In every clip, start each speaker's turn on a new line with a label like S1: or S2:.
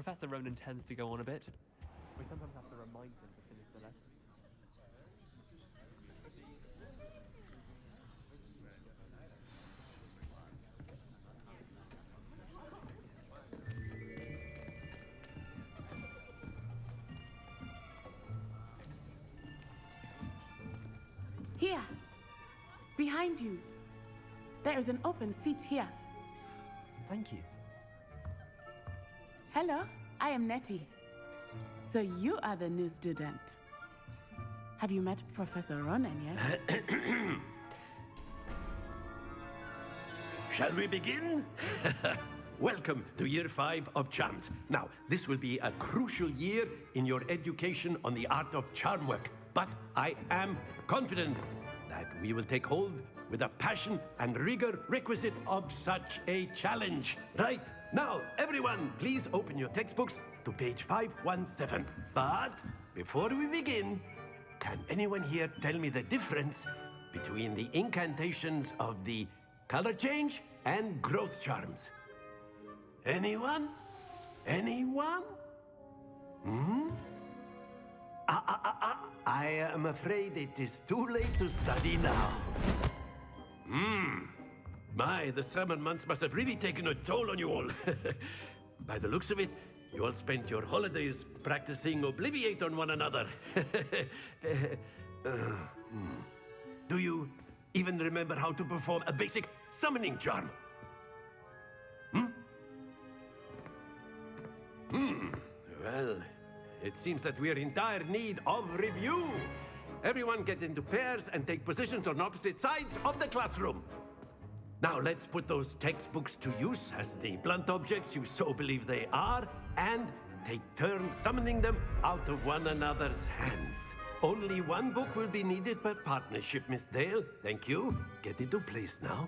S1: Professor Ronan tends to go on a bit. We sometimes have to remind him to finish the lesson.
S2: Here, behind you. There is an open seat here.
S3: Thank you.
S2: Hello, I am Nettie. So you are the new student. Have you met Professor Ronan yet?
S4: Shall we begin? Welcome to Year 5 of Charms. Now, this will be a crucial year in your education on the art of charm work. But I am confident that we will take hold with the passion and rigor requisite of such a challenge. Right, now, everyone, please open your textbooks to page 517. But before we begin, can anyone here tell me the difference between the incantations of the color change and growth charms? Anyone? Anyone? I am afraid it is too late to study now. My, the summer months must have really taken a toll on you all. By the looks of it, you all spent your holidays practicing Obliviate on one another. Do you even remember how to perform a basic summoning charm? Well, it seems that we are in dire need of review. Everyone get into pairs and take positions on opposite sides of the classroom. Now let's put those textbooks to use as the blunt objects you so believe they are, and take turns summoning them out of one another's hands. Only one book will be needed per partnership, Miss Dale. Thank you. Get into place now.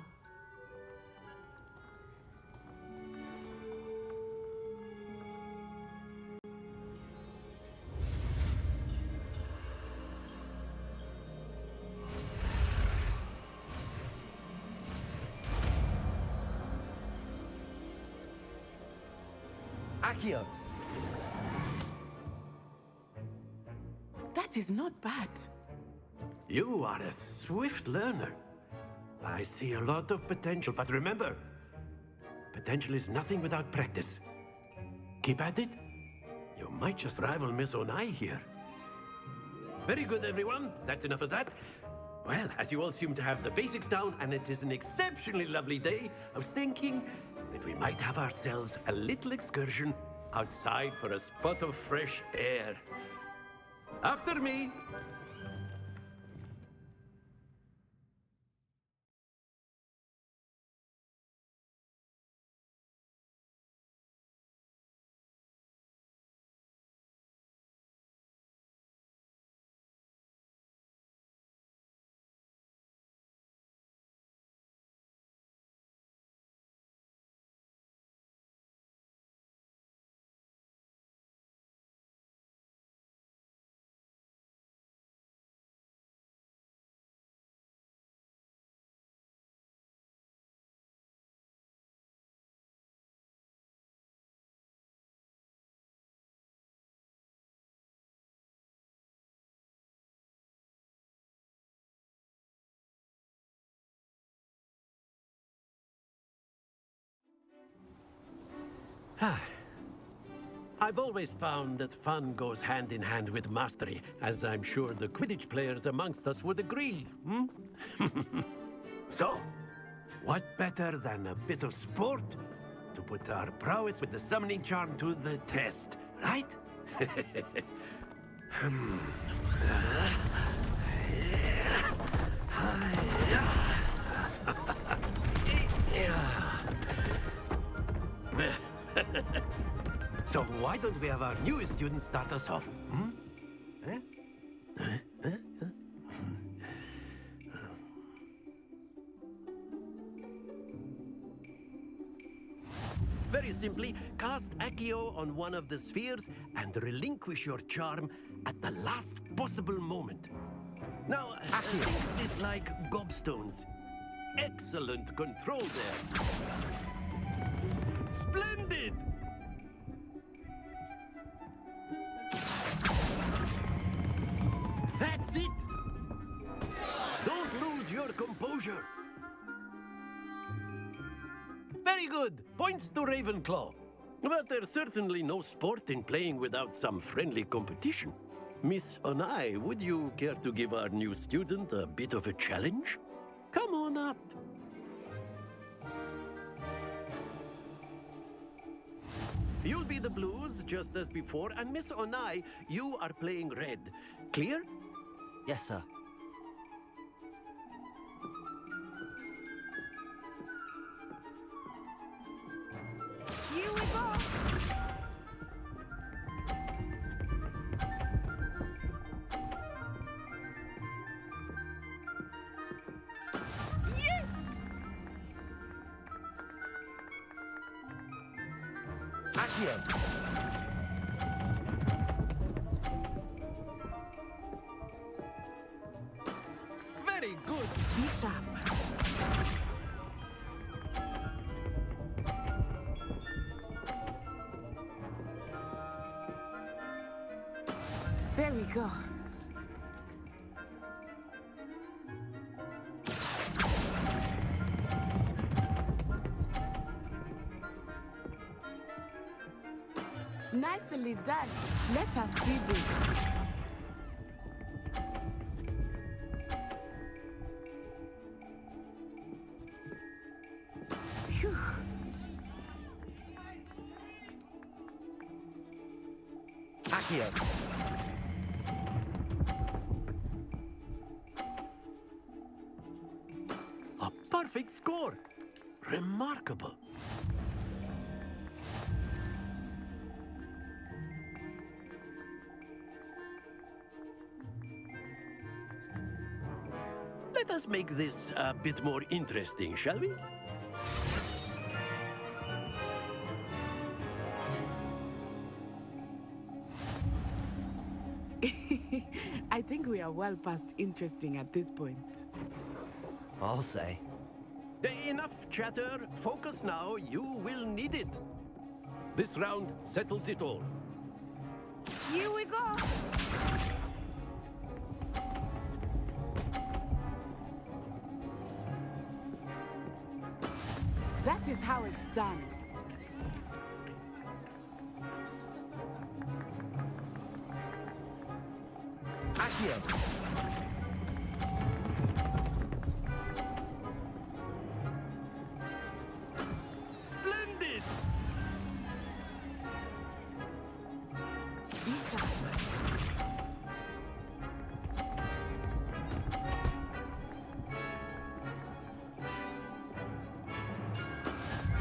S3: Accio!
S2: That is not bad.
S4: You are a swift learner. I see a lot of potential, but remember, potential is nothing without practice. Keep at it. You might just rival Miss Onai here. Very good, everyone. That's enough of that. Well, as you all seem to have the basics down, and it is an exceptionally lovely day, I was thinking that we might have ourselves a little excursion outside for a spot of fresh air. After me. I've always found that fun goes hand in hand with mastery, as I'm sure the Quidditch players amongst us would agree. So, what better than a bit of sport to put our prowess with the summoning charm to the test, right? So why don't we have our newest student start us off? Very simply, cast Accio on one of the spheres and relinquish your charm at the last possible moment. Now, think this like gobstones. Excellent control there. Splendid! composure. Very good. Points to Ravenclaw. But there's certainly no sport in playing without some friendly competition. Miss Onai, would you care to give our new student a bit of a challenge? Come on up. You'll be the blues, just as before, and Miss Onai, you are playing red. Clear?
S3: Yes, sir.
S2: Here we go! Yes!
S3: Accio.
S4: Very good.
S2: Be sharp. There we go. Nicely done. Let us see this. Phew.
S3: Accio.
S4: A perfect score. Remarkable. Let us make this a bit more interesting, shall we?
S2: I think we are well past interesting at this point.
S3: I'll say.
S4: Enough chatter. Focus now. You will need it. This round settles it all.
S2: Here we go! That is how it's done.
S3: Accio.
S4: Splendid!
S2: Be sharp.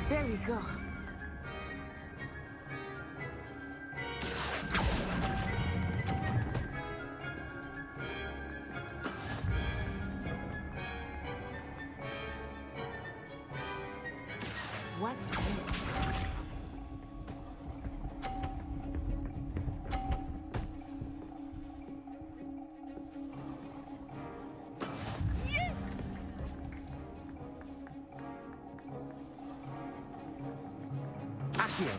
S2: There we go. Watch this. Yes!
S3: Accio.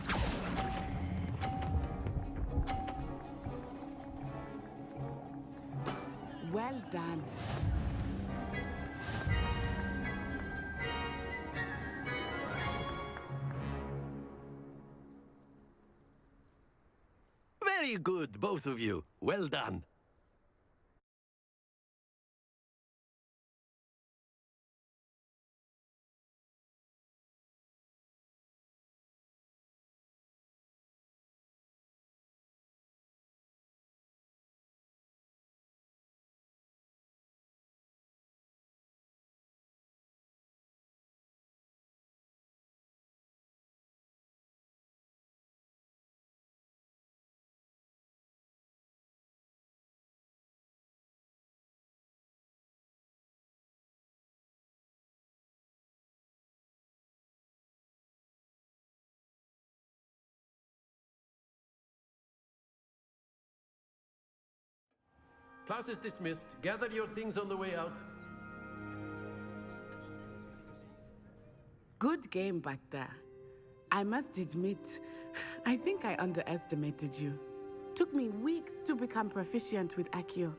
S2: Well done.
S4: Very good, both of you. Well done. Class is dismissed. Gather your things on the way out.
S2: Good game back there. I must admit, I think I underestimated you. Took me weeks to become proficient with Accio.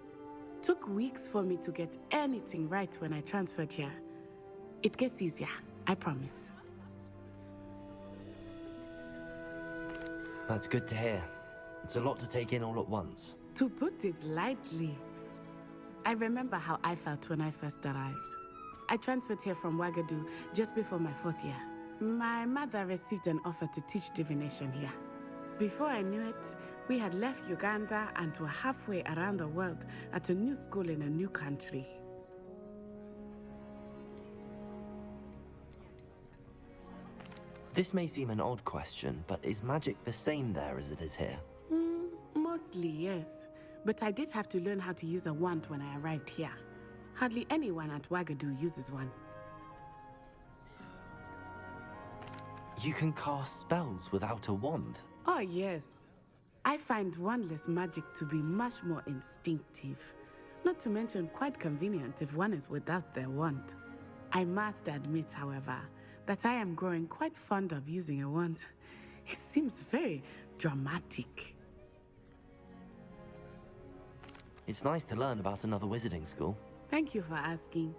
S2: Took weeks for me to get anything right when I transferred here. It gets easier, I promise.
S3: That's good to hear. It's a lot to take in all at once.
S2: To put it lightly, I remember how I felt when I first arrived. I transferred here from Wagadu just before my 4th year. My mother received an offer to teach divination here. Before I knew it, we had left Uganda and were halfway around the world at a new school in a new country.
S3: This may seem an odd question, but is magic the same there as it is here?
S2: Mostly, yes. But I did have to learn how to use a wand when I arrived here. Hardly anyone at Wagadu uses one.
S3: You can cast spells without a wand?
S2: Oh, yes. I find wandless magic to be much more instinctive. Not to mention quite convenient if one is without their wand. I must admit, however, that I am growing quite fond of using a wand. It seems very dramatic.
S3: It's nice to learn about another wizarding school.
S2: Thank you for asking.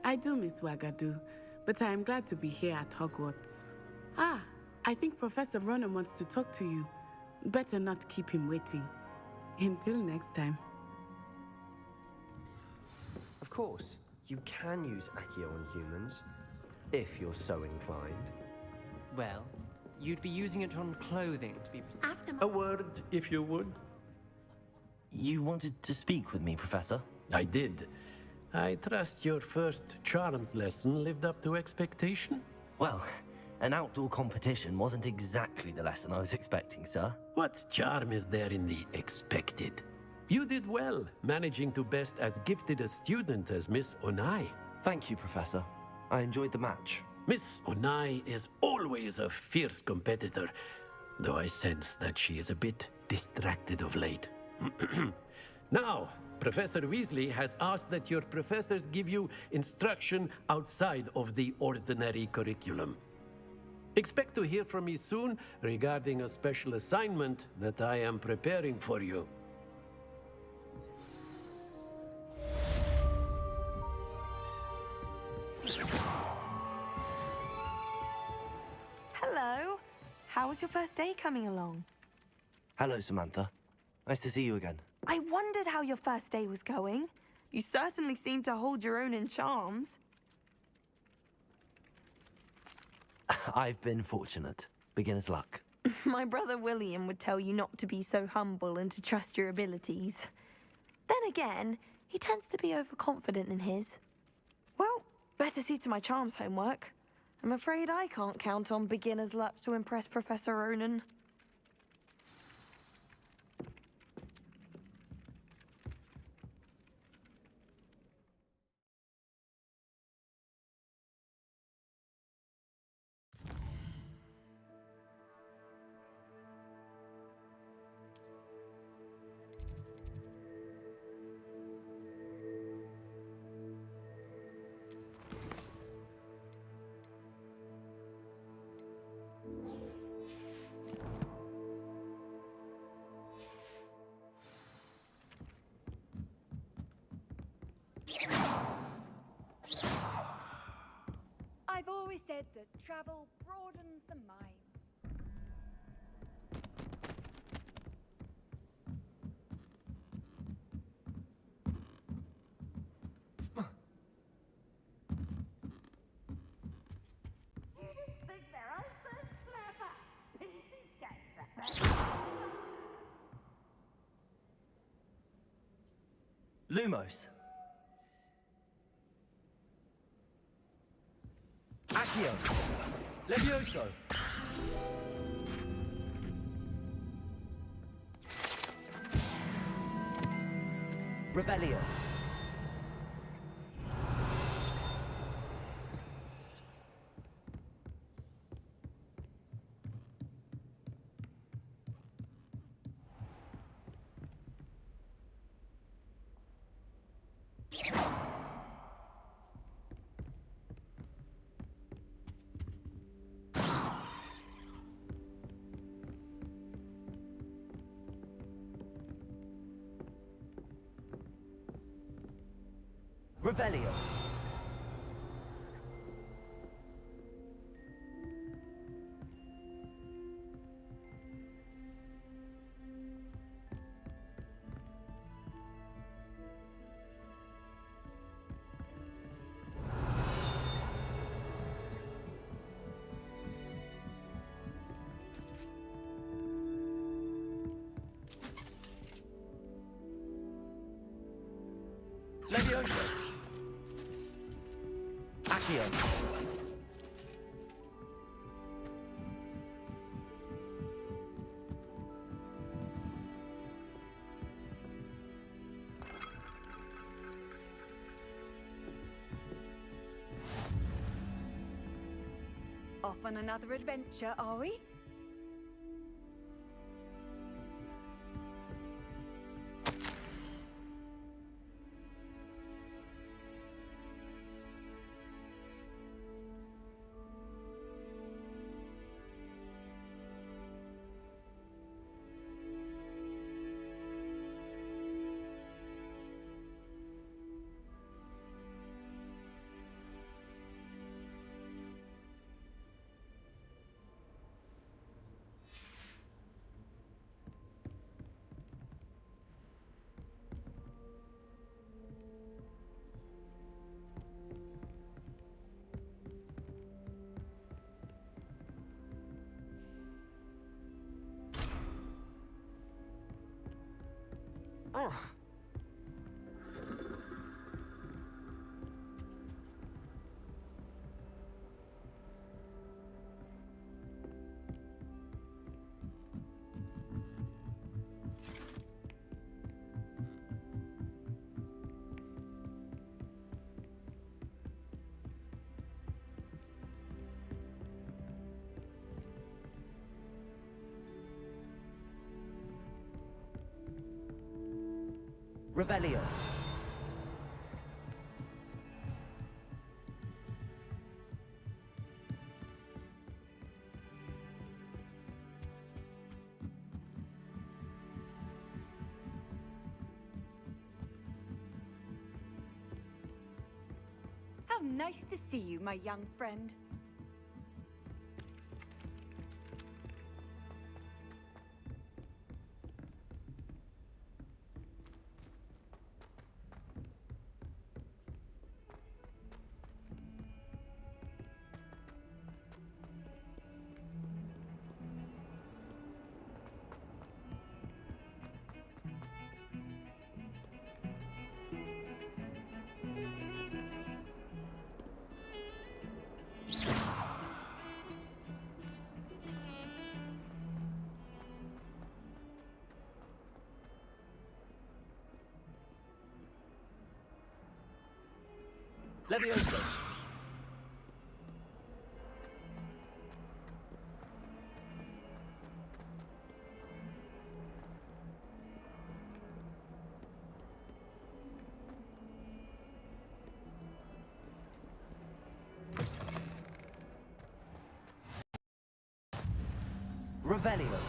S2: I do miss Wagadu, but I am glad to be here at Hogwarts. Ah, I think Professor Ronan wants to talk to you. Better not keep him waiting. Until next time.
S5: Of course, you can use Accio on humans, if you're so inclined.
S1: Well, you'd be using it on clothing to be precise.
S4: A word, if you would.
S3: You wanted to speak with me, Professor?
S4: I did. I trust your first charms lesson lived up to expectation?
S3: Well, an outdoor competition wasn't exactly the lesson I was expecting, sir.
S4: What charm is there in the expected? You did well, managing to best as gifted a student as Miss Onai.
S3: Thank you, Professor. I enjoyed the match.
S4: Miss Onai is always a fierce competitor, though I sense that she is a bit distracted of late. Now, Professor Weasley has asked that your professors give you instruction outside of the ordinary curriculum. Expect to hear from me soon regarding a special assignment that I am preparing for you.
S6: Hello. How was your first day coming along?
S3: Hello, Samantha. Nice to see you again.
S6: I wondered how your first day was going. You certainly seem to hold your own in charms.
S3: I've been fortunate. Beginner's luck.
S6: My brother William would tell you not to be so humble and to trust your abilities. Then again, he tends to be overconfident in his. Well, better see to my charms homework. I'm afraid I can't count on beginner's luck to impress Professor Ronan.
S7: I've always said that travel broadens the mind.
S3: Lumos.
S5: Accio! Levioso! Revelio! Revelio!
S3: Leviosa! Accio!
S7: Off on another adventure, are we?
S3: Revelio.
S7: How nice to see you, my young friend.
S3: Leviosa. Revelio.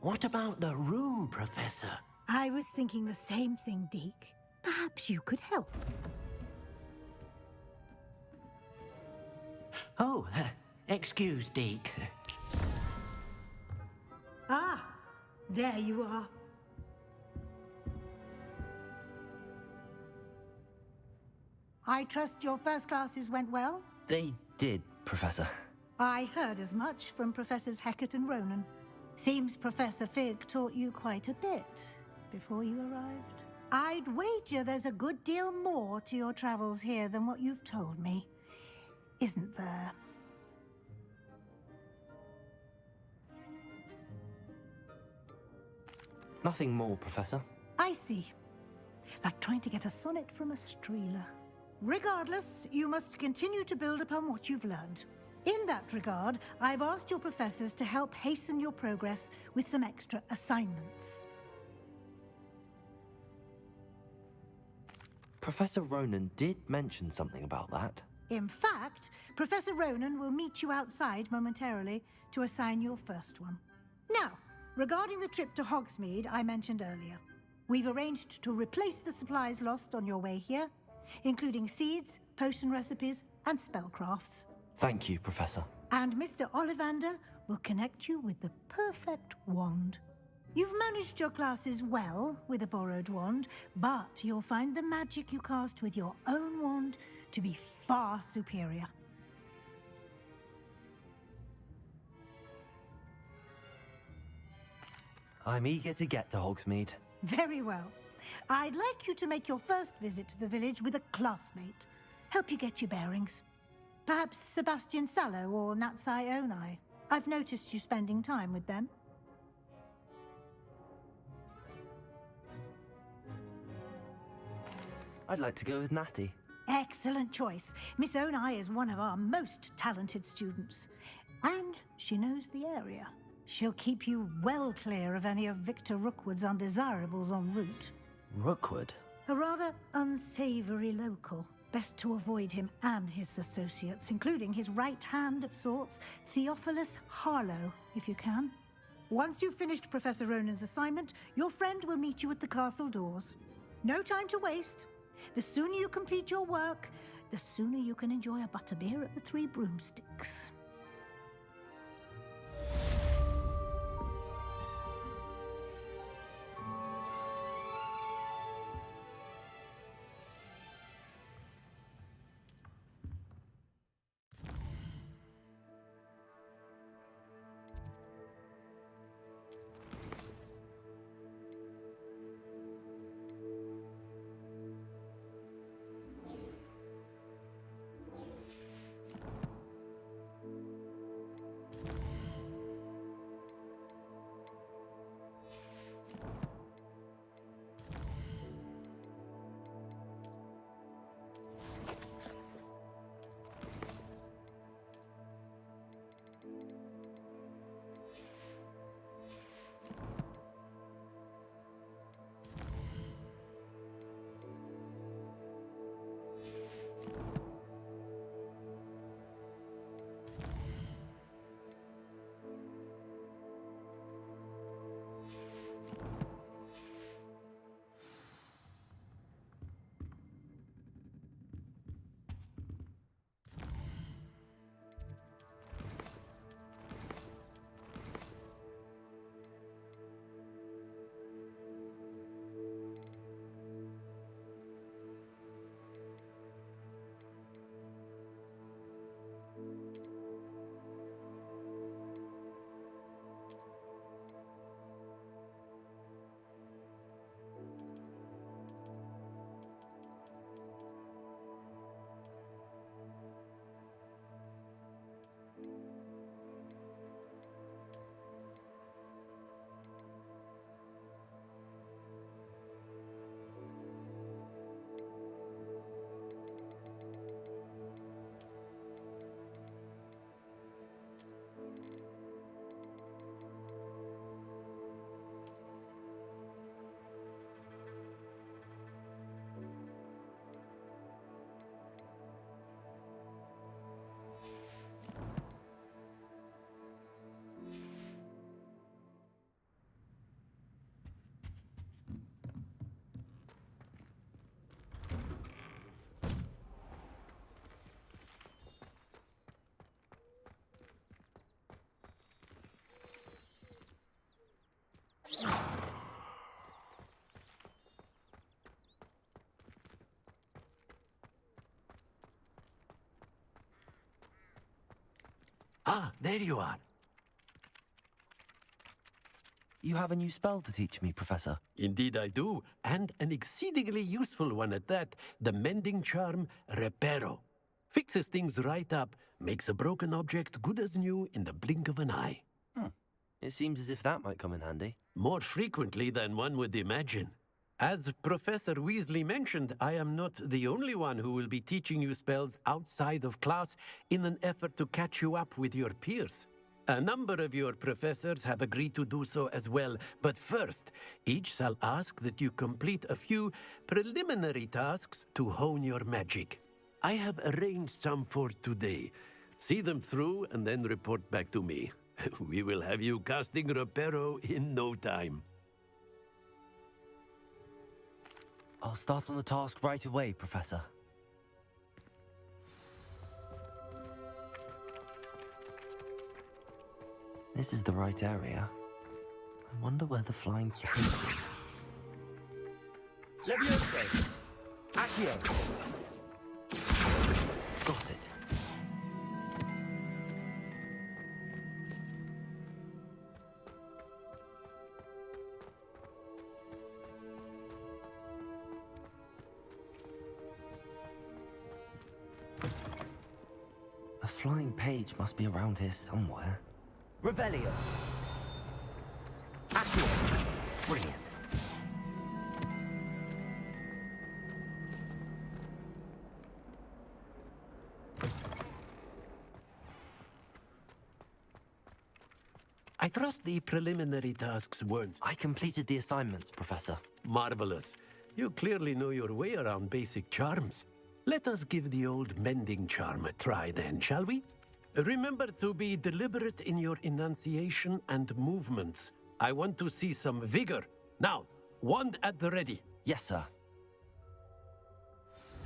S4: What about the room, Professor?
S8: I was thinking the same thing, Deke. Perhaps you could help.
S4: Oh, excuse, Deke.
S8: Ah, there you are. I trust your first classes went well?
S3: They did, Professor.
S8: I heard as much from Professors Hecat and Ronan. Seems Professor Fig taught you quite a bit before you arrived. I'd wager there's a good deal more to your travels here than what you've told me. Isn't there?
S3: Nothing more, Professor.
S8: I see. Like trying to get a sonnet from a streeler. Regardless, you must continue to build upon what you've learned. In that regard, I've asked your professors to help hasten your progress with some extra assignments.
S3: Professor Ronan did mention something about that.
S8: In fact, Professor Ronan will meet you outside momentarily to assign your first one. Now, Regarding the trip to Hogsmeade I mentioned earlier, we've arranged to replace the supplies lost on your way here, including seeds, potion recipes, and spellcrafts.
S3: Thank you, Professor.
S8: And Mr. Ollivander will connect you with the perfect wand. You've managed your classes well with a borrowed wand, but you'll find the magic you cast with your own wand to be far superior.
S3: I'm eager to get to Hogsmeade.
S8: Very well. I'd like you to make your first visit to the village with a classmate. Help you get your bearings. Perhaps Sebastian Sallow or Natsai Onai. I've noticed you spending time with them.
S3: I'd like to go with Natty.
S8: Excellent choice. Miss Onai is one of our most talented students. And she knows the area. She'll keep you well clear of any of Victor Rookwood's undesirables en route.
S3: Rookwood?
S8: A rather unsavory local. Best to avoid him and his associates, including his right hand of sorts, Theophilus Harlow, if you can. Once you've finished Professor Ronan's assignment, your friend will meet you at the castle doors. No time to waste. The sooner you complete your work, the sooner you can enjoy a butterbeer at the Three Broomsticks.
S4: Ah, there you are.
S3: You have a new spell to teach me, Professor.
S4: Indeed I do, and an exceedingly useful one at that. The mending charm, Reparo. Fixes things right up, makes a broken object good as new in the blink of an eye.
S3: It seems as if that might come in handy.
S4: More frequently than one would imagine. As Professor Weasley mentioned, I am not the only one who will be teaching you spells outside of class in an effort to catch you up with your peers. A number of your professors have agreed to do so as well, but first, each shall ask that you complete a few preliminary tasks to hone your magic. I have arranged some for today. See them through and then report back to me. We will have you casting Reparo in no time.
S3: I'll start on the task right away, Professor. This is the right area. I wonder where the flying page is.
S5: Leviosa! Accio!
S3: Got it. A flying page must be around here somewhere.
S5: Revelio!
S3: Accio! Brilliant.
S4: I trust the preliminary tasks weren't
S3: I completed the assignments, Professor.
S4: marvelous. You clearly know your way around basic charms. Let us give the old mending charm a try then, shall we? Remember to be deliberate in your enunciation and movements. I want to see some vigor. Now, wand at the ready.
S3: Yes, sir.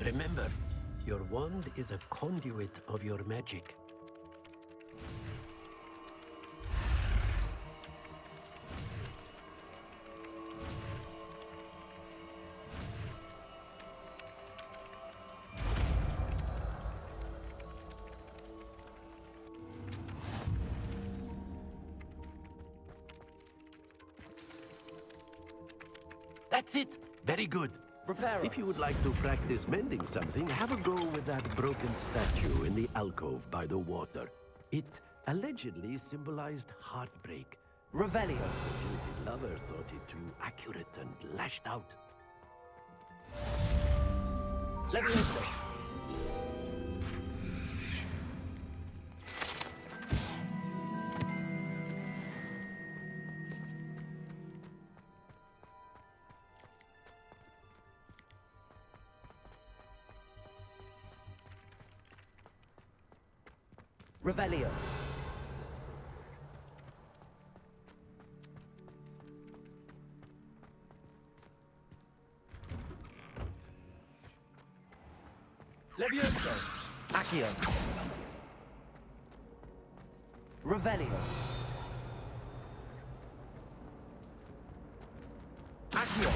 S4: Remember, your wand is a conduit of your magic. That's it. Very good.
S5: Reparo!
S4: If you would like to practice mending something, have a go with that broken statue in the alcove by the water. It allegedly symbolized heartbreak.
S5: Revelio!
S4: The jilted lover thought it too accurate and lashed out.
S5: Leviosa! Revelio! Leviosa!
S3: Accio!
S5: Revelio! Accio!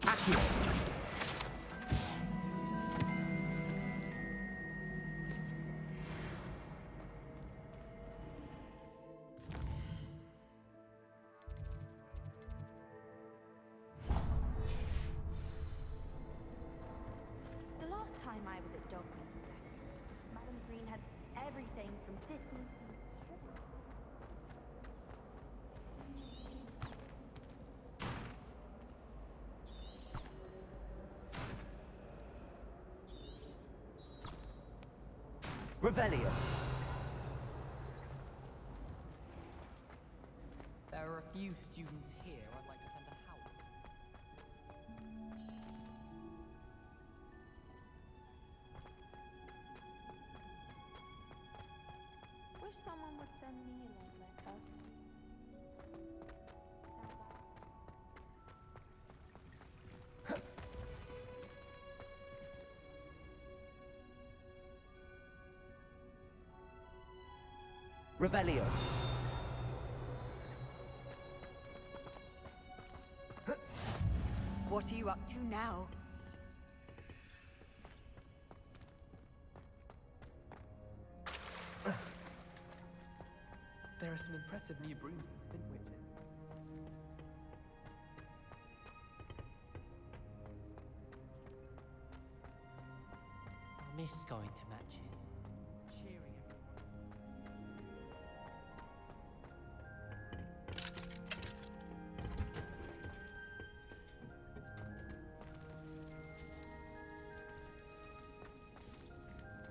S3: Accio!
S6: The last time I was at Dogmeat, Madam Green had everything from 15
S5: Revelio!
S9: There are a few students here I'd like to send to help.
S6: Wish someone would send me a love letter.
S5: Revelio!
S7: What are you up to now?
S1: There are some impressive new brooms and spin witches.
S9: miss going to matches. Cheering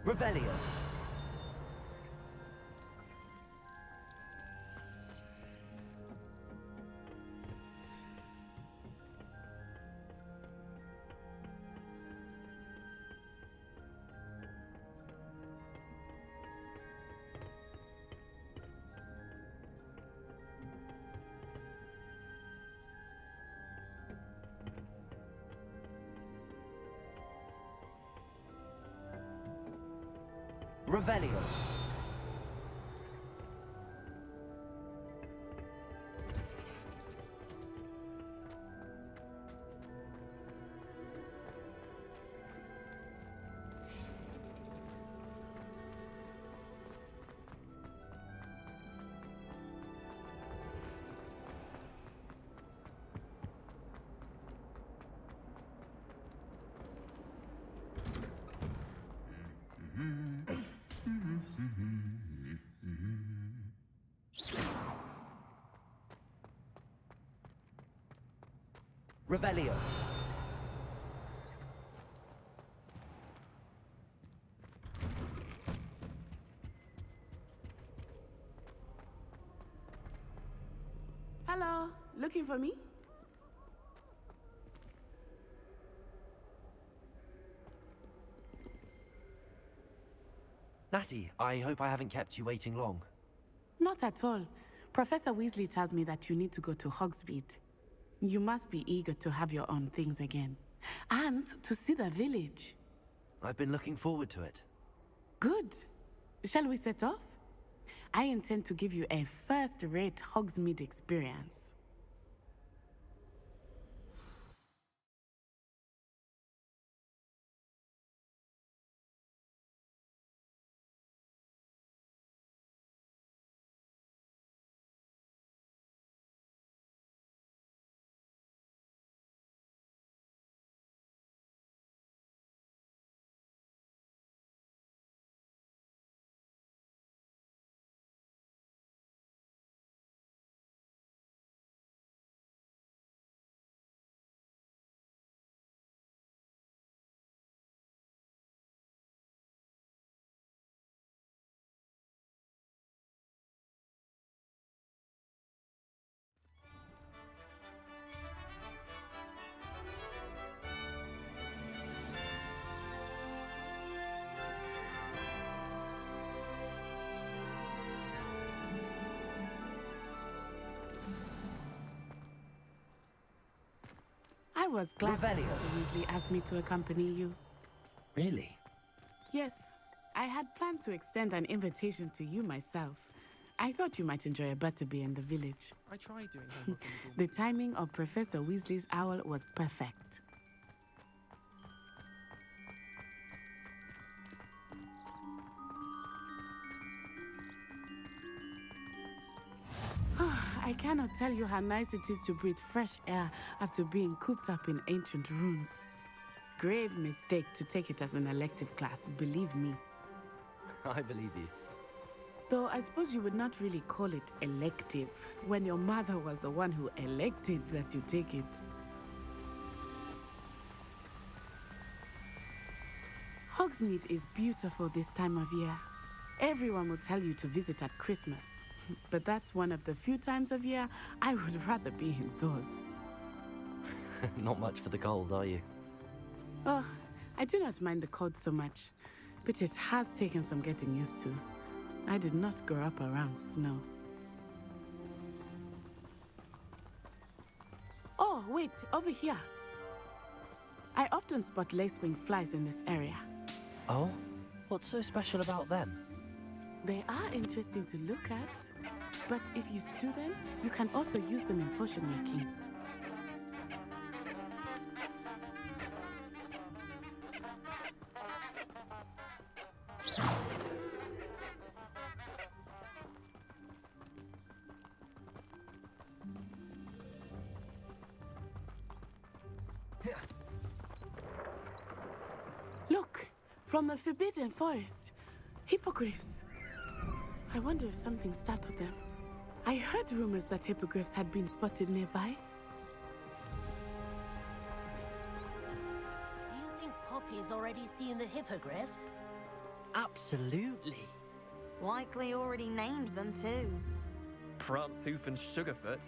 S3: Revelio. Revelio. Revelio.
S2: Hello, looking for me?
S3: Natty, I hope I haven't kept you waiting long.
S2: Not at all. Professor Weasley tells me that you need to go to Hogsmeade. You must be eager to have your own things again. And to see the village.
S3: I've been looking forward to it.
S2: Good. Shall we set off? I intend to give you a first-rate Hogsmeade experience. I was glad
S3: Revelio.
S2: Professor Weasley asked me to accompany you.
S3: Really?
S2: Yes, I had planned to extend an invitation to you myself. I thought you might enjoy a butterbeer in the village.
S1: I tried doing homework on the
S2: The timing of Professor Weasley's owl was perfect. I cannot tell you how nice it is to breathe fresh air after being cooped up in ancient ruins. Grave mistake to take it as an elective class, believe me.
S3: I believe you.
S2: Though I suppose you would not really call it elective when your mother was the one who elected that you take it. Hogsmeade is beautiful this time of year. Everyone will tell you to visit at Christmas. But that's one of the few times of year I would rather be indoors.
S3: Not much for the cold, are you?
S2: Oh, I do not mind the cold so much, but it has taken some getting used to. I did not grow up around snow. Oh, wait, over here. I often spot lacewing flies in this area.
S3: Oh? What's so special about them?
S2: They are interesting to look at, but if you stew them, you can also use them in potion making. Look, From the Forbidden Forest. Hippogriffs. I wonder if something startled them. I heard rumors that hippogriffs had been spotted nearby.
S10: Do you think Poppy's already seen the hippogriffs?
S3: Absolutely.
S6: Likely already named them too.
S1: Prance, Hoof, and Sugarfoot.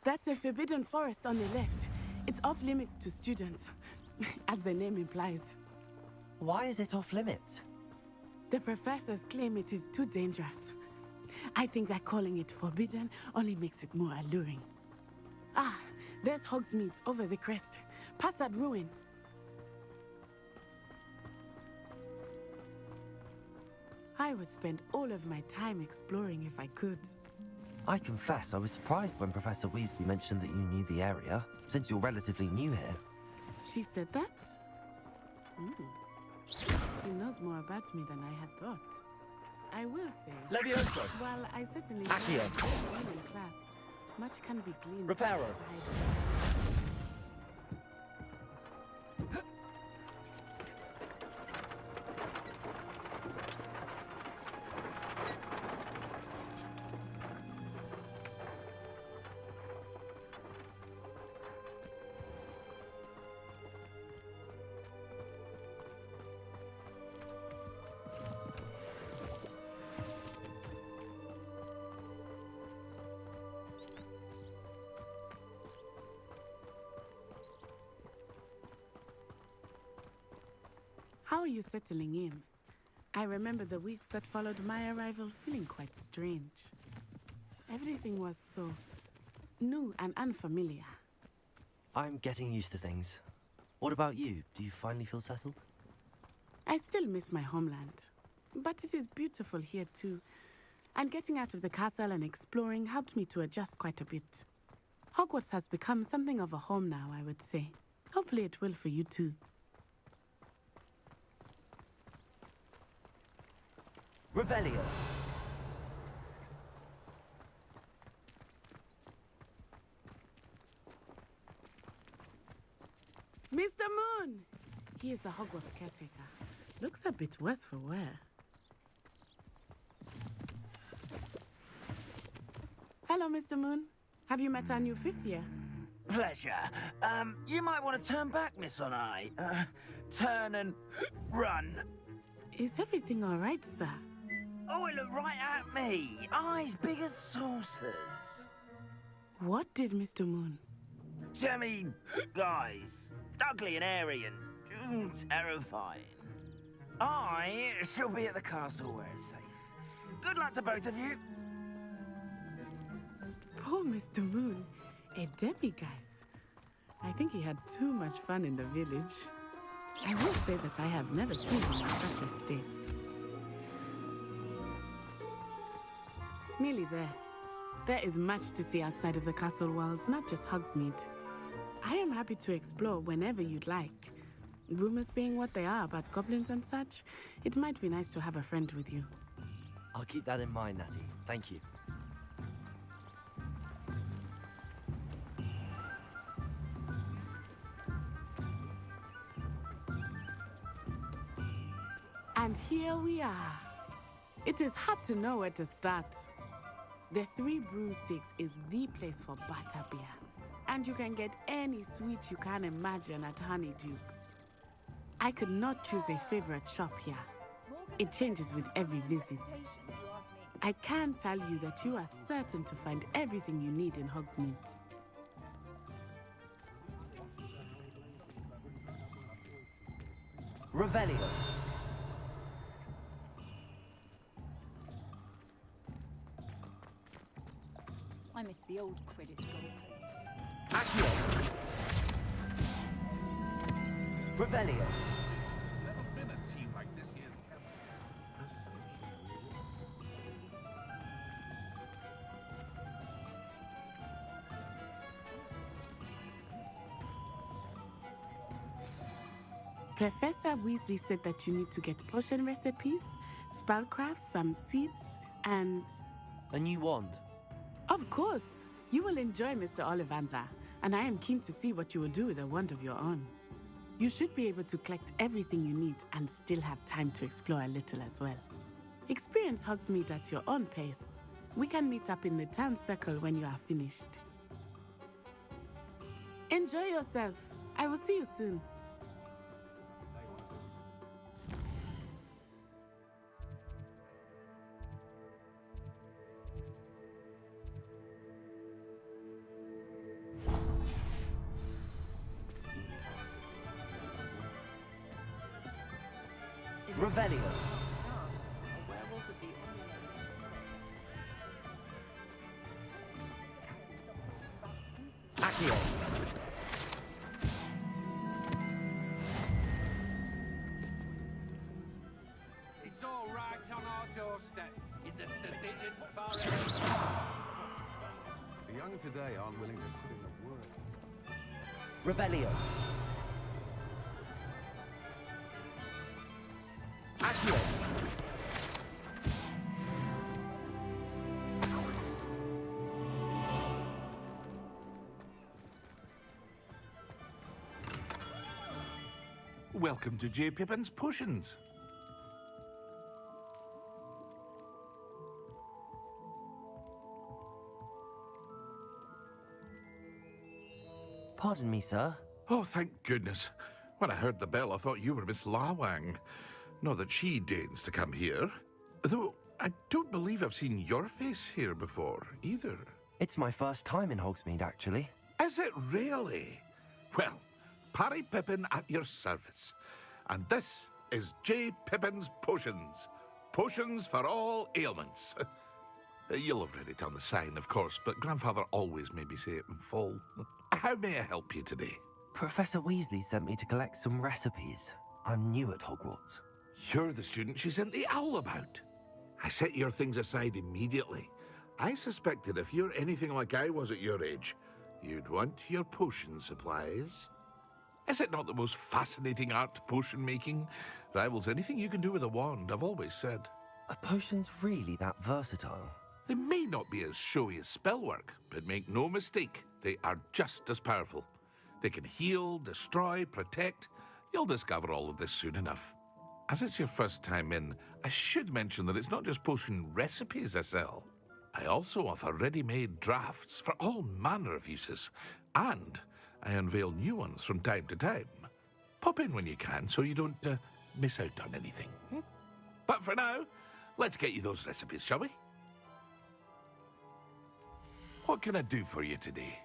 S2: That's the Forbidden Forest on the left. It's off limits to students, as the name implies.
S3: Why is it off limits?
S2: The professors claim it is too dangerous. I think that calling it forbidden only makes it more alluring. Ah, there's Hogsmeade over the crest. Past that ruin. I would spend all of my time exploring if I could.
S3: I confess I was surprised when Professor Weasley mentioned that you knew the area, since you're relatively new here.
S2: She said that? She knows more about me than I had thought. I will say...
S3: Levioso!
S2: While I certainly
S3: Accio.
S2: learned in class, much can be gleaned
S3: Reparo.
S2: outside. How are you settling in? I remember the weeks that followed my arrival feeling quite strange. Everything was so new and unfamiliar.
S3: I'm getting used to things. What about you? Do you finally feel settled?
S2: I still miss my homeland, but it is beautiful here too. And getting out of the castle and exploring helped me to adjust quite a bit. Hogwarts has become something of a home now, I would say. Hopefully it will for you too.
S3: Revelio.
S2: Mr. Moon! He is the Hogwarts caretaker. Looks a bit worse for wear. Hello, Mr. Moon. Have you met our new fifth year?
S11: Pleasure. You might want to turn back, Miss On-Eye. Turn and run.
S2: Is everything all right, sir?
S11: Oh, it looked right at me. Eyes big as saucers.
S2: What did Mr. Moon?
S11: Jemmy guys. Ugly and airy and terrifying. I shall be at the castle where it's safe. Good luck to both of you.
S2: Poor Mr. Moon. A demiguise. I think he had too much fun in the village. I will say that I have never seen him in such a state. Nearly there. There is much to see outside of the castle walls, not just Hogsmeade. I am happy to explore whenever you'd like. Rumors being what they are about goblins and such, it might be nice to have a friend with you.
S3: I'll keep that in mind, Natty. Thank you.
S2: And here we are. It is hard to know where to start. The Three Broomsticks is the place for butterbeer. And you can get any sweet you can imagine at Honeydukes. I could not choose a favorite shop here. It changes with every visit. I can tell you that you are certain to find everything you need in Hogsmeade.
S3: Revelio.
S7: I miss the old Quidditch goalpost.
S3: Accio. Revelio.
S2: Professor Weasley said that you need to get potion recipes, spellcrafts, some seeds, and...
S3: A new wand.
S2: Of course! You will enjoy Mr. Ollivander. and I am keen to see what you will do with a wand of your own. You should be able to collect everything you need and still have time to explore a little as well. Experience Hogsmeade at your own pace. We can meet up in the town circle when you are finished. Enjoy yourself. I will see you soon.
S3: Revelio. Accio.
S12: It's all right on our doorstep in the forbidden forest.
S13: The young today aren't willing to put in the work.
S3: Revelio. Accio.
S12: Welcome to J. Pippin's Potions.
S3: Pardon me, sir.
S12: Oh, thank goodness. When I heard the bell, I thought you were Miss Lawang. Not that she deigns to come here. Though, I don't believe I've seen your face here before, either.
S3: It's my first time in Hogsmeade, actually.
S12: Is it really? Well, Parry Pippin at your service. And this is J. Pippin's Potions. Potions for all ailments. You'll have read it on the sign, of course, but Grandfather always made me say it in full. How may I help you today?
S3: Professor Weasley sent me to collect some recipes. I'm new at Hogwarts.
S12: You're the student she sent the owl about. I set your things aside immediately. I suspected if you're anything like I was at your age, you'd want your potion supplies. Is it not the most fascinating art, potion making? Rivals anything you can do with a wand, I've always said.
S3: Are potions really that versatile?
S12: They may not be as showy as spellwork, but make no mistake, they are just as powerful. They can heal, destroy, protect. You'll discover all of this soon enough. As it's your first time in, I should mention that it's not just potion recipes I sell. I also offer ready-made drafts for all manner of uses, and I unveil new ones from time to time. Pop in when you can so you don't miss out on anything. But for now, let's get you those recipes, shall we? What can I do for you today?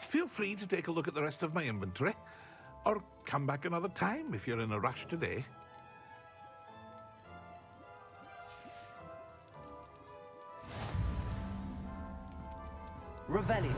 S12: Feel free to take a look at the rest of my inventory, or come back another time if you're in a rush today.
S3: Revelio.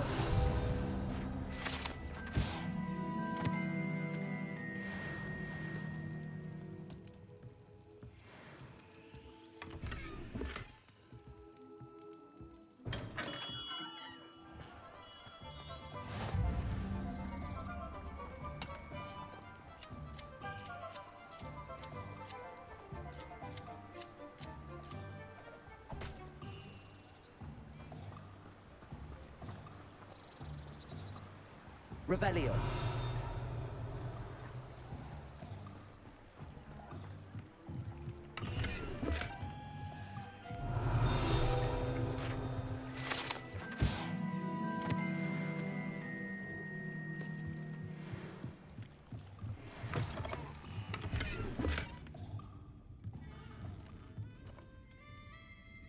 S3: Revelio.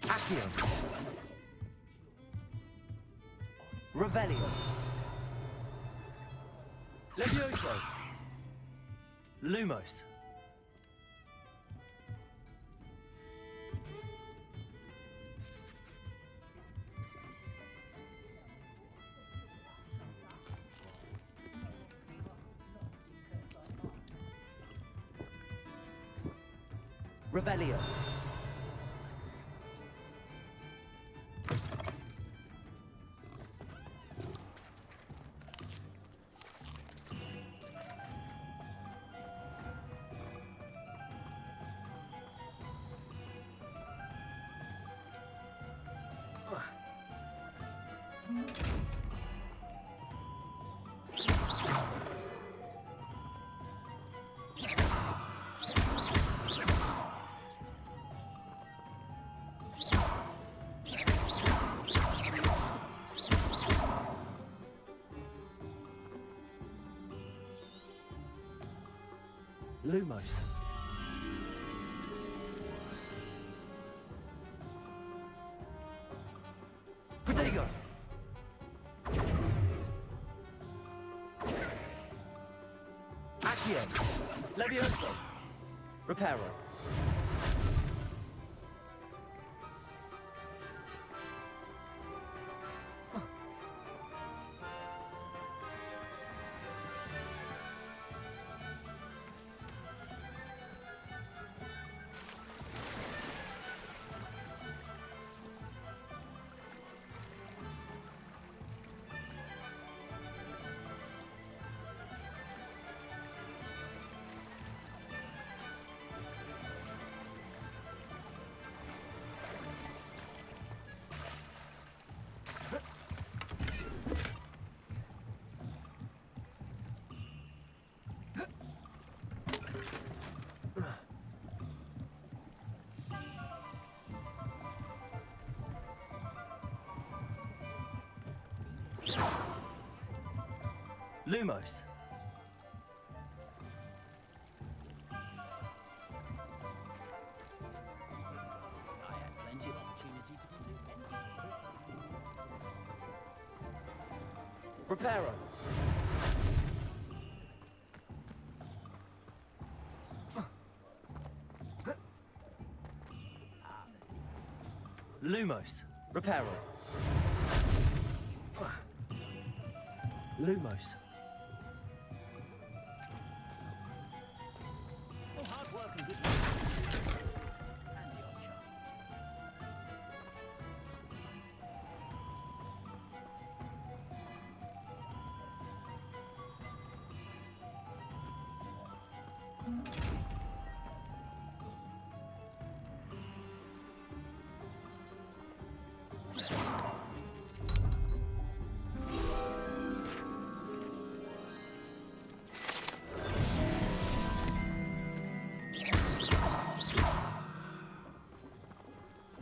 S3: Accio. Revelio. Levioso. Lumos. Revelio. Lumos. Protego! Accio! Levioso! Reparo! Lumos. Reparo. Lumos. Reparo. Lumos.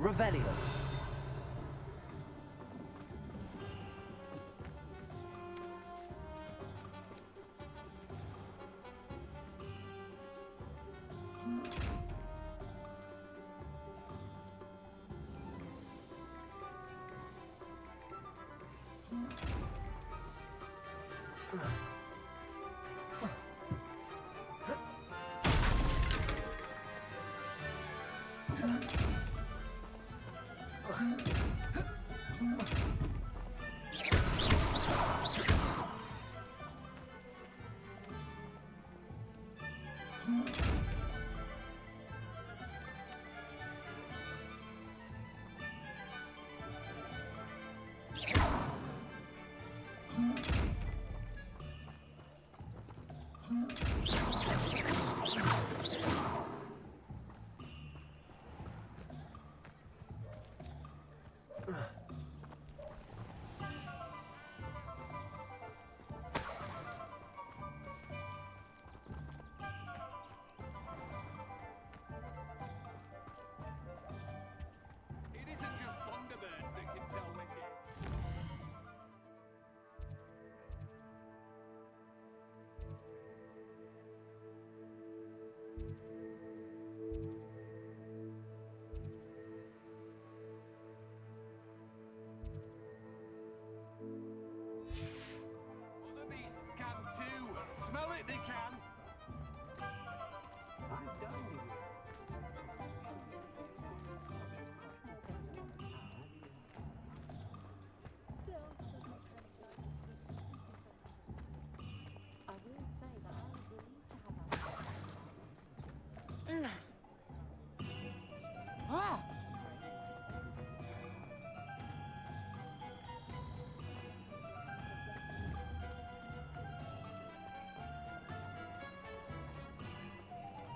S3: Revelio.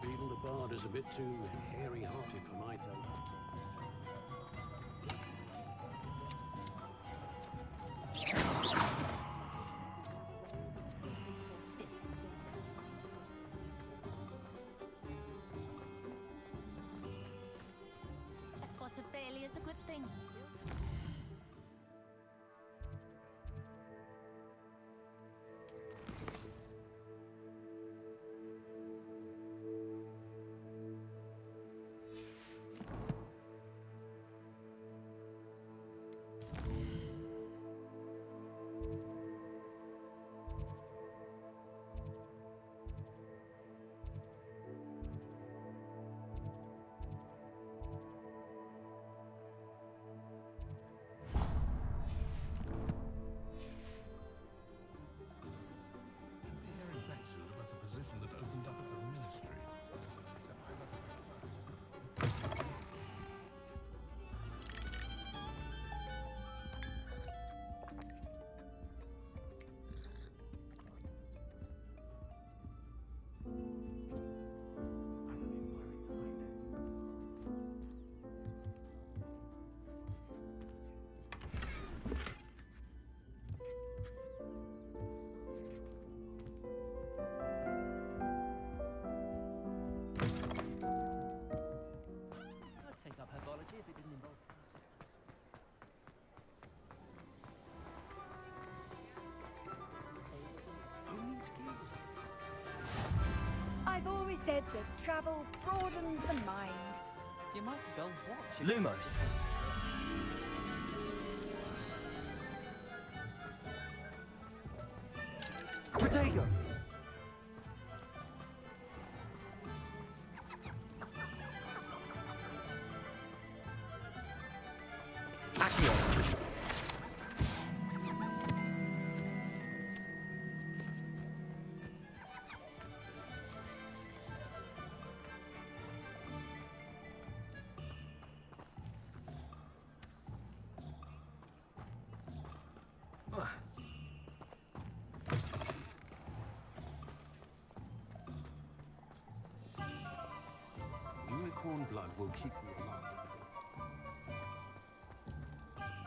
S14: Beetle the Bard is a bit too hairy-hearted for my taste.
S10: A spot of failure is a good thing.
S7: said that travel broadens the mind.
S9: You might as well watch it.
S3: Lumos. Protego. Accio.
S14: Unicorn blood will keep you alive.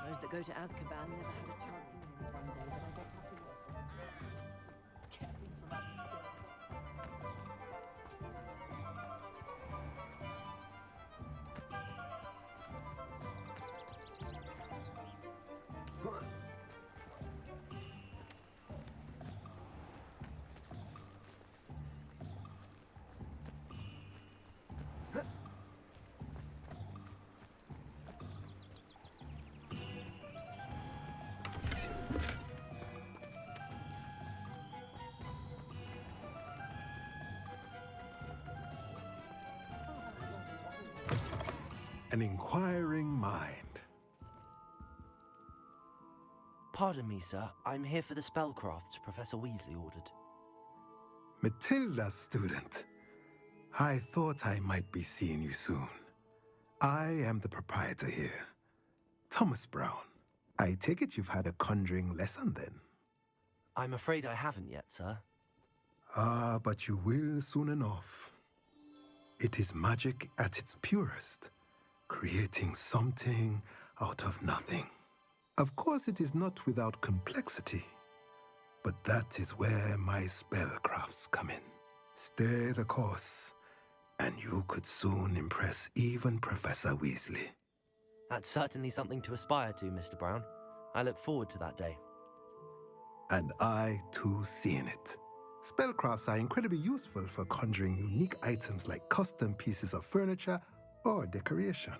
S15: Those that go to Azkaban never had a chance. One day that I get nothing. Caring for that.
S16: An inquiring mind.
S3: Pardon me, sir. I'm here for the spellcrafts Professor Weasley ordered.
S16: Matilda's student. I thought I might be seeing you soon. I am the proprietor here, Thomas Brown. I take it you've had a conjuring lesson then?
S3: I'm afraid I haven't yet, sir.
S16: Ah, but you will soon enough. It is magic at its purest, creating something out of nothing. Of course, it is not without complexity, but that is where my spellcrafts come in. Stay the course, and you could soon impress even Professor Weasley.
S3: That's certainly something to aspire to, Mr. Brown. I look forward to that day.
S16: And I, too, seeing it. Spellcrafts are incredibly useful for conjuring unique items like custom pieces of furniture or decoration.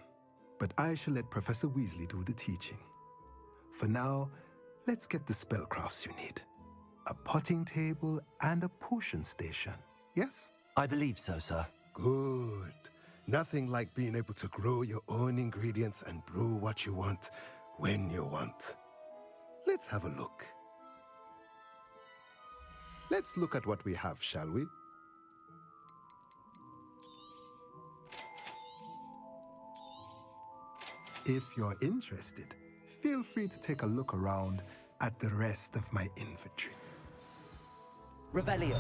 S16: But I shall let Professor Weasley do the teaching. For now, let's get the spellcrafts you need. A potting table and a potion station, yes?
S3: I believe so, sir.
S16: Good. Nothing like being able to grow your own ingredients and brew what you want when you want. Let's have a look. Let's look at what we have, shall we? If you're interested, feel free to take a look around at the rest of my inventory.
S3: Revelio.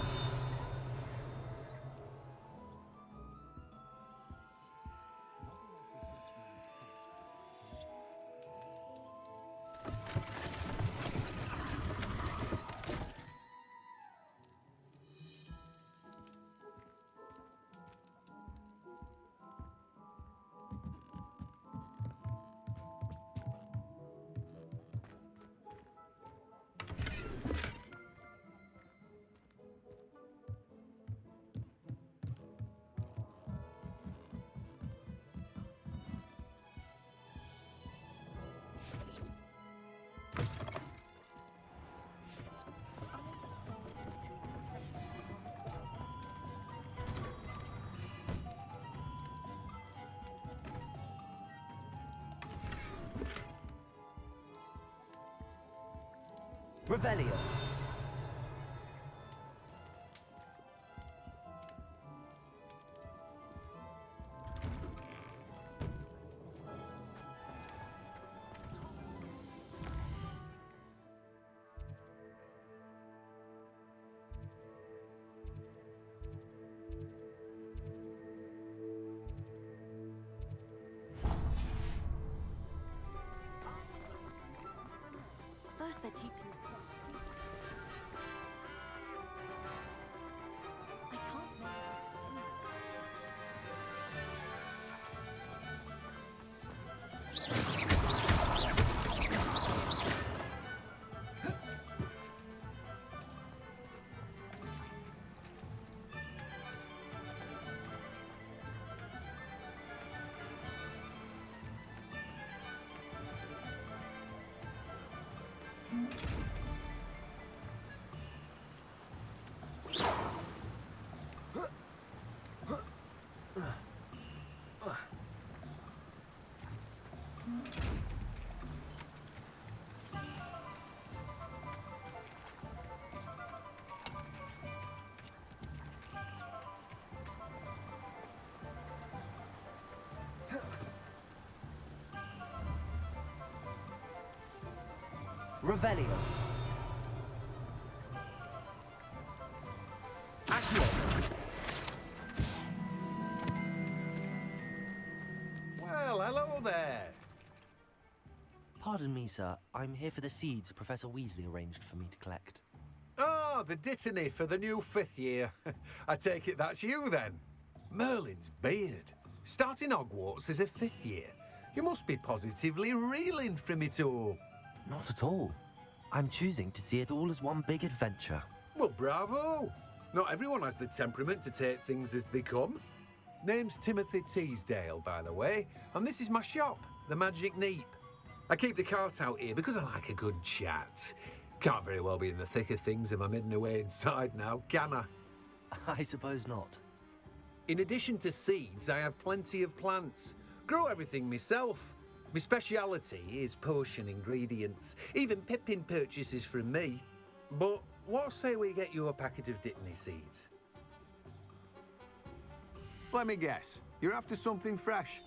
S3: Revelio.
S15: Those that teach you.
S3: Revelio. Accio.
S17: Well, hello there.
S3: Pardon me, sir. I'm here for the seeds Professor Weasley arranged for me to collect.
S17: Ah, the dittany for the new 5th year. I take it that's you, then. Merlin's beard. Starting Hogwarts as a 5th year. You must be positively reeling from it all.
S3: Not at all. I'm choosing to see it all as one big adventure.
S17: Well, bravo. Not everyone has the temperament to take things as they come. Name's Timothy Teasdale, by the way, and this is my shop, the Magic Neep. I keep the cart out here because I like a good chat. Can't very well be in the thick of things if I'm hidden away inside now, can I?
S3: I suppose not.
S17: In addition to seeds, I have plenty of plants. Grow everything myself. My speciality is potion ingredients. Even Pippin purchases from me. But what say we get you a packet of Dittany seeds?
S13: Let me guess. You're after something fresh.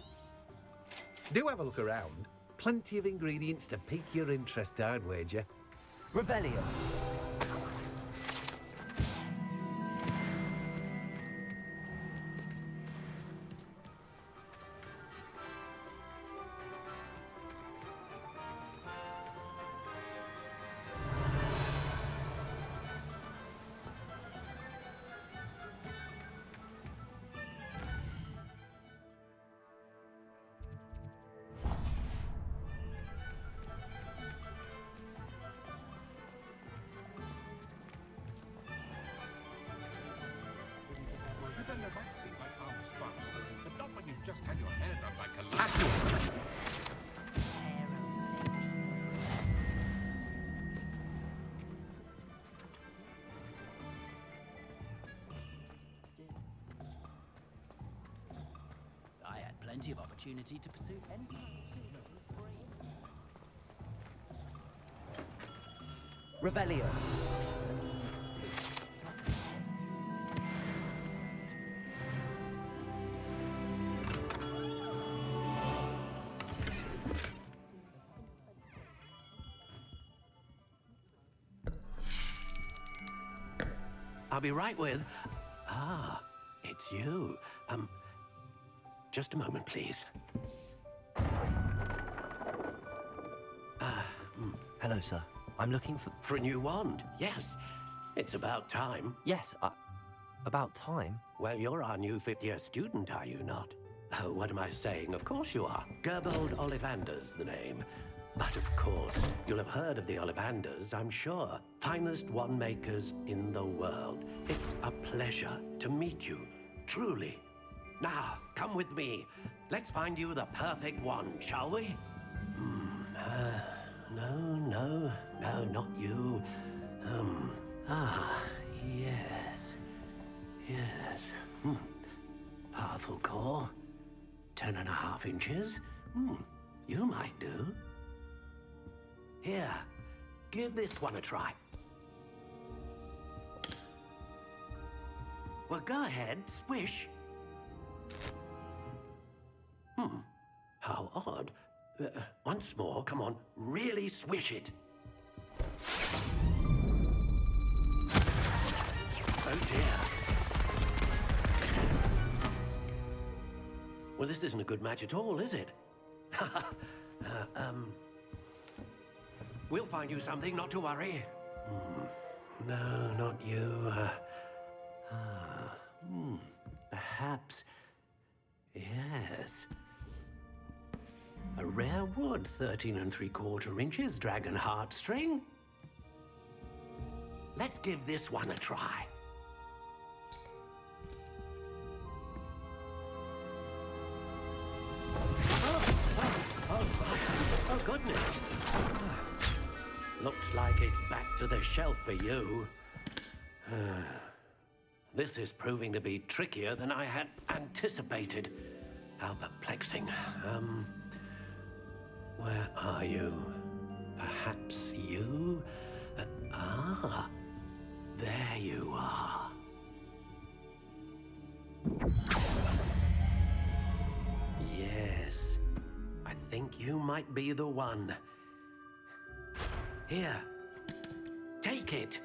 S17: Do have a look around. Plenty of ingredients to pique your interest, I'd wager.
S3: Revelio.
S12: Just had your hair done like a latch.
S9: I had plenty of opportunity to pursue any kind of
S3: Revelio.
S4: I'll be right with... Ah, it's you. Just a moment, please.
S3: Hello, sir. I'm looking for...
S4: For a new wand, yes. It's about time.
S3: Yes, about time?
S4: Well, you're our new 5th-year student, are you not? Oh, what am I saying? Of course you are. Gerbold Ollivander's the name. But of course, you'll have heard of the Ollivanders, I'm sure. Finest wand makers in the world. It's a pleasure to meet you, truly. Now, come with me. Let's find you the perfect wand, shall we? No, not you. Yes. Powerful core. 10.5 inches. You might do. Here, give this one a try. Well, go ahead, swish. How odd. Once more, come on, really swish it. Oh dear. Well, this isn't a good match at all, is it? We'll find you something, not to worry. No, not you. Perhaps. Yes. A rare wood, 13 3/4 inches, dragon heartstring. Let's give this one a try. Oh, goodness. Looks like it's back to the shelf for you. This is proving to be trickier than I had anticipated. How perplexing. Where are you? Perhaps you? There you are. Yes, I think you might be the one. Here. Take it.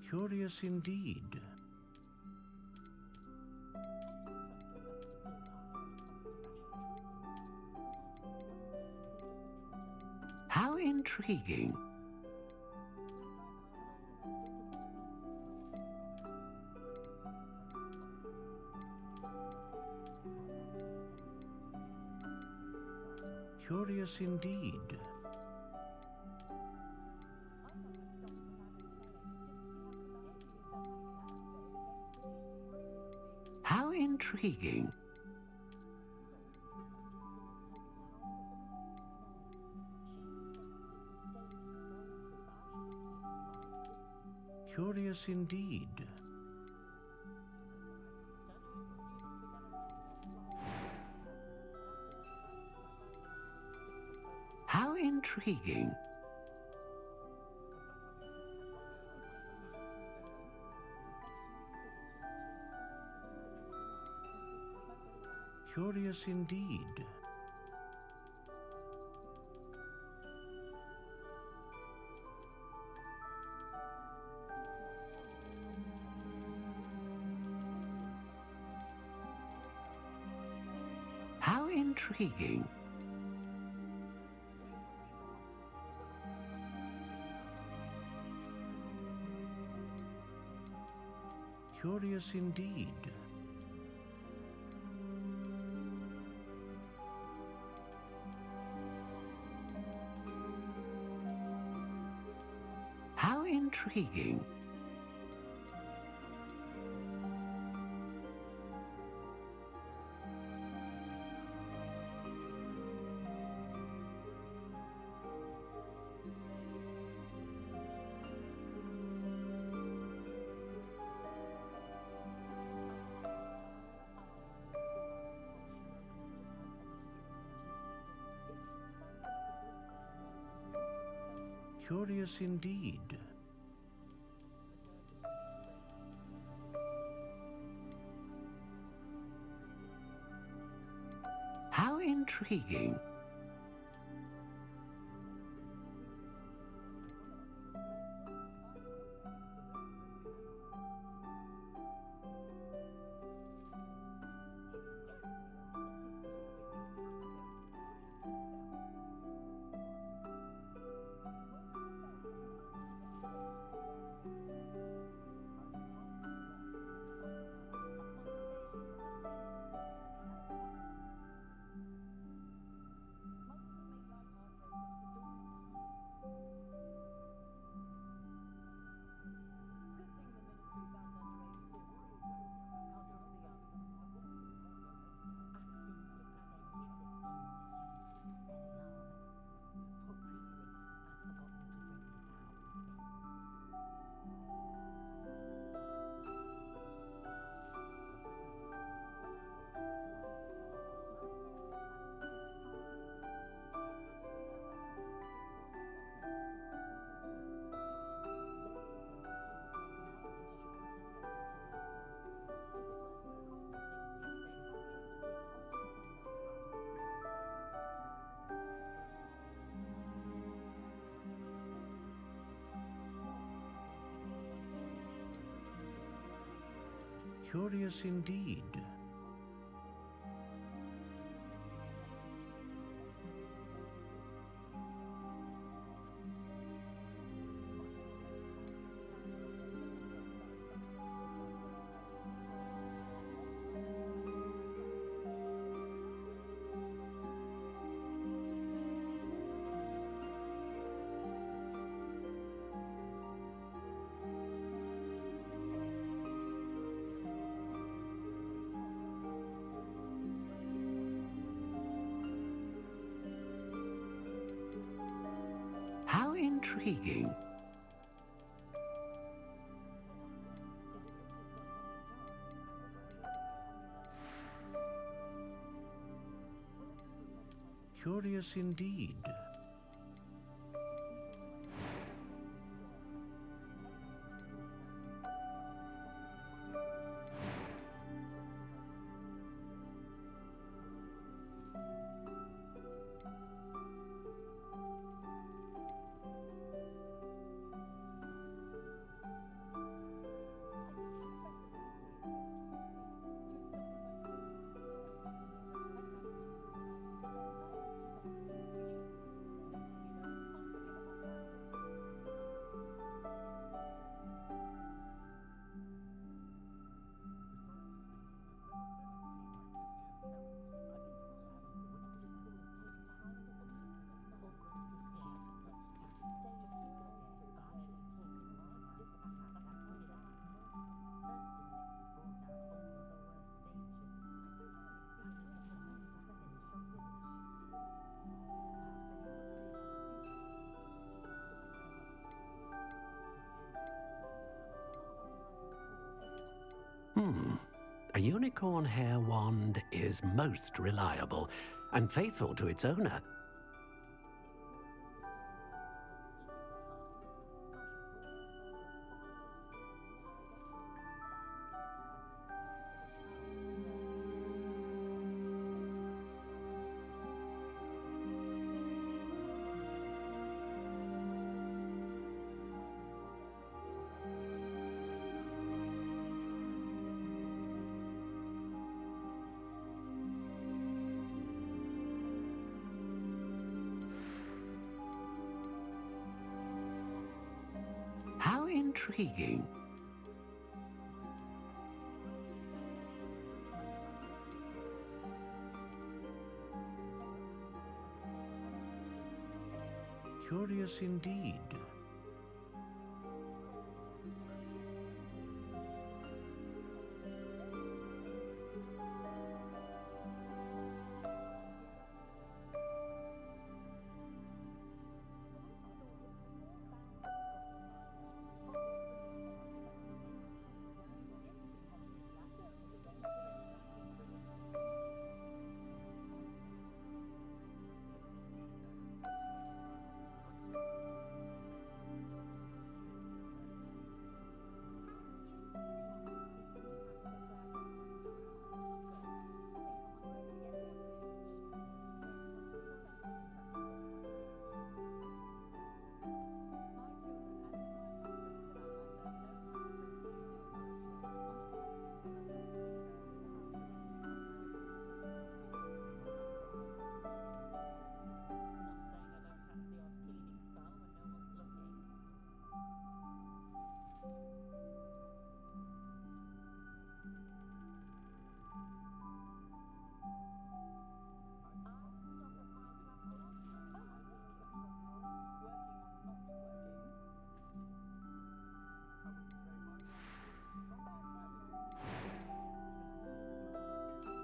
S14: Curious indeed.
S4: How intriguing.
S14: Curious indeed.
S4: How intriguing.
S14: Curious indeed.
S4: How intriguing.
S14: Curious indeed.
S4: How intriguing.
S14: Curious indeed.
S4: How intriguing.
S14: Curious indeed.
S4: How intriguing.
S14: Curious indeed.
S4: How intriguing.
S14: Curious indeed.
S18: A unicorn hair wand is most reliable and faithful to its owner. How intriguing. Curious indeed.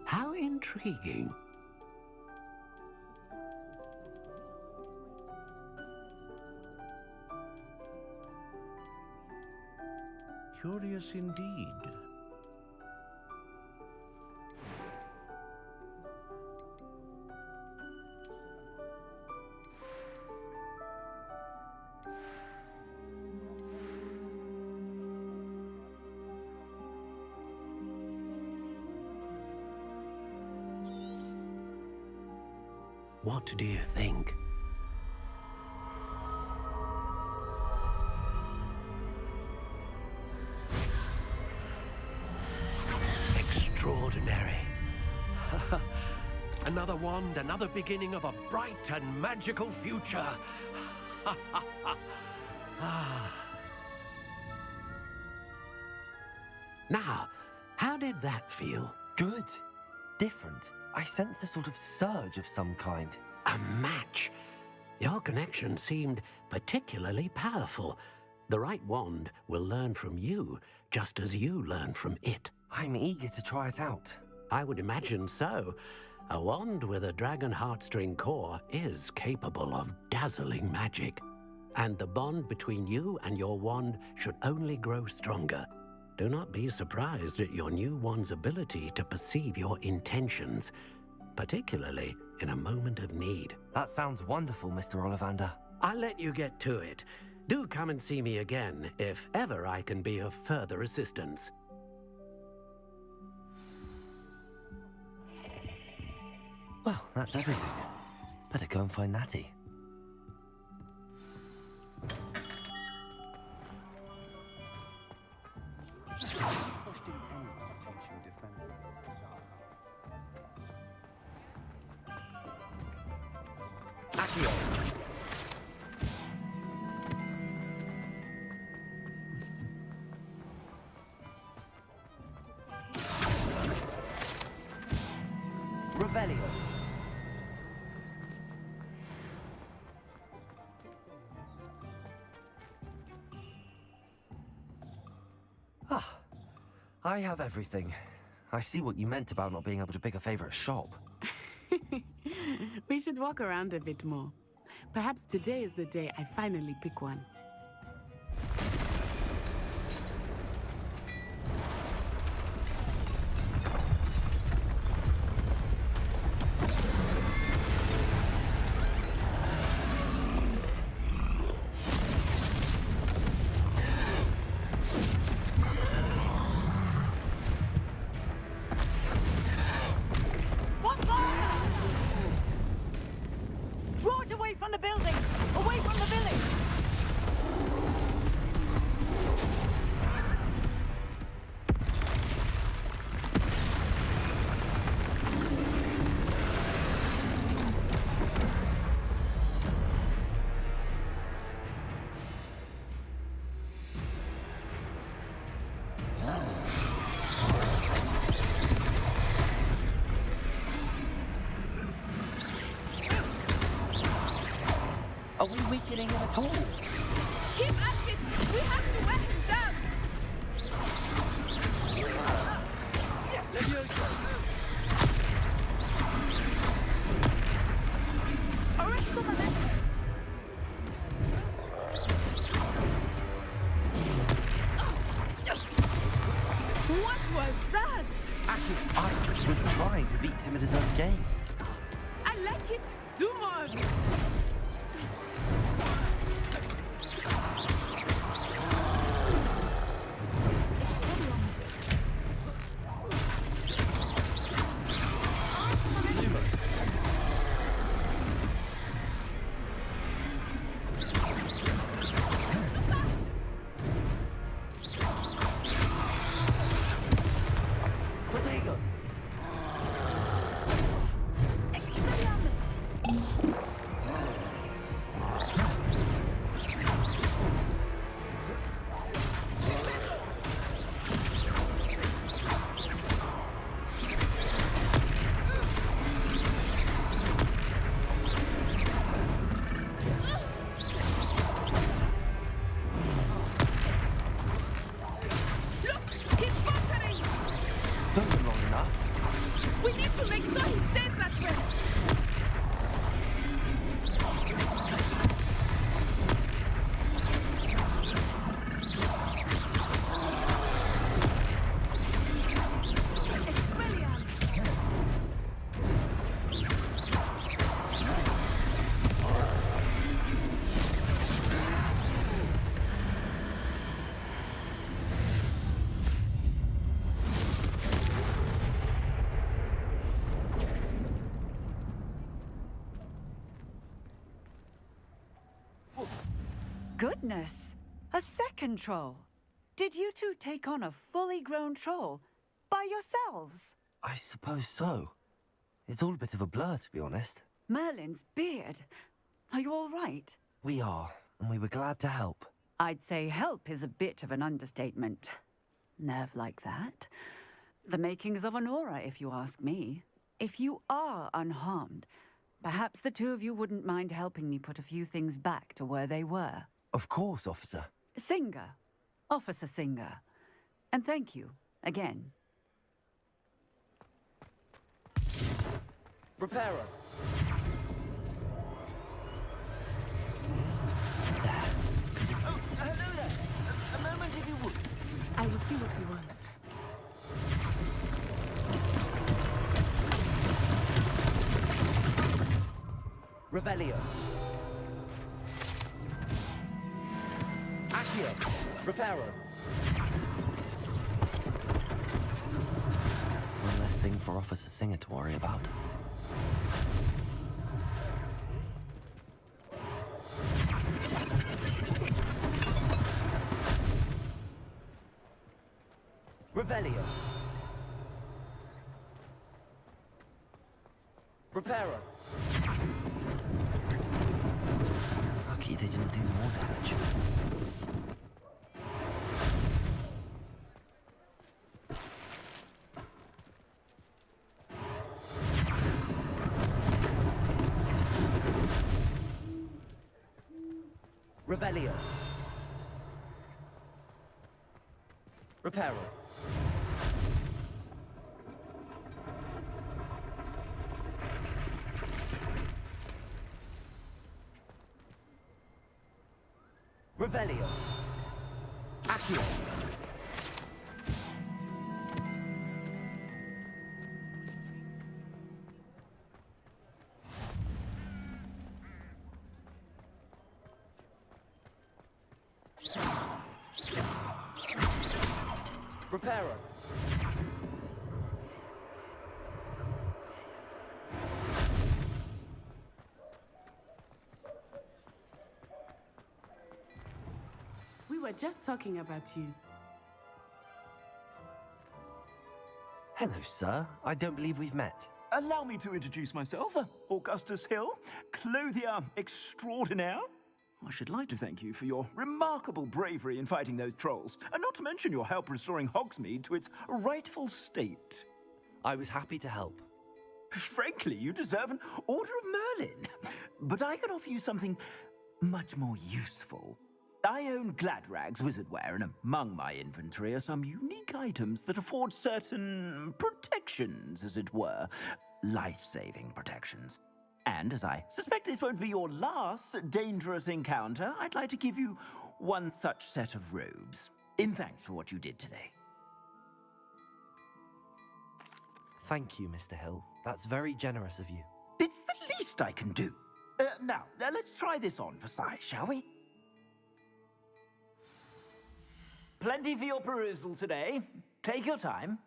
S18: How intriguing. Curious indeed. What do you think? Extraordinary.
S4: Another wand, another beginning of a bright and magical future.
S18: Now, how did that feel?
S3: Good. Different. I sensed a sort of surge of some kind.
S18: A match. Your connection seemed particularly powerful. The right wand will learn from you, just as you learn from it.
S3: I'm eager to try it out.
S18: I would imagine so. A wand with a dragon heartstring core is capable of dazzling magic. And the bond between you and your wand should only grow stronger. Do not be surprised at your new wand's ability to perceive your intentions, particularly in a moment of need.
S3: That sounds wonderful, Mr. Ollivander.
S18: I'll let you get to it. Do come and see me again if ever I can be of further assistance.
S3: Well, that's everything. Better go and find Natty. Revelio. Ah, I have everything. I see what you meant about not being able to pick a favorite shop.
S2: We should walk around a bit more. Perhaps today is the day I finally pick one.
S15: Draw it away from the building! Away from the village!
S3: Are we weakening him at all?
S2: Keep at it! We have to wear him down!
S15: Arrest the momentum!
S2: What was that?
S3: I was trying to beat him at his own game.
S2: I like it. Do more of it. We need to make sure he stays that way.
S15: Goodness! A second troll! Did you two take on a fully grown troll by yourselves?
S3: I suppose so. It's all a bit of a blur, to be honest.
S15: Merlin's beard. Are you all right?
S3: We are, and we were glad to help.
S15: I'd say help is a bit of an understatement. Nerve like that. The makings of an aura, if you ask me. If you are unharmed, perhaps the two of you wouldn't mind helping me put a few things back to where they were.
S3: Of course, officer.
S15: Singer. Officer Singer. And thank you, again.
S3: Repairer.
S11: Oh, hello there. A moment if you would.
S2: I will see what he wants.
S3: Revelio. Accio. Reparo. One less thing for Officer Singer to worry about. Revelio. Reparo. Lucky they didn't do more damage. Revelio. Reparo. Revelio. Accio. Reparo.
S2: were just talking about you.
S3: Hello, sir. I don't believe we've met.
S19: Allow me to introduce myself, Augustus Hill, clothier extraordinaire. I should like to thank you for your remarkable bravery in fighting those trolls, and not to mention your help restoring Hogsmeade to its rightful state.
S3: I was happy to help.
S19: Frankly, you deserve an Order of Merlin. But I can offer you something much more useful. I own Gladrag's wizardware, and among my inventory are some unique items that afford certain protections, as it were. Life-saving protections. And as I suspect this won't be your last dangerous encounter, I'd like to give you one such set of robes, in thanks for what you did today.
S3: Thank you, Mr. Hill. That's very generous of you.
S19: It's the least I can do. Now, let's try this on for size, shall we? Plenty for your perusal today. Take your time.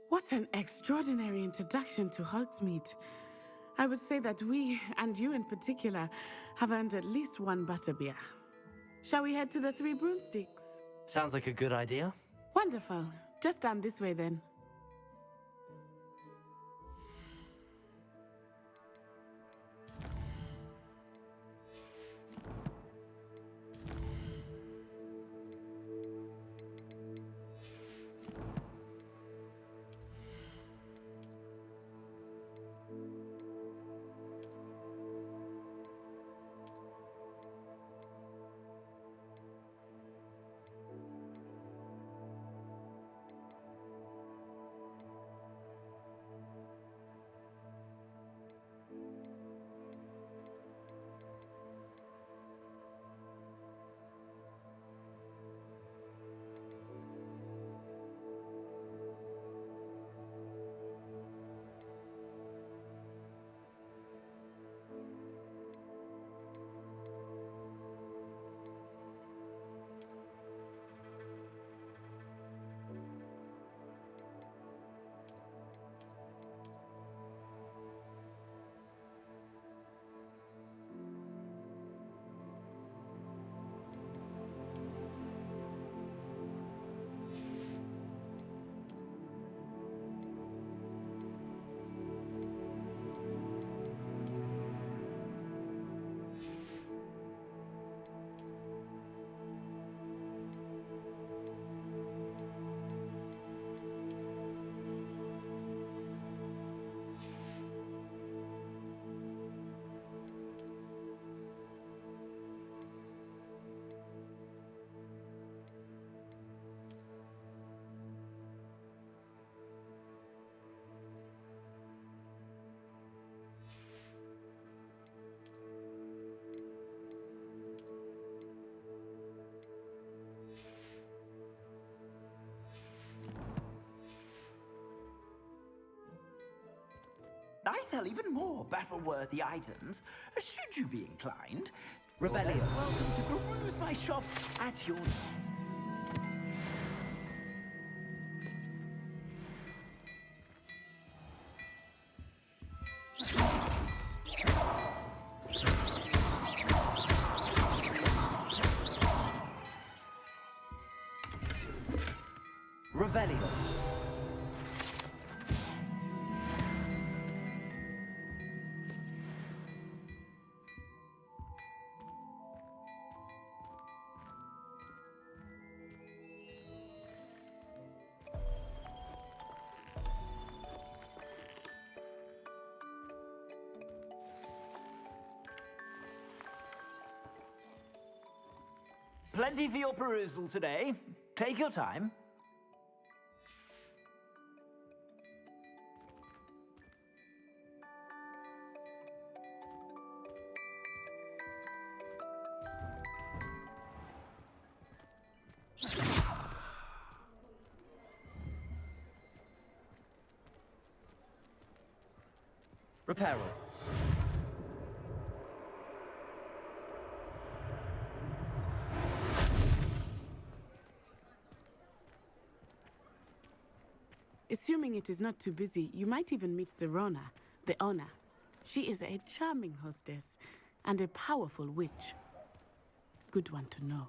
S2: What an extraordinary introduction to Hogsmeade. I would say that we, and you in particular, have earned at least one butterbeer. Shall we head to the Three Broomsticks?
S3: Sounds like a good idea.
S2: Wonderful. Just down this way then. I sell even more battle-worthy items, should you be inclined.
S15: Revelio.
S19: Welcome to peruse my shop at your...
S15: Revelio.
S19: Plenty for your perusal today. Take your time.
S1: Reparo.
S2: Assuming it is not too busy, you might even meet Serona, the owner. She is a charming hostess and a powerful witch. Good one to know.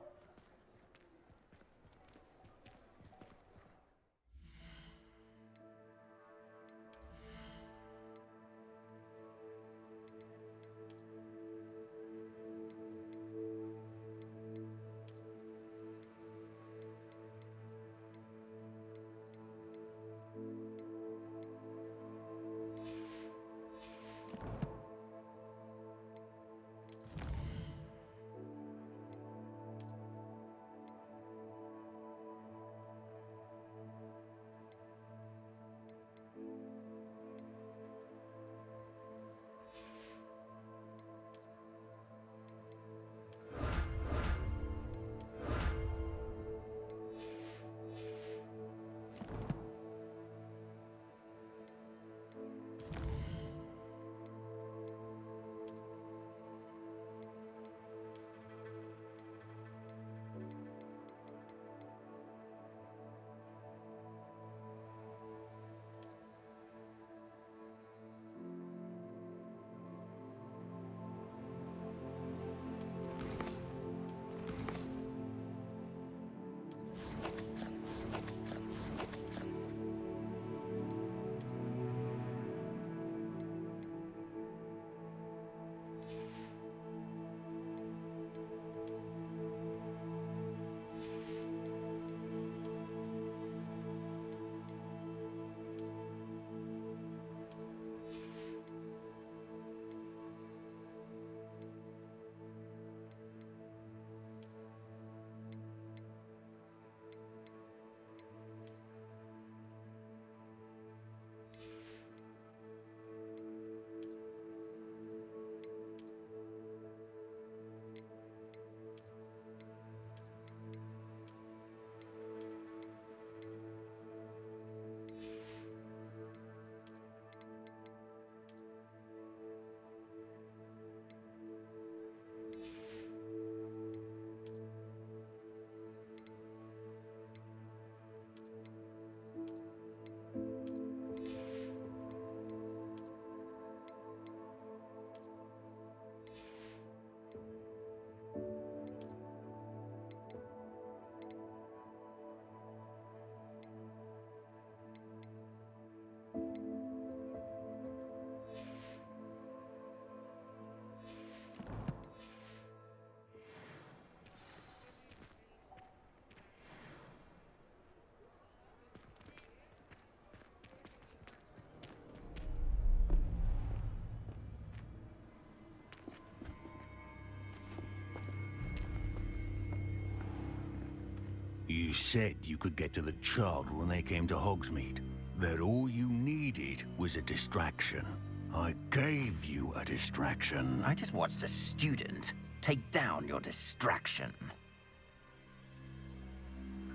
S20: You said you could get to the child when they came to Hogsmeade. That all you needed was a distraction. I gave you a distraction.
S19: I just watched a student take down your distraction.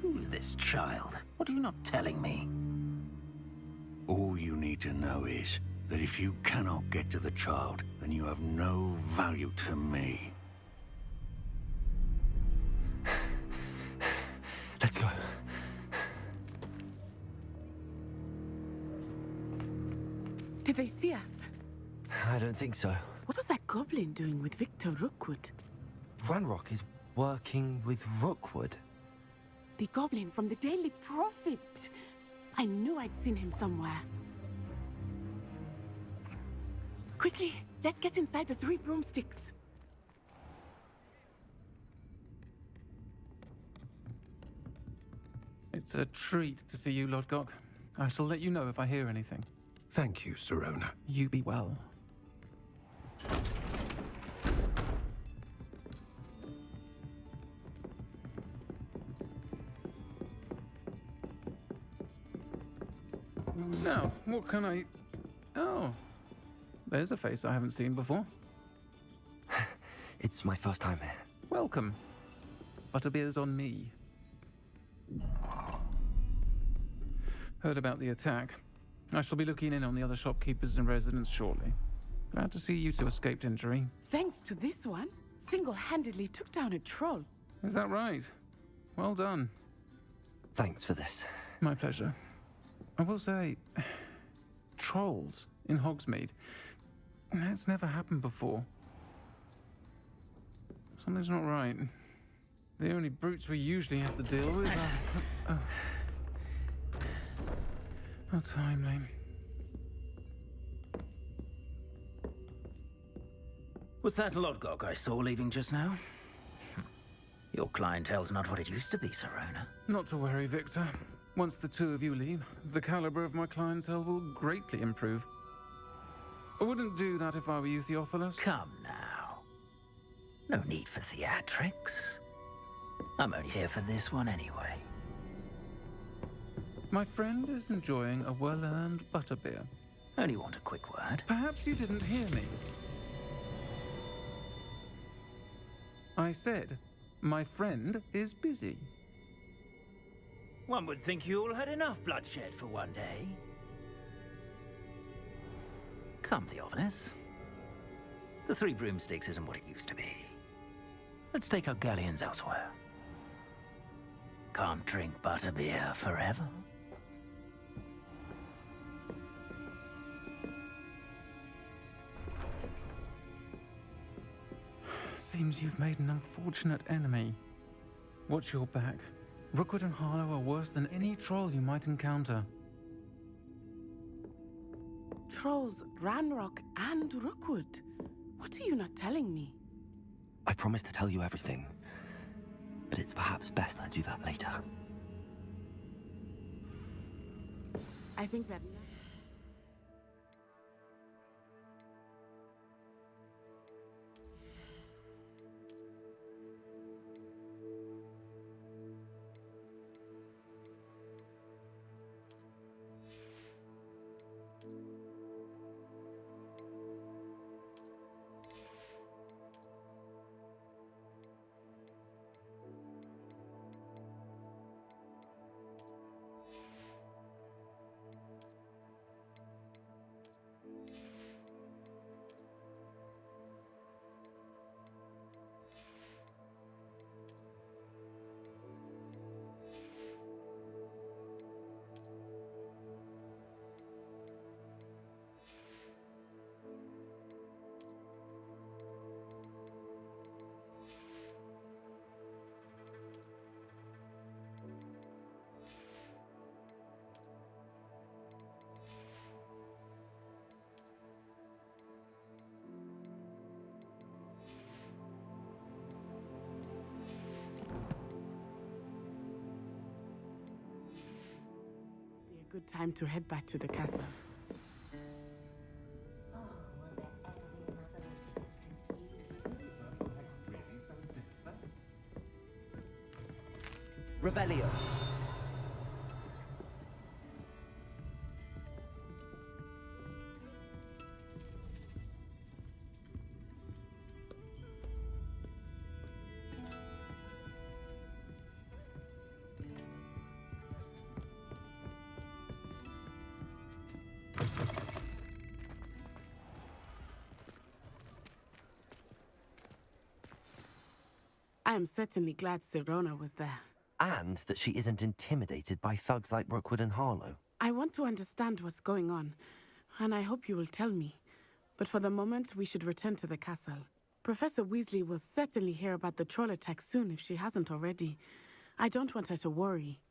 S19: Who's this child? What are you not telling me?
S20: All you need to know is that if you cannot get to the child, then you have no value to me.
S3: Let's go.
S2: Did they see us?
S3: I don't think so.
S2: What was that goblin doing with Victor Rookwood?
S3: Ranrock is working with Rookwood.
S2: The goblin from the Daily Prophet. I knew I'd seen him somewhere. Quickly, let's get inside the 3 broomsticks.
S21: It's a treat to see you, Lodgok. I shall let you know if I hear anything.
S17: Thank you, Serona.
S21: You be well. Now, what can I... Oh, there's a face I haven't seen before.
S3: It's my first time here.
S21: Welcome. Butterbeer's on me. Heard about the attack. I shall be looking in on the other shopkeepers and residents shortly. Glad to see you two escaped injury.
S2: Thanks to this one, single-handedly took down a troll.
S21: Is that right? Well done.
S3: Thanks for this.
S21: My pleasure. I will say, trolls in Hogsmeade. That's never happened before. Something's not right. The only brutes we usually have to deal with are... How timely.
S11: Was that Lodgok I saw leaving just now? Your clientele's not what it used to be, Serona.
S21: Not to worry, Victor. Once the two of you leave, the caliber of my clientele will greatly improve. I wouldn't do that if I were you, Theophilus.
S11: Come now. No need for theatrics. I'm only here for this one anyway.
S21: My friend is enjoying a well-earned butterbeer.
S11: Only want a quick word.
S21: Perhaps you didn't hear me. I said, my friend is busy.
S11: One would think you all had enough bloodshed for one day. Come, Theophilus. The Three Broomsticks isn't what it used to be. Let's take our galleons elsewhere. Can't drink butterbeer forever.
S21: Seems you've made an unfortunate enemy. Watch your back. Rookwood and Harlow are worse than any troll you might encounter.
S2: Trolls, Ranrock, and Rookwood. What are you not telling me?
S3: I promised to tell you everything, but it's perhaps best I do that later.
S2: I think that... Good time to head back to the castle.
S3: Revelio.
S2: I am certainly glad Serona was there.
S3: And that she isn't intimidated by thugs like Rookwood and Harlow.
S2: I want to understand what's going on, and I hope you will tell me. But for the moment, we should return to the castle. Professor Weasley will certainly hear about the troll attack soon if she hasn't already. I don't want her to worry.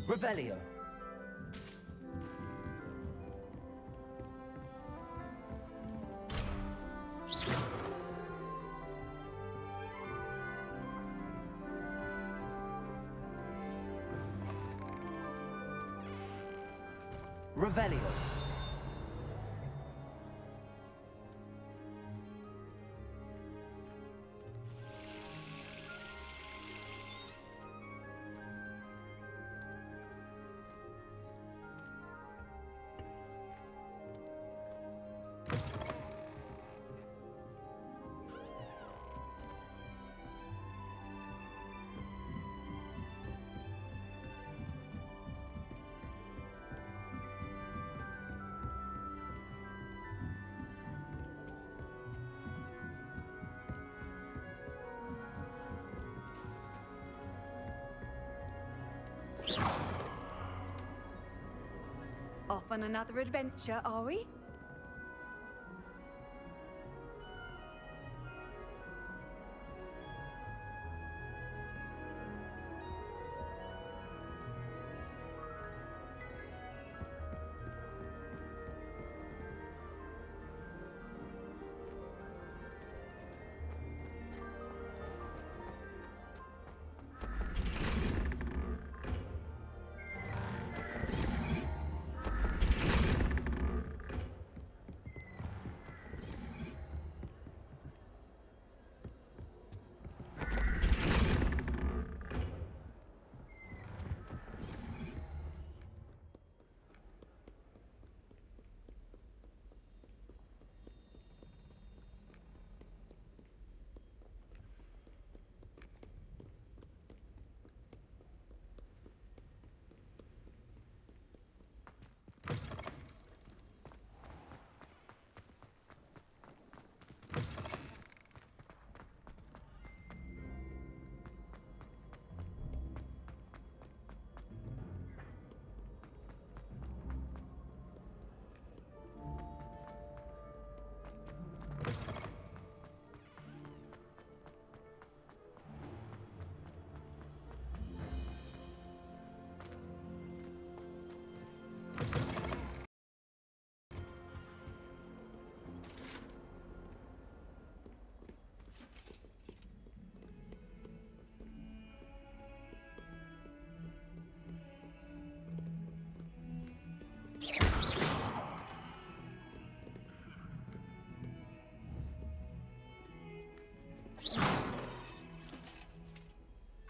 S5: Revelio. Revelio.
S8: Off on another adventure, are we?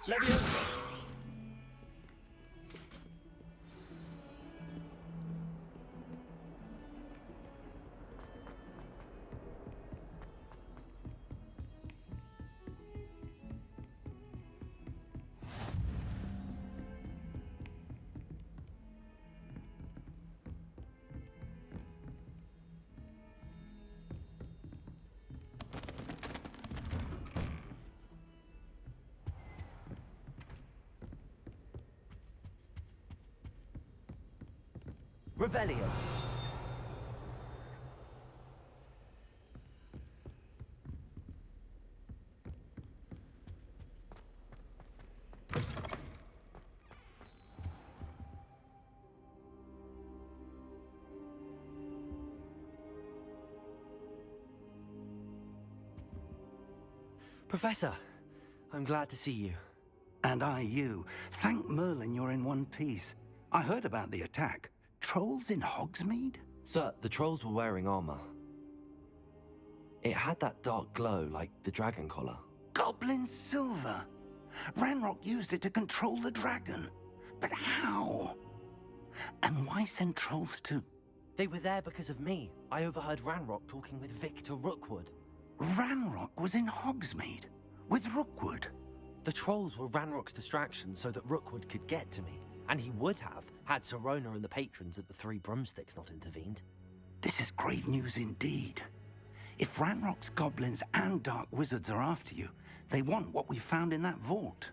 S5: Leviosa. Revelio.
S3: Professor, I'm glad to see you.
S18: And I you. Thank Merlin you're in one piece. I heard about the attack. Trolls in Hogsmeade?
S3: Sir, the trolls were wearing armor. It had that dark glow like the dragon collar.
S18: Goblin silver. Ranrock used it to control the dragon. But how? And why send trolls too?
S3: They were there because of me. I overheard Ranrock talking with Victor Rookwood.
S18: Ranrock was in Hogsmeade with Rookwood.
S3: The trolls were Ranrock's distraction so that Rookwood could get to me. And he would have, had Sirona and the patrons at the Three Broomsticks not intervened.
S18: This is grave news indeed. If Ranrock's goblins and dark wizards are after you, they want what we found in that vault.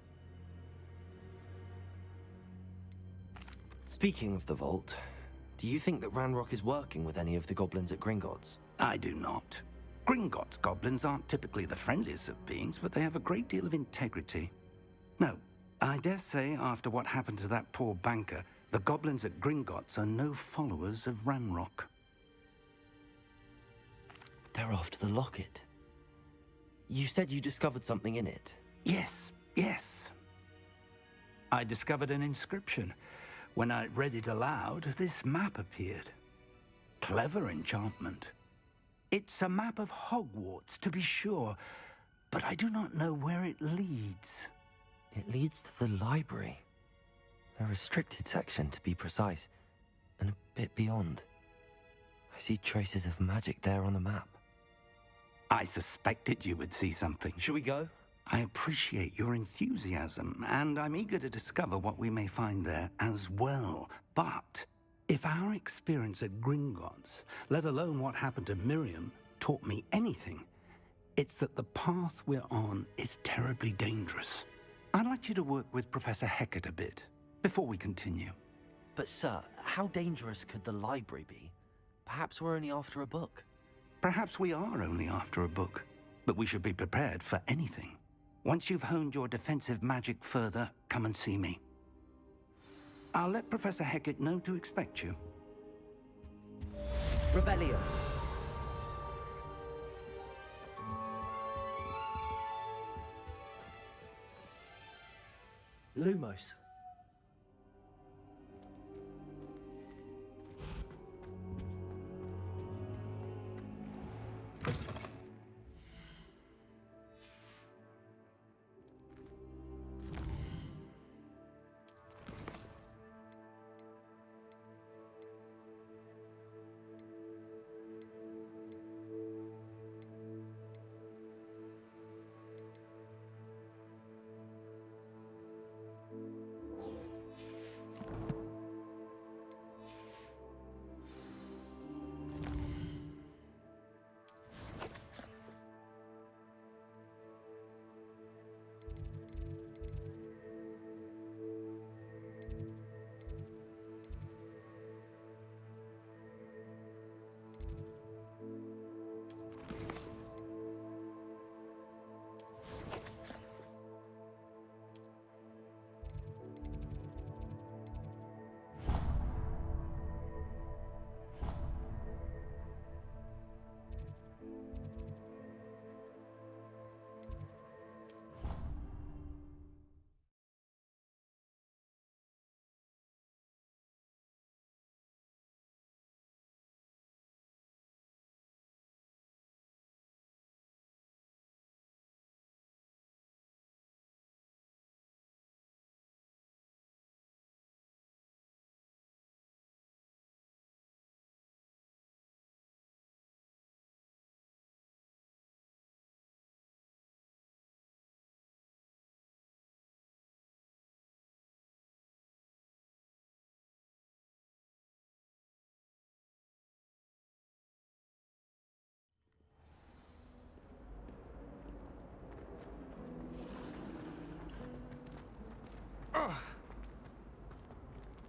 S3: Speaking of the vault, do you think that Ranrock is working with any of the goblins at Gringotts?
S18: I do not. Gringotts goblins aren't typically the friendliest of beings, but they have a great deal of integrity. No,
S6: I dare say, after what happened to that poor banker, the goblins at Gringotts are no followers of Ranrock.
S3: They're after the locket. You said you discovered something in it.
S6: Yes, yes. I discovered an inscription. When I read it aloud, this map appeared. Clever enchantment. It's a map of Hogwarts, to be sure, but I do not know where it leads.
S3: It leads to the library. A restricted section, to be precise, and a bit beyond. I see traces of magic there on the map.
S6: I suspected you would see something.
S3: Shall we go?
S6: I appreciate your enthusiasm, and I'm eager to discover what we may find there as well. But if our experience at Gringotts, let alone what happened to Miriam, taught me anything, it's that the path we're on is terribly dangerous. I'd like you to work with Professor Hecat a bit before we continue.
S3: But sir, how dangerous could the library be? Perhaps we're only after a book.
S6: Perhaps we are only after a book, but we should be prepared for anything. Once you've honed your defensive magic further, come and see me. I'll let Professor Hecat know to expect you.
S3: Revelio. Lumos.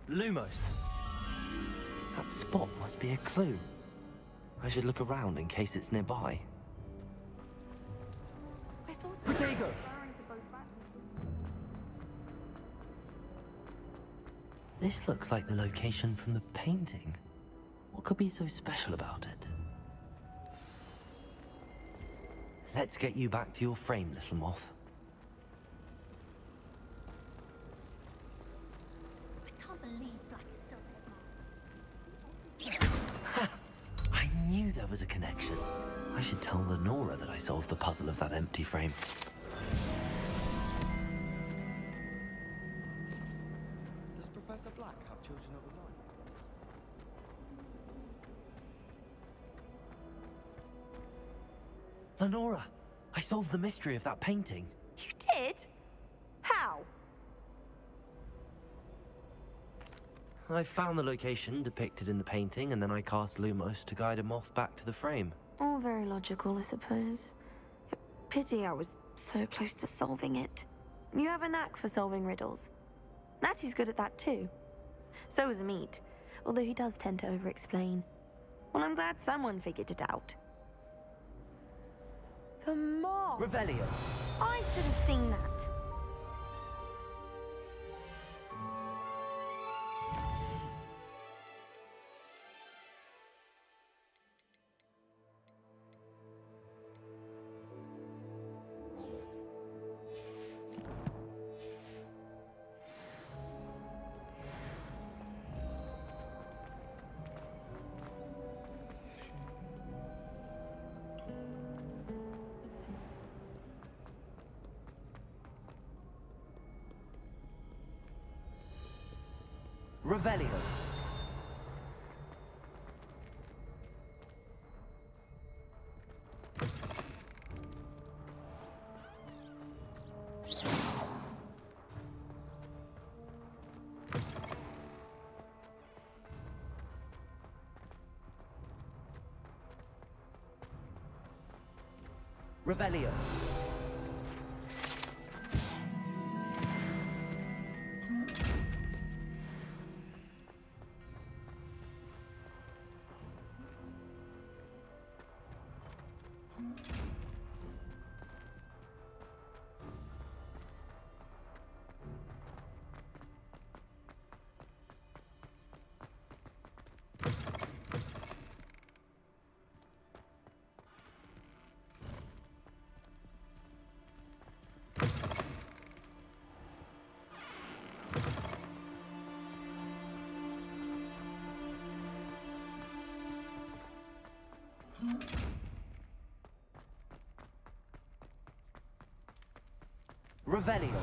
S3: Lumos. That spot must be a clue. I should look around in case it's nearby. Protego! This looks like the location from the painting. What could be so special about it? Let's get you back to your frame, little moth. I knew there was a connection. I should tell Lenora that I solved the puzzle of that empty frame.
S5: Does Professor Black have children of his own?
S3: Lenora, I solved the mystery of that painting.
S8: You did? How?
S3: I found the location depicted in the painting, and then I cast Lumos to guide a moth back to the frame.
S22: All very logical, I suppose. Pity I was so close to solving it.
S8: You have a knack for solving riddles. Natty's good at that too. So is Meat, although he does tend to over-explain. Well, I'm glad someone figured it out. The moth!
S3: Revelio.
S8: I should have seen that.
S7: Revelio. Revelio. Revelio.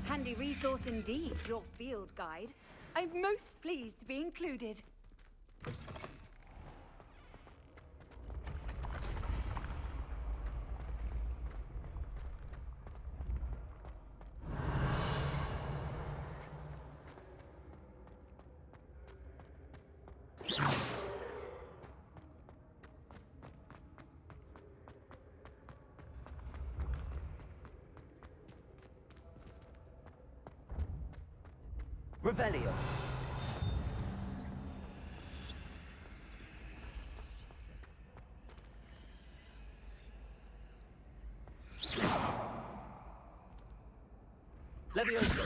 S15: Handy resource indeed, your field guide. I'm most pleased to be included.
S7: Revelio. Levioso.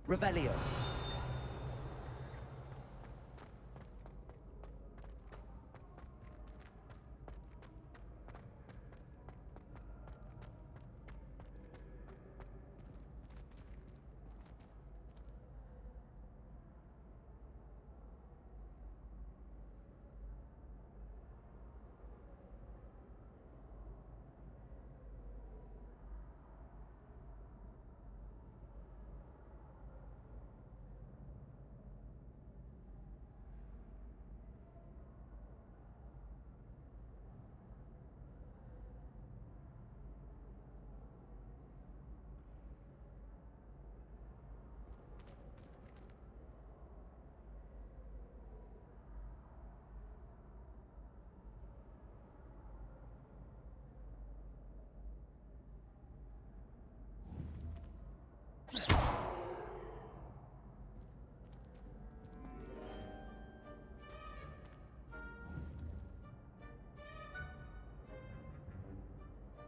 S7: Revelio.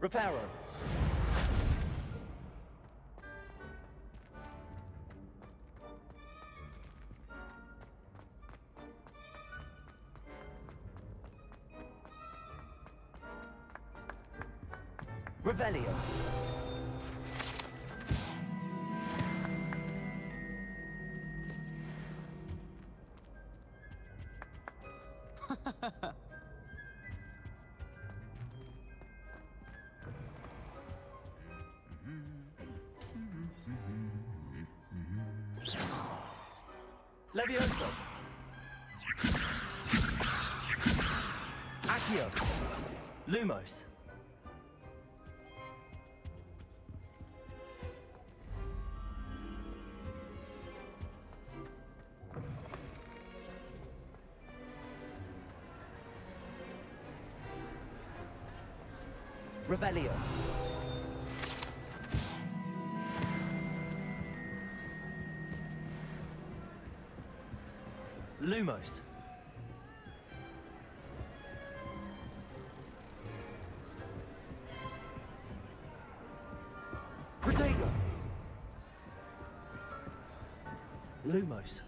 S7: Reparo. Revelio. Levioso. Accio. Lumos. Revelio. Lumos. Protego. Lumos.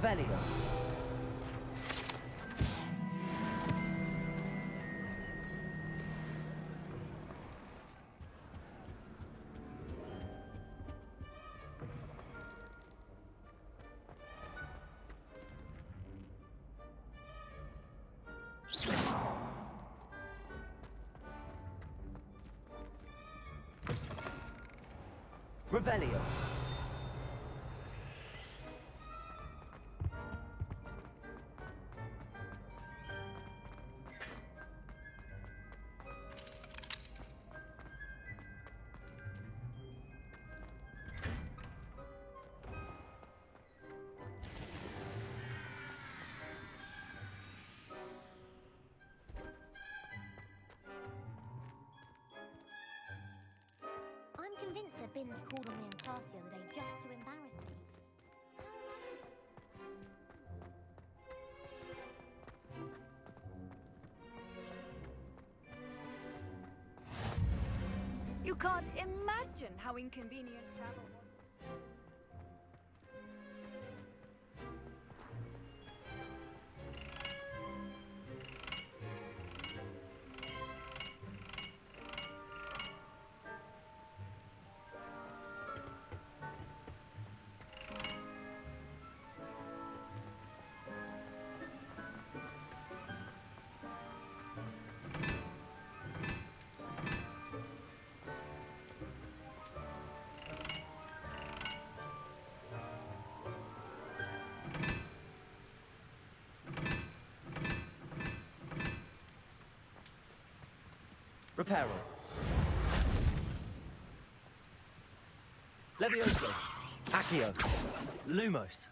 S7: Revelio. Revelio.
S10: I'm convinced that Binns called on me in class the other day just to embarrass me.
S15: You can't imagine how inconvenient travel was.
S7: Reparo. Levioso. Accio. Lumos.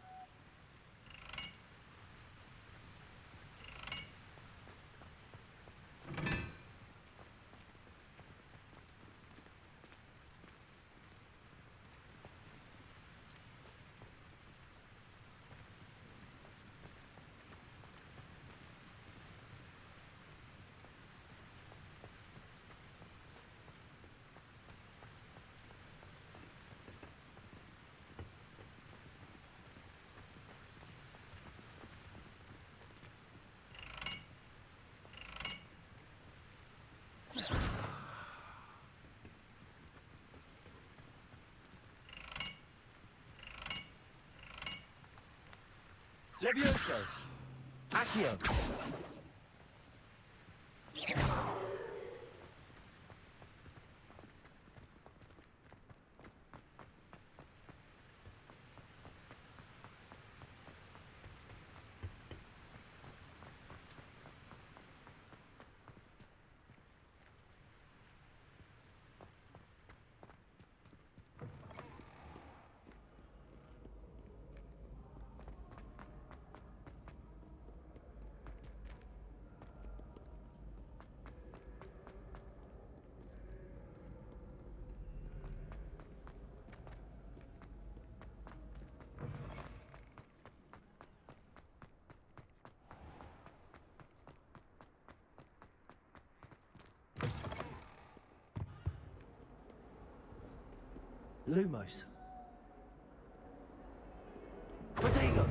S7: Levioso. Accio. Lumos. Protego.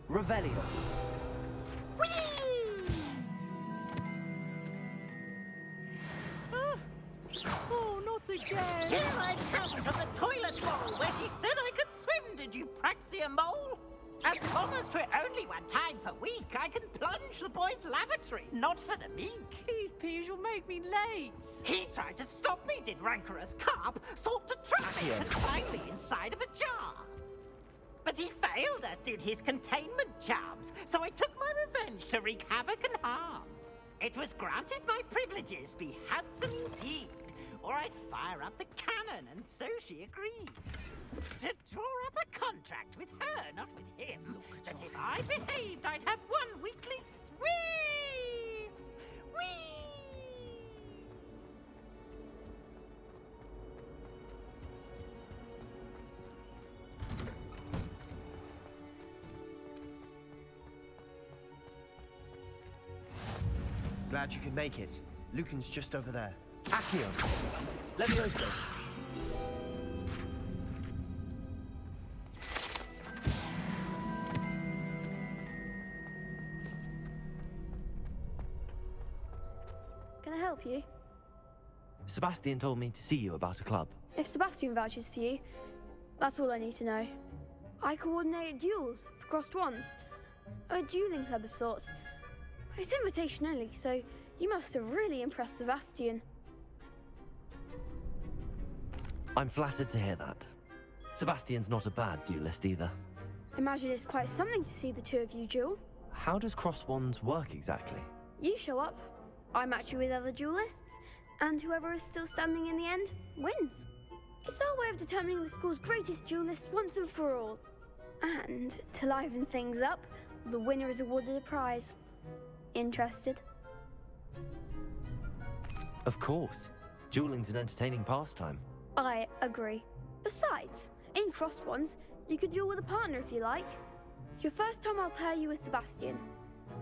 S7: Revelio.
S16: Oh, not again! Here I come from the toilet bowl where she said I could swim, did you praxia mole? As long as we're only one time per week, I can plunge the boy's lavatory, not for the meek.
S9: Please, Peeves, you'll make me late.
S16: He tried to stop me, did rancorous carp, sought to trap me confined me inside of a jar. But he failed, as did his containment charms, so I took my revenge to wreak havoc and harm. It was granted my privileges be handsome indeed, or I'd fire up the cannon, and so she agreed. To draw up a contract with her, not with him, that if I behaved, I'd have one weekly swim! Whee!
S5: Glad you could make it. Lucan's just over there.
S7: Accio. Levioso.
S12: Can I help you?
S3: Sebastian told me to see you about a club.
S12: If Sebastian vouches for you, that's all I need to know. I coordinate duels for crossed ones. A dueling club of sorts. It's invitation only, so you must have really impressed Sebastian.
S3: I'm flattered to hear that. Sebastian's not a bad duelist either.
S12: Imagine it's quite something to see the two of you duel.
S3: How does cross wands work exactly?
S12: You show up, I match you with other duelists, and whoever is still standing in the end wins. It's our way of determining the school's greatest duelist once and for all. And to liven things up, the winner is awarded a prize. Interested?
S3: Of course. Dueling's an entertaining pastime.
S12: I agree. Besides, in crossed ones, you can duel with a partner if you like. Your first time I'll pair you with Sebastian.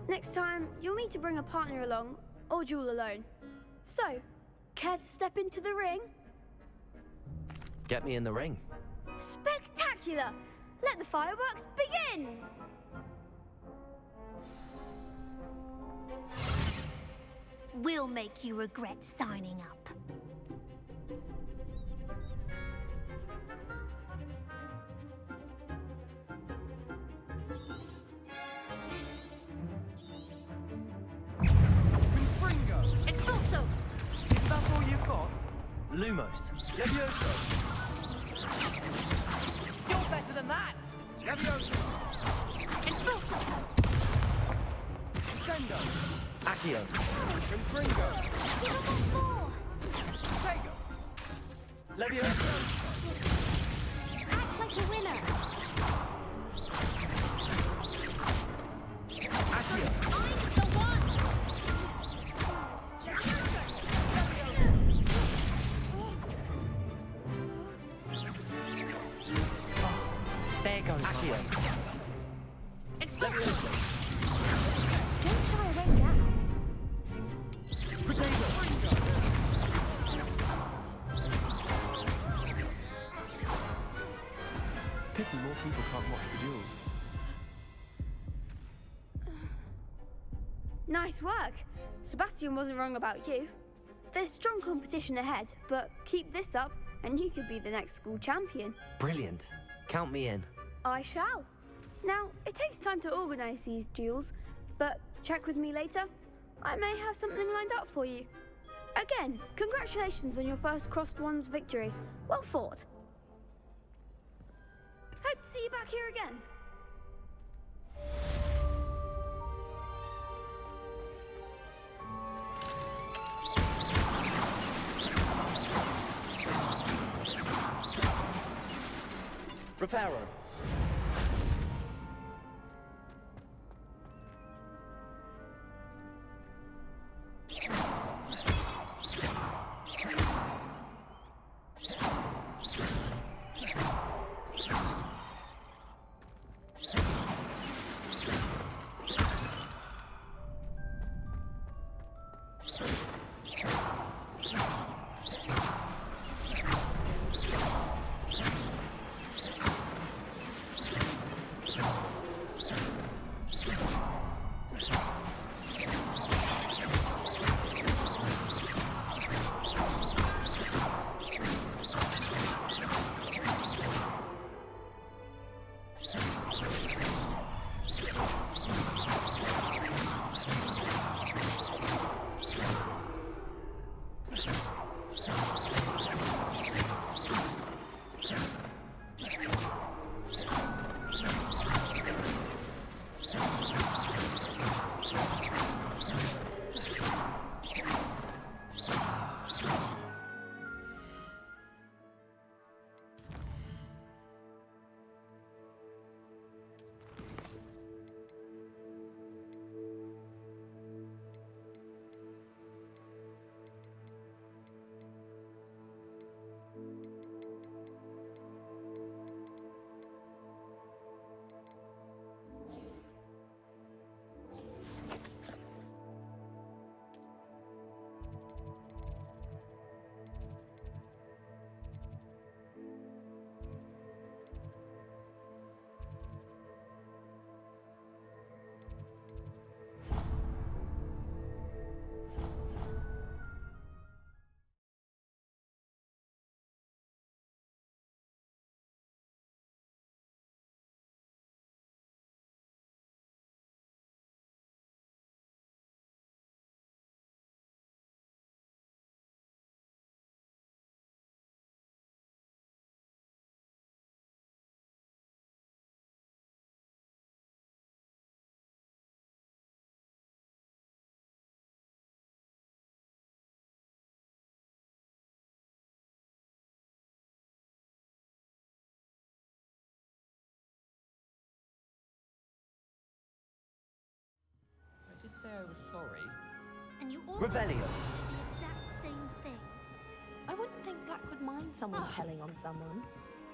S12: Next time, you'll need to bring a partner along, or duel alone. So, care to step into the ring?
S3: Get me in the ring.
S12: Spectacular! Let the fireworks begin!
S10: We'll make you regret signing up.
S16: Expulso! Is that all you've got?
S3: Lumos.
S7: Levioso.
S16: You're better than that! Levioso! Expulso! Sendo!
S7: Accio.
S16: Confringo! Tego!
S7: Levioso.
S10: Act like a winner.
S7: Accio.
S10: I'm the one.
S3: There goes
S7: Accio.
S16: Expulso!
S10: Don't shy away now.
S1: Pity more people can't watch the duels.
S12: Nice work. Sebastian wasn't wrong about you. There's strong competition ahead, but keep this up and you could be the next school champion.
S3: Brilliant. Count me in.
S12: I shall. Now, it takes time to organise these duels, but check with me later. I may have something lined up for you. Again, congratulations on your first crossed ones victory. Well fought. Hope to see you back here again.
S7: Reparo.
S10: And you also
S7: Revelio.
S10: did the exact same thing.
S8: I wouldn't think Black would mind someone telling on someone.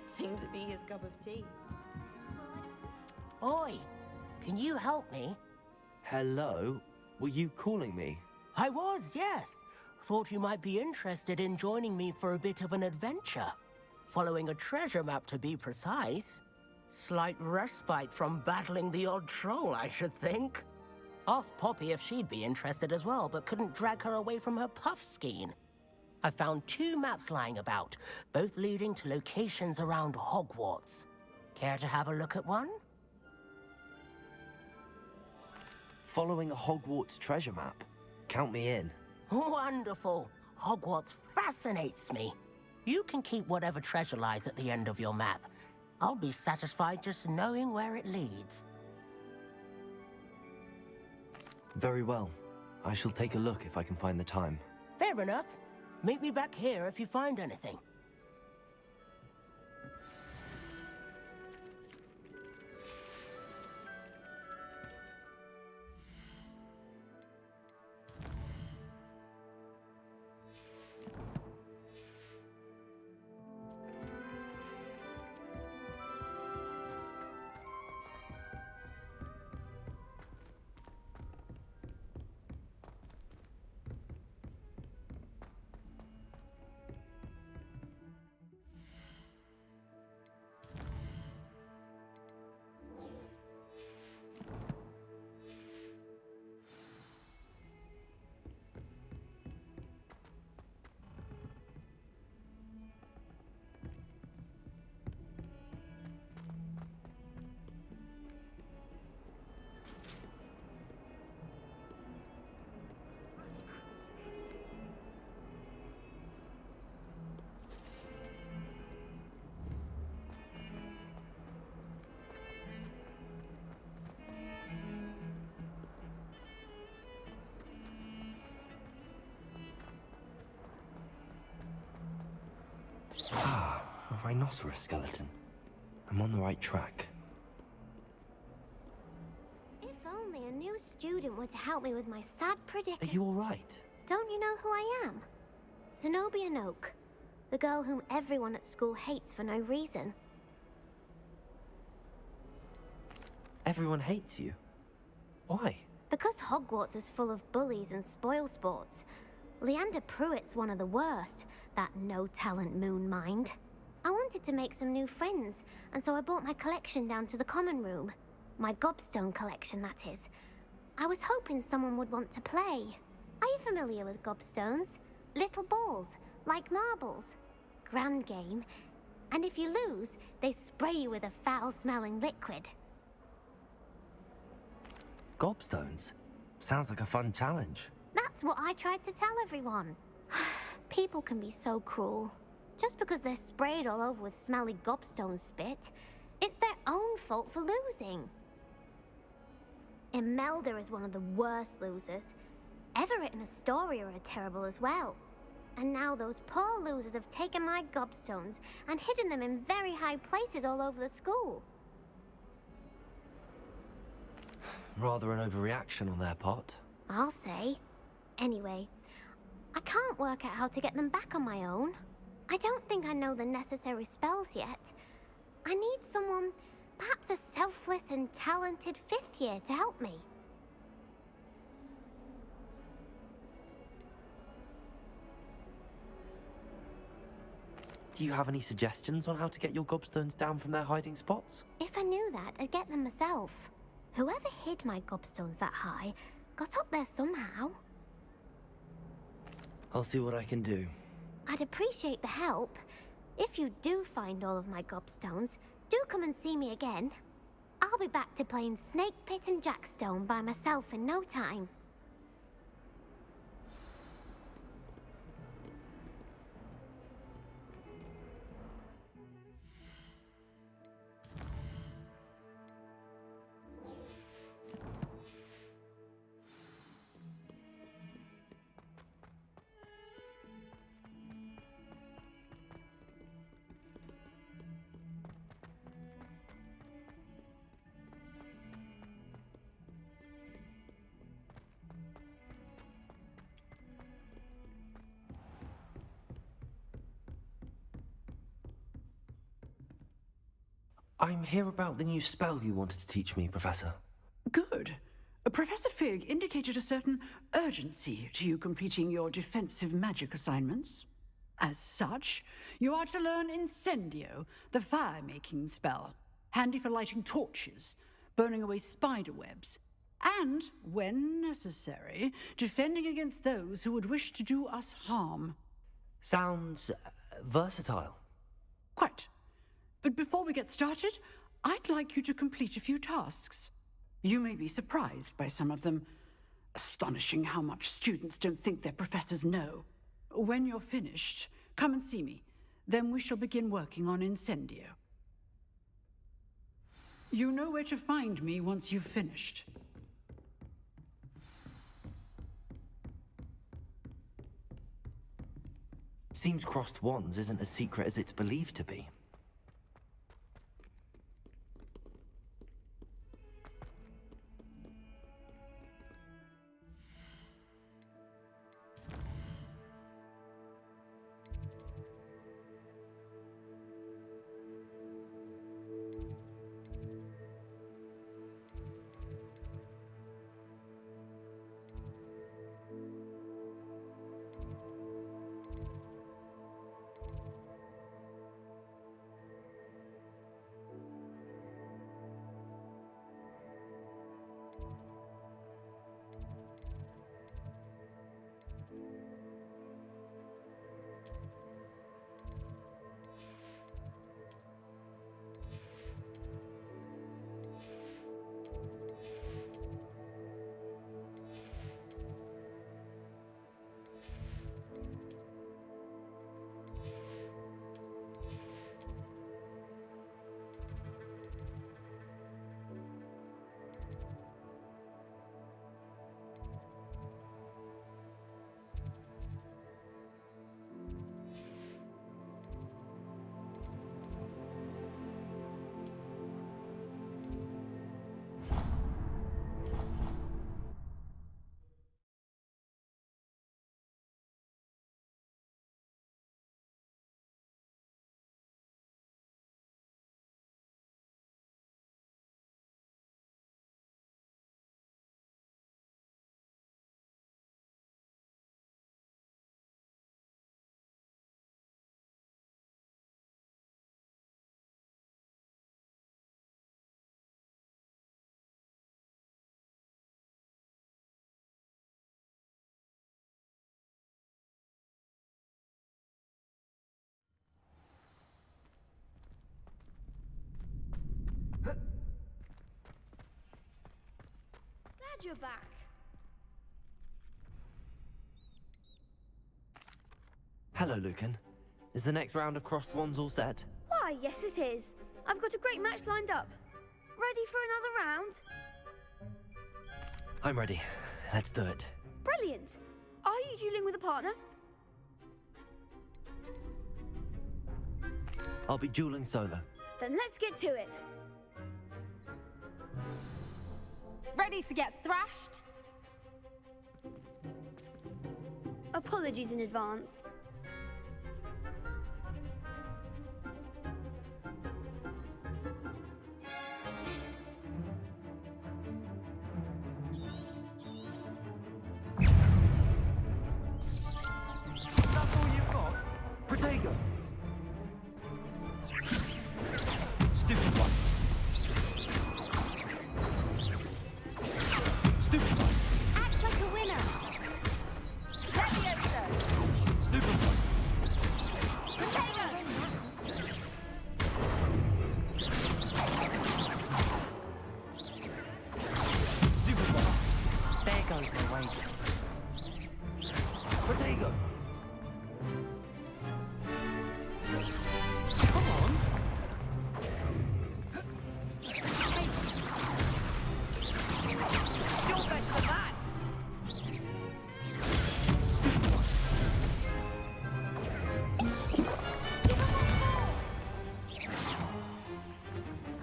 S8: Seems to be his cup of tea.
S13: Oi, can you help me?
S3: Hello? Were you calling me?
S13: I was, yes. Thought you might be interested in joining me for a bit of an adventure. Following a treasure map, to be precise. Slight respite from battling the odd troll, I should think. Asked Poppy if she'd be interested as well, but couldn't drag her away from her puff skein. I found 2 maps lying about, both leading to locations around Hogwarts. Care to have a look at one?
S3: Following a Hogwarts treasure map? Count me in.
S13: Wonderful. Hogwarts fascinates me. You can keep whatever treasure lies at the end of your map. I'll be satisfied just knowing where it leads.
S3: Very well. I shall take a look if I can find the time.
S13: Fair enough. Meet me back here if you find anything.
S3: Ah, a rhinoceros skeleton. I'm on the right track.
S10: If only a new student were to help me with my sad
S3: Are
S10: predicament.
S3: you alright?
S10: Don't you know who I am? Zenobia Noak, the girl whom everyone at school hates for no reason.
S3: Everyone hates you. Why?
S10: Because Hogwarts is full of bullies and spoilsports. Leander Pruitt's one of the worst, that no-talent moon mind. I wanted to make some new friends, and so I brought my collection down to the common room. My gobstone collection, that is. I was hoping someone would want to play. Are you familiar with gobstones? Little balls, like marbles. Grand game. And if you lose, they spray you with a foul-smelling liquid.
S3: Gobstones? Sounds like a fun challenge.
S10: That's what I tried to tell everyone. People can be so cruel. Just because they're sprayed all over with smelly gobstone spit, it's their own fault for losing. Imelda is one of the worst losers. Everett and Astoria are terrible as well. And now those poor losers have taken my gobstones and hidden them in very high places all over the school.
S3: Rather an overreaction on their part.
S10: I'll say. Anyway, I can't work out how to get them back on my own. I don't think I know the necessary spells yet. I need someone, perhaps a selfless and talented 5th year to help me.
S3: Do you have any suggestions on how to get your gobstones down from their hiding spots?
S10: If I knew that, I'd get them myself. Whoever hid my gobstones that high got up there somehow.
S3: I'll see what I can do.
S10: I'd appreciate the help. If you do find all of my gobstones, do come and see me again. I'll be back to playing Snake Pit and Jackstone by myself in no time.
S3: I'm here about the new spell you wanted to teach me, Professor.
S4: Good. Professor Fig indicated a certain urgency to you completing your defensive magic assignments. As such, you are to learn Incendio, the fire-making spell, handy for lighting torches, burning away spider webs, and, when necessary, defending against those who would wish to do us harm.
S3: Sounds versatile.
S4: Quite. But before we get started, I'd like you to complete a few tasks. You may be surprised by some of them. Astonishing how much students don't think their professors know. When you're finished, come and see me. Then we shall begin working on Incendio. You know where to find me once you've finished.
S3: Seems crossed wands isn't as secret as it's believed to be.
S12: Glad you're back.
S3: Hello, Lucan. Is the next round of crossed wands all set?
S12: Why, yes it is. I've got a great match lined up. Ready for another round?
S3: I'm ready. Let's do it.
S12: Brilliant. Are you dueling with a partner?
S3: I'll be dueling solo.
S12: Then let's get to it.
S14: Ready to get thrashed?
S12: Apologies in advance.
S3: That's all you've got? Protego! Stupid one. Stupid one.
S10: Act like a winner.
S3: Stupid one. Stupid one. There goes my wager. Protego! Come on!
S16: You're better than that!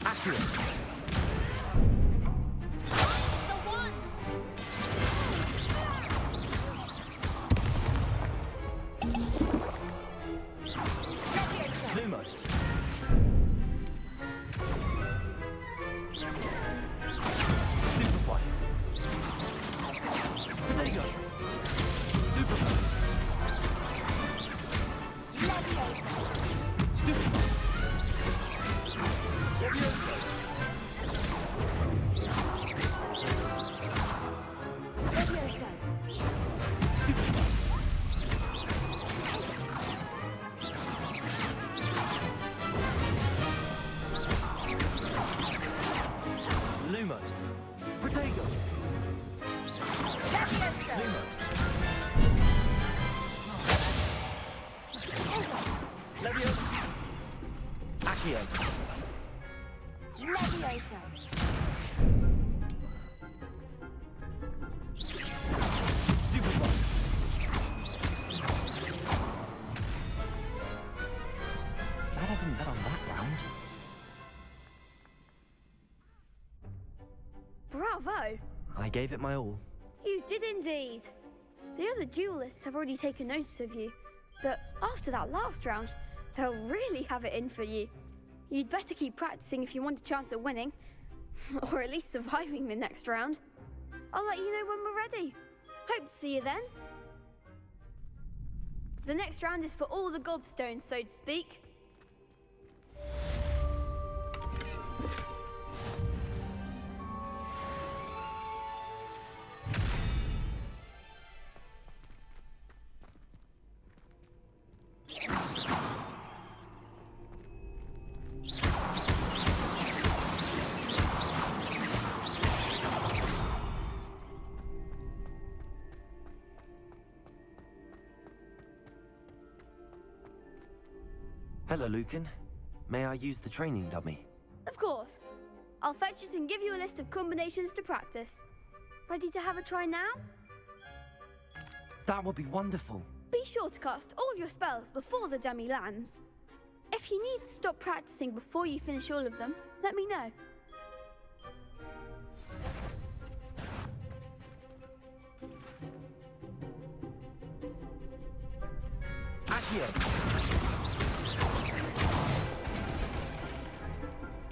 S3: Accurate.
S10: The one.
S7: Accio.
S8: Levioso.
S7: Stupefy.
S3: Glad I didn't bet on that round.
S12: Bravo!
S3: I gave it my all.
S12: You did indeed. The other duelists have already taken notice of you, but after that last round, they'll really have it in for you. You'd better keep practicing if you want a chance at winning, or at least surviving the next round. I'll let you know when we're ready. Hope to see you then. The next round is for all the gobstones, so to speak.
S3: Hello, Lucan. May I use the training dummy?
S12: Of course. I'll fetch it and give you a list of combinations to practice. Ready to have a try now?
S3: That would be wonderful.
S12: Be sure to cast all your spells before the dummy lands. If you need to stop practicing before you finish all of them, let me know.
S7: Accio.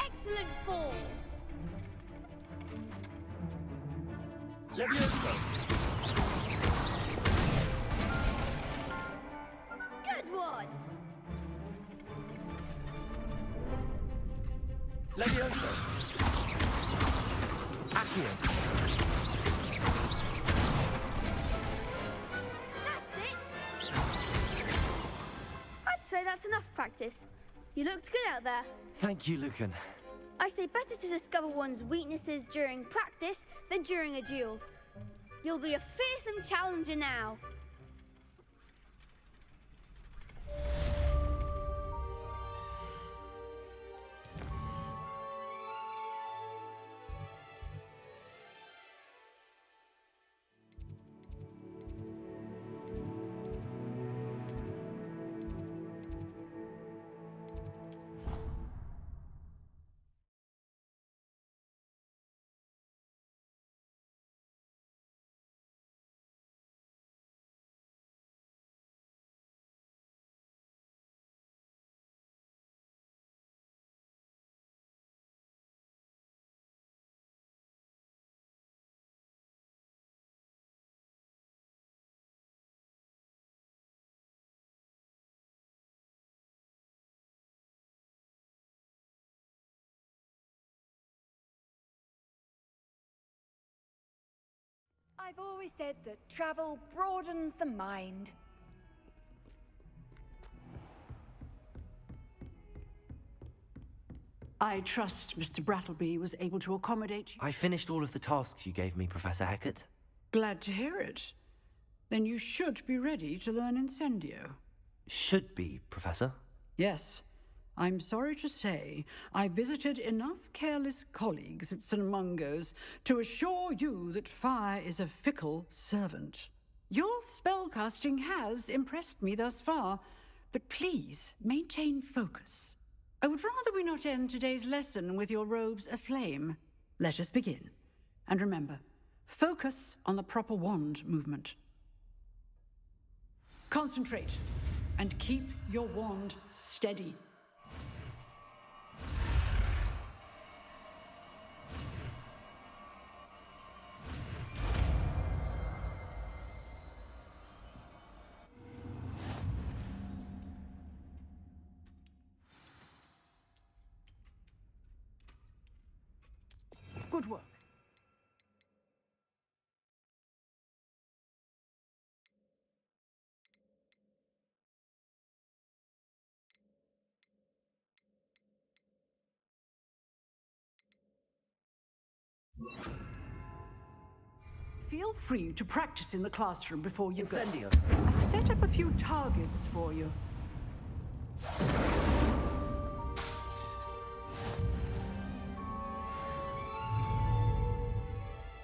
S12: Excellent fall.
S7: Levioso.
S12: Good one.
S7: Levioso. Accio.
S12: That's it. I'd say that's enough practice. You looked good out there.
S3: Thank you, Lucan.
S12: I say better to discover one's weaknesses during practice than during a duel. You'll be a fearsome challenger now.
S19: I've always said that travel broadens the mind.
S4: I trust Mr. Brattleby was able to accommodate you.
S3: I finished all of the tasks you gave me, Professor Hecat.
S4: Glad to hear it. Then you should be ready to learn Incendio.
S3: Should be, Professor.
S4: Yes. I'm sorry to say, I visited enough careless colleagues at St. Mungo's to assure you that fire is a fickle servant. Your spellcasting has impressed me thus far, but please maintain focus. I would rather we not end today's lesson with your robes aflame. Let us begin. And remember, focus on the proper wand movement. Concentrate, and keep your wand steady. Good work. Feel free to practice in the classroom before you
S7: Incendio.
S4: go. I've set up a few targets for you.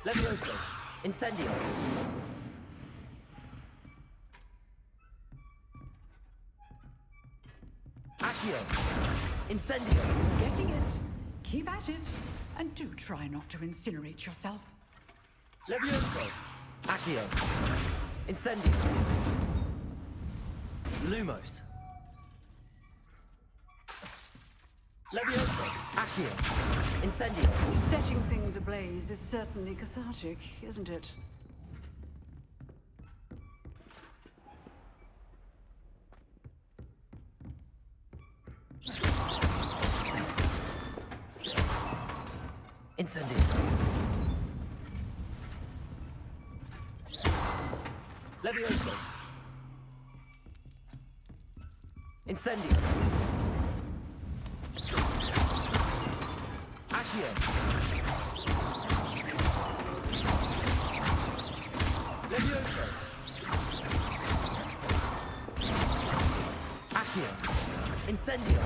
S7: Levioso. Incendio. Accio. Incendio.
S4: Getting it. Keep at it. And do try not to incinerate yourself.
S7: Levioso. Accio. Incendio. Lumos. Levioso. Accio. Incendio.
S4: Setting things ablaze is certainly cathartic, isn't it?
S7: Incendio. Levioso. Incendio. Accio. Levioso. Accio. Incendio.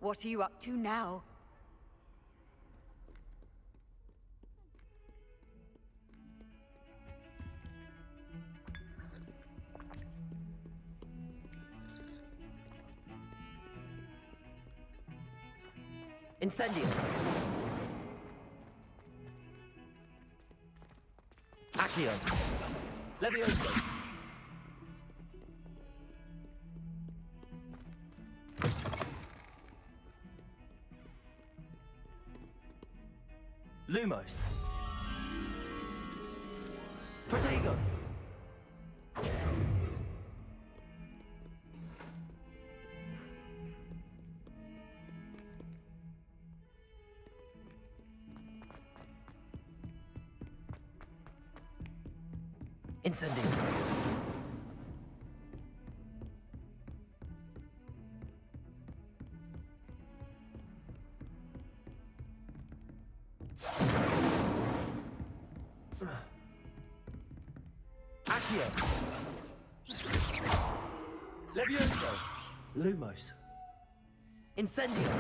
S17: What are you up to now?
S7: Incendio. Accio. Levioso. Lumos. Protego. Incendio. Accio. Levioso. Lumos. Incendio.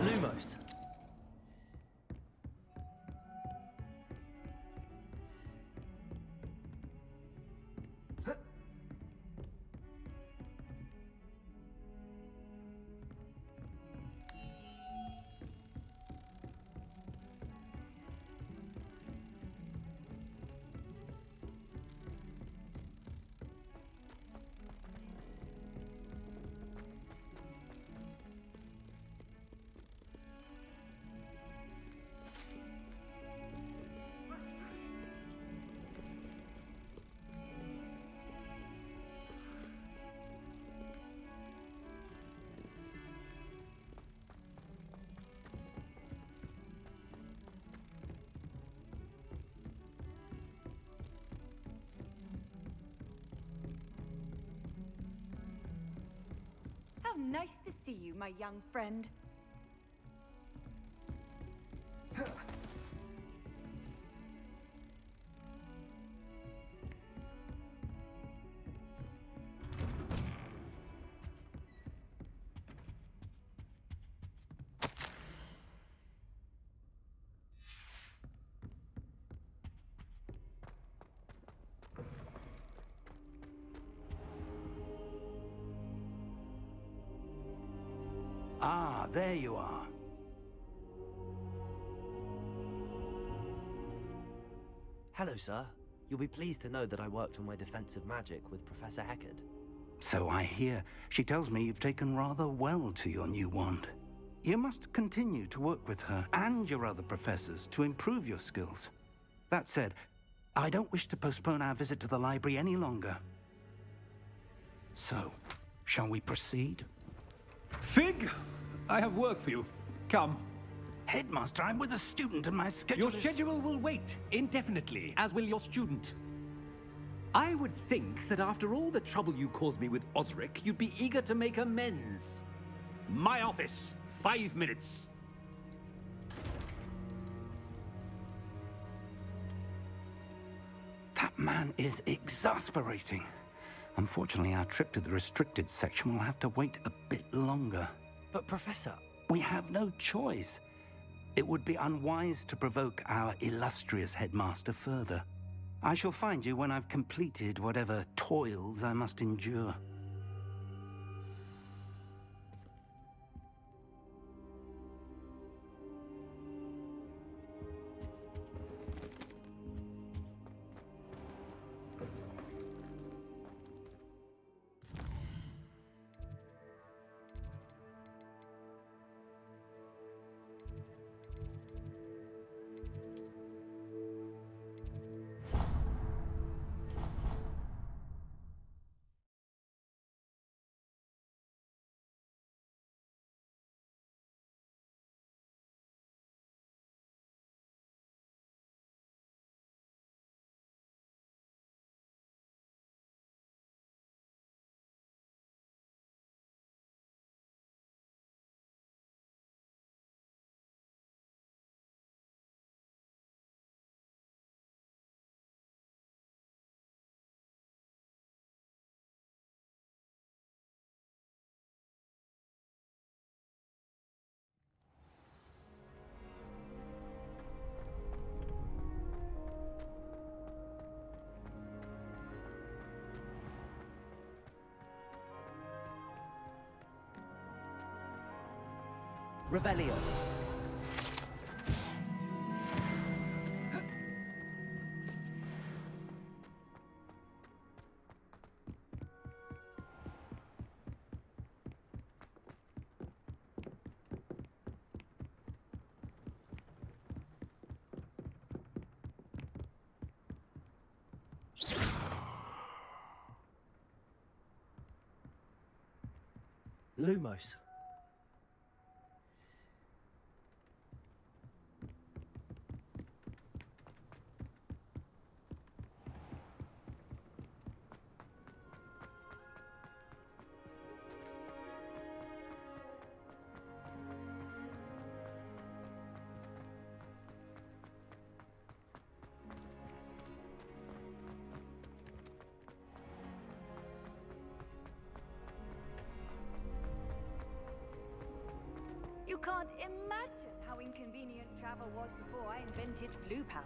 S7: Lumos.
S19: How nice to see you, my young friend.
S6: Ah, there you are.
S3: Hello, sir. You'll be pleased to know that I worked on my defensive magic with Professor Heckard.
S6: So I hear. She tells me you've taken rather well to your new wand. You must continue to work with her and your other professors to improve your skills. That said, I don't wish to postpone our visit to the library any longer. So, shall we proceed?
S20: Fig! I have work for you. Come.
S6: Headmaster, I'm with a student and my schedule
S20: Your schedule will wait indefinitely, as will your student. I would think that after all the trouble you caused me with Osric, you'd be eager to make amends. My office, 5 minutes.
S6: That man is exasperating. Unfortunately, our trip to the restricted section will have to wait a bit longer.
S3: But Professor...
S6: We have no choice. It would be unwise to provoke our illustrious headmaster further. I shall find you when I've completed whatever toils I must endure.
S7: Revelio. Lumos.
S19: You can't imagine how inconvenient travel was before I invented flu powder.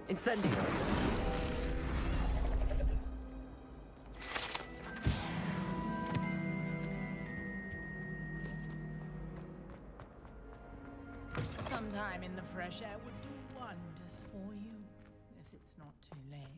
S7: Incendio.
S16: Sometime in the fresh air would do wonders for you, if it's not too late.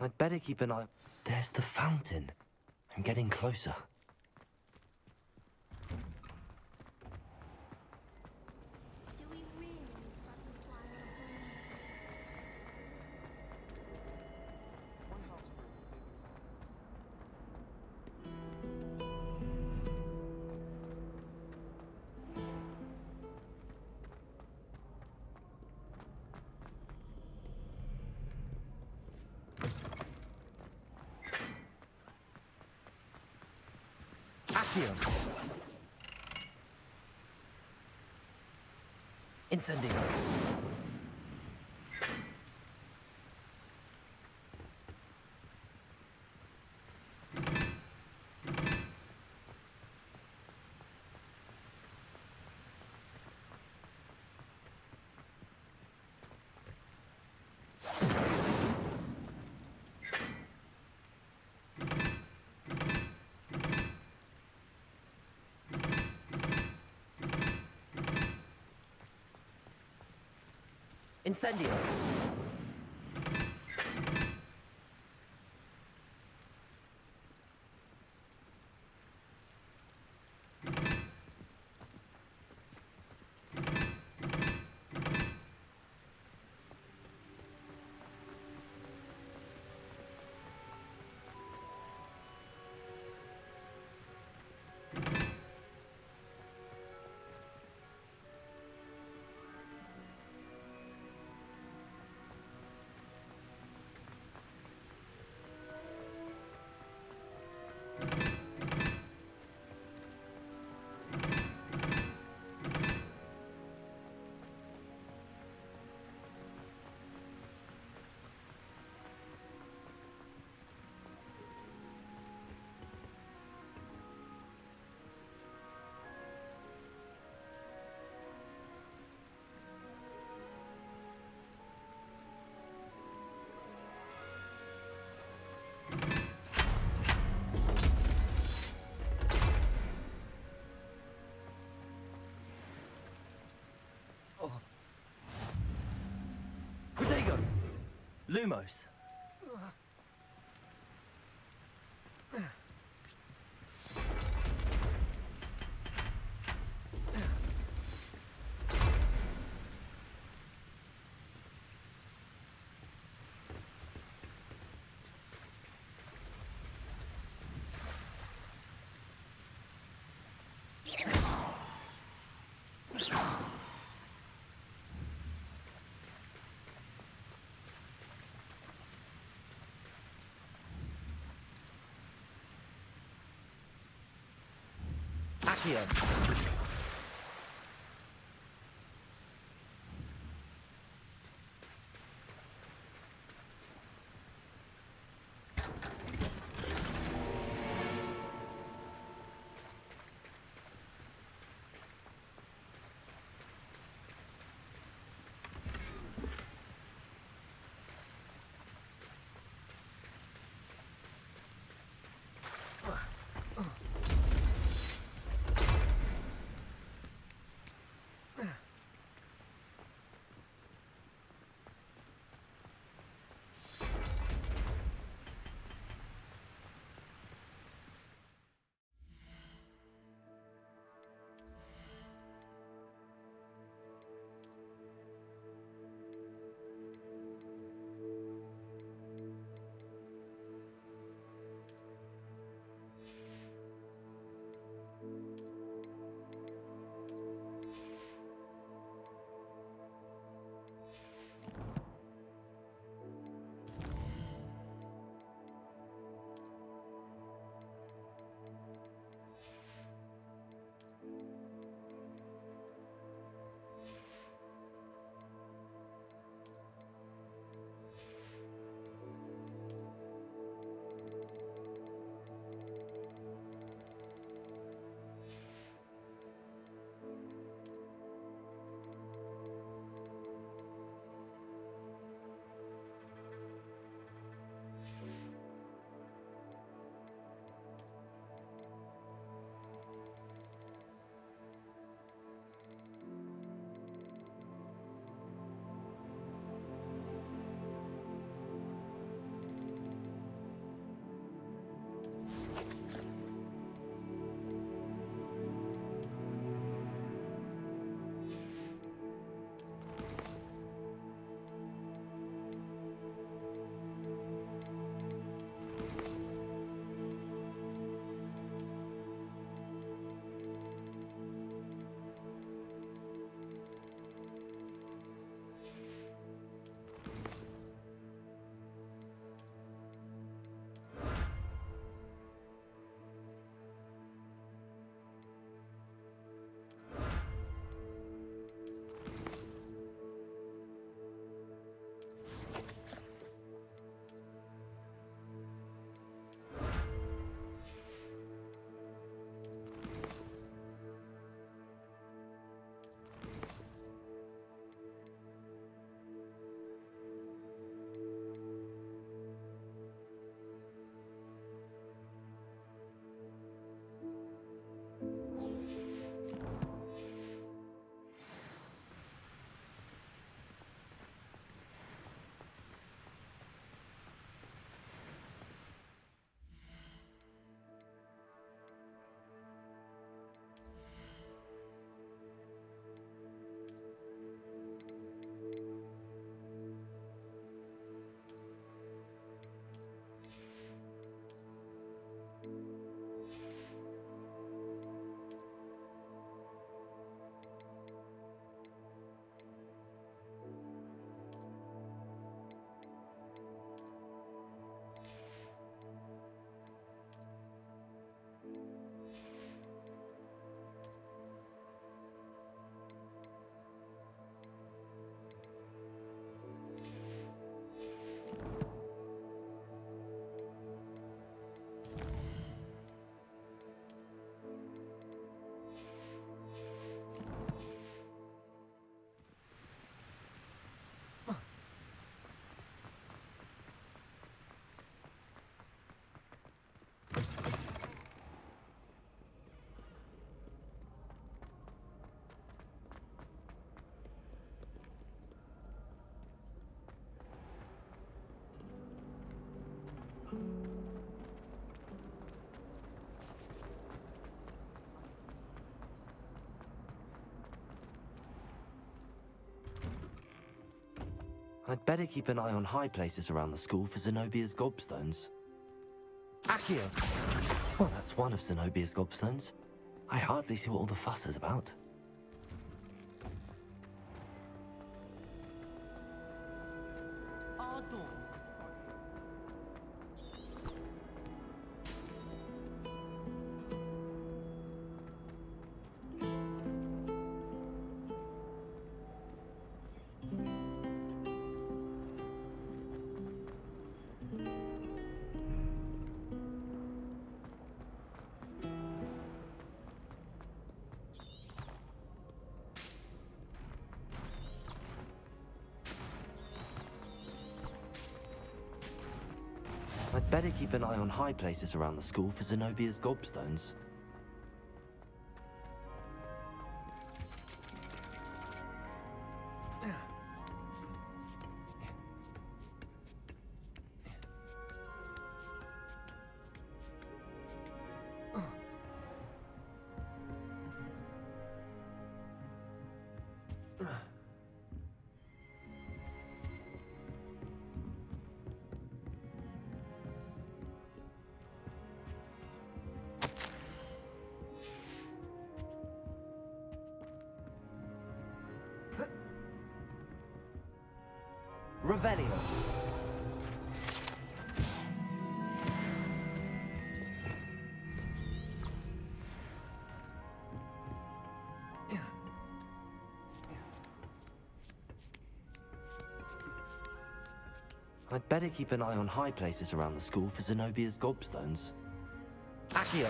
S3: I'd better keep an eye... There's the fountain. I'm getting closer.
S10: Do we really need sudden fire
S7: Accio. Incendio. Incendio. Protego! Lumos. Accio.
S3: I'd better keep an eye on high places around the school for Zenobia's gobstones. Accio! Well, that's one of Zenobia's gobstones. I hardly see what all the fuss is about. I'd better keep an eye on high places around the school for Zenobia's gobstones. Revelio. I'd better keep an eye on high places around the school for Zenobia's gobstones. Accio.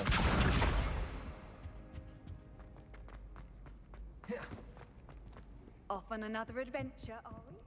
S19: Off on another adventure, are we?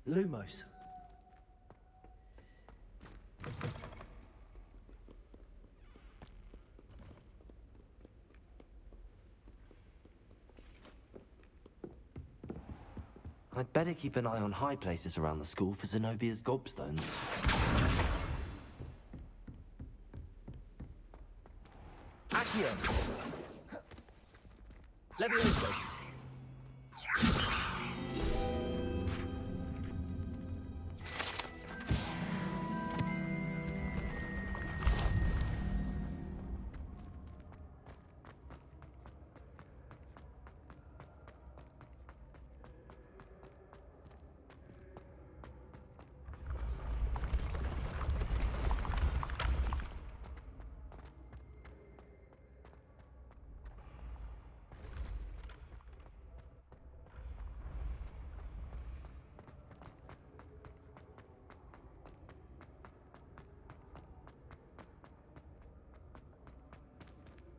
S7: Lumos.
S3: I'd better keep an eye on high places around the school for Zenobia's gobstones.
S7: Accio. Levioso.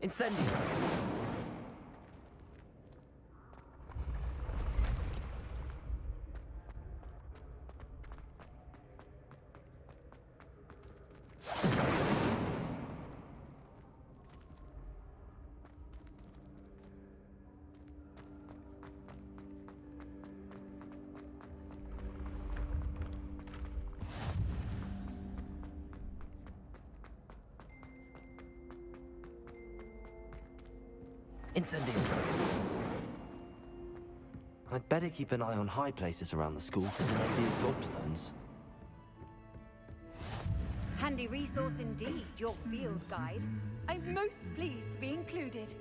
S7: Incendio. Incendio.
S3: I'd better keep an eye on high places around the school for Zenobia's gobstones.
S19: Handy resource indeed, your field guide. I'm most pleased to be included.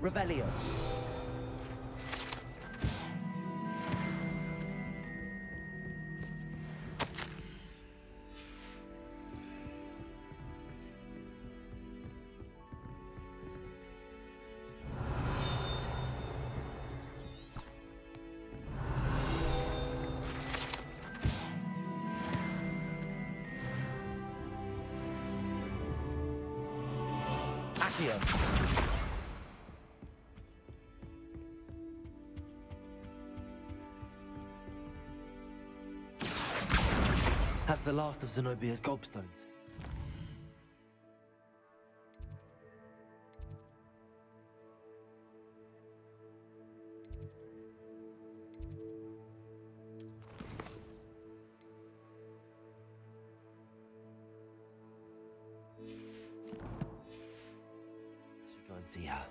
S7: Revelio.
S3: Accio! That's the last of Zenobia's gobstones. I should go and see her.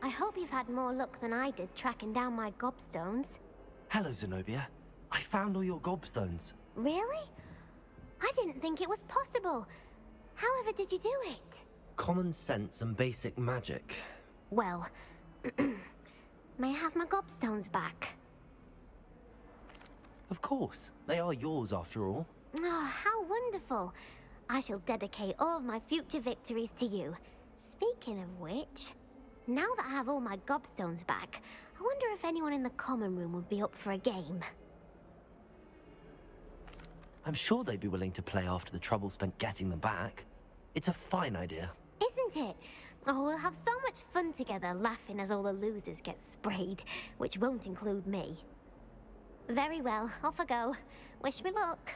S10: I hope you've had more luck than I did tracking down my gobstones.
S3: Hello, Zenobia. I found all your gobstones.
S10: Really? I didn't think it was possible. However did you do it?
S3: Common sense and basic magic.
S10: Well, may I have my gobstones back?
S3: Of course. They are yours after all.
S10: Oh, how wonderful. I shall dedicate all of my future victories to you. Speaking of which, now that I have all my gobstones back, I wonder if anyone in the common room would be up for a game.
S3: I'm sure they'd be willing to play after the trouble spent getting them back. It's a fine idea.
S10: Isn't it? Oh, we'll have so much fun together laughing as all the losers get sprayed, which won't include me. Very well, off I go. Wish me luck.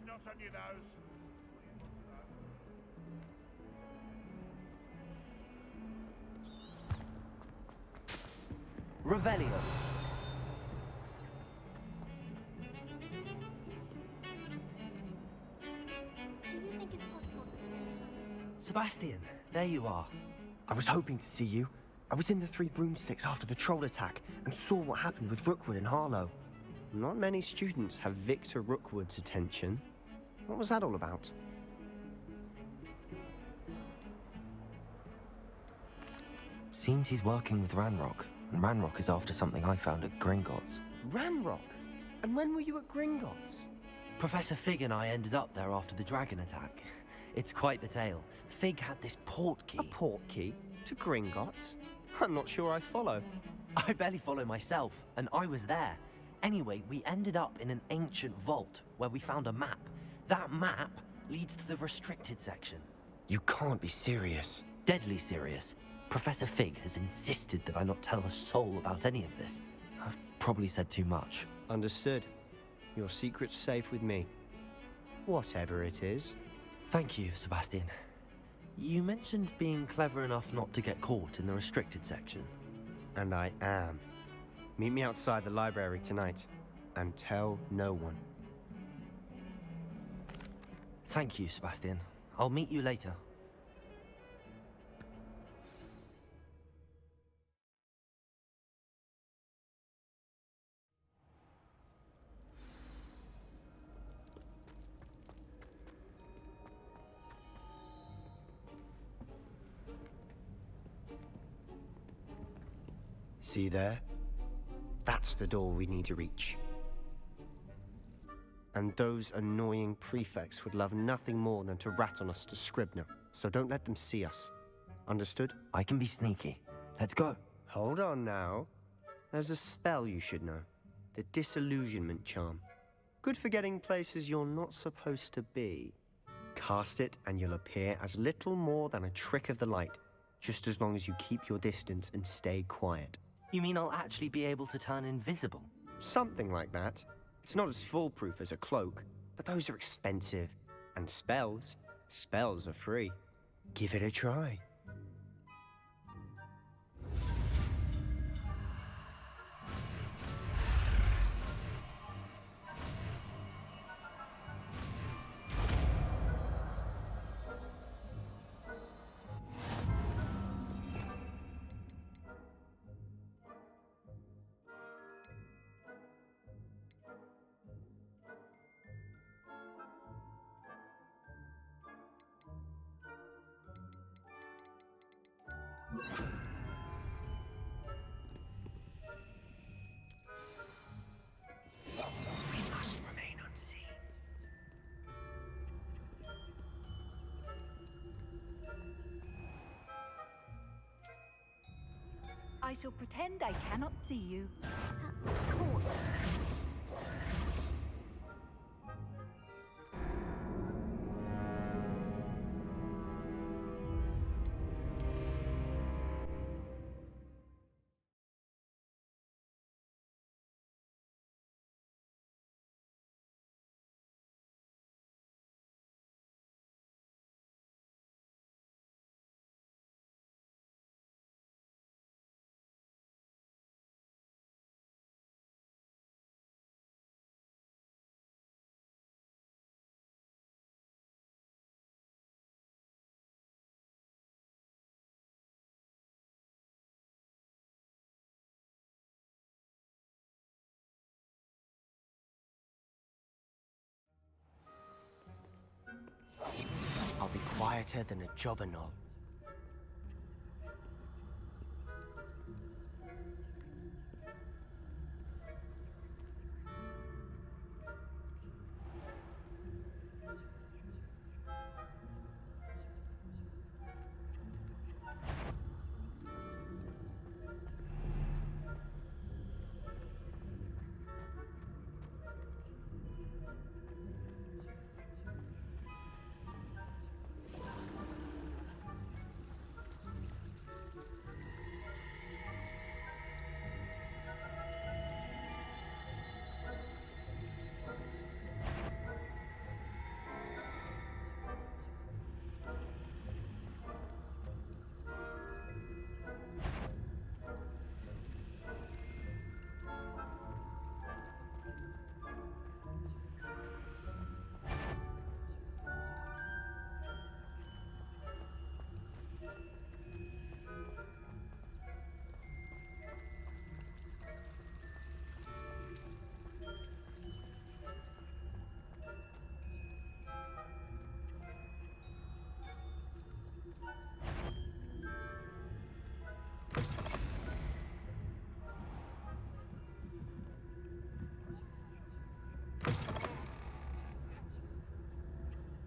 S11: Not on your nose.
S3: Revelio.
S10: Do you think it's possible?
S5: Sebastian, there you are. I was hoping to see you. I was in the Three Broomsticks after the troll attack and saw what happened with Rookwood and Harlow. Not many students have Victor Rookwood's attention. What was that all about?
S3: Seems he's working with Ranrock, and Ranrock is after something I found at Gringotts.
S5: Ranrock? And when were you at Gringotts?
S3: Professor Fig and I ended up there after the dragon attack. It's quite the tale. Fig had this port key.
S5: A port key? To Gringotts? I'm not sure I follow.
S3: I barely follow myself, and I was there. Anyway, we ended up in an ancient vault where we found a map. That map leads to the restricted section.
S5: You can't be serious.
S3: Deadly serious. Professor Fig has insisted that I not tell a soul about any of this. I've probably said too much.
S5: Understood. Your secret's safe with me. Whatever it is.
S3: Thank you, Sebastian. You mentioned being clever enough not to get caught in the restricted section.
S5: And I am. Meet me outside the library tonight, and tell no one.
S3: Thank you, Sebastian. I'll meet you later.
S5: See there? That's the door we need to reach. And those annoying prefects would love nothing more than to rat on us to Scribner, so don't let them see us. Understood?
S3: I can be sneaky. Let's go.
S5: Hold on now. There's a spell you should know. The Disillusionment Charm. Good for getting places you're not supposed to be. Cast it and you'll appear as little more than a trick of the light, just as long as you keep your distance and stay quiet.
S3: You mean I'll actually be able to turn invisible?
S5: Something like that. It's not as foolproof as a cloak, but those are expensive. And spells are free. Give it a try.
S11: We must remain unseen.
S19: I shall pretend I cannot see you.
S10: That's cool.
S5: quieter than a jobberknoll.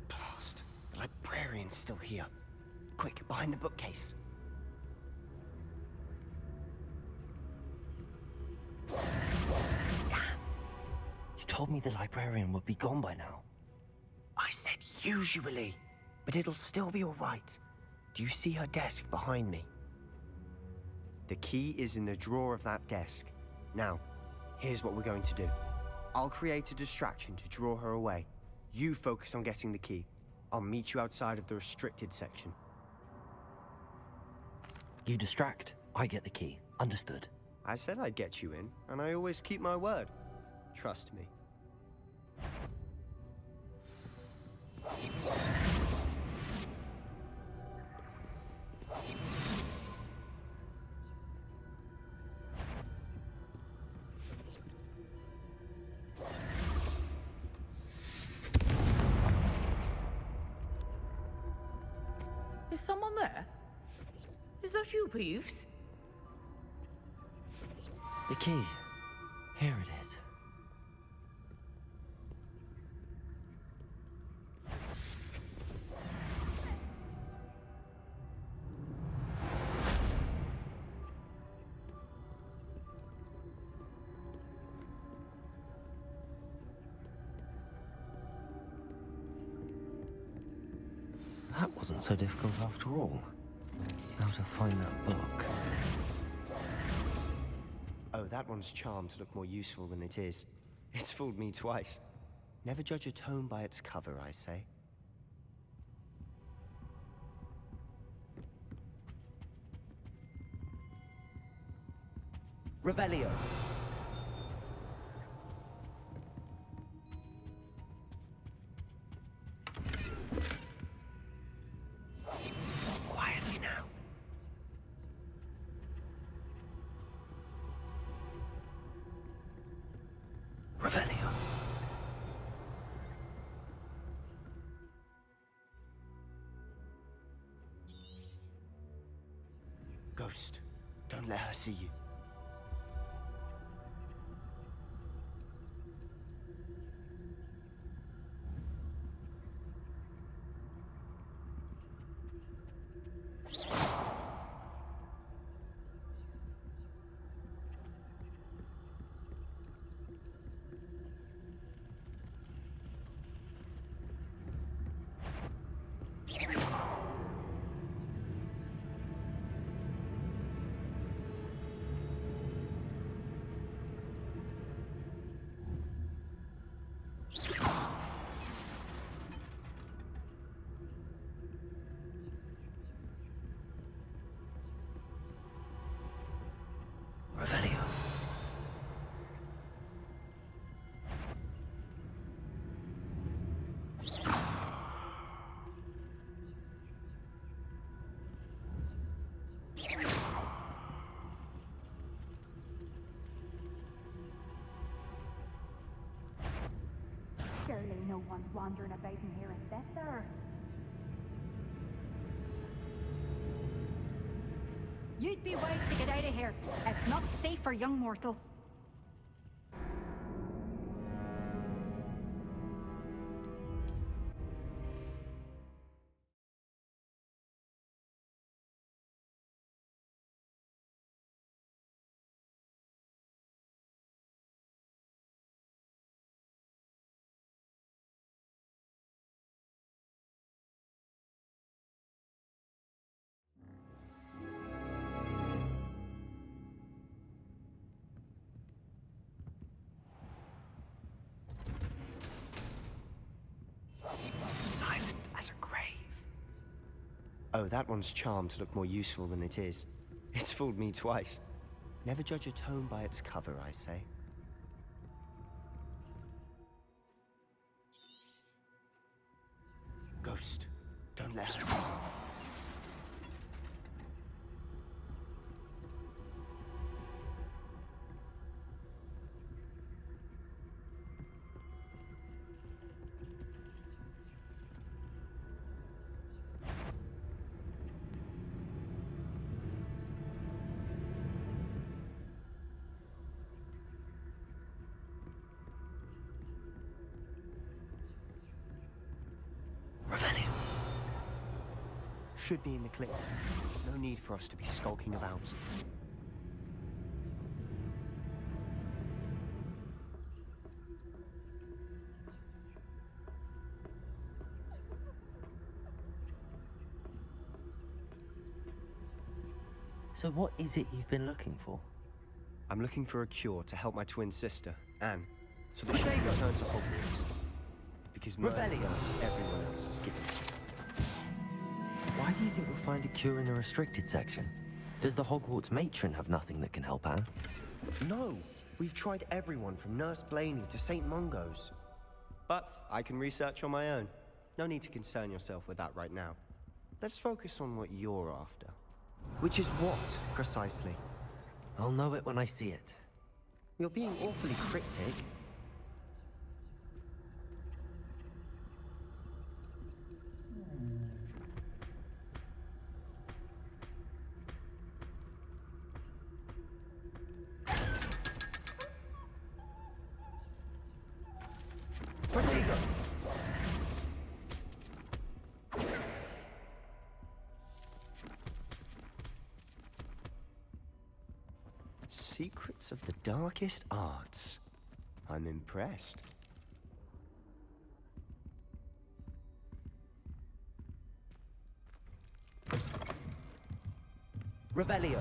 S5: Blast! The librarian's still here. Quick, behind the bookcase.
S3: You told me the librarian would be gone by now.
S5: I said usually, but it'll still be all right. Do you see her desk behind me? The key is in the drawer of that desk. Now, here's what we're going to do. I'll create a distraction to draw her away. You focus on getting the key. I'll meet you outside of the restricted section.
S3: You distract, I get the key. Understood.
S5: I said I'd get you in, and I always keep my word. Trust me.
S16: Is someone there? Is that you, Peeves?
S3: The key. Here it is. That wasn't so difficult after all. Now to find that book.
S5: Oh, that one's charmed to look more useful than it is. It's fooled me twice. Never judge a tome by its cover, I say.
S7: Revelio.
S5: Quietly now.
S3: Revelio.
S5: Ghost, don't let her see you.
S3: Revelio.
S2: Surely no one's wandering about in here at that there.
S14: You'd be wise to get out of here. It's not safe for young mortals.
S5: Silent as a grave. Oh, that one's charmed to look more useful than it is. It's fooled me twice. Never judge a tome by its cover, I say. Ghost, don't let her see. Should be in the clinic. There's no need for us to be skulking about.
S3: So what is it you've been looking for?
S5: I'm looking for a cure to help my twin sister, Anne, so that she can return to Hogwarts. Because murder hurts everyone else is given.
S3: Why do you think we'll find a cure in the restricted section? Does the Hogwarts matron have nothing that can help Anne?
S5: No! We've tried everyone from Nurse Blaney to St. Mungo's. But I can research on my own. No need to concern yourself with that right now. Let's focus on what you're after. Which is what, precisely?
S3: I'll know it when I see it.
S5: You're being awfully cryptic. Secrets of the darkest arts. I'm impressed.
S7: Revelio.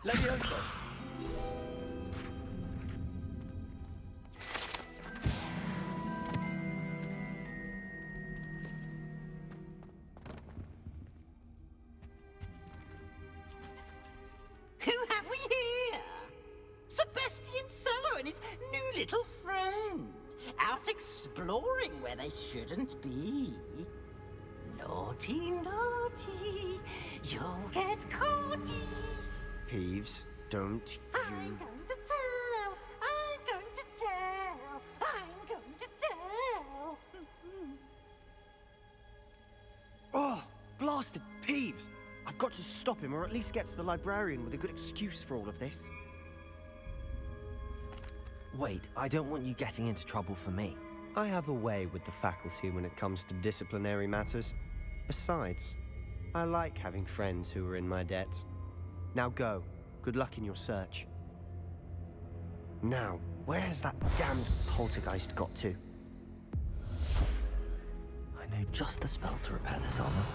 S7: Levioso.
S16: Who have we here? Sebastian Cello and his new little friend. Out exploring where they shouldn't be. Naughty, naughty, you'll get caughty.
S5: Peeves, don't
S16: I'm going to tell, I'm going to tell, I'm going to tell.
S5: Oh, blasted Peeves! I've got to stop him, or at least get to the librarian with a good excuse for all of this.
S3: Wait, I don't want you getting into trouble for me.
S5: I have a way with the faculty when it comes to disciplinary matters. Besides, I like having friends who are in my debt. Now go. Good luck in your search. Now, where has that damned poltergeist got to?
S3: I know just the spell to repair this armor.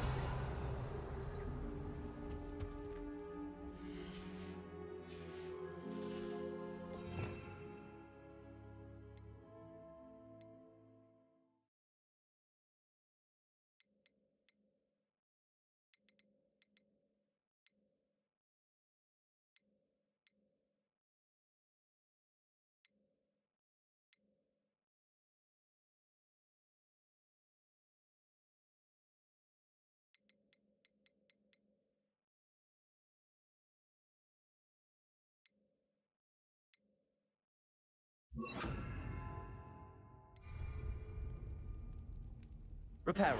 S7: Reparo.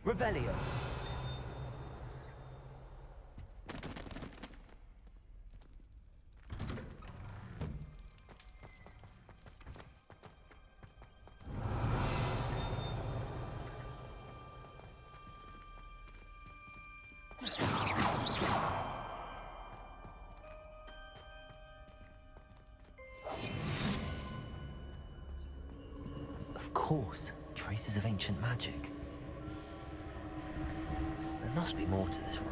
S7: Revelio.
S3: Of course, traces of ancient magic. There must be more to this room.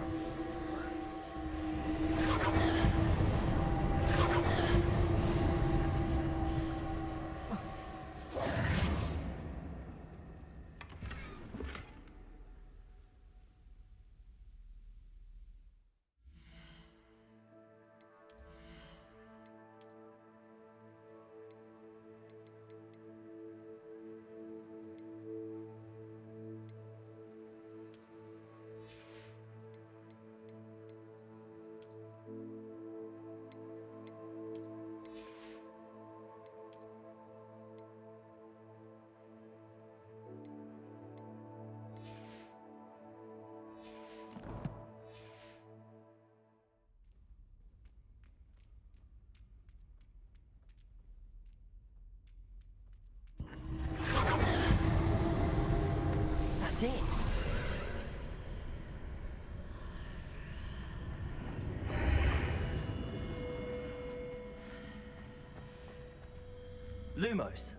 S7: That's it. Lumos.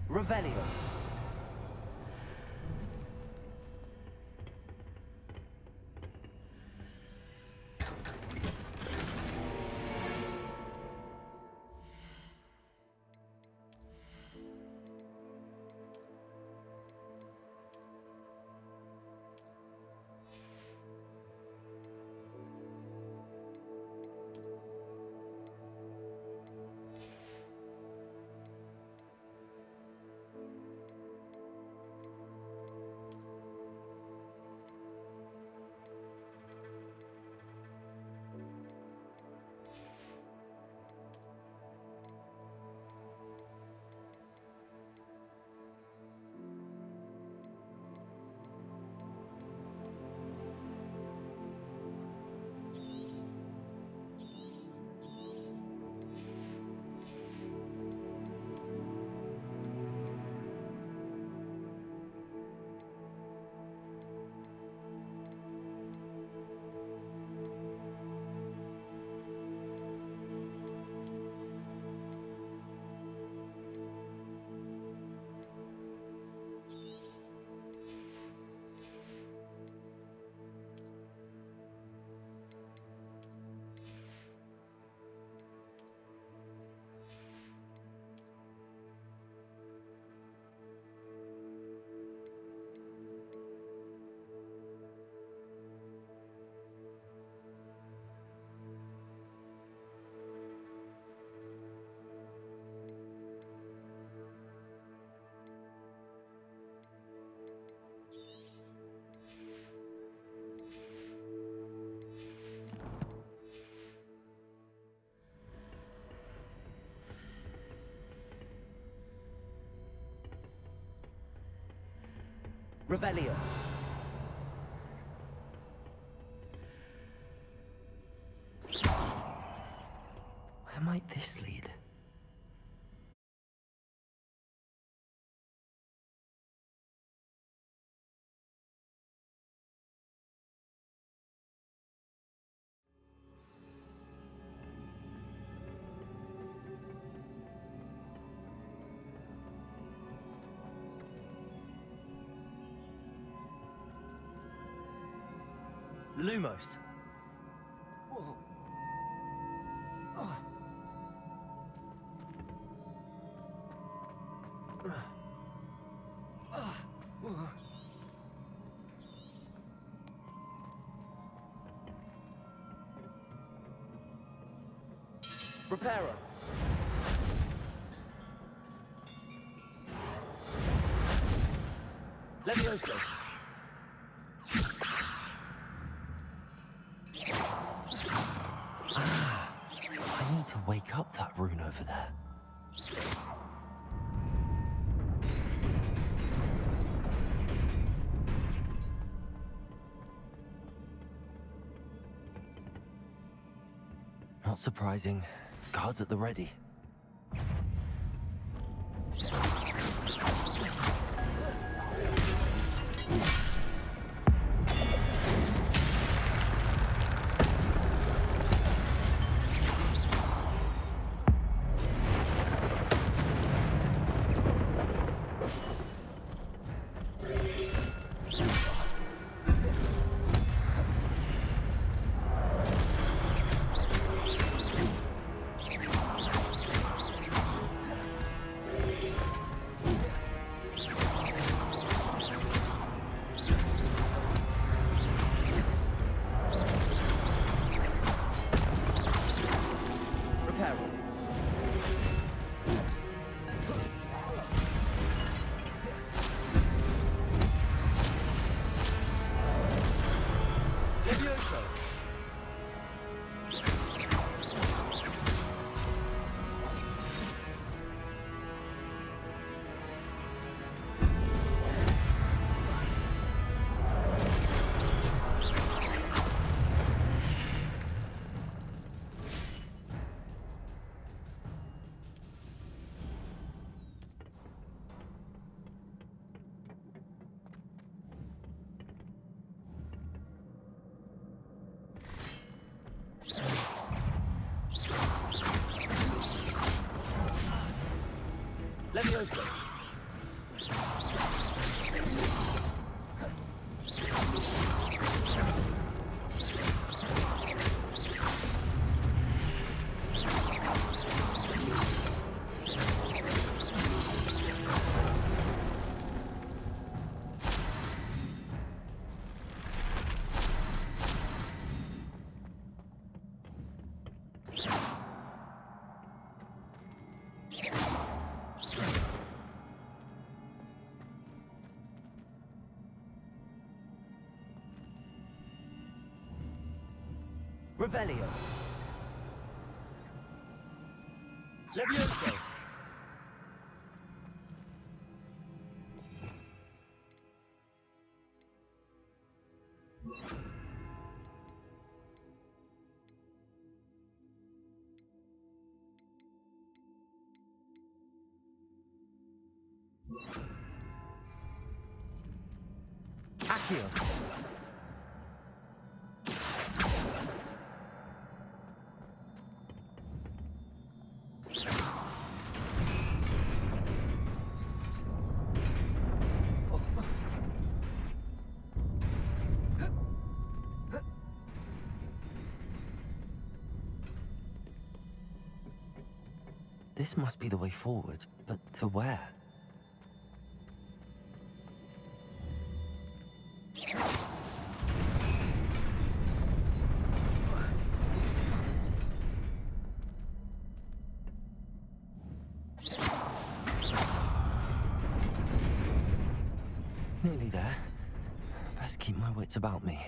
S7: Revelio. Revelio.
S3: Where might this lead?
S7: Lumos. Reparo. Levio. Levioso.
S3: I need to wake up that rune over there. Not surprising. Guards at the ready.
S7: Levioso. Revelio. Levioso. Accio.
S3: This must be the way forward, but to where? Nearly there. Best keep my wits about me.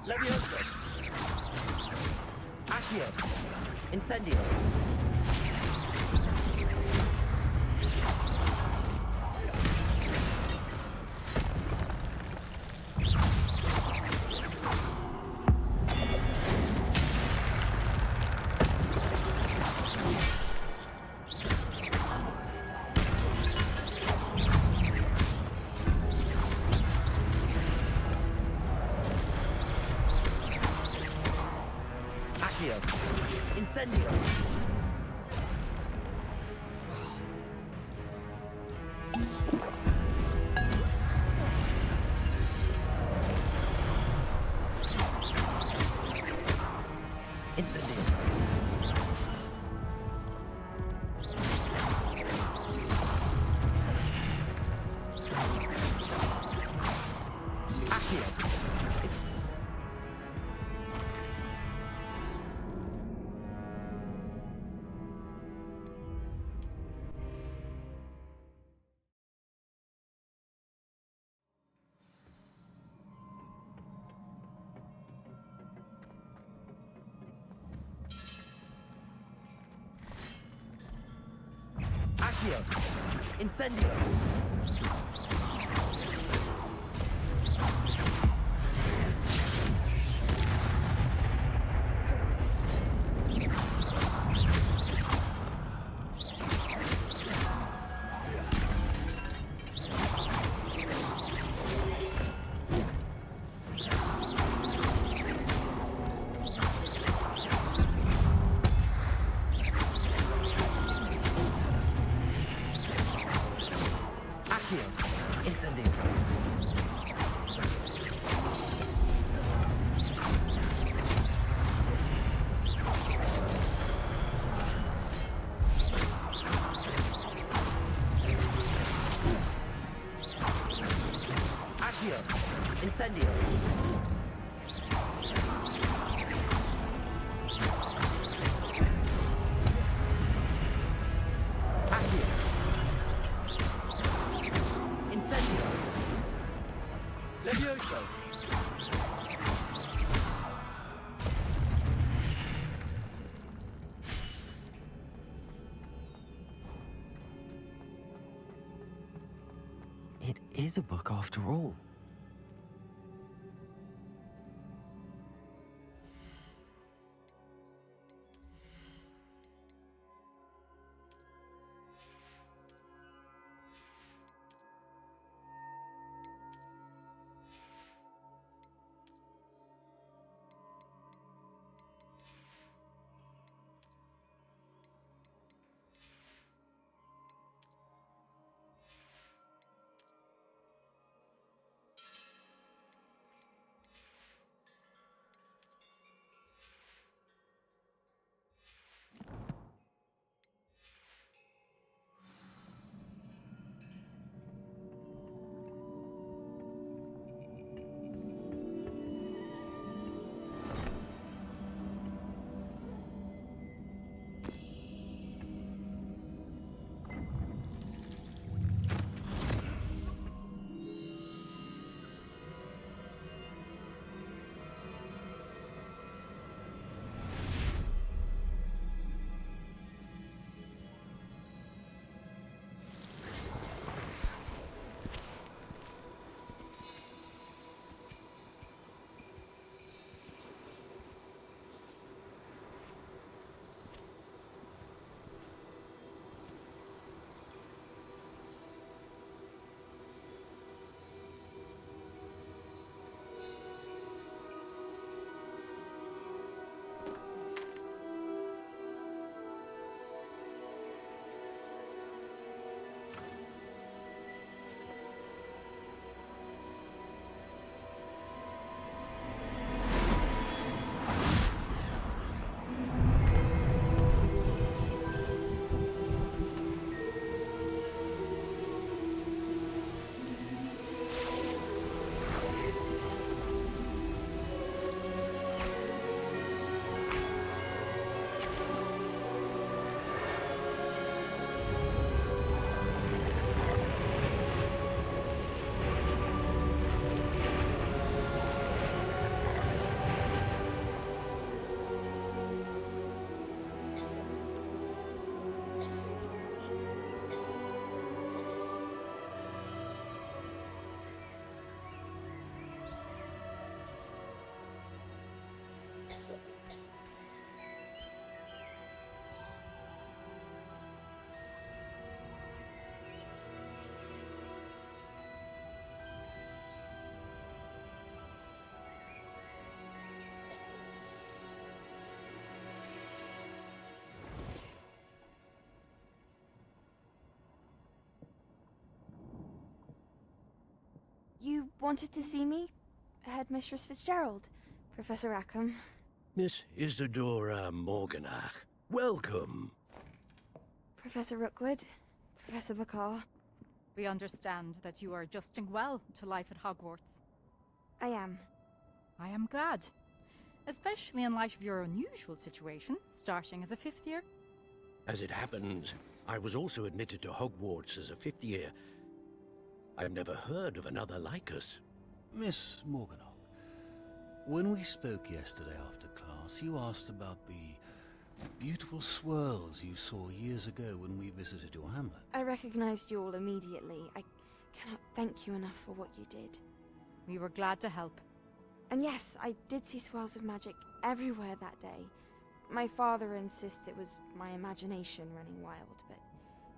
S7: Levioso. Accio. Incendio. Accio. Incendio. Incendio. Accio. Accio. Incendio. Accio. Incendio. Accio. Incendio. Accio. Incendio. Levioso.
S3: It is a book after all.
S22: wanted to see me? Headmistress Fitzgerald, Professor Rackham.
S18: Miss Isadora Morganach, welcome.
S22: Professor Rookwood, Professor Bakar.
S14: We understand that you are adjusting well to life at Hogwarts.
S22: I am.
S14: I am glad. Especially in light of your unusual situation, starting as a 5th year.
S18: As it happens, I was also admitted to Hogwarts as a 5th year. I've never heard of another like us.
S2: Miss Morganach, when we spoke yesterday after class, you asked about the beautiful swirls you saw years ago when we visited your hamlet.
S22: I recognized you all immediately. I cannot thank you enough for what you did.
S14: We were glad to help.
S22: And yes, I did see swirls of magic everywhere that day. My father insists it was my imagination running wild, but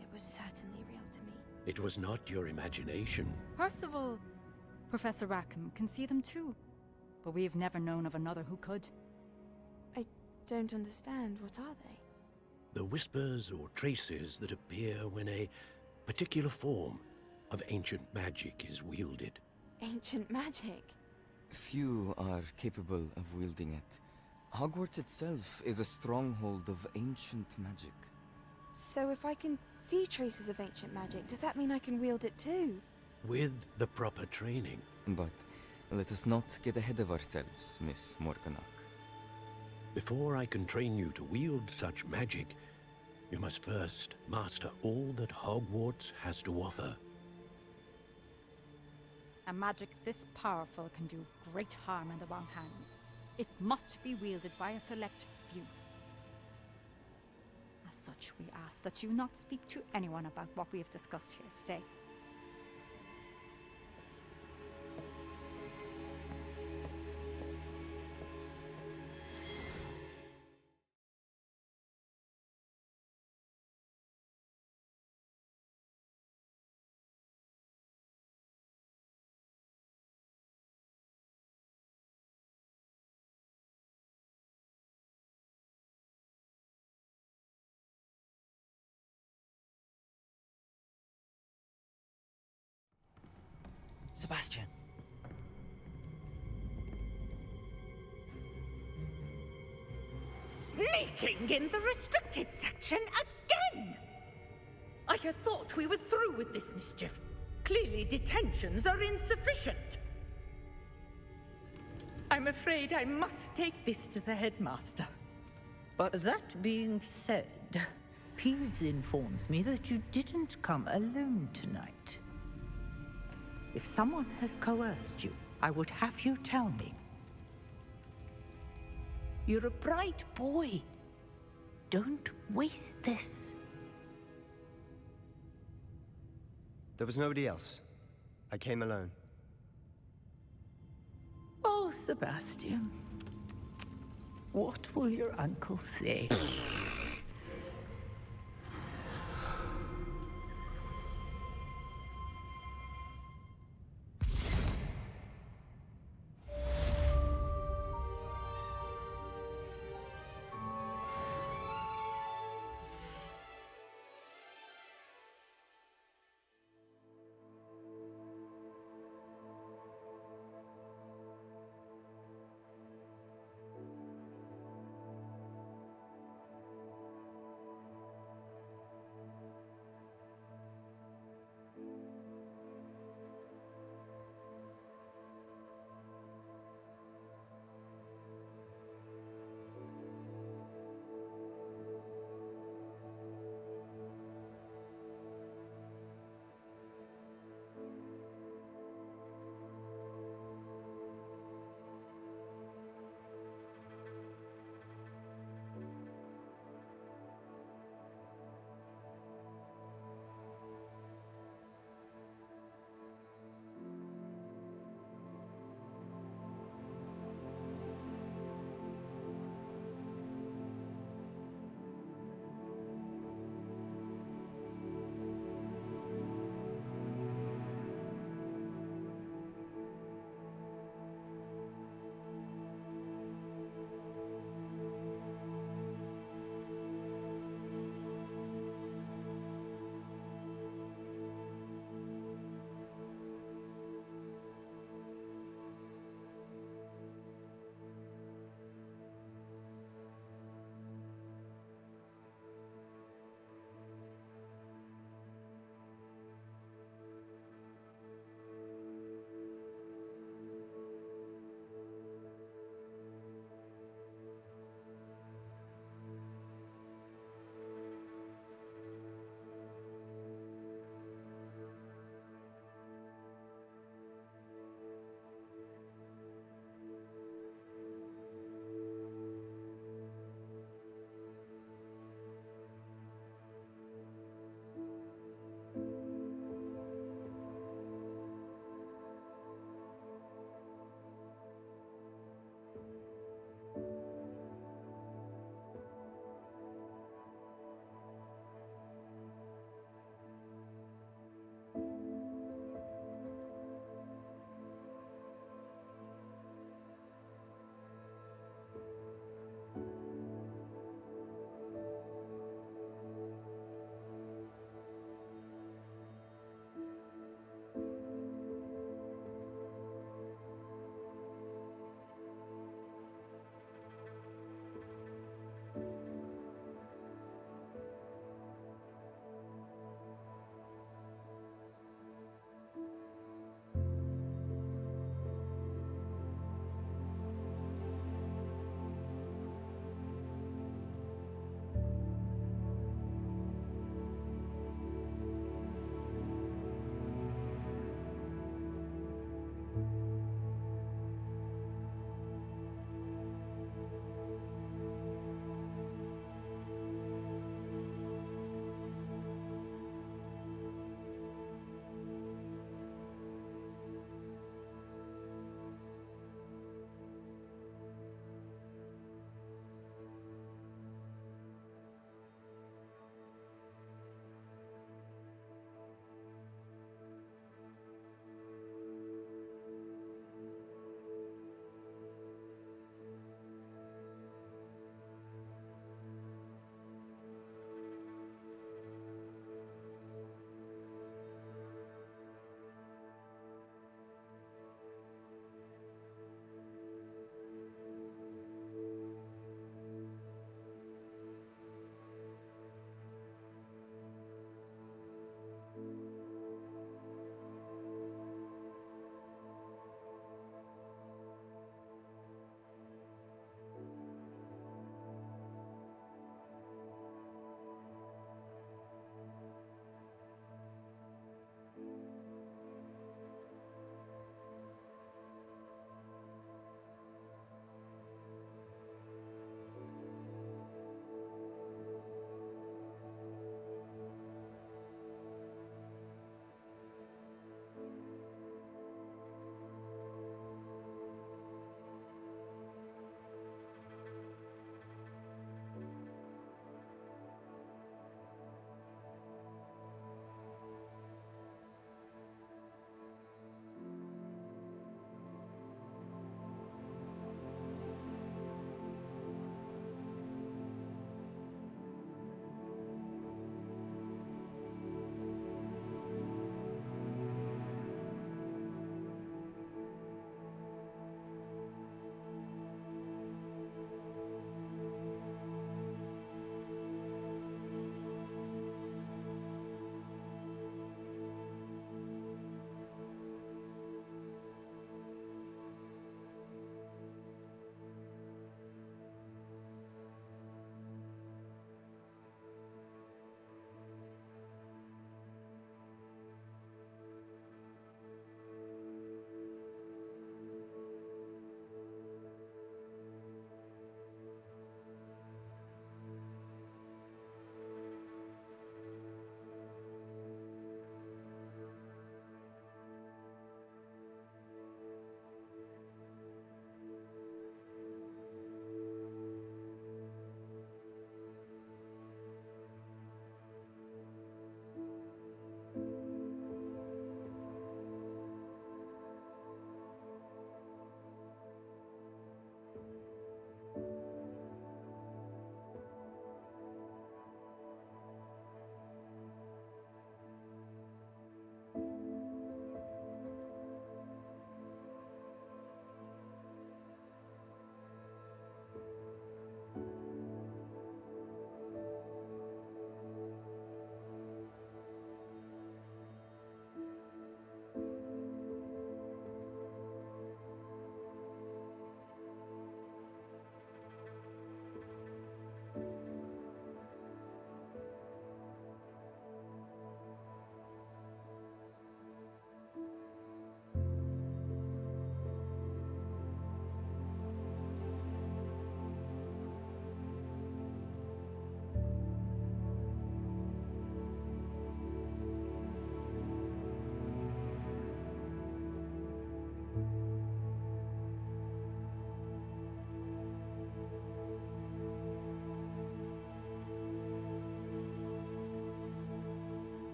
S22: it was certainly real to me.
S18: It was not your imagination.
S14: Percival, Professor Rackham can see them too. But we have never known of another who could.
S22: I don't understand. What are they?
S18: The whispers or traces that appear when a particular form of ancient magic is wielded.
S22: Ancient magic?
S21: Few are capable of wielding it. Hogwarts itself is a stronghold of ancient magic.
S22: So if I can see traces of ancient magic, does that mean I can wield it too?
S18: With the proper training.
S21: But let us not get ahead of ourselves, Miss Morganach.
S18: Before I can train you to wield such magic, you must first master all that Hogwarts has to offer.
S14: A magic this powerful can do great harm in the wrong hands. It must be wielded by a select few. As such, we ask that you not speak to anyone about what we have discussed here today.
S7: Sebastian.
S16: Sneaking in the restricted section again! I had thought we were through with this mischief. Clearly detentions are insufficient. I'm afraid I must take this to the headmaster.
S23: But that being said, Peeves informs me that you didn't come alone tonight. If someone has coerced you, I would have you tell me. You're a bright boy. Don't waste this.
S5: There was nobody else. I came alone.
S23: Oh, Sebastian. What will your uncle say?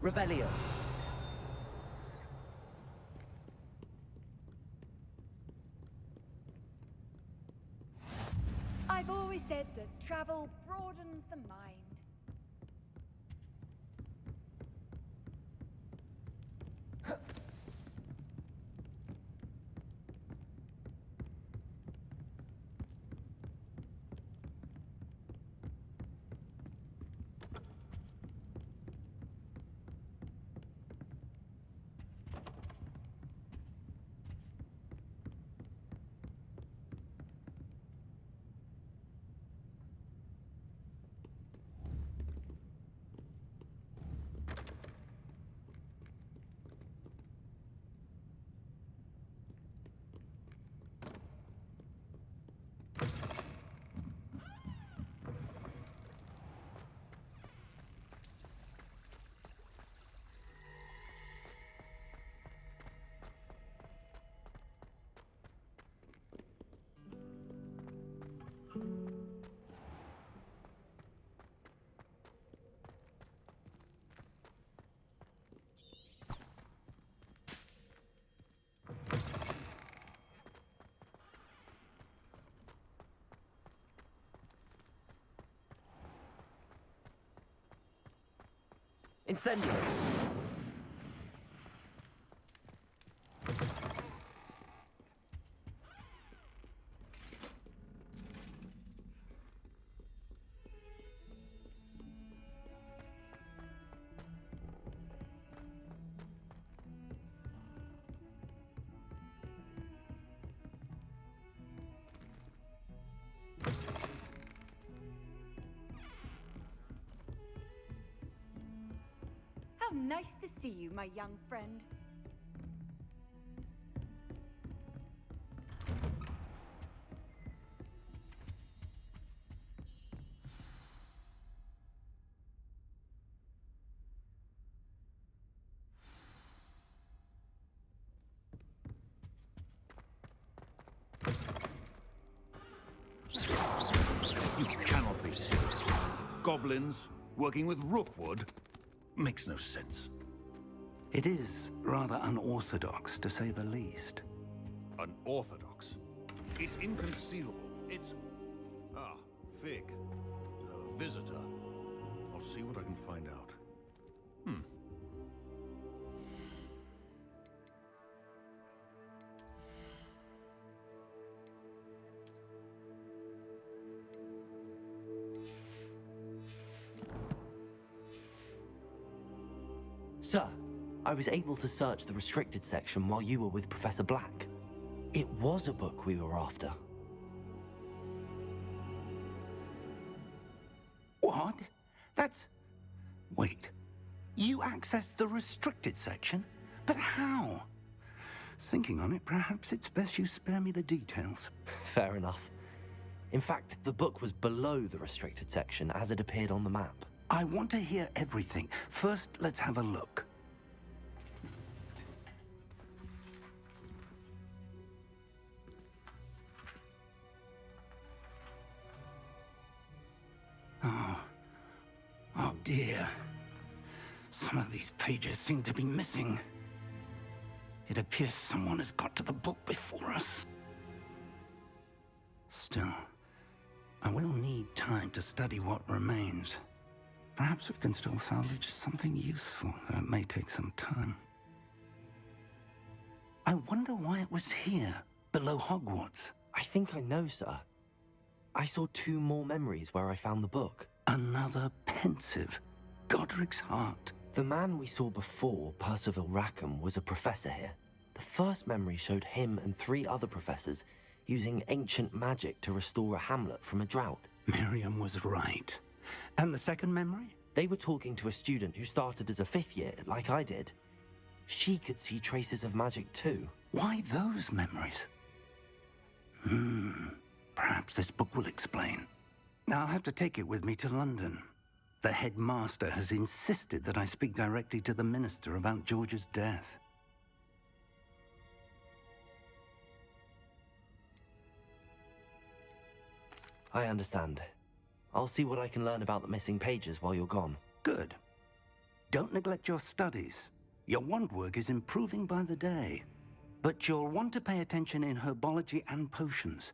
S7: Revelio.
S19: I've always said that travel broadens the mind.
S7: Incendio.
S19: How nice to see you, my young friend.
S2: You cannot be serious. Goblins working with Rookwood? Makes no sense.
S6: It is rather unorthodox, to say the least.
S2: Unorthodox? It's inconceivable. It's... Ah, Fig. You have a visitor. I'll see what I can find out.
S3: Sir, I was able to search the restricted section while you were with Professor Black. It was a book we were after.
S6: What? That's... Wait. You accessed the restricted section? But how? Thinking on it, perhaps it's best you spare me the details.
S3: Fair enough. In fact, the book was below the restricted section as it appeared on the map.
S6: I want to hear everything. First, let's have a look. Oh dear. Some of these pages seem to be missing. It appears someone has got to the book before us. Still, I will need time to study what remains. Perhaps we can still salvage something useful, though it may take some time. I wonder why it was here, below Hogwarts.
S3: I think I know, sir. I saw 2 more memories where I found the book.
S6: Another pensive. Godric's heart.
S3: The man we saw before, Percival Rackham, was a professor here. The first memory showed him and 3 other professors using ancient magic to restore a hamlet from a drought.
S6: Miriam was right. And the second memory?
S3: They were talking to a student who started as a 5th year, like I did. She could see traces of magic too.
S6: Why those memories? Perhaps this book will explain. I'll have to take it with me to London. The headmaster has insisted that I speak directly to the minister about George's death.
S3: I understand. I'll see what I can learn about the missing pages while you're gone.
S6: Good. don't neglect your studies. Your wand work is improving by the day. But you'll want to pay attention in herbology and potions.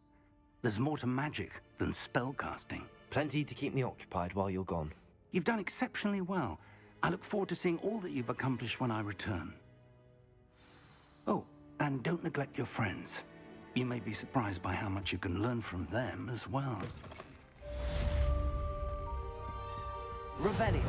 S6: There's more to magic than spellcasting.
S3: Plenty to keep me occupied while you're gone.
S6: You've done exceptionally well. I look forward to seeing all that you've accomplished when I return. Oh, and don't neglect your friends. You may be surprised by how much you can learn from them as well.
S3: Revelio.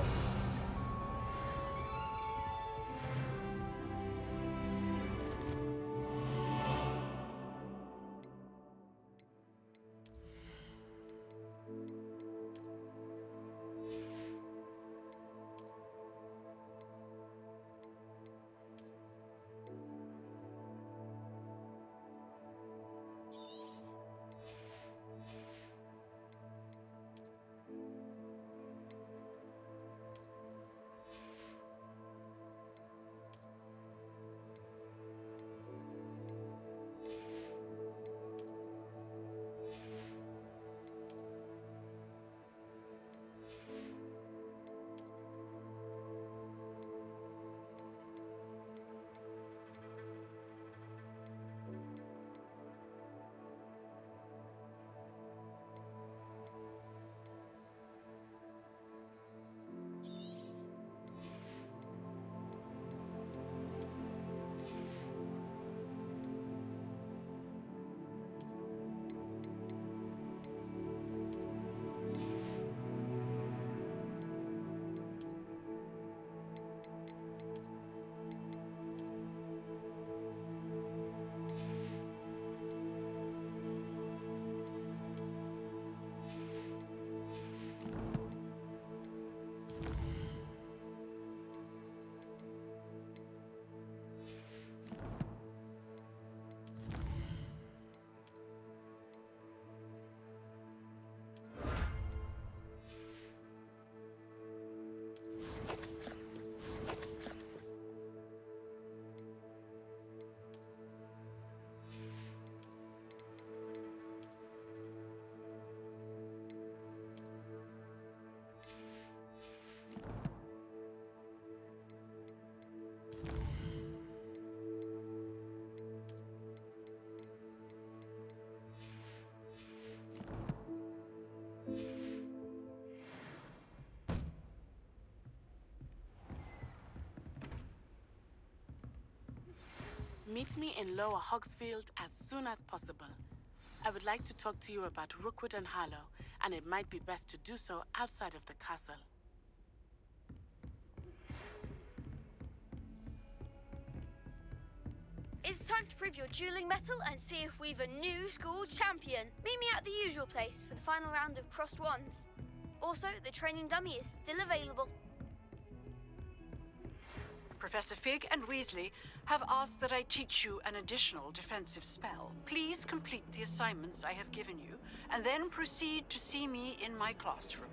S1: Meet me in Lower Hogsfield as soon as possible. I would like to talk to you about Rookwood and Harlow, and it might be best to do so outside of the castle.
S12: It's time to prove your dueling mettle and see if we've a new school champion. Meet me at the usual place for the final round of crossed wands. Also, the training dummy is still available.
S4: Professor Fig and Weasley have asked that I teach you an additional defensive spell. Please complete the assignments I have given you, and then proceed to see me in my classroom.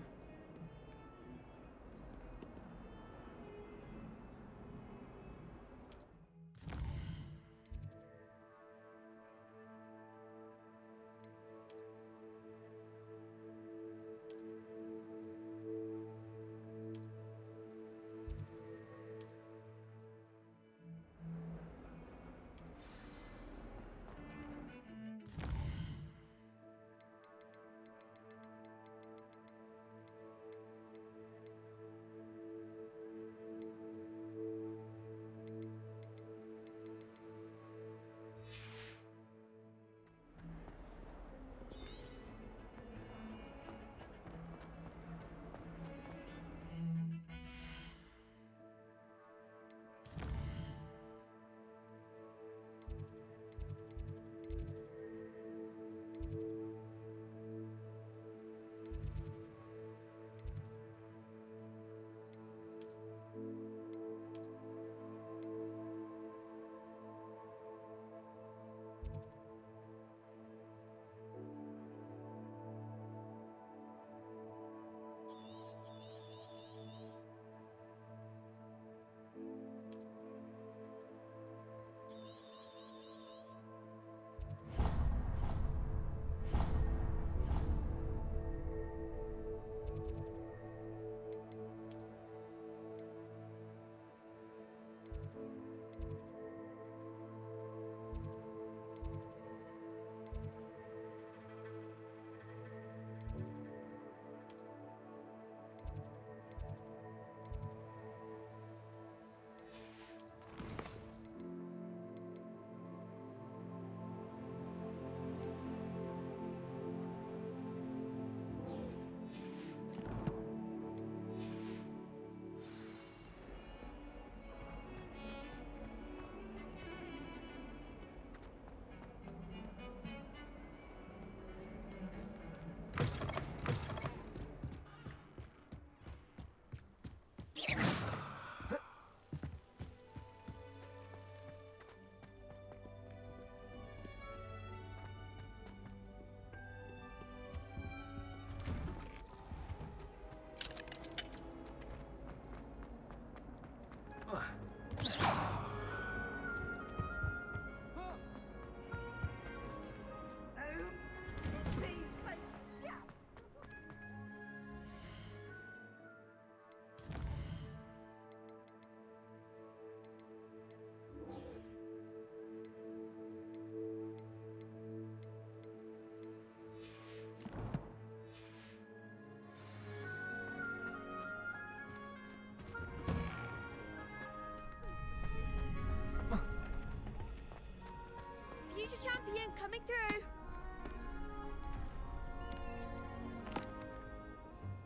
S12: Future champion coming through.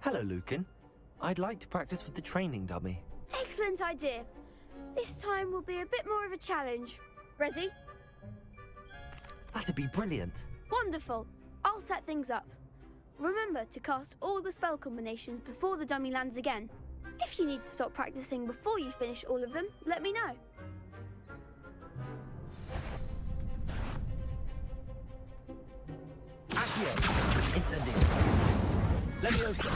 S3: Hello, Lucan. I'd like to practice with the training dummy.
S12: Excellent idea. This time will be a bit more of a challenge. Ready?
S3: That'd be brilliant.
S12: Wonderful. I'll set things up. Remember to cast all the spell combinations before the dummy lands again. If you need to stop practicing before you finish all of them, let me know.
S7: Accio. Incendio. Leviosa.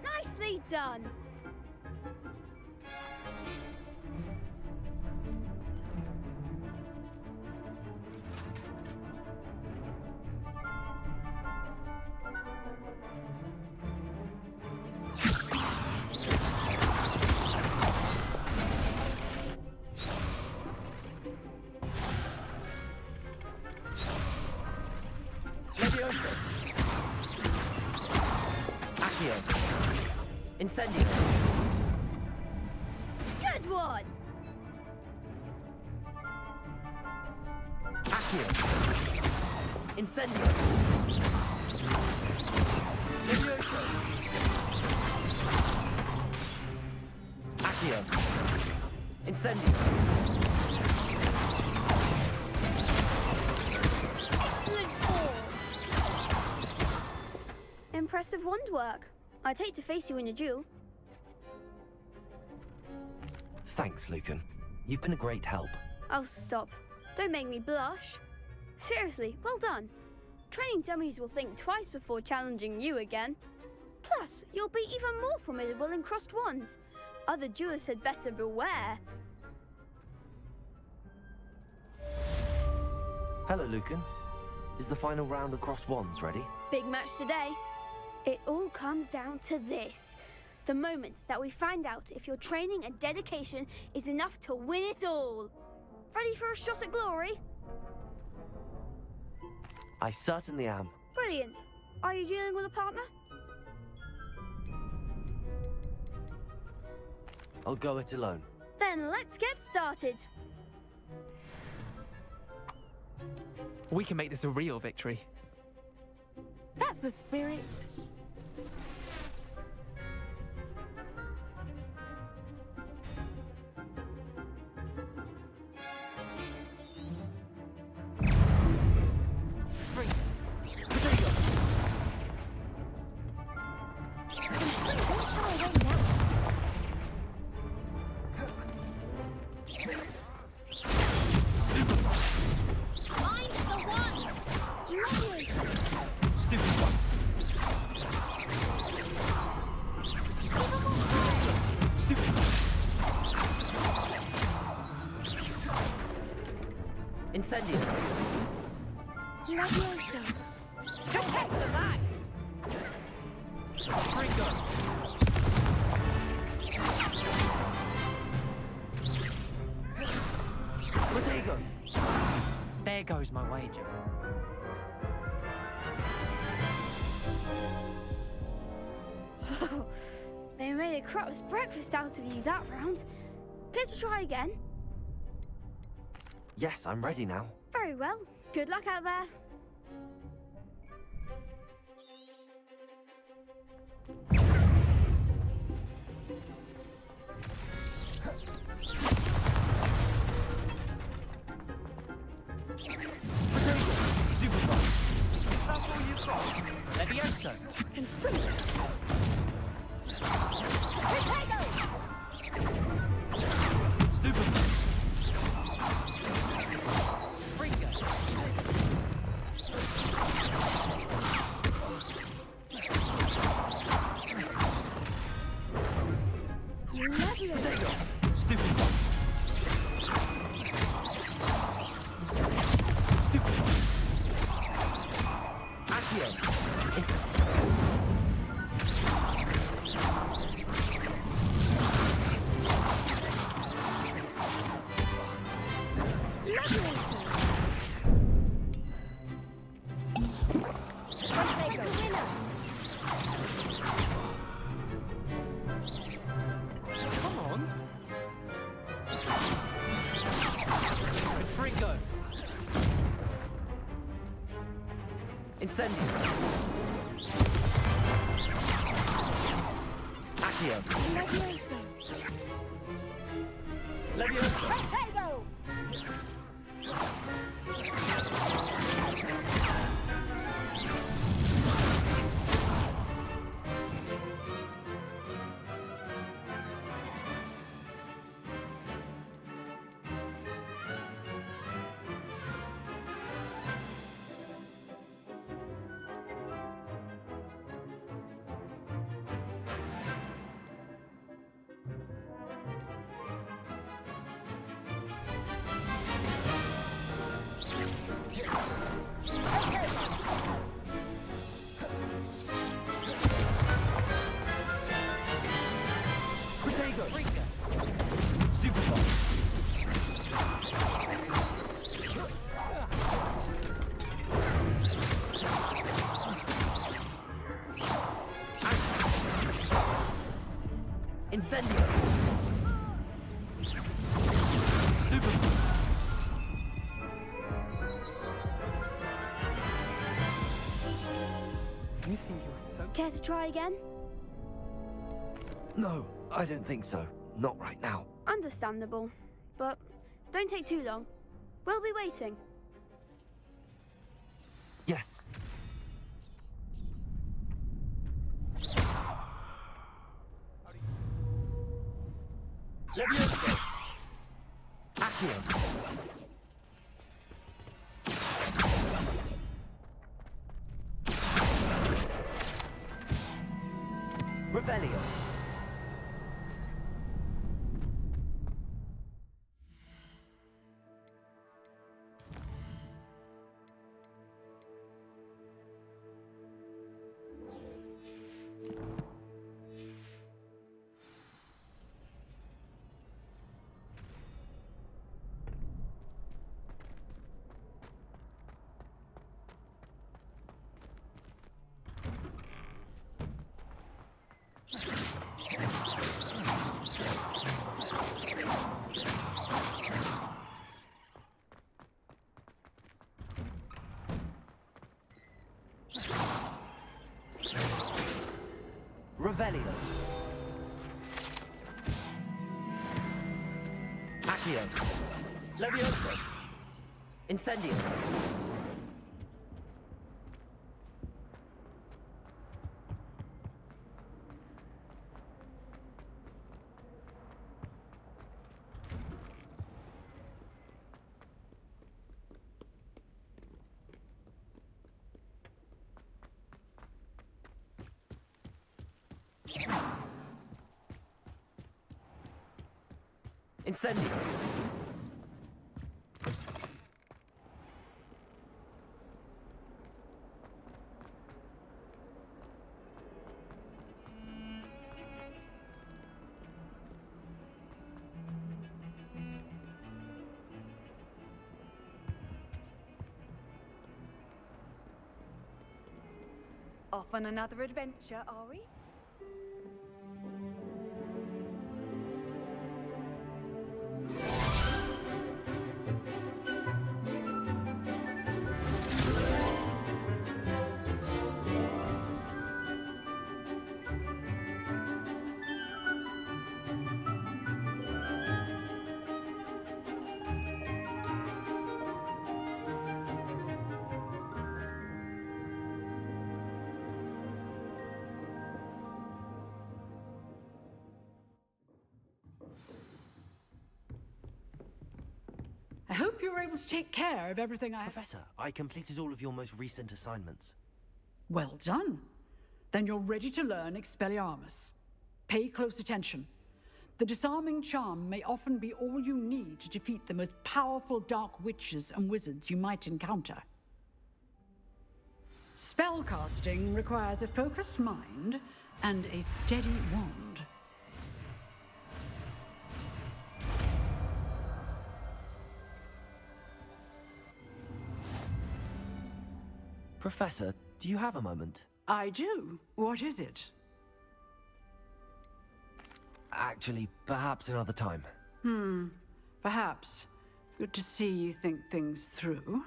S12: Nicely done.
S7: Leviosa. Accio. Incendio.
S12: Good one.
S7: Accio. Incendio. Leviosa. Accio. Incendio.
S12: Excellent form. Impressive wand work. I'd hate to face you in a duel.
S3: Thanks, Lucan. You've been a great help.
S12: Oh, stop. Don't make me blush. Seriously, well done. Training dummies will think twice before challenging you again. Plus, you'll be even more formidable in crossed wands. Other duelists had better beware.
S3: Hello, Lucan. Is the final round of crossed wands ready?
S12: Big match today. It all comes down to this. The moment that we find out if your training and dedication is enough to win it all. Ready for a shot at glory?
S3: I certainly am.
S12: Brilliant. Are you dealing with a partner?
S3: I'll go it alone.
S12: Then let's get started.
S9: We can make this a real victory.
S1: That's the spirit.
S7: Incendio.
S12: Leviosa.
S16: Contest for that.
S7: Ringo. Rodrigo.
S9: There goes my wager.
S12: They made a crap's breakfast out of you that round. Care to try again?
S3: Yes, I'm ready now.
S12: Very well. Good luck out there.
S7: Leviosa. Incendio. Accio.
S12: Leviosa.
S7: Leviosa.
S12: Protego.
S7: Incendio.
S9: You think you're so...
S12: Care to try again?
S3: No, I don't think so. Not right now.
S12: Understandable. But don't take too long. We'll be waiting.
S3: Yes.
S7: Leviosa. Accio. Revelio. Revelio. Accio. Leviosa. Incendio. Incendio.
S19: Off on another adventure, are we?
S4: hope you were able to take care of everything I...
S3: Professor, I completed all of your most recent assignments.
S4: Well done. Then you're ready to learn Expelliarmus. Pay close attention. The disarming charm may often be all you need to defeat the most powerful dark witches and wizards you might encounter. Spellcasting requires a focused mind and a steady wand.
S3: Professor, do you have a moment?
S4: I do. What is it?
S3: Actually, perhaps another time.
S4: Perhaps. Good to see you think things through.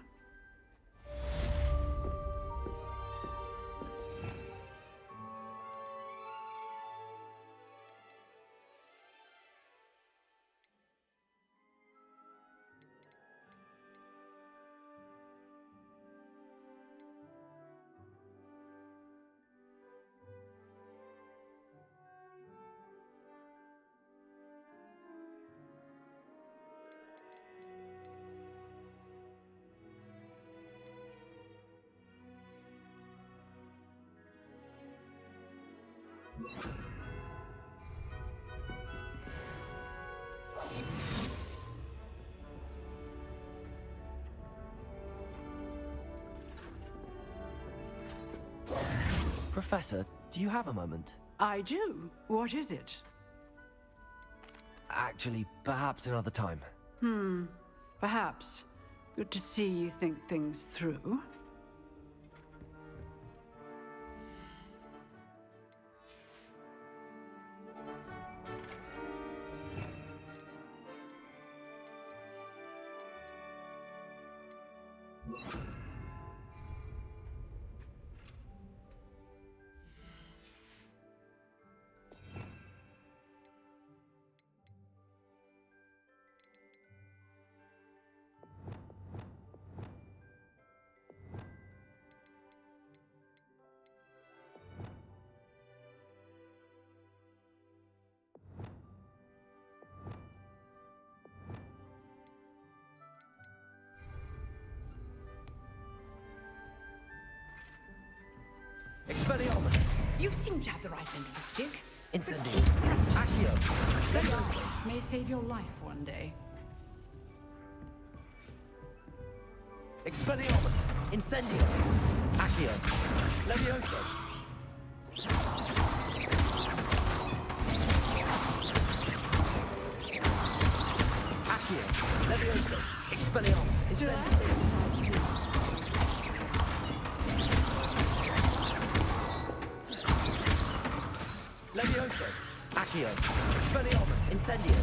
S3: Professor, do you have a moment?
S4: I do. What is it?
S3: Actually, perhaps another time.
S4: Perhaps. Good to see you think things through.
S3: Expelliarmus!
S4: You seem to have the right end of the stick.
S3: Incendio! Accio!
S4: Expelliarmus may save your life one day.
S3: Expelliarmus! Incendio! Accio! Levioso! Accio! Levioso! Expelliarmus! Incendio! Levioso! Accio! Expelliarmus! Incendio!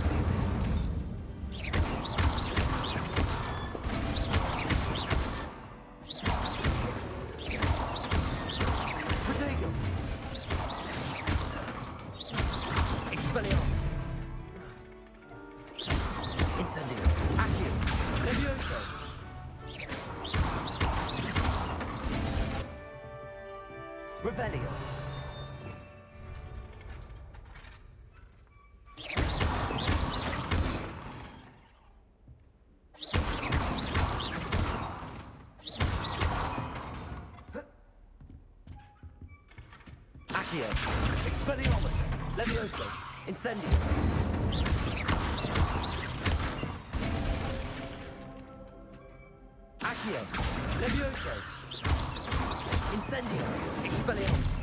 S3: Protego! Expelliarmus! Incendio! Accio! Levioso! Revelio! Accio! Expelliarmus! Levioso! Incendio! Accio! Levioso! Incendio! Expelliarmus!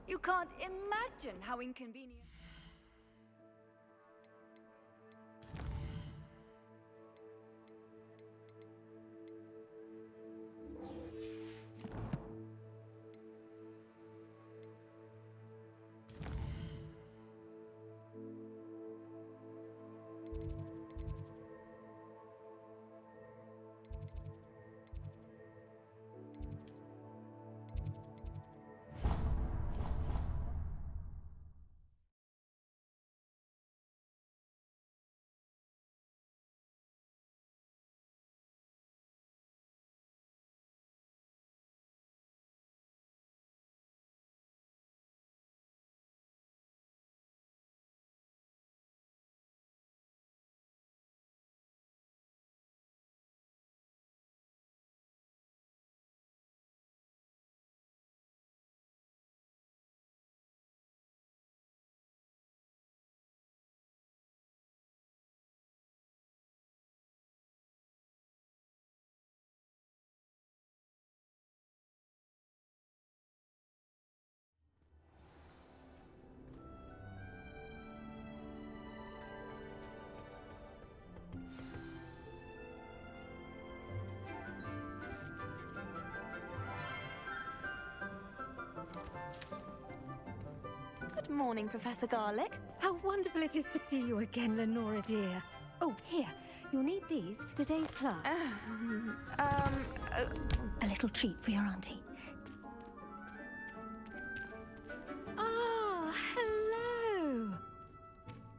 S19: You can't imagine how inconvenient.
S8: Good morning, Professor Garlick.
S13: How wonderful it is to see you again, Lenora dear. Oh, here. You'll need these for today's class. A little treat for your auntie. Ah, hello.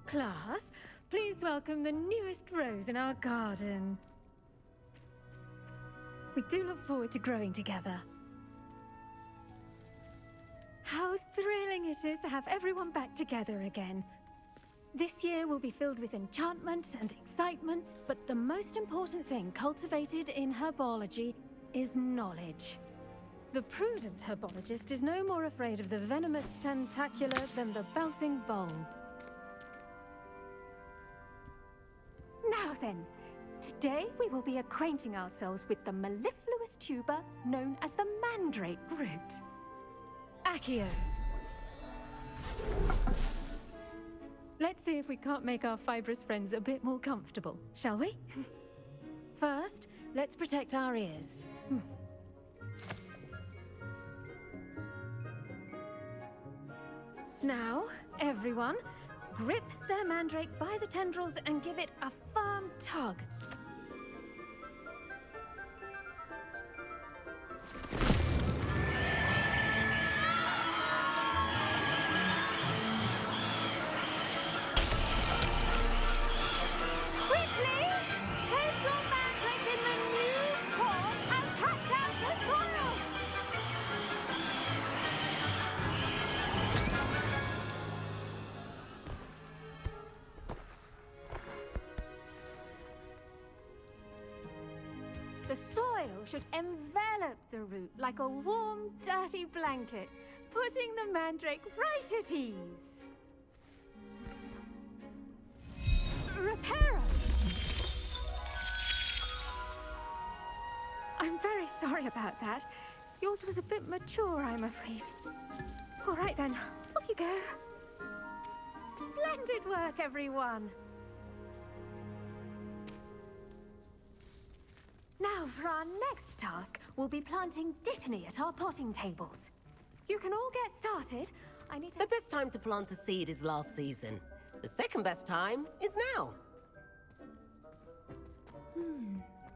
S13: Class, please welcome the newest rose in our garden. We do look forward to growing together. How thrilling it is to have everyone back together again. This year will be filled with enchantment and excitement, but the most important thing cultivated in herbology is knowledge. The prudent herbologist is no more afraid of the venomous tentacular than the bouncing bowl. Now then, today we will be acquainting ourselves with the mellifluous tuber known as the mandrake root. Accio. Let's see if we can't make our fibrous friends a bit more comfortable, shall we? First, let's protect our ears. Now, everyone, grip their mandrake by the tendrils and give it a firm tug. The soil should envelop the root like a warm, dirty blanket, putting the mandrake right at ease. Reparo! I'm very sorry about that. Yours was a bit mature, I'm afraid. All right then, off you go. Splendid work, everyone. Now, for our next task, we'll be planting dittany at our potting tables. You can all get started. I need to...
S15: The best time to plant a seed is last season. The second best time is now.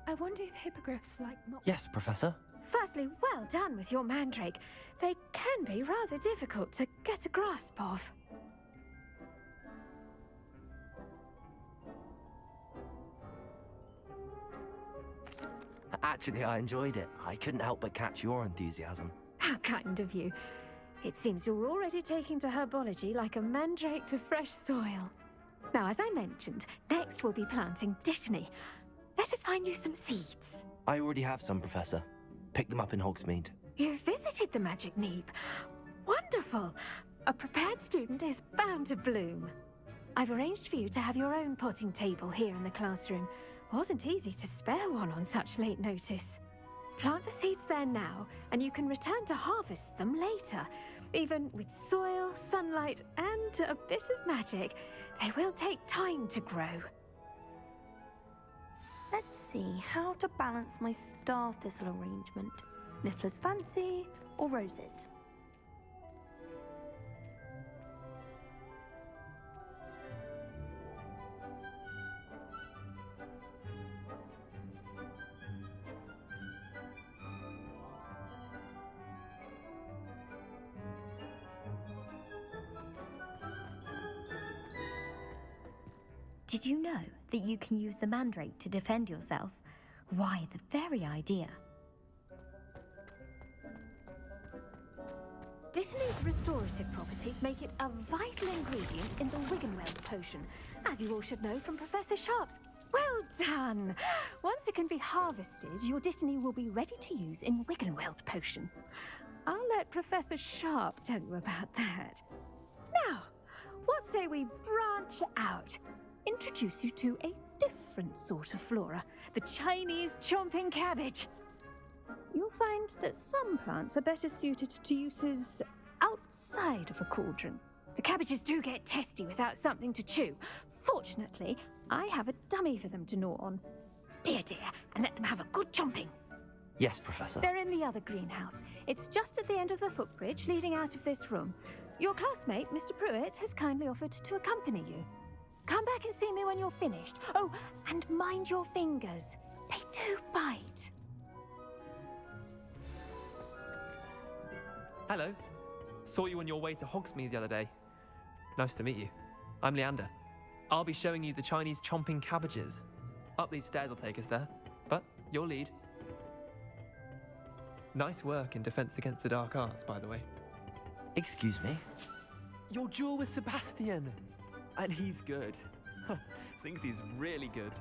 S13: I wonder if hippogriffs like not...
S3: Yes, Professor.
S13: Firstly, well done with your mandrake. They can be rather difficult to get a grasp of.
S3: Actually, I enjoyed it. I couldn't help but catch your enthusiasm.
S13: How kind of you. It seems you're already taking to herbology like a mandrake to fresh soil. Now, as I mentioned, next we'll be planting dittany. Let us find you some seeds.
S3: I already have some, Professor. Picked them up in Hogsmeade.
S13: You visited the Magic Neep. Wonderful! A prepared student is bound to bloom. I've arranged for you to have your own potting table here in the classroom. Wasn't easy to spare one on such late notice. Plant the seeds there now, and you can return to harvest them later. Even with soil, sunlight, and a bit of magic, they will take time to grow.
S8: Let's see how to balance my star thistle arrangement. Niffler's fancy or roses?
S24: Did you know that you can use the mandrake to defend yourself? Why, the very idea.
S13: Dittany's restorative properties make it a vital ingredient in the Wiggenweld potion, as you all should know from Professor Sharp's. Well done! Once it can be harvested, your dittany will be ready to use in Wiggenweld potion. I'll let Professor Sharp tell you about that. Now, what say we branch out? Introduce you to a different sort of flora, the Chinese chomping cabbage. You'll find that some plants are better suited to uses outside of a cauldron. The cabbages do get testy without something to chew. Fortunately, I have a dummy for them to gnaw on. Be a dear and let them have a good chomping.
S3: Yes, Professor.
S13: They're in the other greenhouse. It's just at the end of the footbridge leading out of this room. Your classmate, Mr. Pruitt, has kindly offered to accompany you. Come back and see me when you're finished. Oh, and mind your fingers. They do bite.
S9: Hello. Saw you on your way to Hogsmeade the other day. Nice to meet you. I'm Leander. I'll be showing you the Chinese chomping cabbages. Up these stairs will take us there, but your lead. Nice work in Defense Against the Dark Arts, by the way.
S3: Excuse me?
S9: Your duel with Sebastian! And he's good. Thinks he's really good.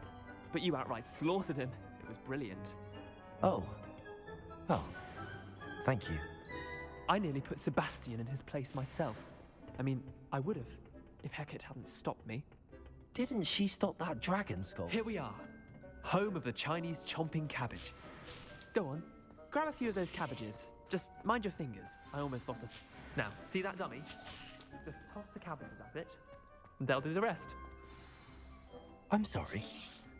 S9: But you outright slaughtered him. It was brilliant.
S3: Oh. Well, thank you.
S9: I nearly put Sebastian in his place myself. I mean, I would have, if Hecate hadn't stopped me.
S3: Didn't she stop that dragon skull?
S9: Here we are. Home of the Chinese chomping cabbage. Go on. Grab a few of those cabbages. Just mind your fingers. I almost lost it. Now, see that dummy? Just toss the cabbages at it, and they'll do the rest.
S3: I'm sorry.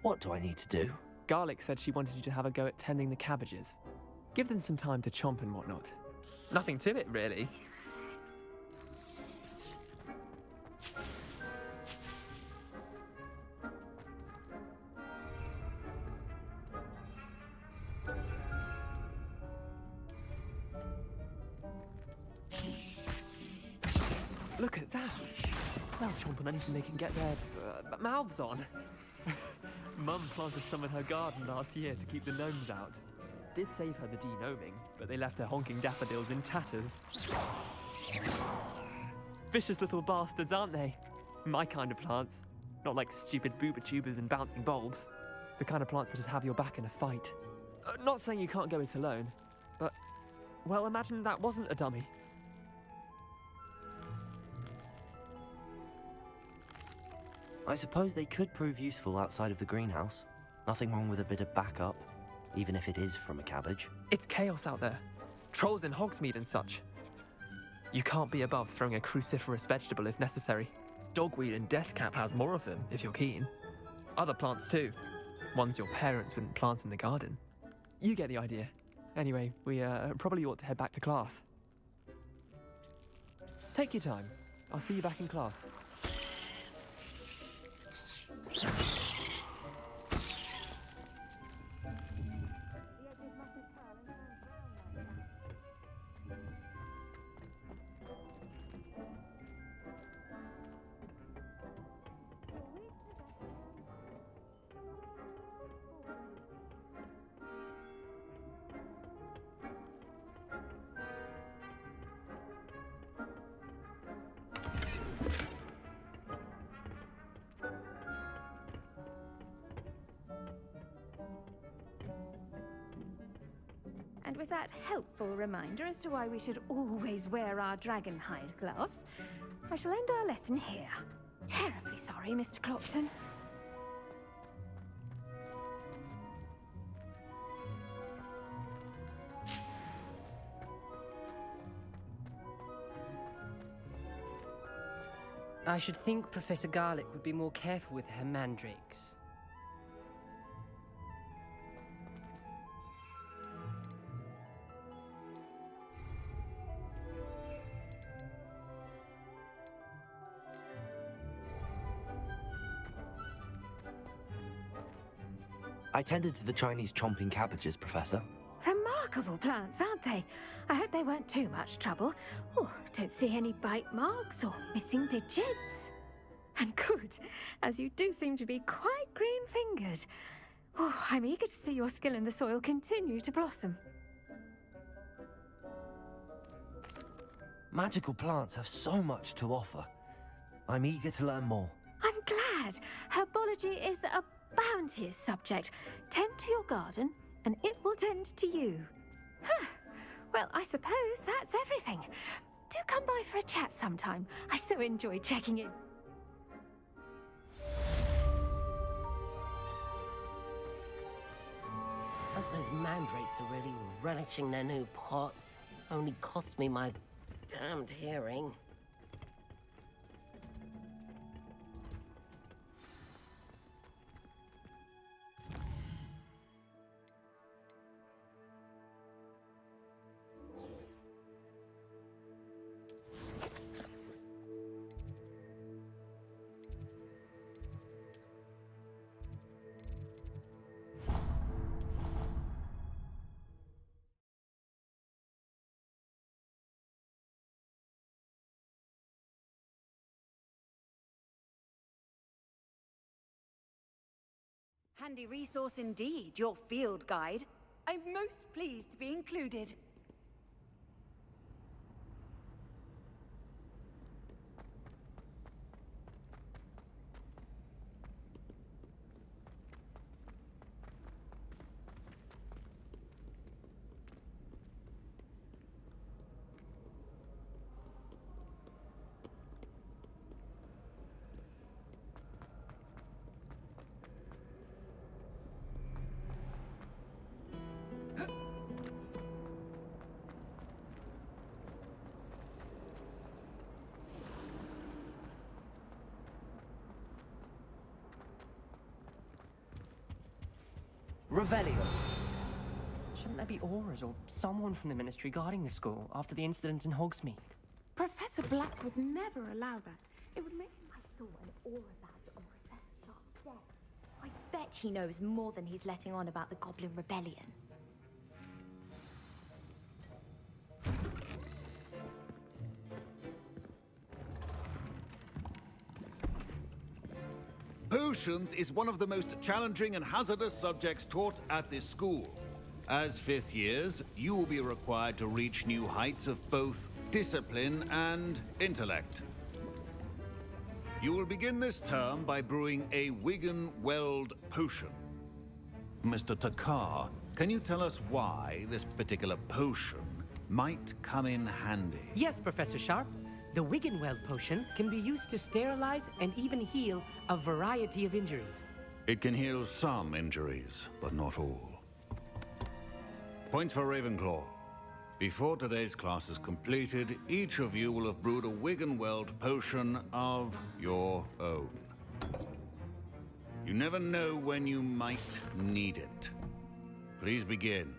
S3: What do I need to do?
S9: Garlic said she wanted you to have a go at tending the cabbages. Give them some time to chomp and whatnot. Nothing to it, really. Look at that! They'll chomp on anything they can get their mouths on. Mum planted some in her garden last year to keep the gnomes out. Did save her the de-gnoming, but they left her honking daffodils in tatters. Vicious little bastards, aren't they? My kind of plants. Not like stupid booba tubers and bouncing bulbs. The kind of plants that just have your back in a fight. Not saying you can't go it alone, but, well, imagine that wasn't a dummy.
S3: I suppose they could prove useful outside of the greenhouse. Nothing wrong with a bit of backup, even if it is from a cabbage.
S9: It's chaos out there. Trolls in Hogsmeade and such. You can't be above throwing a cruciferous vegetable if necessary. Dogweed and deathcap has more of them, if you're keen. Other plants too. Ones your parents wouldn't plant in the garden. You get the idea. Anyway, we probably ought to head back to class. Take your time. I'll see you back in class.
S13: And with that helpful reminder as to why we should always wear our dragonhide gloves, I shall end our lesson here. Terribly sorry, Mr. Clopton.
S7: I should think Professor Garlick would be more careful with her mandrakes.
S3: I tended to the Chinese chomping cabbages, Professor.
S13: Remarkable plants, aren't they? I hope they weren't too much trouble. Oh, don't see any bite marks or missing digits. And good, as you do seem to be quite green-fingered. Oh, I'm eager to see your skill in the soil continue to blossom.
S3: Magical plants have so much to offer. I'm eager to learn more.
S13: I'm glad. Herbology is a bounteous subject. Tend to your garden, and it will tend to you. Huh. Well, I suppose that's everything. Do come by for a chat sometime. I so enjoy checking in.
S15: Hope those mandrakes are really relishing their new pots. Only cost me my damned hearing.
S19: Handy resource indeed, your field guide. I'm most pleased to be included.
S7: Revelio. Shouldn't there be auras or someone from the Ministry guarding the school after the incident in Hogsmeade?
S12: Professor Black would never allow that. It would make...
S24: I saw an aura badge on Professor Sharp's desk. I bet he knows more than he's letting on about the Goblin Rebellion.
S10: Potions is one of the most challenging and hazardous subjects taught at this school. As fifth years, you will be required to reach new heights of both discipline and intellect. You will begin this term by brewing a Wigan-Weld potion. Mr. Takar, can you tell us why this particular potion might come in handy?
S7: Yes, Professor Sharp. The Wiggenweld potion can be used to sterilize and even heal a variety of injuries.
S10: It can heal some injuries, but not all. Points for Ravenclaw. Before today's class is completed, each of you will have brewed a Wiggenweld potion of your own. You never know when you might need it. Please begin.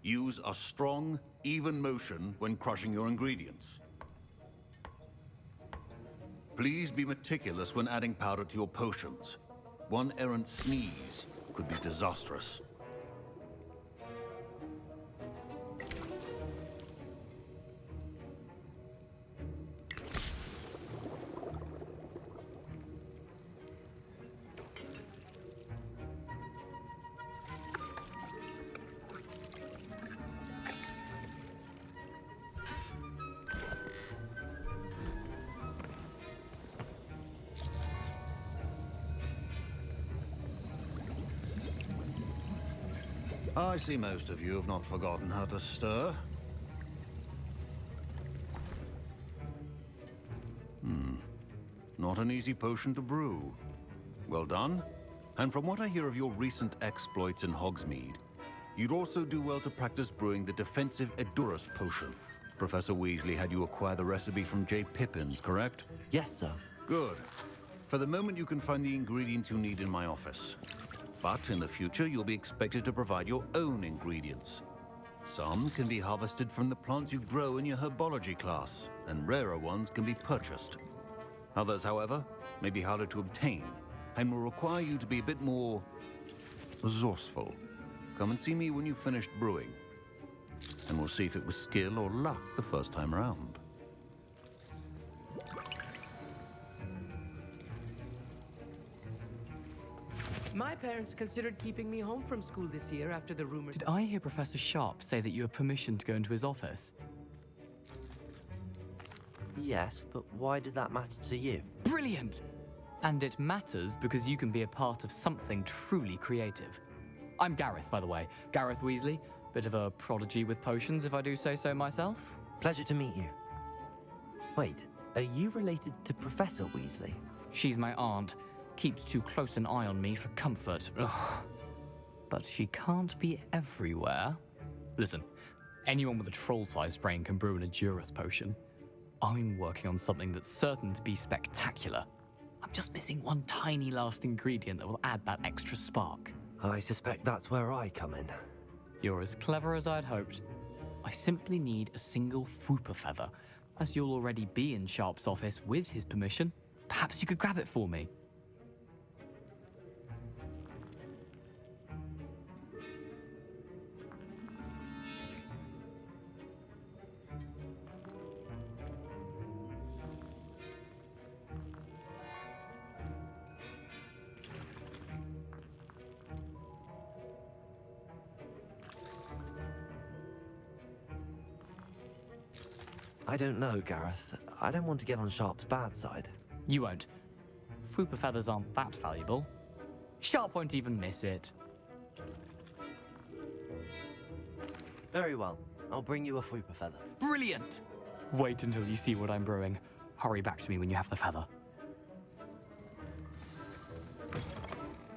S10: Use a strong, even motion when crushing your ingredients. Please be meticulous when adding powder to your potions. One errant sneeze could be disastrous. I see most of you have not forgotten how to stir. Not an easy potion to brew. Well done. And from what I hear of your recent exploits in Hogsmeade, you'd also do well to practice brewing the defensive Edurus potion. Professor Weasley had you acquire the recipe from J. Pippins, correct?
S3: Yes, sir.
S10: Good. For the moment, you can find the ingredients you need in my office. But in the future, you'll be expected to provide your own ingredients. Some can be harvested from the plants you grow in your herbology class, and rarer ones can be purchased. Others, however, may be harder to obtain, and will require you to be a bit more resourceful. Come and see me when you've finished brewing, and we'll see if it was skill or luck the first time around.
S7: My parents considered keeping me home from school this year after the rumors.
S9: Did I hear Professor Sharp say that you have permission to go into his office?
S3: Yes, but why does that matter to you?
S9: Brilliant! And it matters because you can be a part of something truly creative. I'm Gareth, by the way. Gareth Weasley. Bit of a prodigy with potions, if I do say so myself.
S3: Pleasure to meet you. Wait, are you related to Professor Weasley?
S9: She's my aunt. Keeps too close an eye on me for comfort. Ugh. But she can't be everywhere. Listen, anyone with a troll-sized brain can brew an Edurus potion. I'm working on something that's certain to be spectacular. I'm just missing one tiny last ingredient that will add that extra spark.
S3: I suspect that's where I come in.
S9: You're as clever as I'd hoped. I simply need a single Fwooper feather. As you'll already be in Sharp's office with his permission, perhaps you could grab it for me.
S3: I don't know, Gareth. I don't want to get on Sharp's bad side.
S11: You won't. Fwooper feathers aren't that valuable. Sharp won't even miss it.
S3: Very well. I'll bring you a Fwooper feather.
S11: Brilliant! Wait until you see what I'm brewing. Hurry back to me when you have the feather.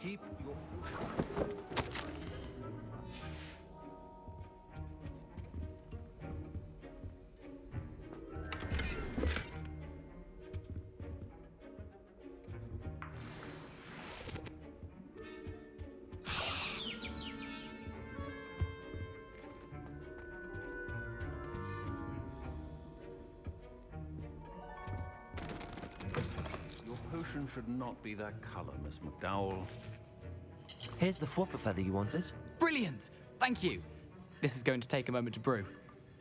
S10: Keep your... Your potion should not be that color, Miss McDowell.
S3: Here's the Fwooper feather you wanted.
S11: Brilliant! Thank you! This is going to take a moment to brew.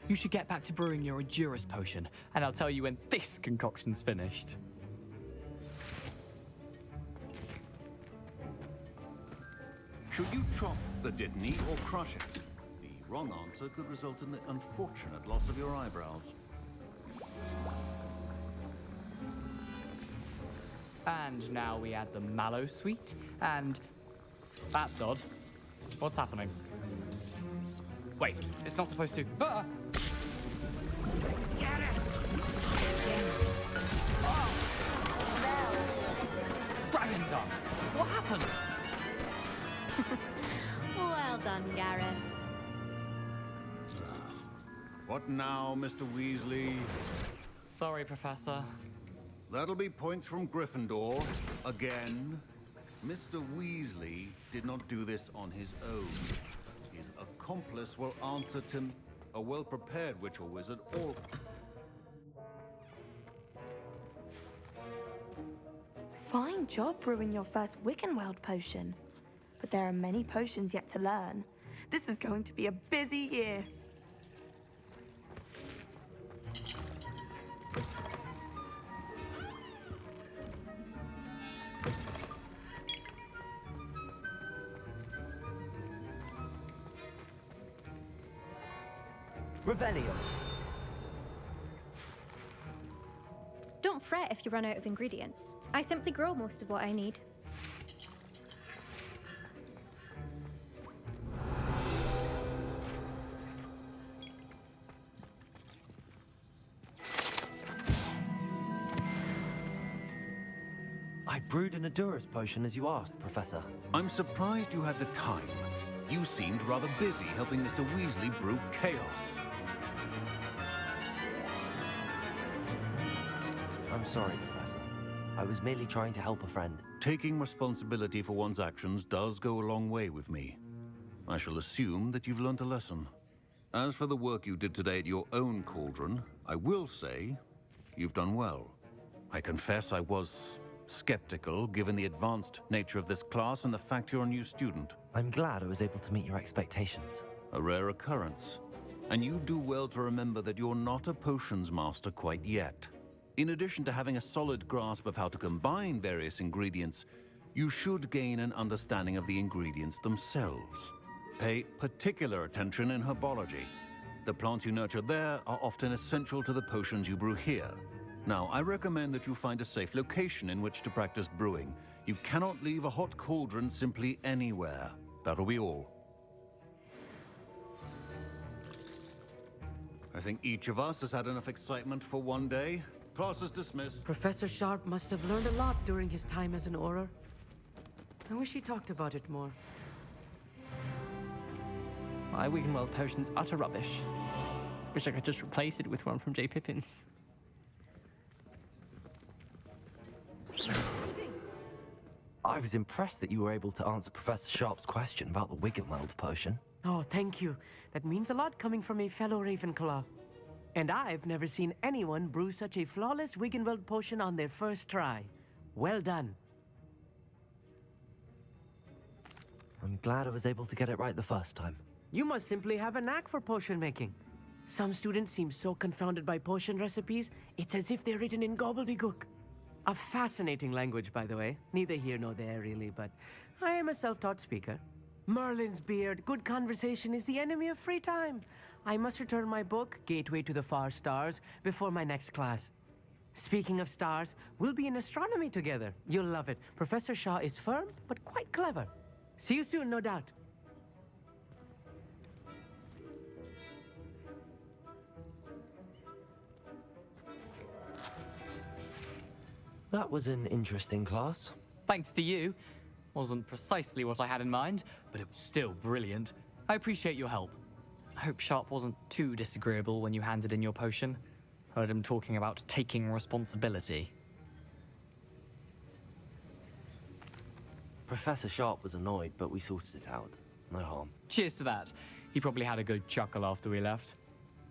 S11: You should get back to brewing your Edurus potion, and I'll tell you when this concoction's finished.
S10: Should you chop the Dittany or crush it? The wrong answer could result in the unfortunate loss of your eyebrows.
S11: And now we add the mallow sweet, and... That's odd. What's happening? Wait, it's not supposed to... Ah! Get it! Oh! Dragon tongue! What happened?
S12: Well done, Gareth.
S10: What now, Mr. Weasley?
S11: Sorry, Professor.
S10: That'll be points from Gryffindor. Again. Mr. Weasley did not do this on his own. His accomplice will answer to a well-prepared witch or wizard or...
S8: Fine job brewing your first Wiggenweld potion. But there are many potions yet to learn. This is going to be a busy year.
S3: Revelio.
S13: Don't fret if you run out of ingredients. I simply grow most of what I need.
S3: I brewed an Edurus potion as you asked, Professor.
S10: I'm surprised you had the time. You seemed rather busy helping Mr. Weasley brew chaos.
S3: I'm sorry, Professor. I was merely trying to help a friend.
S10: Taking responsibility for one's actions does go a long way with me. I shall assume that you've learnt a lesson. As for the work you did today at your own cauldron, I will say you've done well. I confess I was skeptical, given the advanced nature of this class and the fact you're a new student.
S3: I'm glad I was able to meet your expectations.
S10: A rare occurrence. And you do well to remember that you're not a potions master quite yet. In addition to having a solid grasp of how to combine various ingredients, you should gain an understanding of the ingredients themselves. Pay particular attention in herbology. The plants you nurture there are often essential to the potions you brew here. Now, I recommend that you find a safe location in which to practice brewing. You cannot leave a hot cauldron simply anywhere. That'll be all. I think each of us has had enough excitement for one day. Class is dismissed.
S7: Professor Sharp must have learned a lot during his time as an Auror. I wish he talked about it more.
S11: My Wiggenweld potion's utter rubbish. Wish I could just replace it with one from J. Pippin's.
S3: I was impressed that you were able to answer Professor Sharp's question about the Wiggenweld potion.
S7: Oh, thank you. That means a lot coming from a fellow Ravenclaw. And I've never seen anyone brew such a flawless Wiggenweld potion on their first try. Well done.
S3: I'm glad I was able to get it right the first time.
S7: You must simply have a knack for potion making. Some students seem so confounded by potion recipes, it's as if they're written in gobbledygook. A fascinating language, by the way. Neither here nor there, really, but I am a self-taught speaker. Merlin's beard, good conversation is the enemy of free time. I must return my book, Gateway to the Far Stars, before my next class. Speaking of stars, we'll be in astronomy together. You'll love it. Professor Shaw is firm, but quite clever. See you soon, no doubt.
S3: That was an interesting class.
S11: Thanks to you. Wasn't precisely what I had in mind, but it was still brilliant. I appreciate your help. I hope Sharp wasn't too disagreeable when you handed in your potion. Heard him talking about taking responsibility.
S3: Professor Sharp was annoyed, but we sorted it out. No harm.
S11: Cheers to that. He probably had a good chuckle after we left.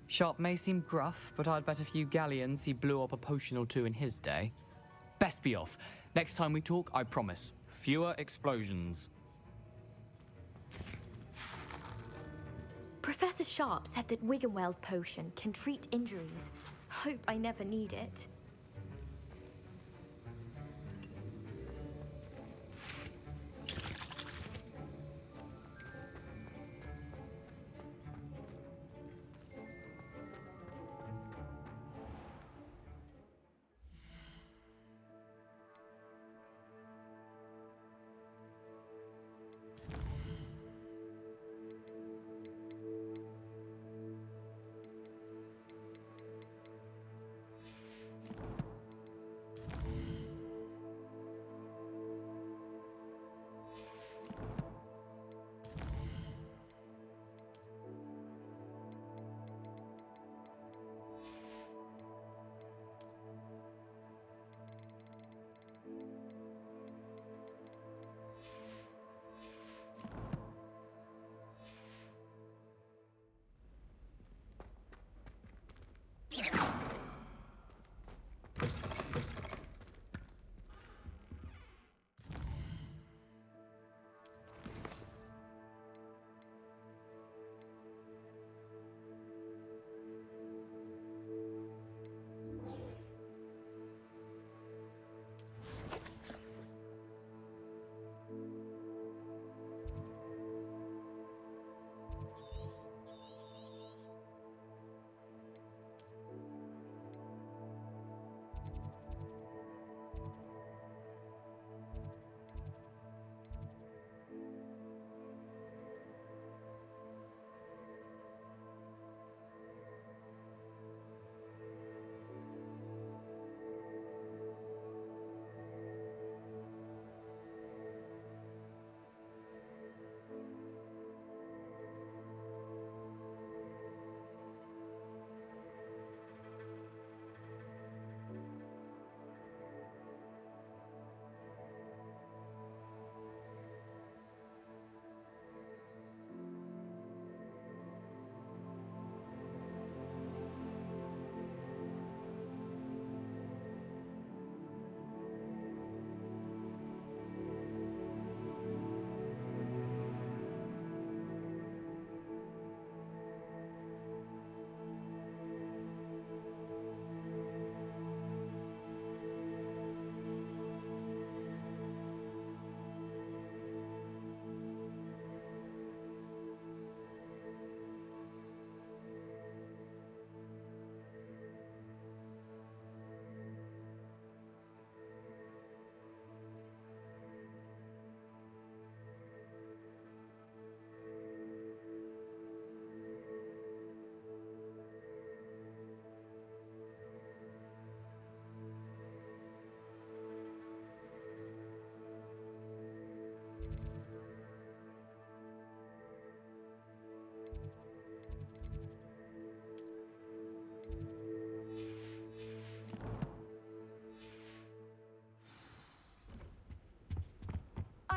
S11: Sharp may seem gruff, but I'd bet a few galleons he blew up a potion or two in his day. Best be off. Next time we talk, I promise. Fewer explosions.
S24: Professor Sharp said that Wiggenweld potion can treat injuries. Hope I never need it.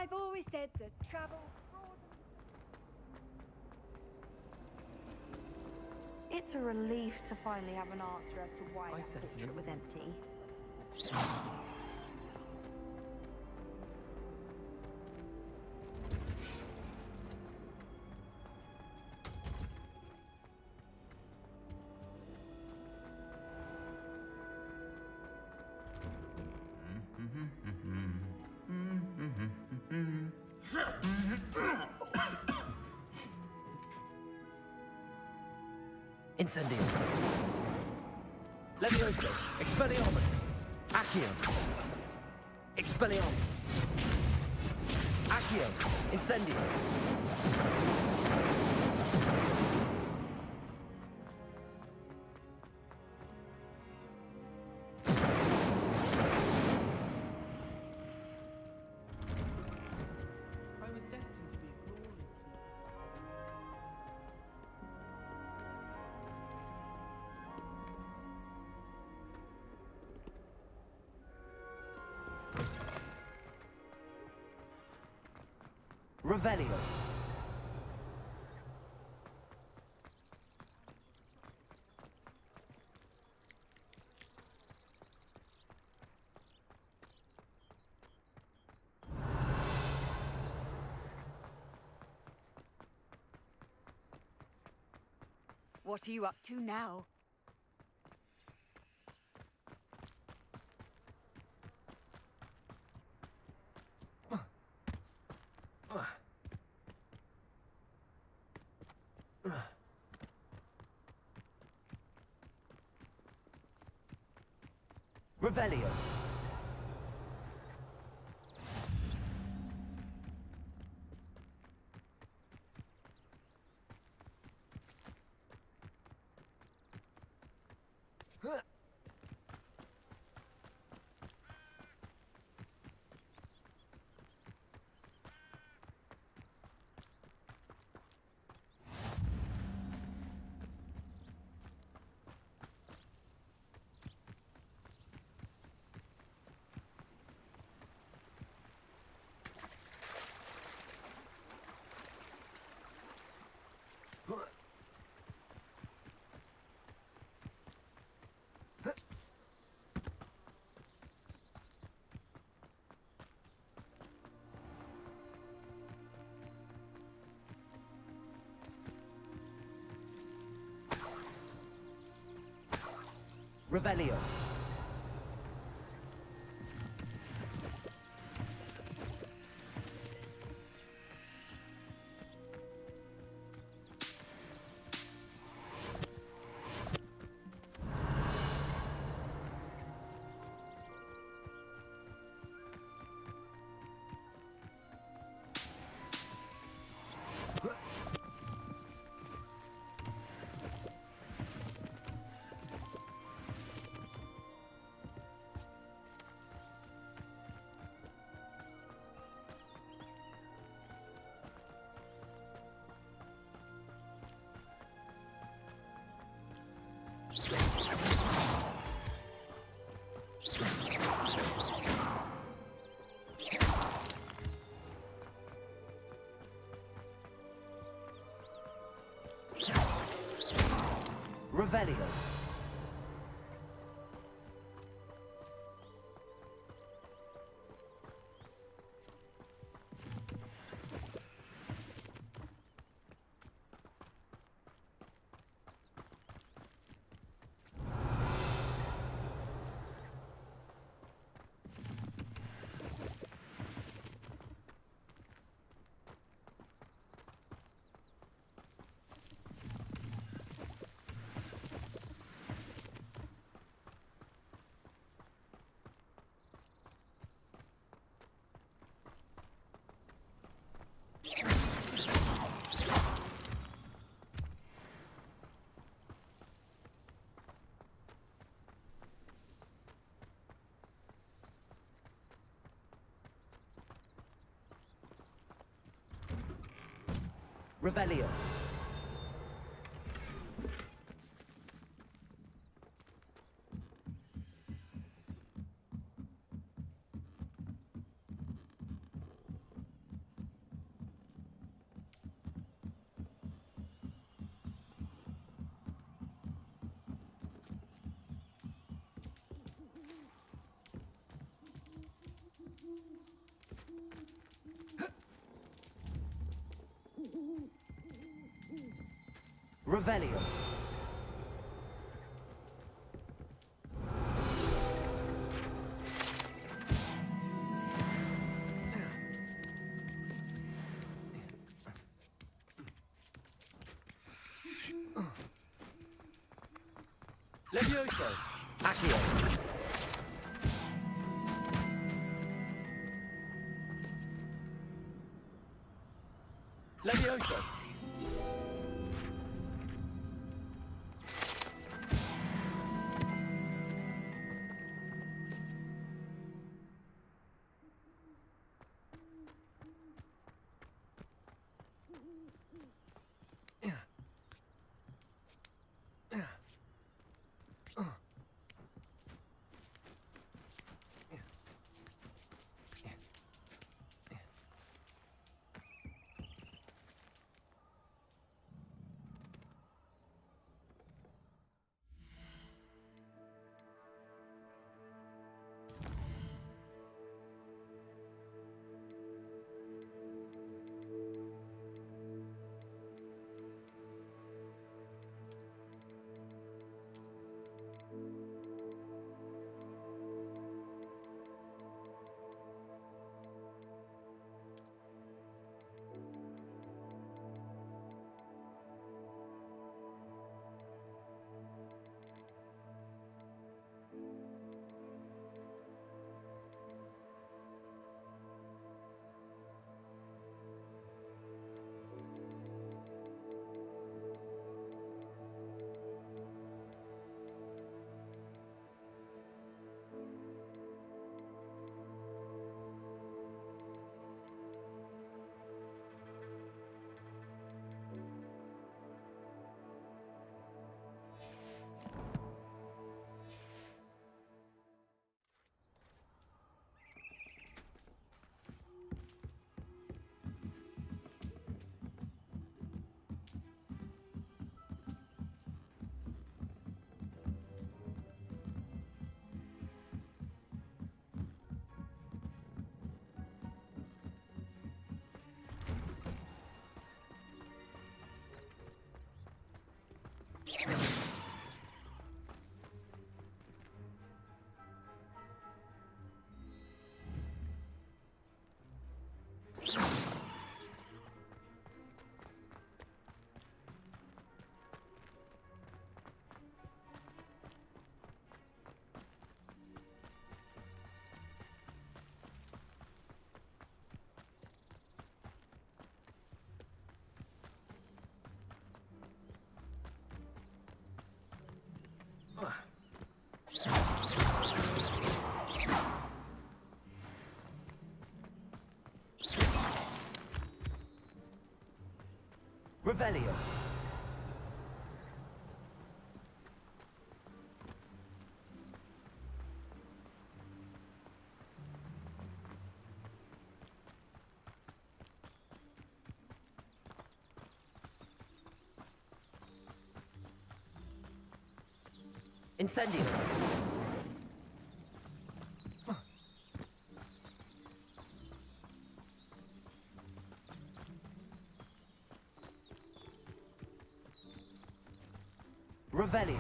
S19: I've always said that travel... It's a relief to finally have an answer as to why that picture was empty.
S3: Incendio. Levioso. Expelliarmus. Accio. Expelliarmus. Accio. Incendio. Revelio.
S19: What are you up to now?
S3: Revelio. Revelio. Revelio. Revelio. Revelio. Levioso! Accio! Levioso! Revelio. Incendio. Revelio.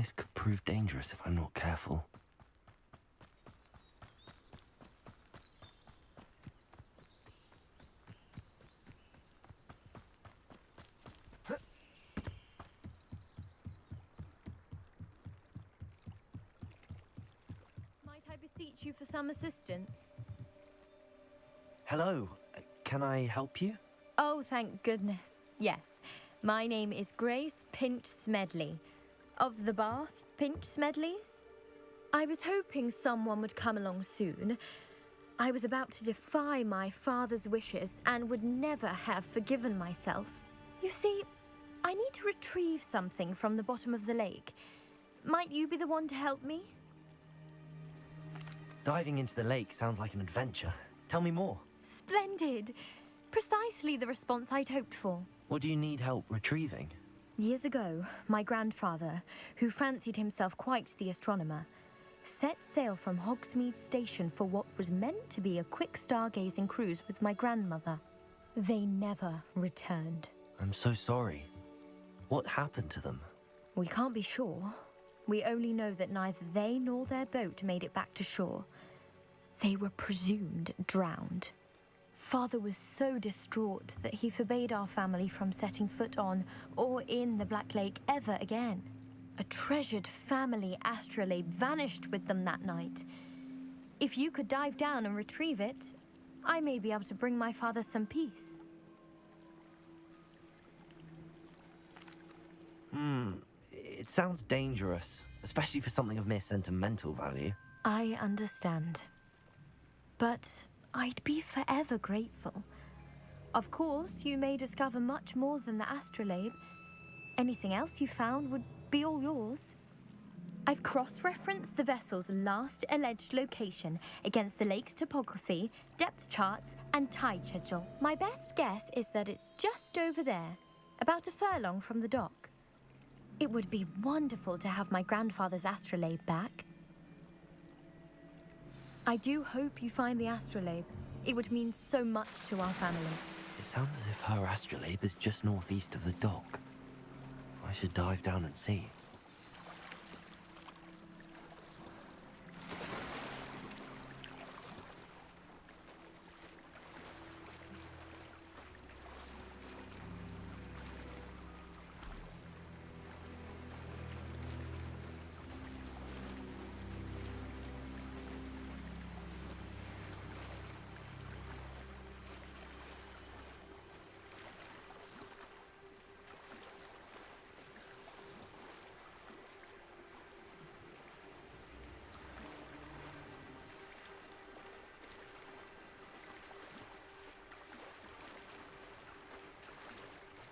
S3: This could prove dangerous if I'm not careful.
S17: Might I beseech you for some assistance?
S3: Hello, can I help you?
S17: Oh, thank goodness. Yes. My name is Grace Pinch Smedley. Of the Bath Pinch Smedleys? I was hoping someone would come along soon. I was about to defy my father's wishes and would never have forgiven myself You see, I need to retrieve something from the bottom of the lake. Might you be the one to help me?
S3: Diving into the lake sounds like an adventure. Tell me more.
S17: Splendid! Precisely the response I'd hoped for.
S3: What do you need help retrieving?
S17: Years ago, my grandfather, who fancied himself quite the astronomer, set sail from Hogsmeade Station for what was meant to be a quick stargazing cruise with my grandmother. They never returned.
S3: I'm so sorry. What happened to them?
S17: We can't be sure. We only know that neither they nor their boat made it back to shore. They were presumed drowned. Father was so distraught that he forbade our family from setting foot on or in the Black Lake ever again. A treasured family astrolabe vanished with them that night. If you could dive down and retrieve it, I may be able to bring my father some peace.
S3: It sounds dangerous, especially for something of mere sentimental value.
S17: I understand. But I'd be forever grateful. Of course, you may discover much more than the astrolabe. Anything else you found would be all yours. I've cross-referenced the vessel's last alleged location against the lake's topography, depth charts, and tide schedule. My best guess is that it's just over there, about a furlong from the dock. It would be wonderful to have my grandfather's astrolabe back. I do hope you find the astrolabe. It would mean so much to our family.
S3: It sounds as if her astrolabe is just northeast of the dock. I should dive down and see.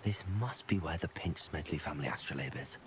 S3: This must be where the Pinch Smedley family astrolabe is.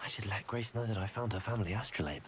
S3: I should let Grace know that I found her family astrolabe.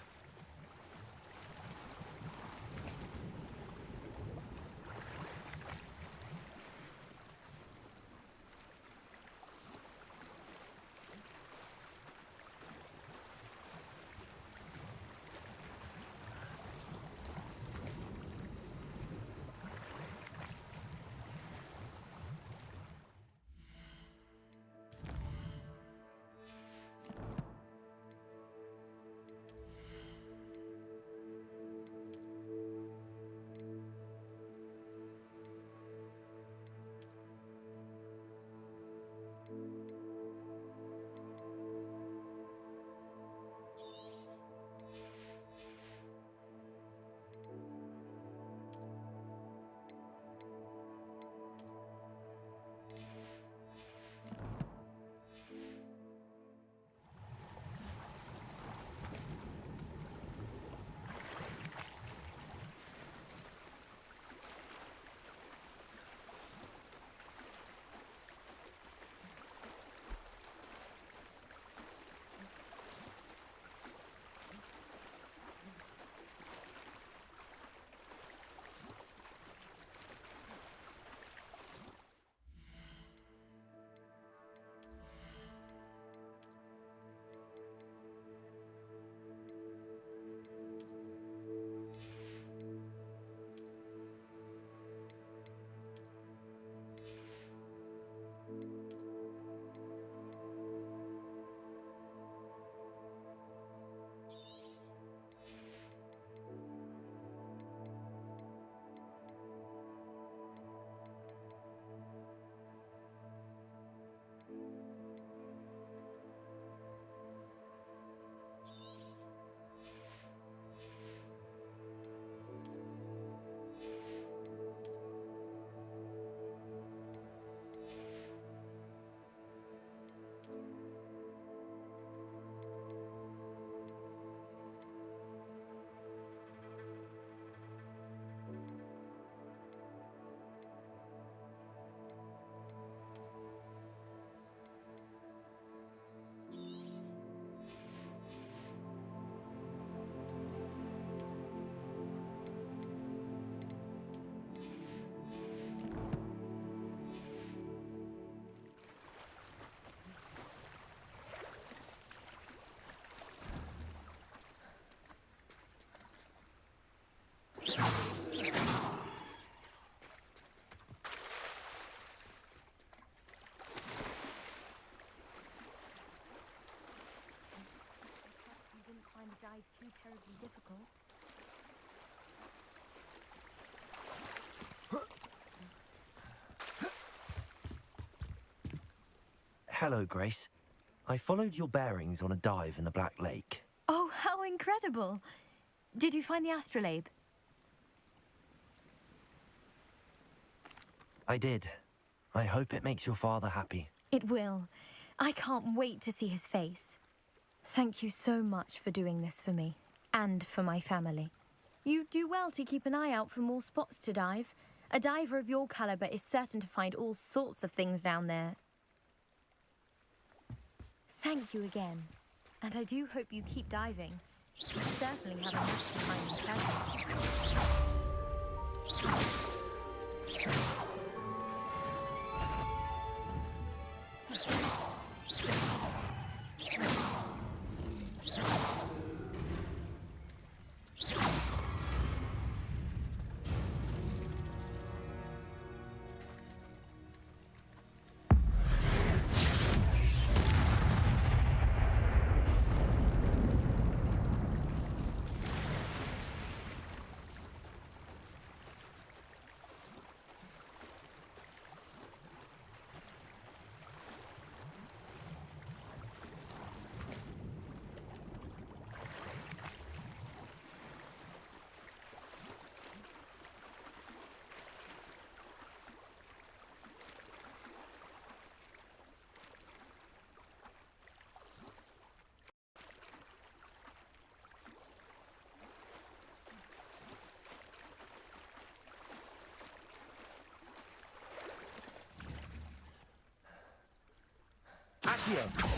S17: too terribly difficult.
S3: Hello, Grace. I followed your bearings on a dive in the Black Lake.
S17: Oh, how incredible! Did you find the astrolabe?
S3: I did. I hope it makes your father happy.
S17: It will. I can't wait to see his face. Thank you so much for doing this for me, and for my family. You do well to keep an eye out for more spots to dive. A diver of your caliber is certain to find all sorts of things down there. Thank you again, and I do hope you keep diving. You certainly have a nice time in
S3: Accio!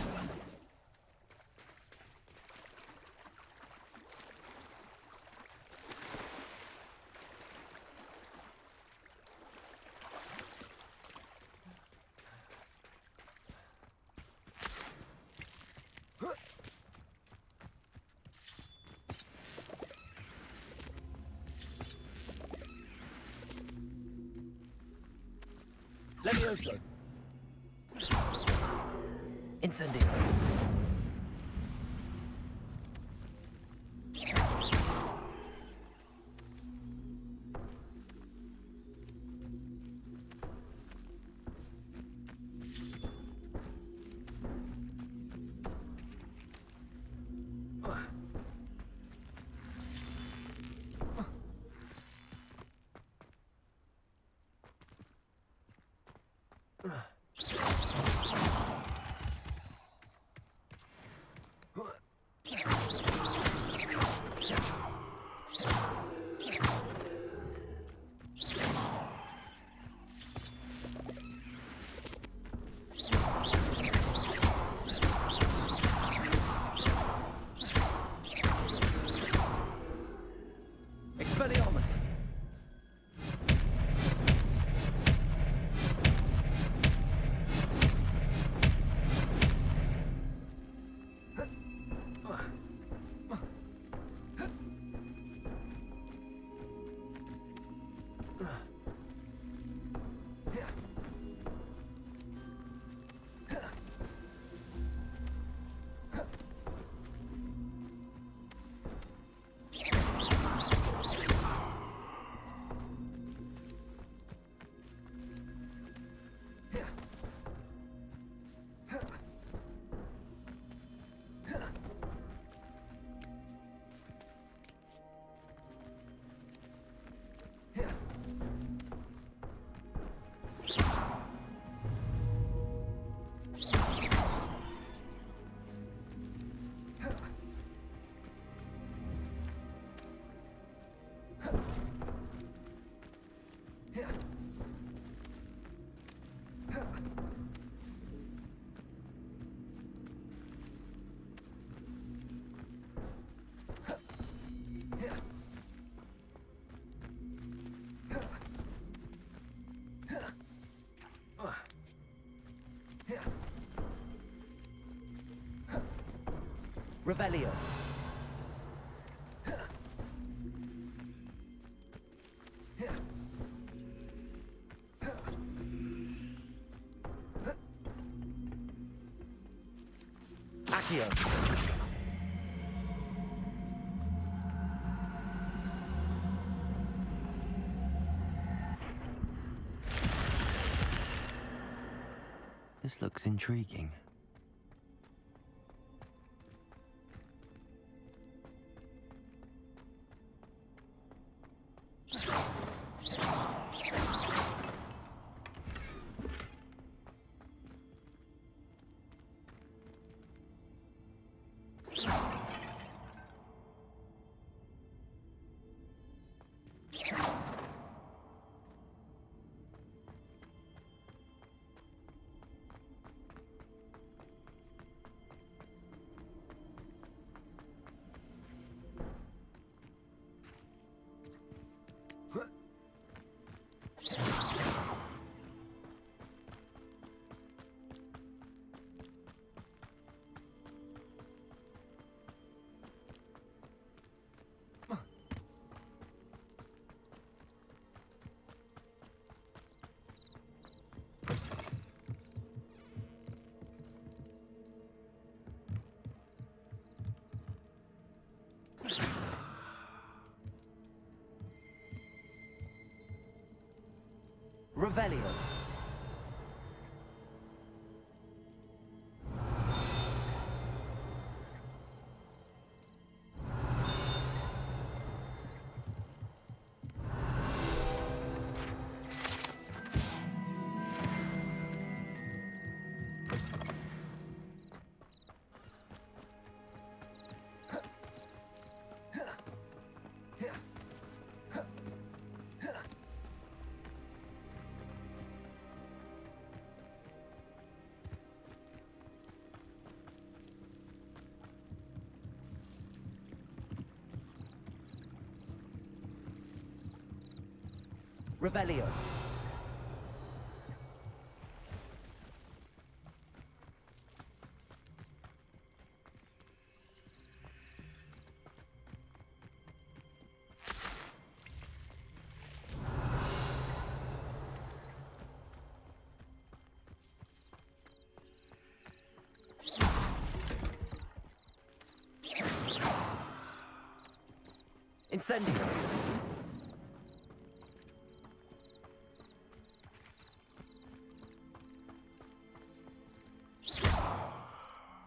S9: Levioso!
S3: Incendio!
S9: Expelliarmus!
S3: Revelio! Accio! This looks intriguing. Revelio. Revelio. Incendio.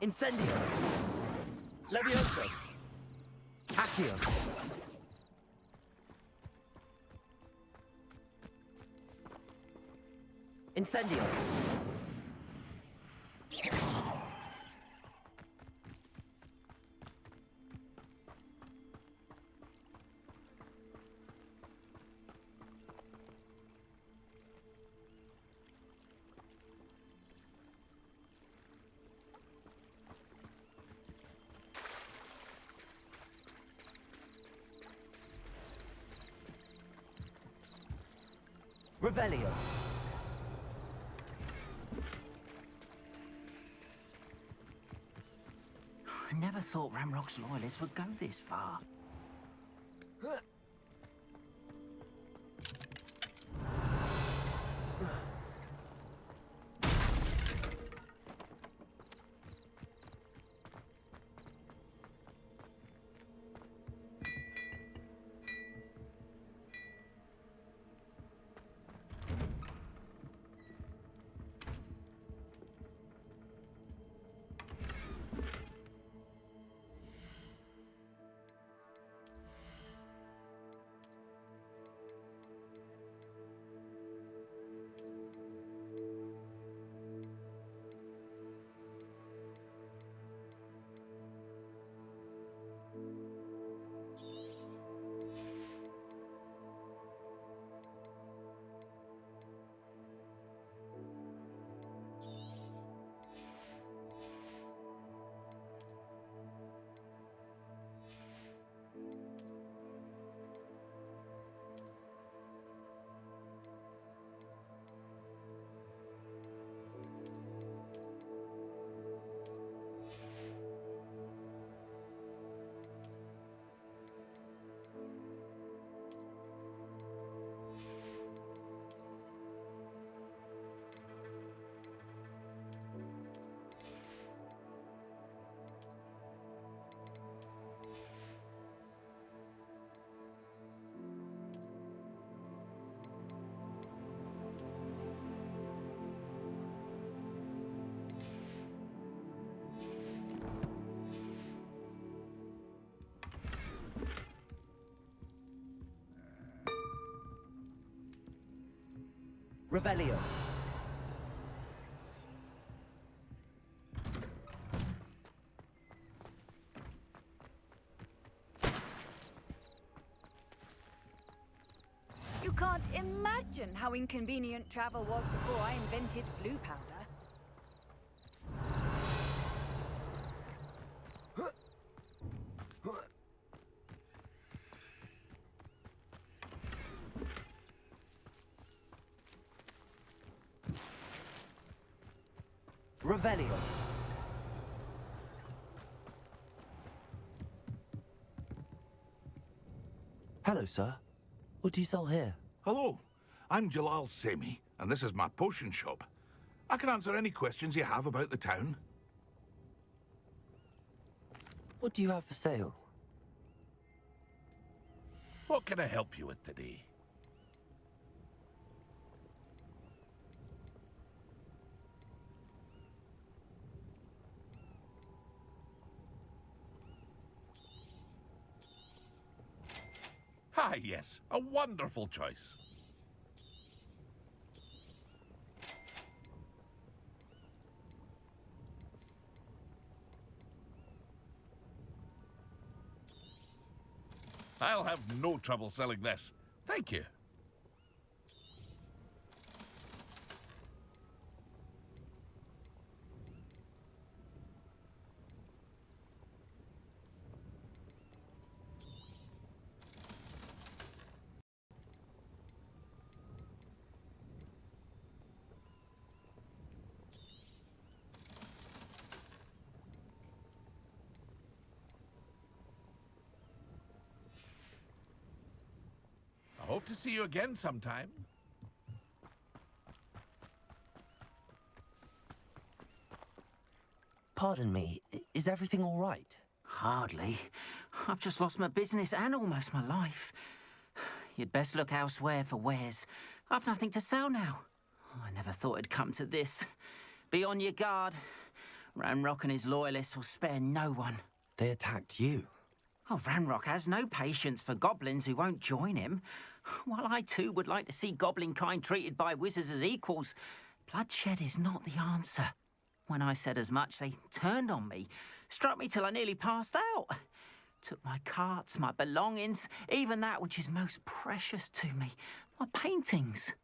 S3: Incendio! Levioso! Accio! Incendio! Revelio.
S15: I never thought Ramrock's loyalists would go this far.
S3: Revelio.
S19: You can't imagine how inconvenient travel was before I invented flu powder.
S3: Revelio. Hello, sir. What do you sell here?
S18: Hello, I'm Jalal Semi, and this is my potion shop. I can answer any questions you have about the town.
S3: What do you have for sale?
S18: What can I help you with today? Ah, yes, a wonderful choice. I'll have no trouble selling this. Thank you. I hope to see you again sometime.
S3: Pardon me, is everything all right?
S20: Hardly. I've just lost my business and almost my life. You'd best look elsewhere for wares. I've nothing to sell now. I never thought it'd come to this. Be on your guard. Ranrock and his loyalists will spare no one.
S3: They attacked you?
S20: Oh, Ranrock has no patience for goblins who won't join him. While I too would like to see goblin kind treated by wizards as equals, bloodshed is not the answer. When I said as much, they turned on me, struck me till I nearly passed out. Took my carts, my belongings, even that which is most precious to me, my paintings.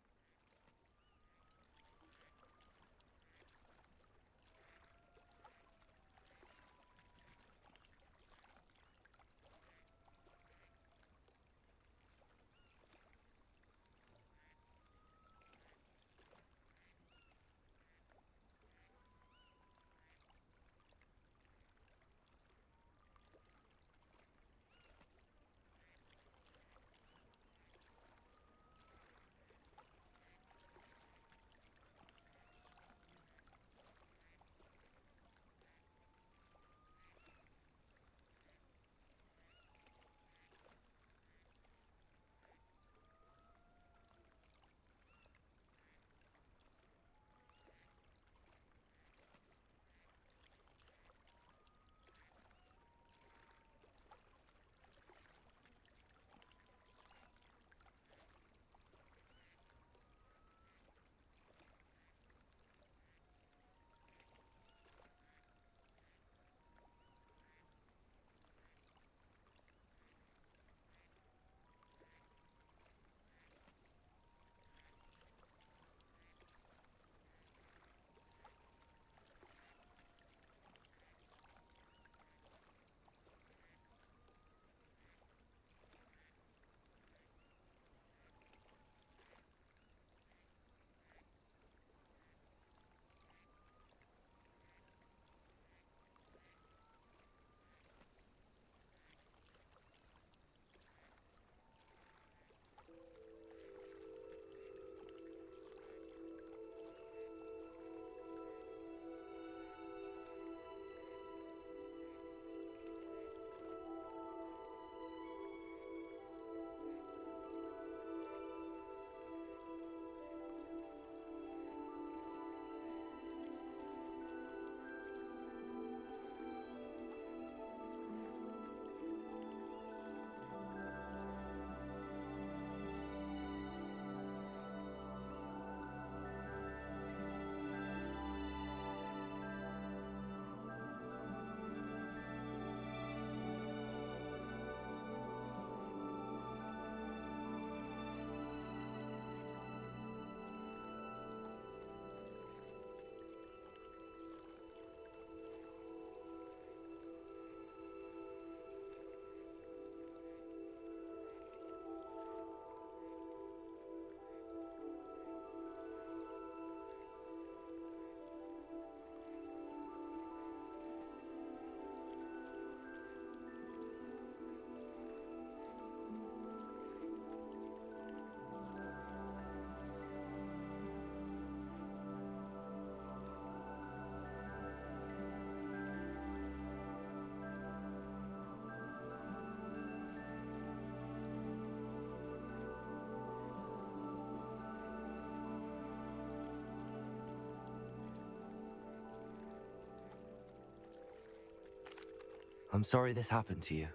S3: I'm sorry this happened to you.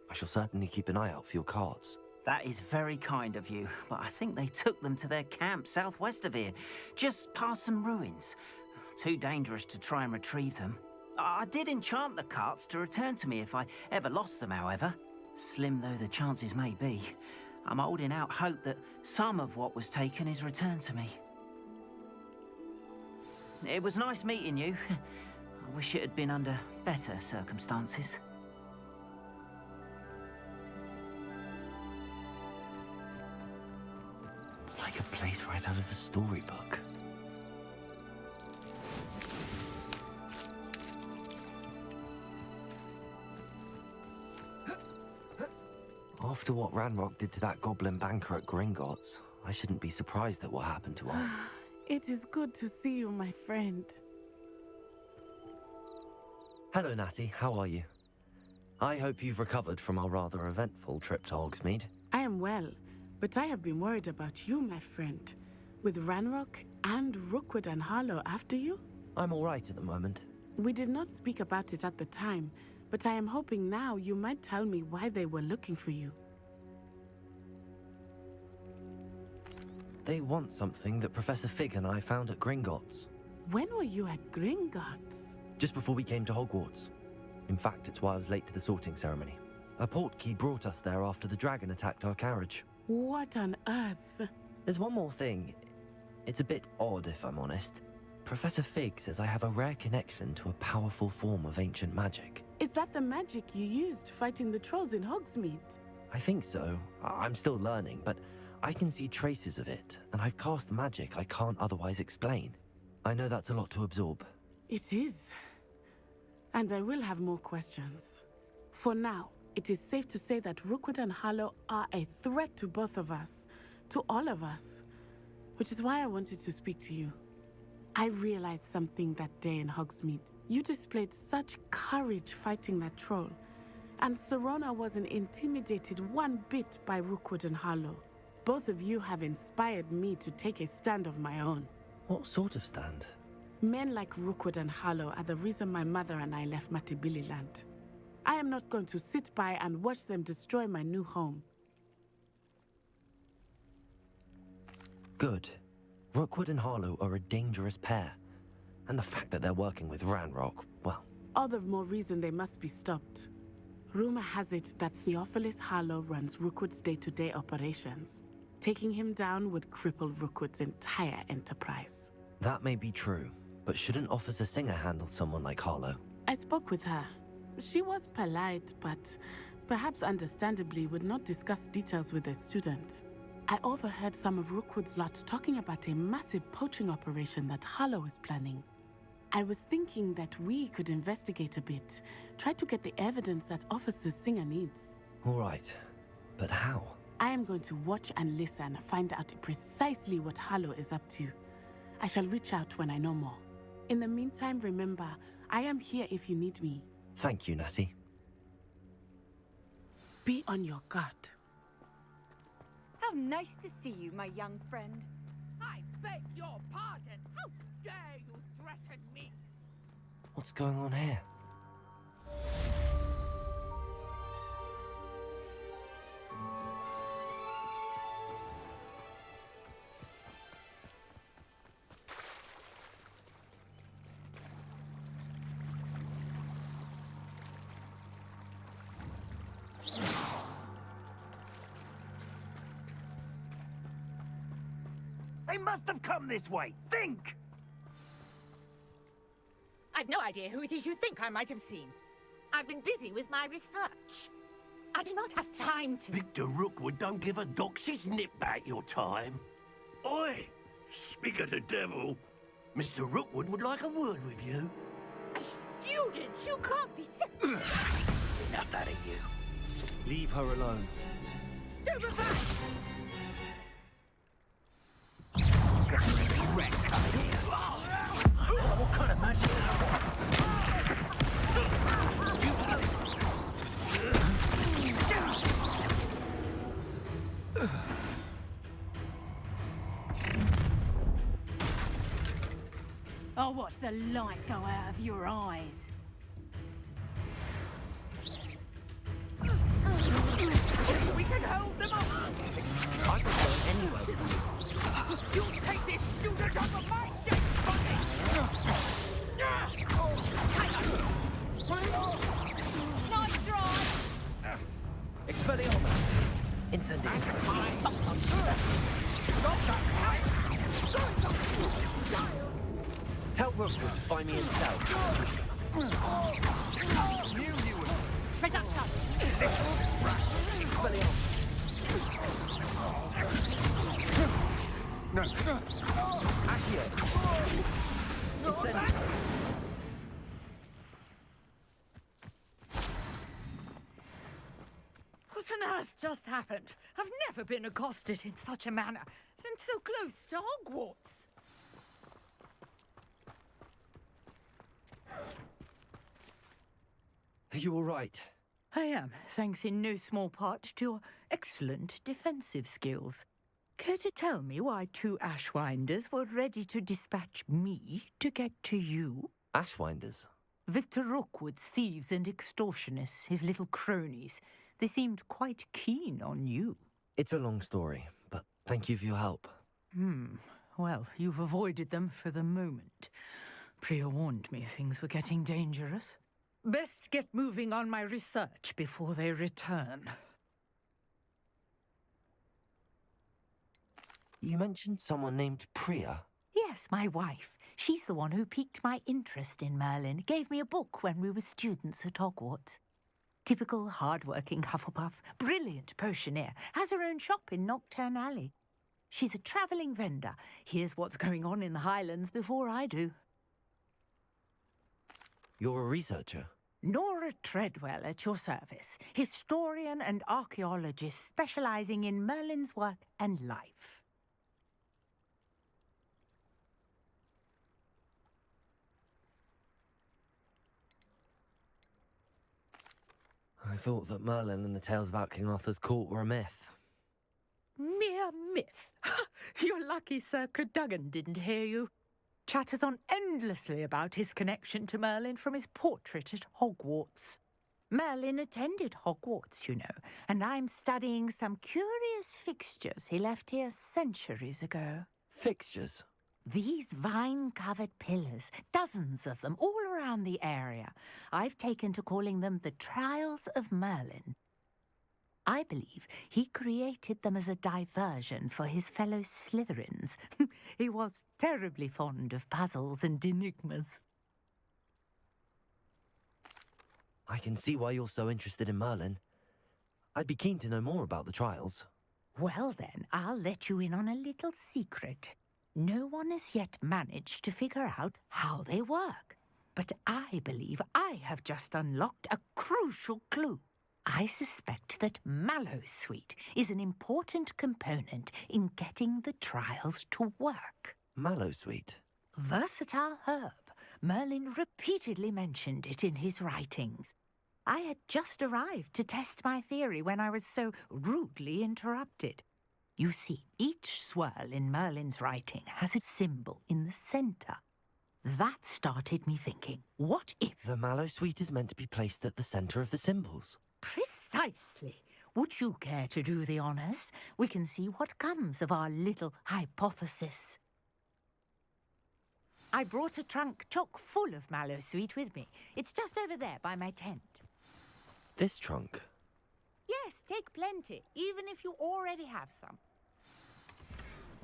S3: I shall certainly keep an eye out for your cards.
S20: That is very kind of you, but I think they took them to their camp southwest of here, just past some ruins. Too dangerous to try and retrieve them. I did enchant the carts to return to me if I ever lost them, however. Slim though the chances may be, I'm holding out hope that some of what was taken is returned to me. It was nice meeting you. I wish it had been under better circumstances.
S3: It's like a place right out of a storybook. After what Ranrock did to that goblin banker at Gringotts, I shouldn't be surprised at what happened to her.
S1: It is good to see you, my friend.
S3: Hello, Natty. How are you? I hope you've recovered from our rather eventful trip to Hogsmeade.
S1: I am well, but I have been worried about you, my friend. With Ranrock and Rookwood and Harlow after you?
S3: I'm all right at the moment.
S1: We did not speak about it at the time, but I am hoping now you might tell me why they were looking for you.
S3: They want something that Professor Fig and I found at Gringotts.
S1: When were you at Gringotts?
S3: Just before we came to Hogwarts. In fact, it's why I was late to the sorting ceremony. A portkey brought us there after the dragon attacked our carriage.
S1: What on earth?
S3: There's one more thing. It's a bit odd, if I'm honest. Professor Fig says I have a rare connection to a powerful form of ancient magic.
S1: Is that the magic you used fighting the trolls in Hogsmeade?
S3: I think so. I'm still learning, but I can see traces of it, and I've cast magic I can't otherwise explain. I know that's a lot to absorb.
S1: It is. And I will have more questions. For now, it is safe to say that Rookwood and Harlow are a threat to both of us, to all of us, which is why I wanted to speak to you. I realized something that day in Hogsmeade. You displayed such courage fighting that troll, and Serona wasn't intimidated one bit by Rookwood and Harlow. Both of you have inspired me to take a stand of my own.
S3: What sort of stand?
S1: Men like Rookwood and Harlow are the reason my mother and I left Matibililand. I am not going to sit by and watch them destroy my new home.
S3: Good. Rookwood and Harlow are a dangerous pair. And the fact that they're working with Ranrock, well...
S1: All the more reason they must be stopped. Rumor has it that Theophilus Harlow runs Rookwood's day-to-day operations. Taking him down would cripple Rookwood's entire enterprise.
S3: That may be true, but shouldn't Officer Singer handle someone like Harlow?
S1: I spoke with her. She was polite, but perhaps understandably would not discuss details with a student. I overheard some of Rookwood's lot talking about a massive poaching operation that Harlow is planning. I was thinking that we could investigate a bit, try to get the evidence that Officer Singer needs.
S3: All right, but how?
S1: I am going to watch and listen, find out precisely what Harlow is up to. I shall reach out when I know more. In the meantime, remember, I am here if you need me.
S3: Thank you, Natty.
S1: Be on your guard.
S19: How nice to see you, my young friend.
S16: I beg your pardon. How dare you threaten me?
S3: What's going on here?
S5: They must have come this way. Think!
S16: I've no idea who it is you think I might have seen. I've been busy with my research. I do not have time to...
S5: Victor Rookwood don't give a doxy's nip back your time. Oi! Speak of the devil. Mr. Rookwood would like a word with you.
S16: A student? You can't be...
S5: Enough out of you.
S3: Leave her alone.
S16: Stupefy!
S5: What kind of magic is
S4: I'll watch the light go out of your eyes.
S3: Expelliarmus! Incendio! Tell Rookwood to find me in cell.
S16: Reduction!
S3: Expelliarmus! Accio! Incendio!
S4: What on earth just happened? I've never been accosted in such a manner, and so close to Hogwarts.
S3: Are you all right?
S4: I am, thanks in no small part to your excellent defensive skills. Care to tell me why 2 Ashwinders were ready to dispatch me to get to you?
S3: Ashwinders?
S4: Victor Rookwood's thieves and extortionists, his little cronies. They seemed quite keen on you.
S3: It's a long story, but thank you for your help.
S4: Well, you've avoided them for the moment. Priya warned me things were getting dangerous. Best get moving on my research before they return.
S3: You mentioned someone named Priya.
S4: Yes, my wife. She's the one who piqued my interest in Merlin. Gave me a book when we were students at Hogwarts. Typical hard-working Hufflepuff, brilliant potioneer, has her own shop in Nocturne Alley. She's a travelling vendor. Hears what's going on in the Highlands before I do.
S3: You're a researcher?
S4: Nora Treadwell at your service. Historian and archaeologist specialising in Merlin's work and life.
S3: I thought that Merlin and the tales about King Arthur's court were a myth.
S4: Mere myth. You're lucky Sir Cadogan didn't hear you. Chatters on endlessly about his connection to Merlin from his portrait at Hogwarts. Merlin attended Hogwarts, you know, and I'm studying some curious fixtures he left here centuries ago.
S3: Fixtures?
S4: These vine-covered pillars, dozens of them, all around the area. I've taken to calling them the Trials of Merlin. I believe he created them as a diversion for his fellow Slytherins. He was terribly fond of puzzles and enigmas.
S3: I can see why you're so interested in Merlin. I'd be keen to know more about the trials.
S4: Well then, I'll let you in on a little secret. No one has yet managed to figure out how they work. But I believe I have just unlocked a crucial clue. I suspect that Mallowsweet is an important component in getting the trials to work.
S3: Mallowsweet?
S4: Versatile herb. Merlin repeatedly mentioned it in his writings. I had just arrived to test my theory when I was so rudely interrupted. You see, each swirl in Merlin's writing has a symbol in the centre. That started me thinking, what if...
S3: The Mallowsweet is meant to be placed at the centre of the symbols.
S4: Precisely. Would you care to do the honours? We can see what comes of our little hypothesis. I brought a trunk chock full of Mallowsweet with me. It's just over there by my tent.
S3: This trunk?
S4: Yes, take plenty, even if you already have some.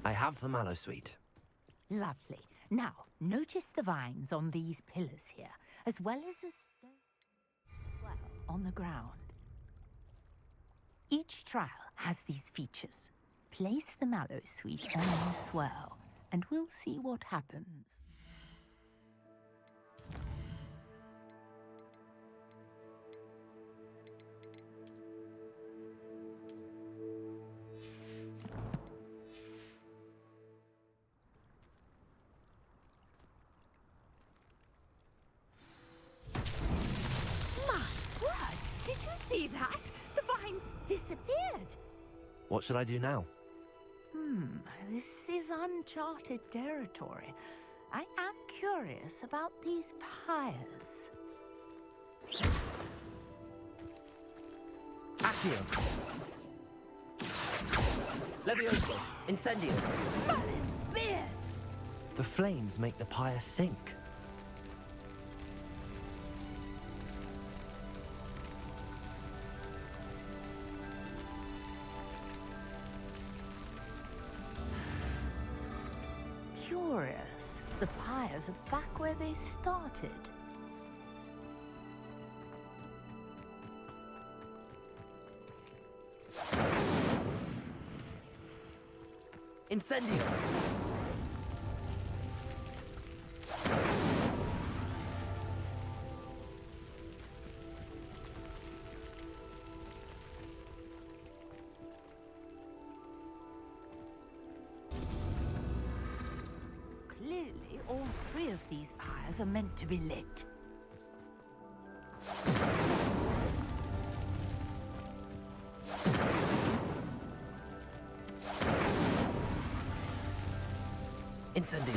S3: I have the Mallowsweet.
S4: Lovely. Now, notice the vines on these pillars here, as well as a stone swell on the ground. Each trial has these features. Place the Mallowsweet on the swirl, and we'll see what happens. See that? The vines disappeared.
S3: What should I do now?
S4: This is uncharted territory. I am curious about these pyres.
S3: Accio! Levioso! Incendio!
S4: Merlin's beard!
S3: The flames make the pyre sink.
S16: curious. The pyres are back where they started.
S3: Incendio!
S16: Clearly, all three of these pyres are meant to be lit.
S3: Incendio!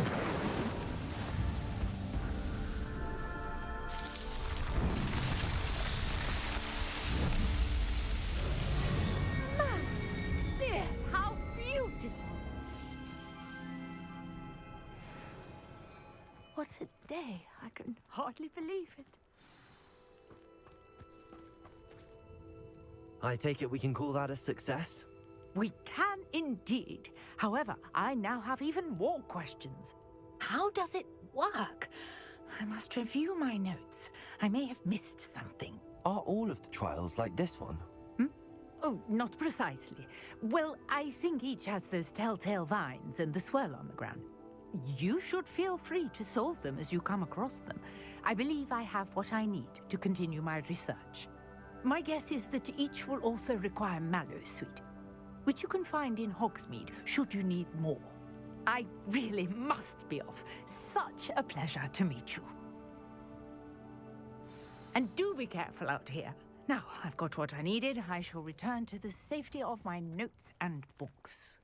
S16: Yes, how beautiful! What a day! I can hardly believe it.
S3: I take it we can call that a success?
S16: We can indeed. However, I now have even more questions. How does it work? I must review my notes. I may have missed something.
S3: Are all of the trials like this one?
S16: Oh, not precisely. Well, I think each has those telltale vines and the swirl on the ground. You should feel free to solve them as you come across them. I believe I have what I need to continue my research. My guess is that each will also require mallow sweet, which you can find in Hogsmeade should you need more. I really must be off. Such a pleasure to meet you. And do be careful out here. Now, I've got what I needed. I shall return to the safety of my notes and books.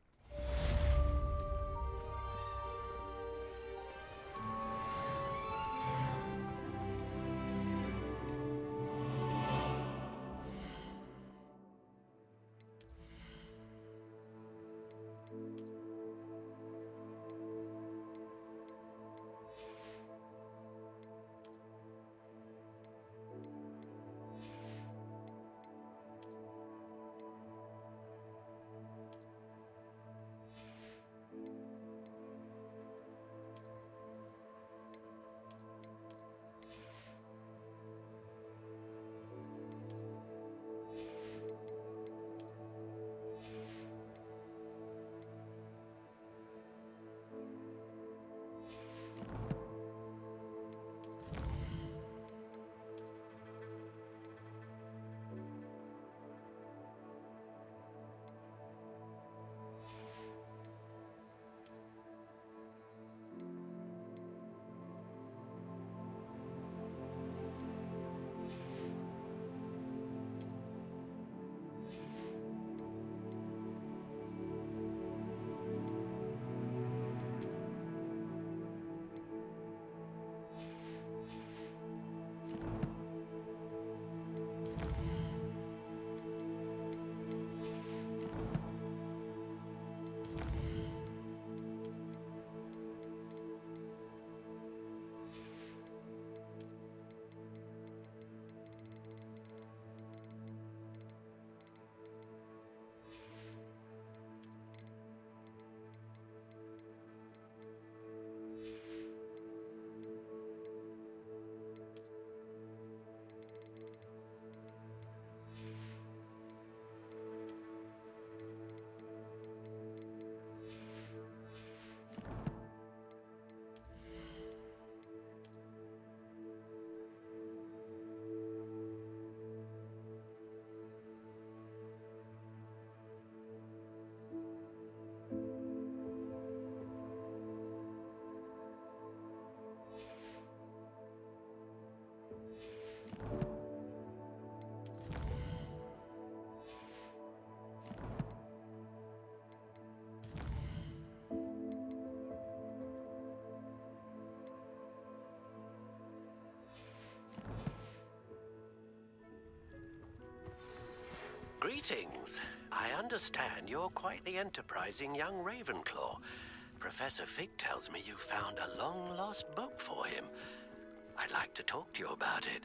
S5: Greetings. I understand you're quite the enterprising young Ravenclaw. Professor Fig tells me you found a long-lost book for him. I'd like to talk to you about it.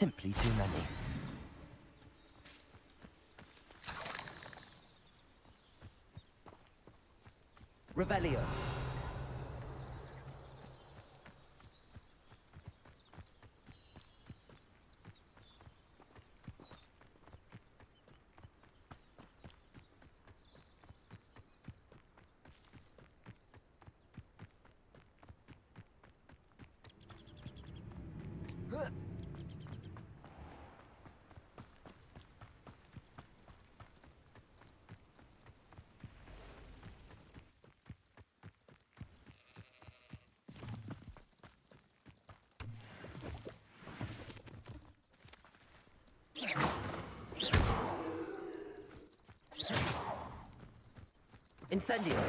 S3: Simply too many. Revelio. Incendio.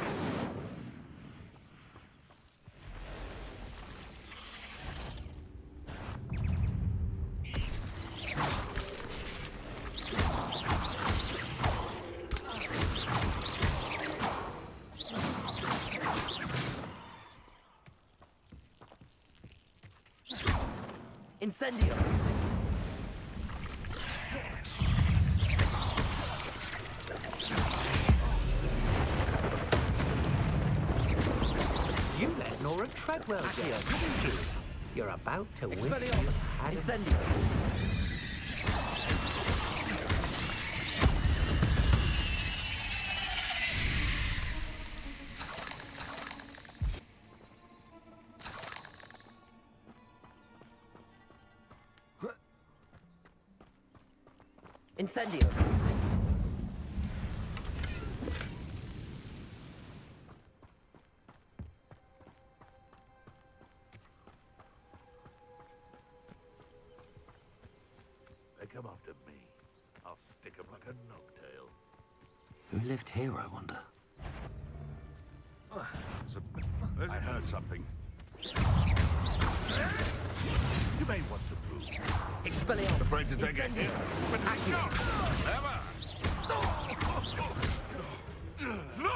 S3: Incendio.
S5: You let Nora Treadwell get, didn't you? You're about to wish you
S3: Expelliarmus.
S5: had
S3: Incendio. Incendio.
S18: They come after me. I'll stick 'em like a knobtail.
S3: Who lived here, I wonder?
S18: I heard something. You may want to move.
S3: Expelliarmus.
S18: Afraid to take a hit, but never. No!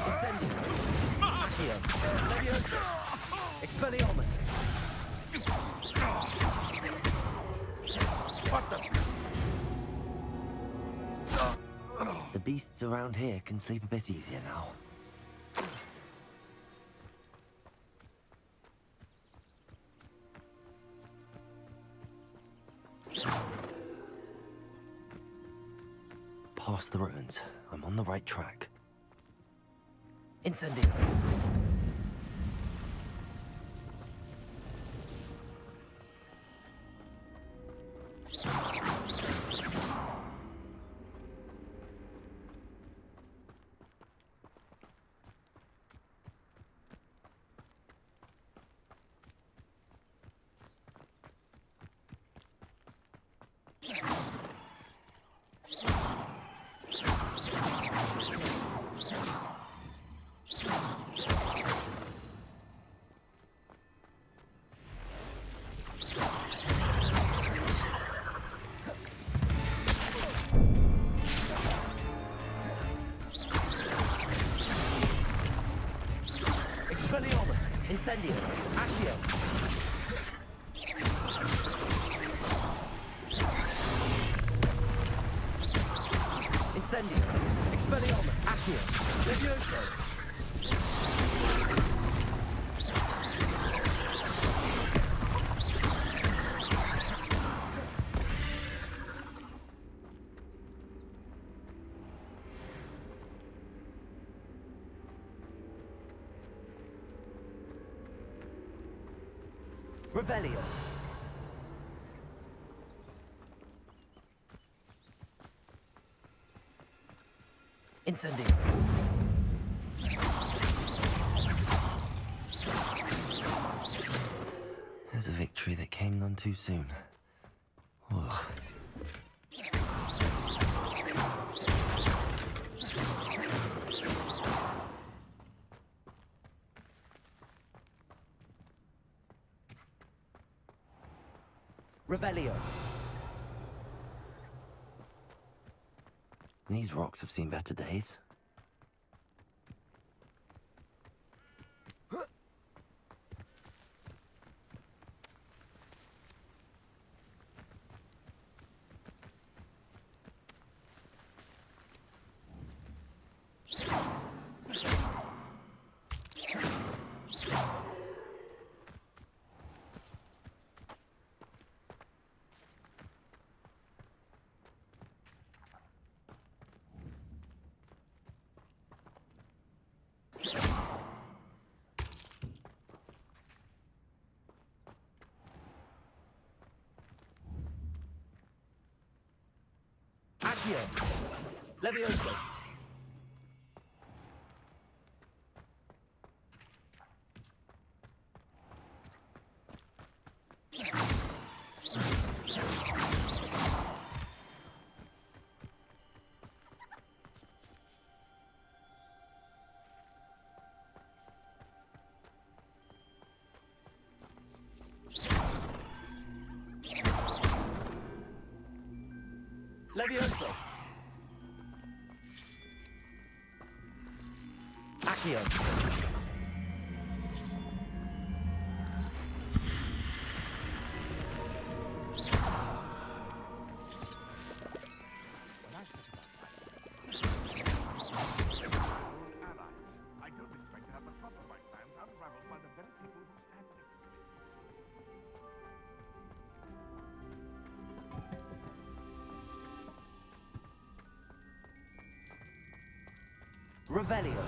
S3: Incendio. Accio. Leviosa. Expelliarmus.
S18: What the?
S3: The beasts around here can sleep a bit easier now. Past the ruins. I'm on the right track. Incendio. Expelliarmus. Incendio. Accio. Incendio. Expelliarmus. Accio. Levioso. Revelio. Incendio. There's a victory that came none too soon. Ugh. Revelio. These rocks have seen better days. Accio! Levioso! Levioso! Accio!
S18: I don't expect to have the top of my plans unraveled by the very people who stand next to me.
S3: Revelio!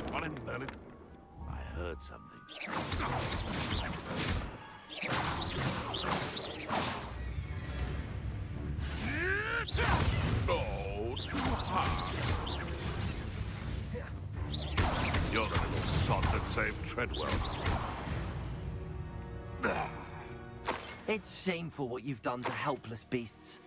S18: Come on in, Merlin. I heard something. Oh, too hard. You're the little sod that saved Treadwell.
S3: It's shameful what you've done to helpless beasts.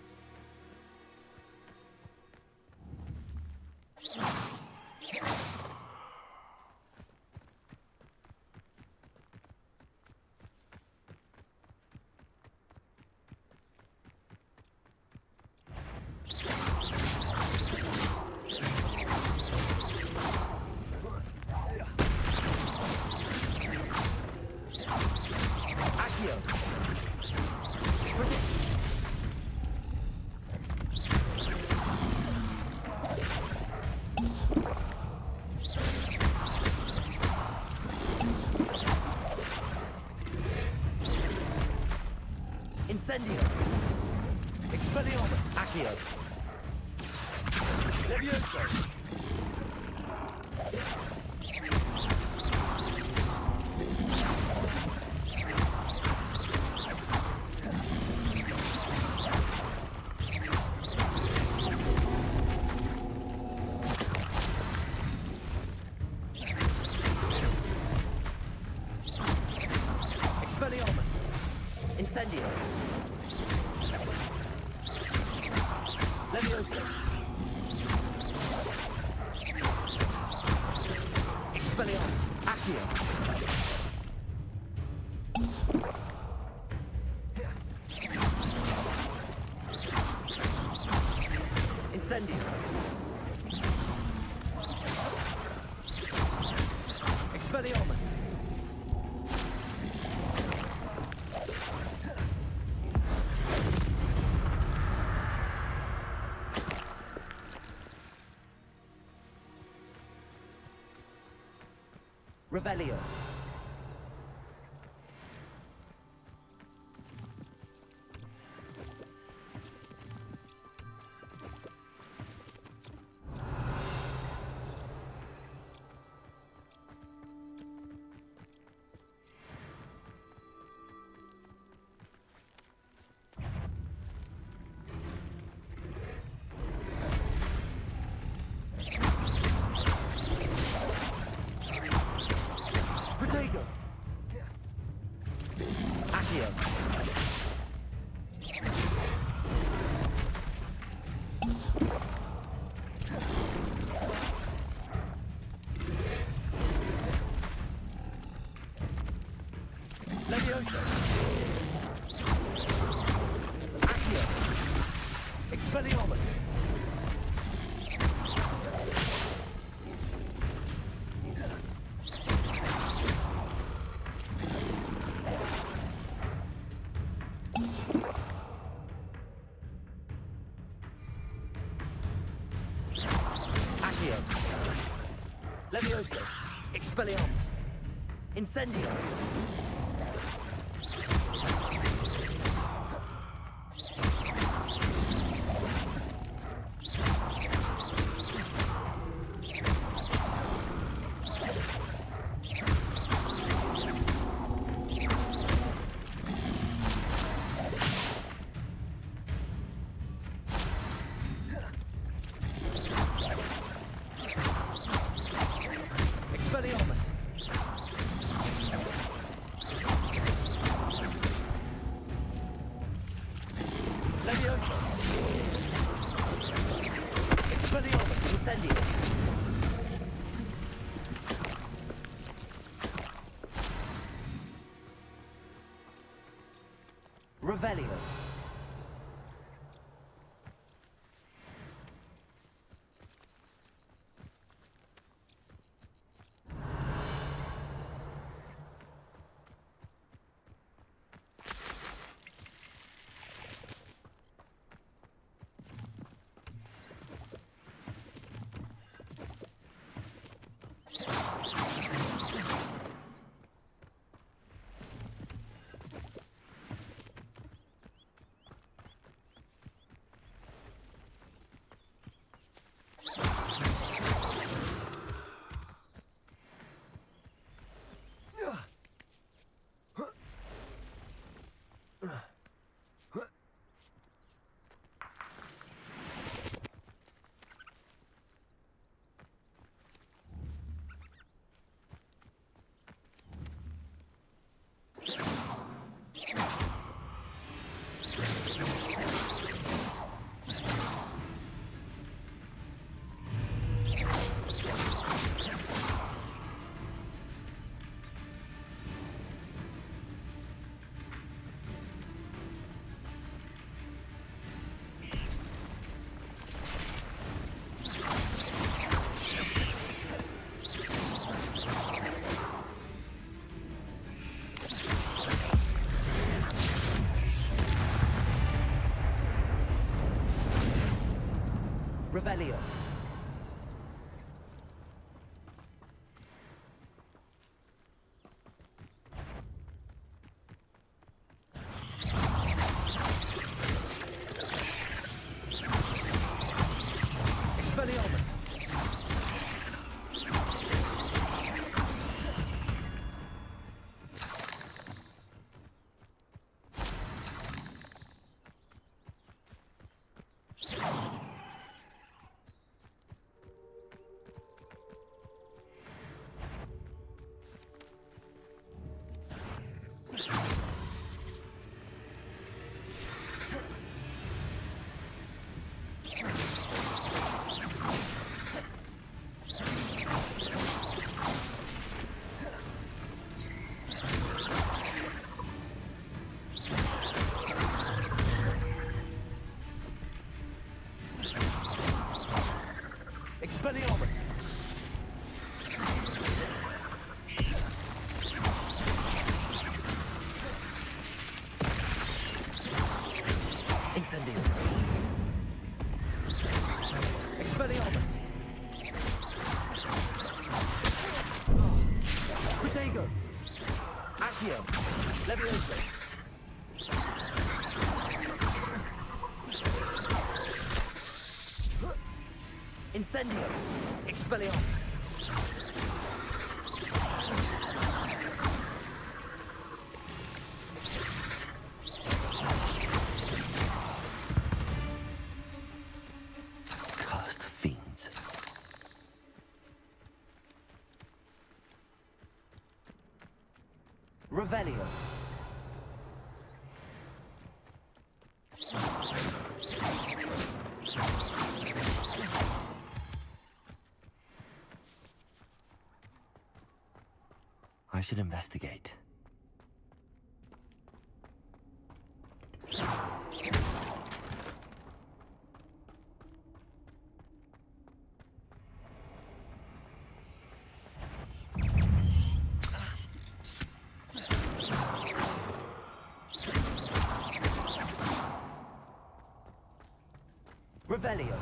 S3: Incendio! Expelliarmus! Accio! Levioso! Expelliarmus! Incendio! Levioso! Expelliarmus! Accio! Incendio! Expelliarmus! Revelio. Levioso! Accio! Expelliarmus! Accio! Levioso! Expelliarmus! Incendio! Expelliarmus! Levioso! Expelliarmus! Incendio! Revelio! Revelio! Expelliarmus! Expelliarmus! Incendio! Expelliarmus! Protego! Accio! Levioso! Incendio! Expelliarmus! Cursed fiends. Revelio! I should investigate. Revelio.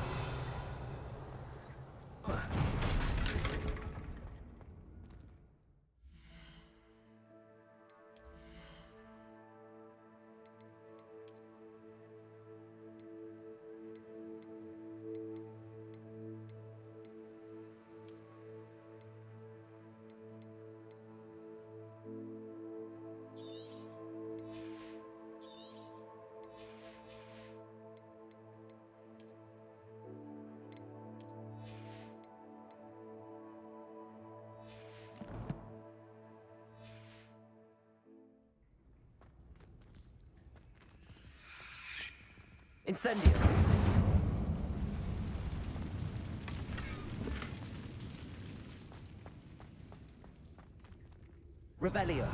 S3: Incendio. Revelio.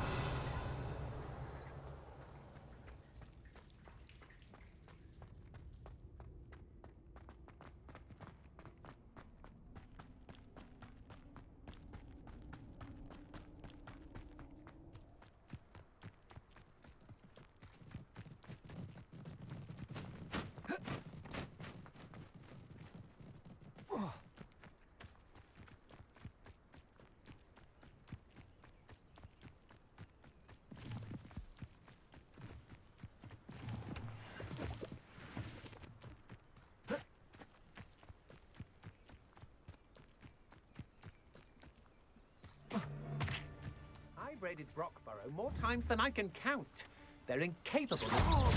S16: I've raided Brockborough more times than I can count. They're incapable of...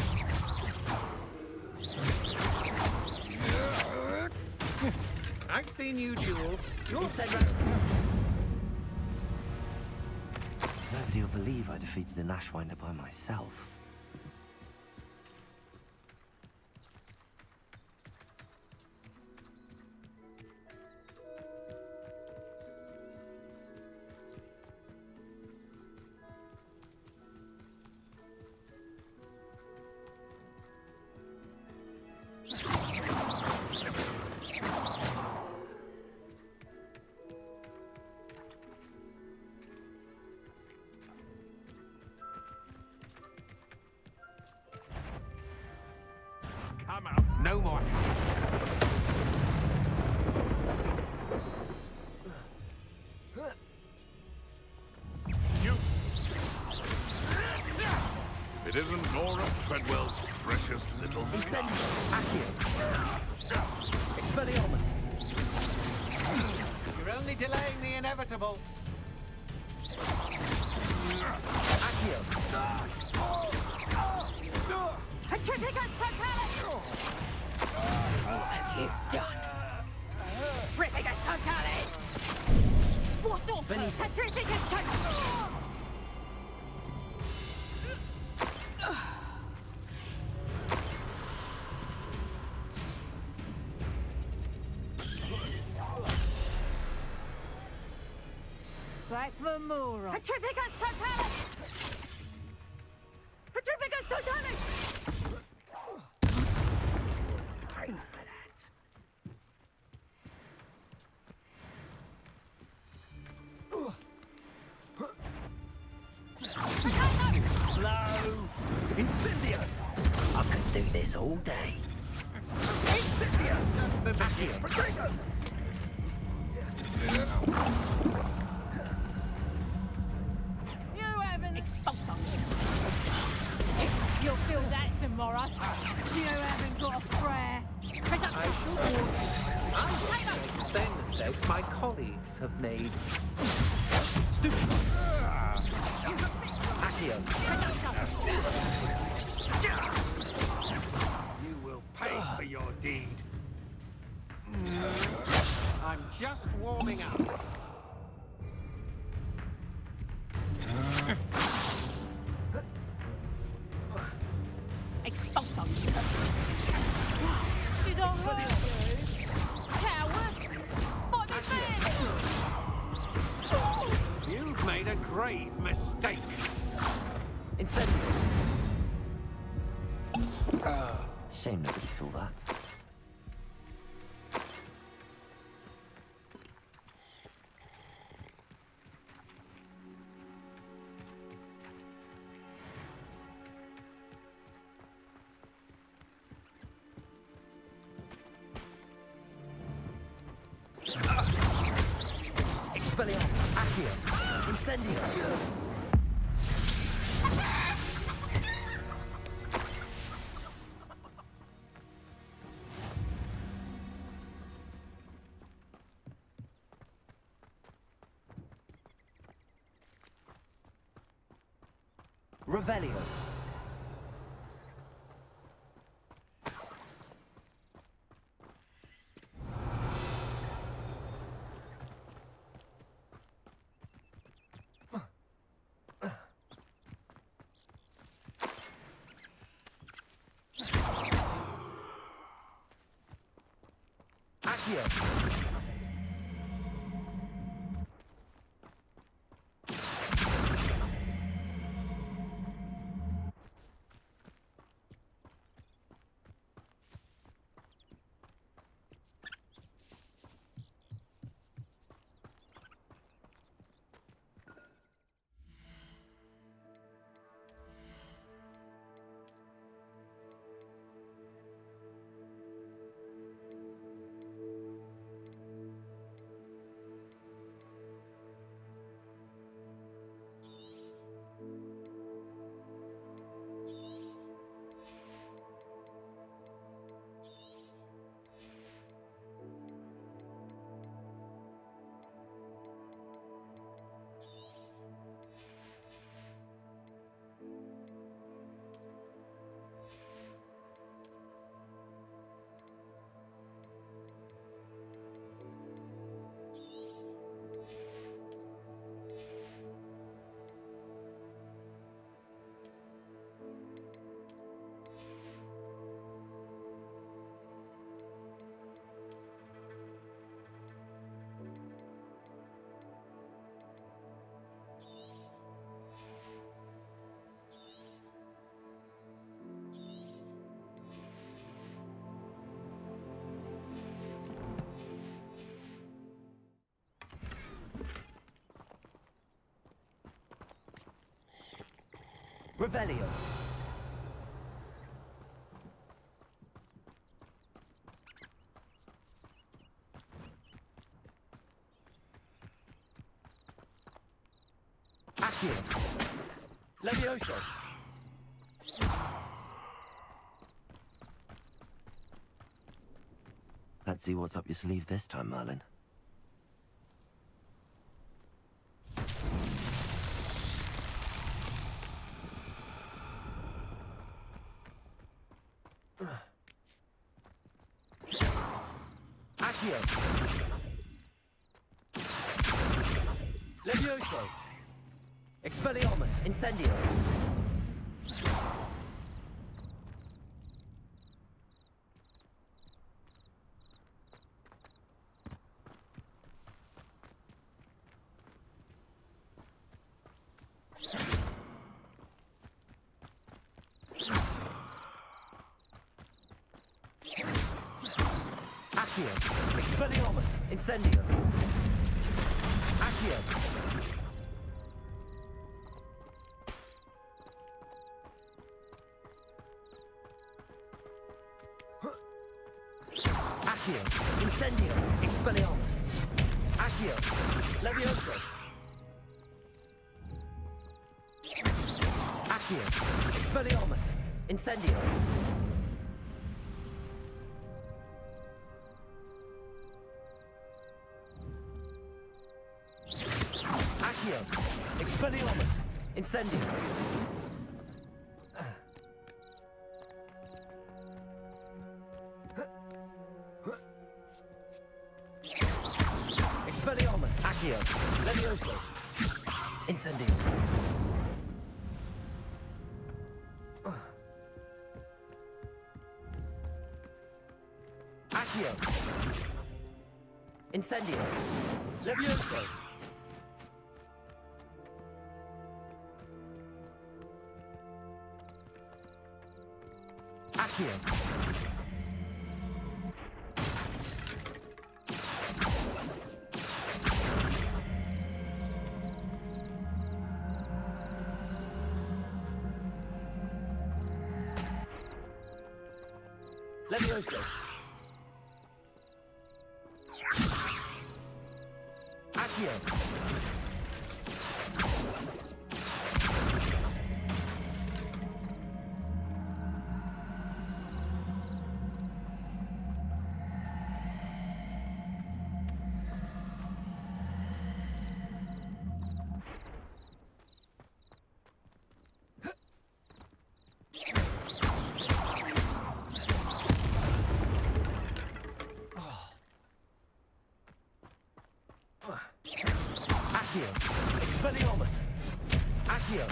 S16: I've seen you duel. You'll send
S3: Where do you believe I defeated an Ashwinder by myself?
S16: Come out. No more.
S18: You. It isn't Nora Treadwell's precious little
S3: Incendio. Accio. Expelliarmus.
S16: You're only delaying the inevitable.
S3: Accio.
S13: Petrificus Totalis!
S19: What have you done?
S13: Petrificus Totalis! What's off? Petrificus Totalis! Back for more. Petrificus Totalis! Petrificus Totalis!
S3: Slow! Incendio!
S5: I could do this all day.
S3: Incendio! Accio! Protego!
S13: You haven't... You'll feel that tomorrow. You haven't got a prayer.
S16: I should warn you. I won't make the same mistakes my colleagues have made.
S3: Stupid! Accio!
S16: You will pay for your deed. I'm just warming up.
S13: Expulso. Did I hurt you? Coward! Fight me fair!
S16: You've made a grave mistake.
S3: Incendio! Shame nobody saw that. Expelliarmus! Accio! Incendio! Revelio. Accio. Revelio. Accio. Levioso. Let's see what's up your sleeve this time, Merlin. Accio. Levioso. Expelliarmus. Incendio. Accio. Expelliarmus. Incendio. Accio. Accio. Incendio. Expelliarmus. Accio. Levioso. Accio. Expelliarmus. Incendio. Accio. Expelliarmus. Incendio. Expelliarmus. Accio. Levioso. Incendio. Accio. Incendio. Levioso. Accio. Levioso. Accio! Accio! Expelliarmus! Accio!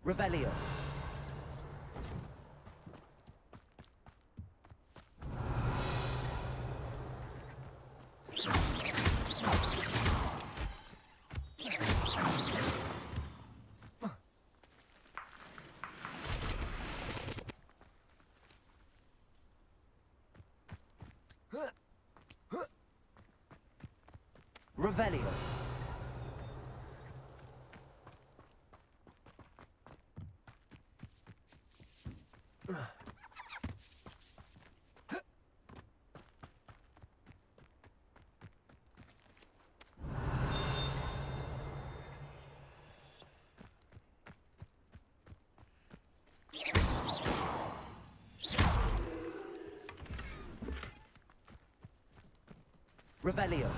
S3: Revelio. Revelio. Revelio.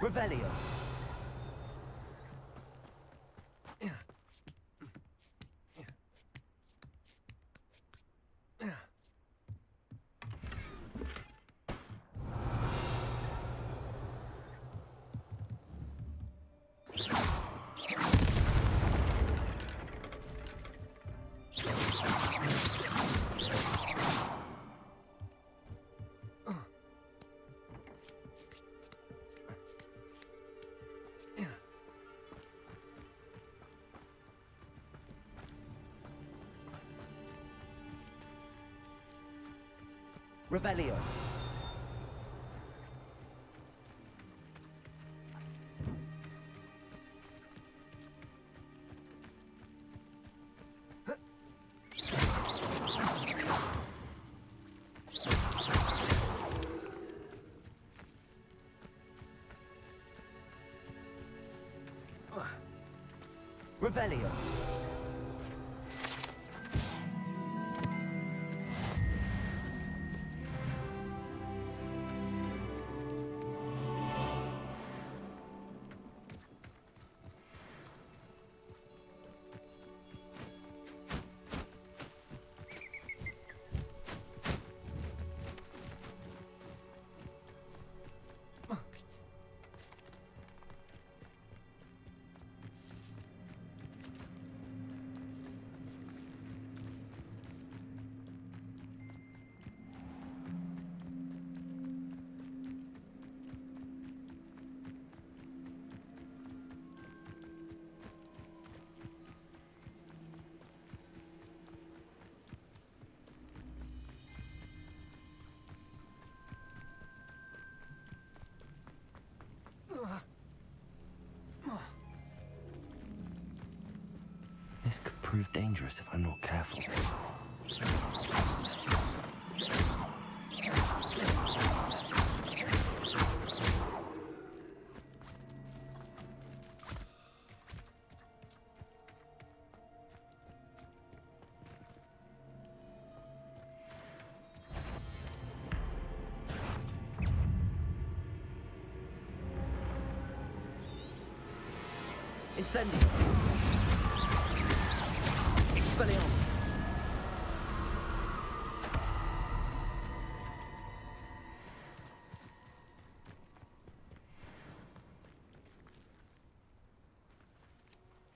S3: Revelio. Revelio. Revelio. This could prove dangerous if I'm not careful. Incendio! Expelliarmus!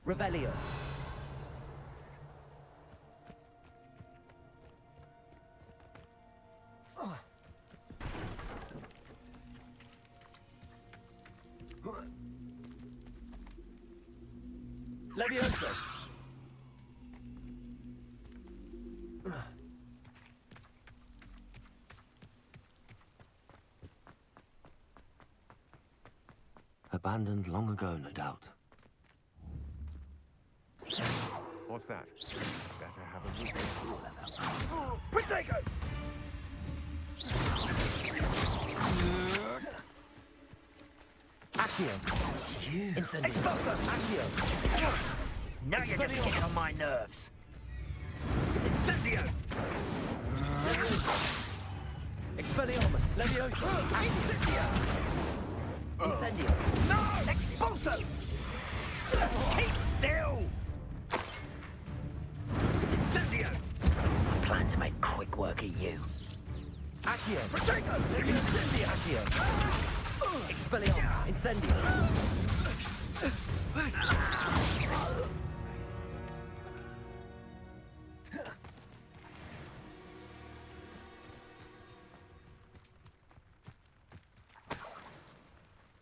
S3: Revelio. Levioso. Abandoned long ago, no doubt.
S14: What's that? Better have a look.
S16: Protego!
S3: Accio. Incendio.
S16: Expulso!
S3: Accio.
S16: Now you're just getting on my nerves. Incendio!
S3: Expelliarmus. Levioso.
S16: Incendio!
S3: Incendio.
S16: No! Expulso! Keep still! Incendio! I plan to make quick work of you.
S3: Accio.
S16: Protego!
S3: Incendio. Accio. Expelliarmus. Incendio.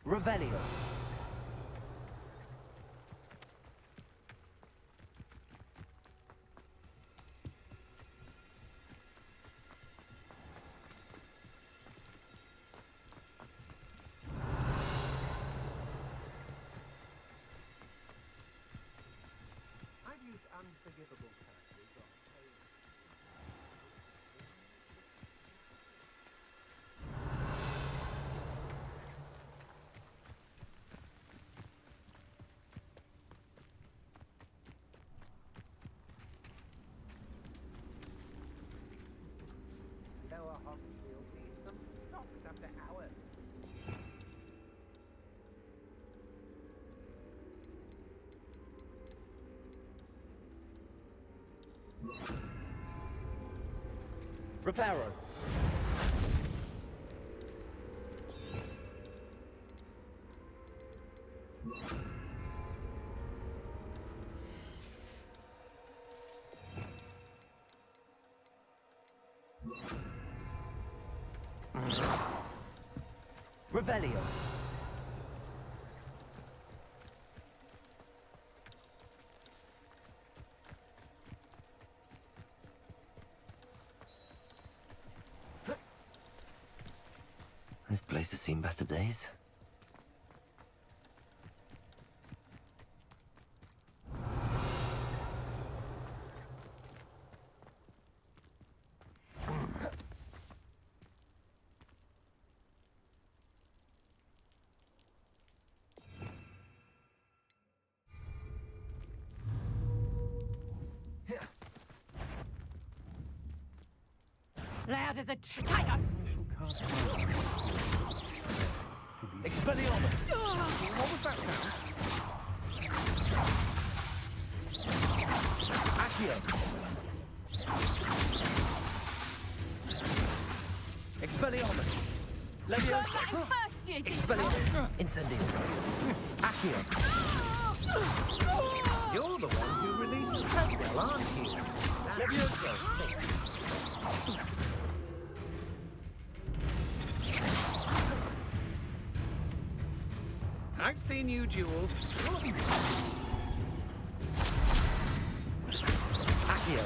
S3: Revelio.
S14: I've used unforgivable curses on Lower Hogsfield needs some socks after hours.
S3: Reparo. Revelio. This place has seen better days.
S16: Loud as a tiger!
S3: Expelliarmus!
S14: What was that sound?
S3: Accio! Expelliarmus! Levioso! Expelliarmus! Incendio! Accio!
S14: You're the one who released the treadmill, aren't you?
S3: Levioso!
S14: I've seen you duel.
S3: Accio!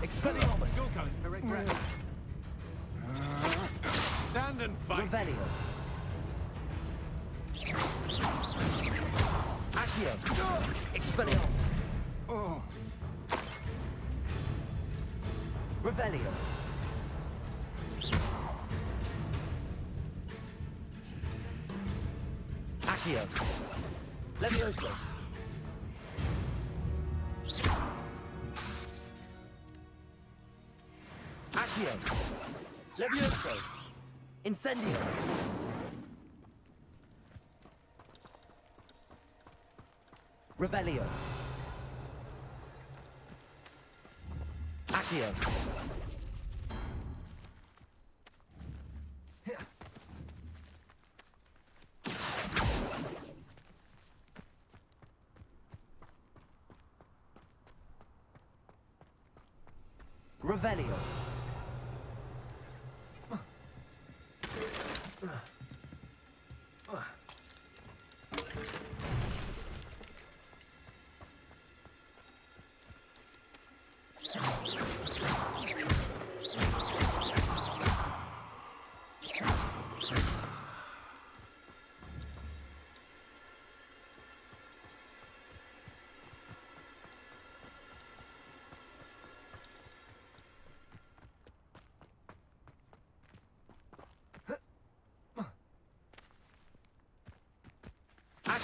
S3: Expelliarmus!
S14: You're going to regret it. Stand and fight.
S3: Revelio! Accio! Expelliarmus! Revelio! Accio! Levioso! Accio! Levioso! Incendio! Revelio! Accio! Revelio.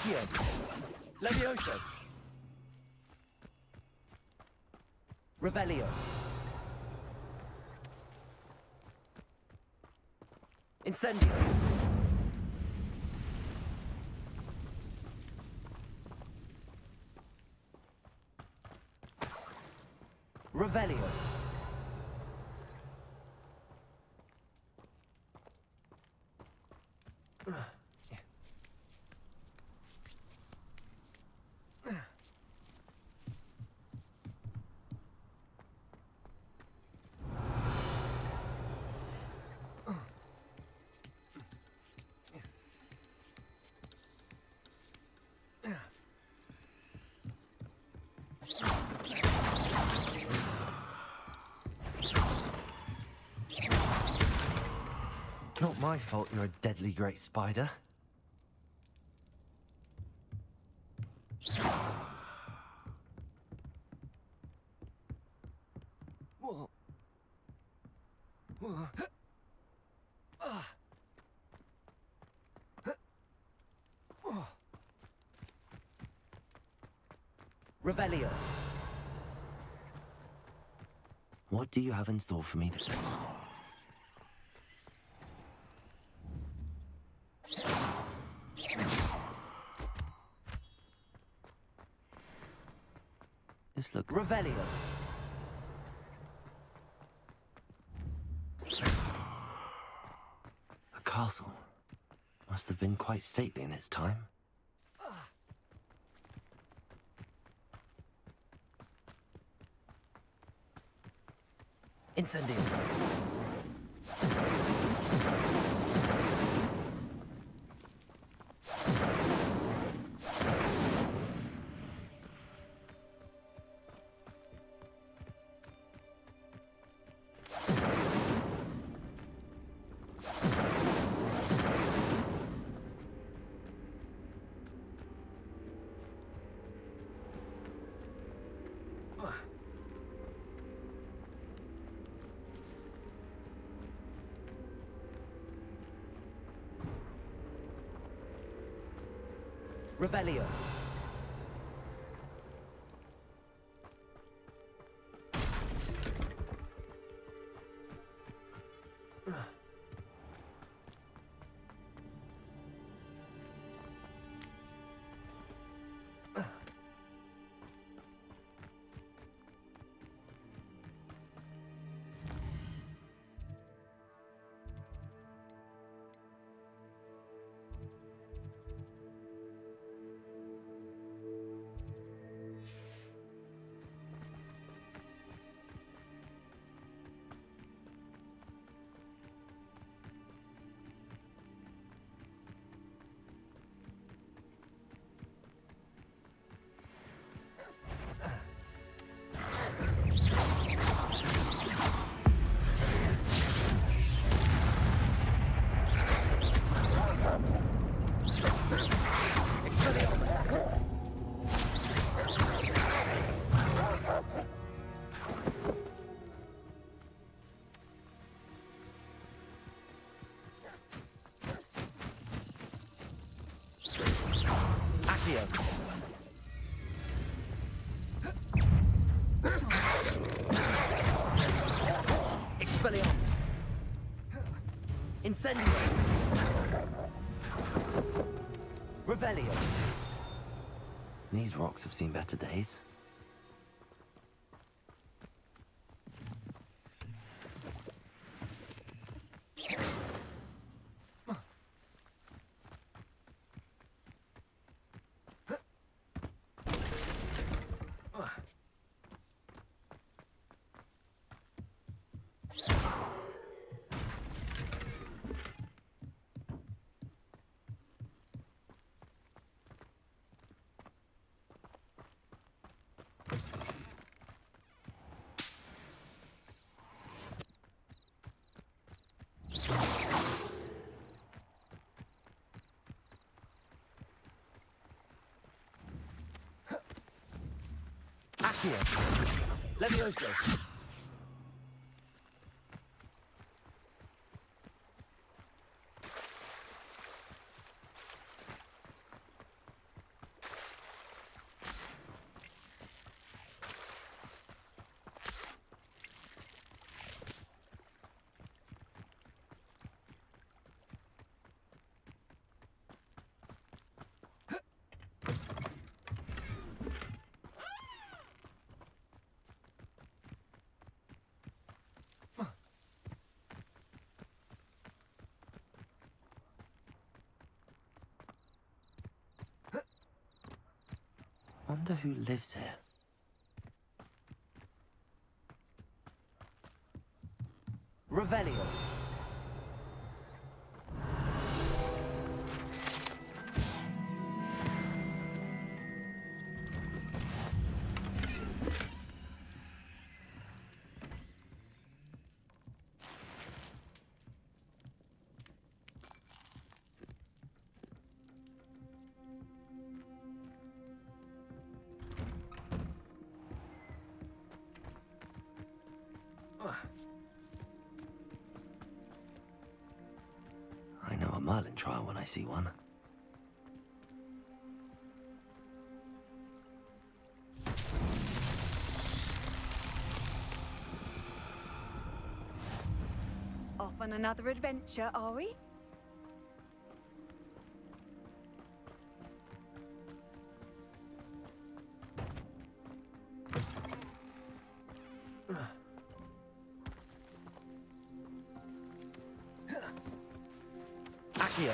S3: Accio. Levioso. Revelio. Incendio. Revelio. Not my fault you're a deadly great spider. Whoa. Whoa. Revelio. What do you have in store for me this This looks... Revelio. A castle. Must have been quite stately in its time. Incendio. Revelio. Expelliarmus. Incendio. Revelio. These rocks have seen better days. Accio! Levioso! Wonder who lives here. Revelio. I know a Merlin trial when I see one.
S19: Off on another adventure, are we?
S3: Accio!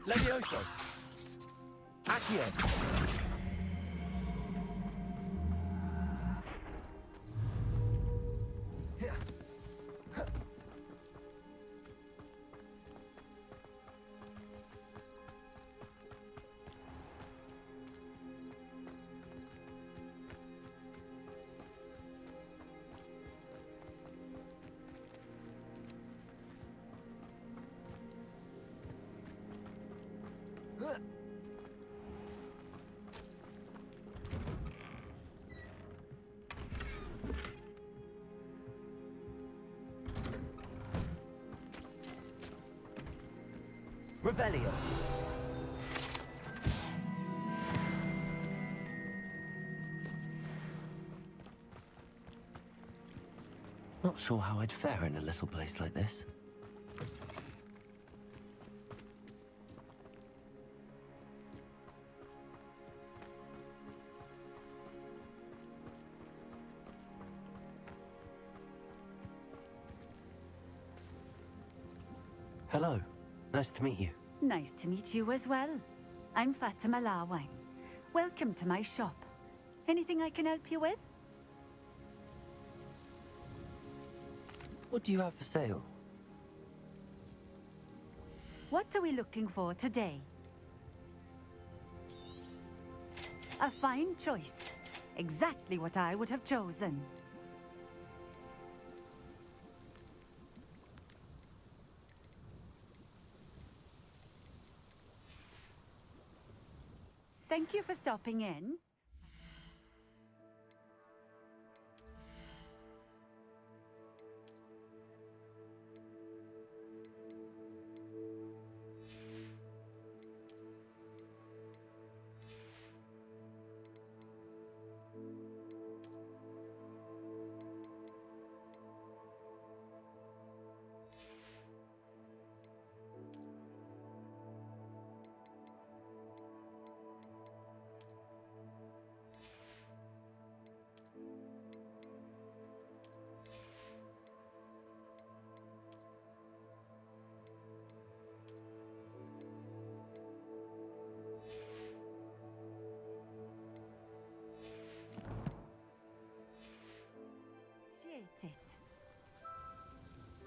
S3: Levioso! Accio! Revelio. Not sure how I'd fare in a little place like this. Hello. Nice to meet you.
S19: Nice to meet you as well. I'm Fatima Lawine. Welcome to my shop. Anything I can help you with?
S3: What do you have for sale?
S19: What are we looking for today? A fine choice. Exactly what I would have chosen. Thank you for stopping in.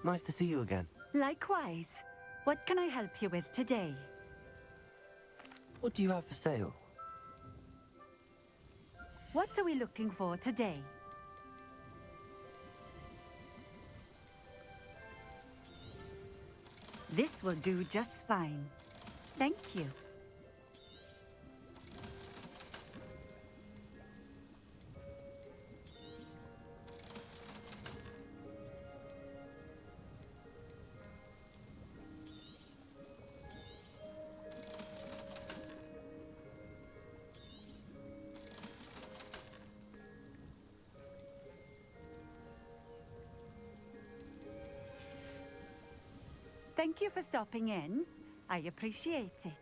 S3: Nice to see you again.
S19: Likewise. What can I help you with today?
S3: What do you have for sale?
S19: What are we looking for today? This will do just fine. Thank you. Thank you for stopping in. I appreciate it.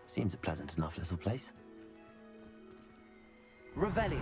S3: Seems a pleasant enough little place. Revelio.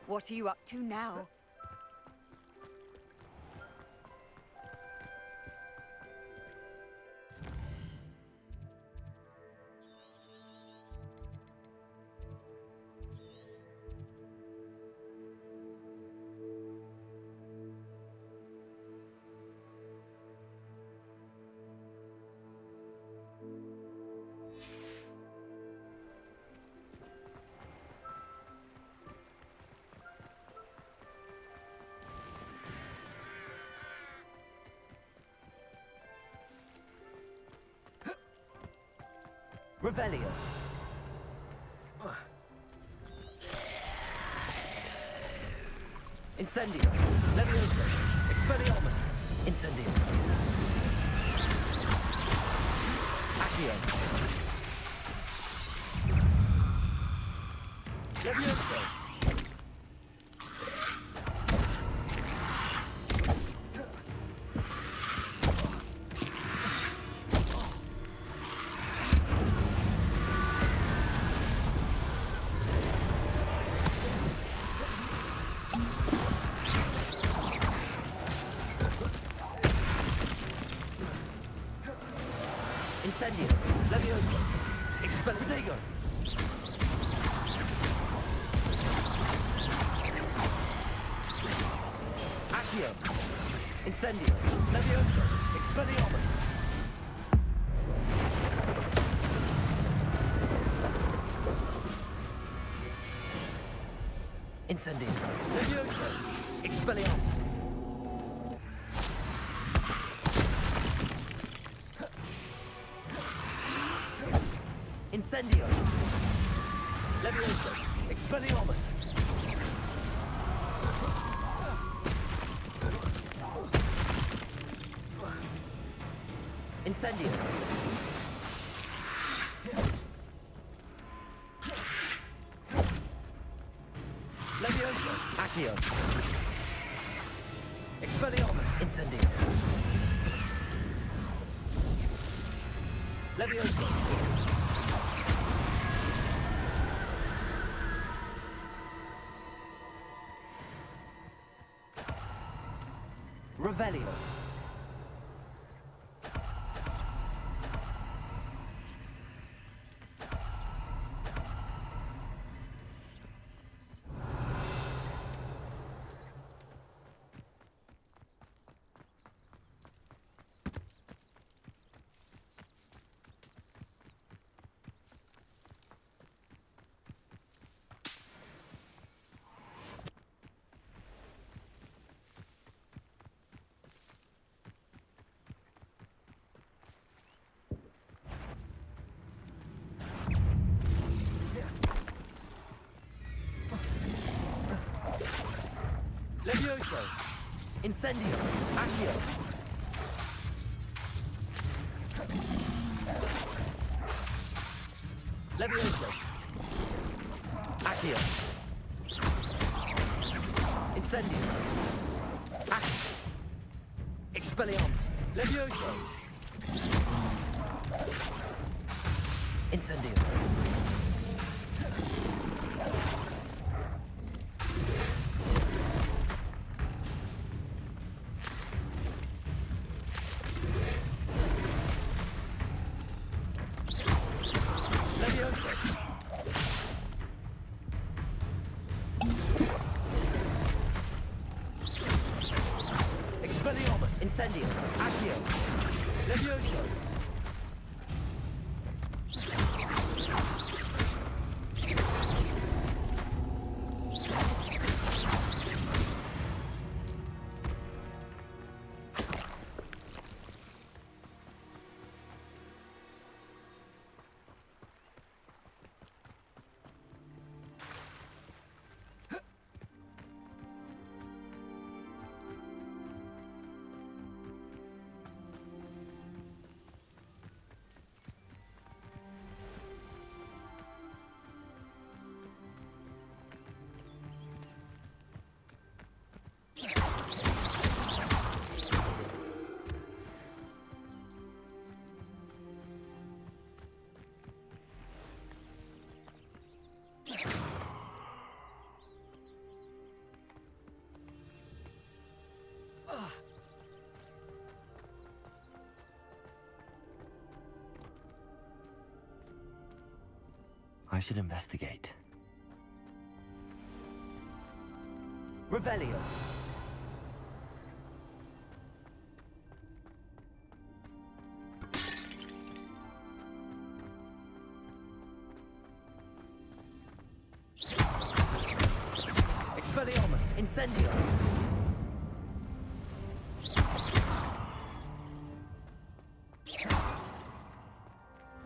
S19: What are you up to now?
S3: Revelio. Incendio. Levioso. Expelliarmus. Incendio. Accio. Levioso. Incendio. Levioso. Expelliarmus. Accio. Incendio. Levioso. Expelliarmus. Incendio. Levioso. Expelliarmus. Incendio. Levioso. Expelliarmus. Incendio. Levioso. Accio. Expelliarmus. Incendio. Levioso. Revelio. Levioso. Incendio. Accio. Levioso. Accio. Incendio. Accio. Expelliarmus. Levioso. Incendio. Expelliarmus. Incendio. Accio. Levioso. I should investigate. Revelio. Expelliarmus. Incendio.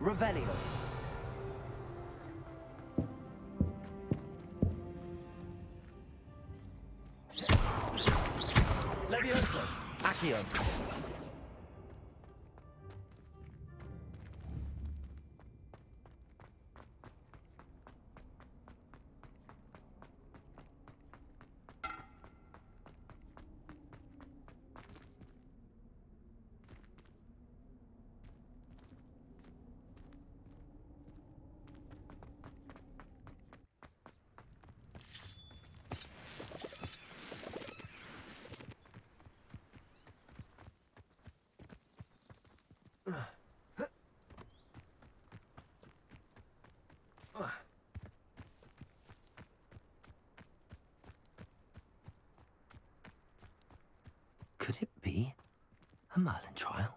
S3: Revelio. Levioso. Accio. Could it be a Merlin trial?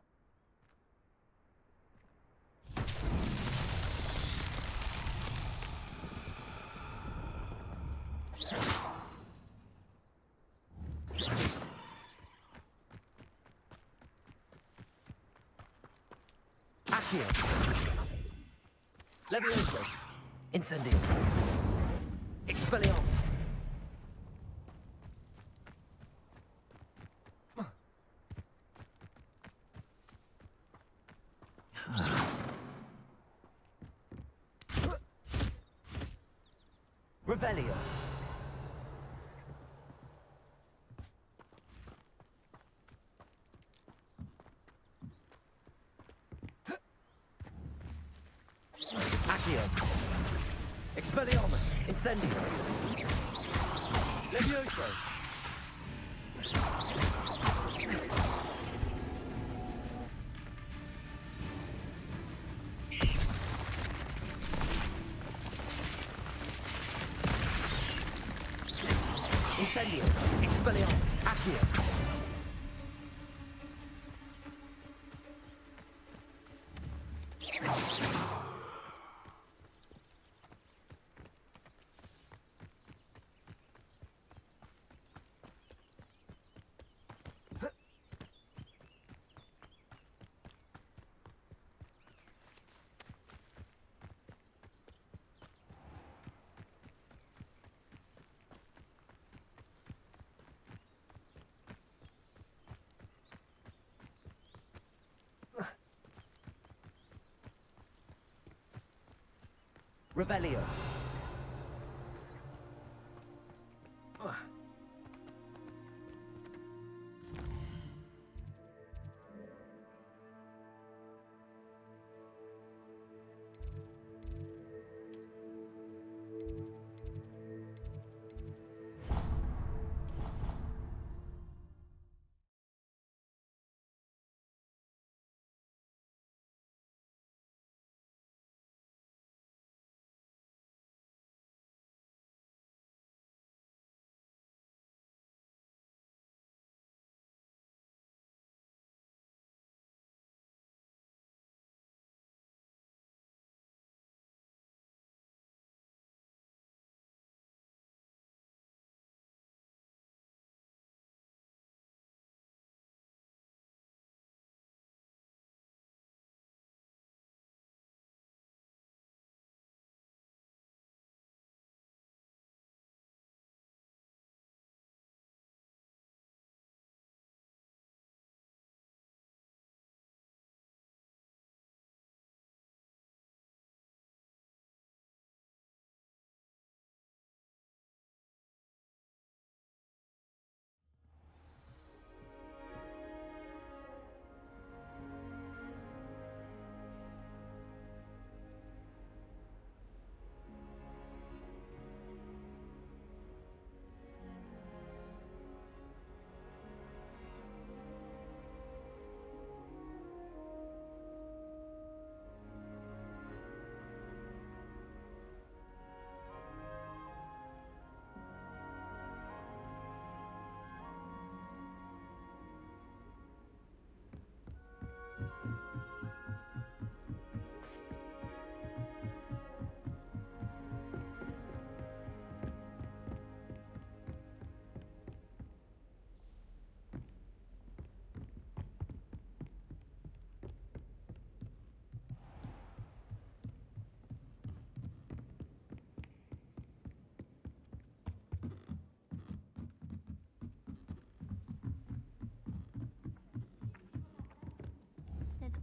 S3: Accio. Levioso. Incendio. Expelliarmus. Revelio. Accio. Expelliarmus. Incendio. Levioso. Incendio. Expelliarmus. Accio. Revelio.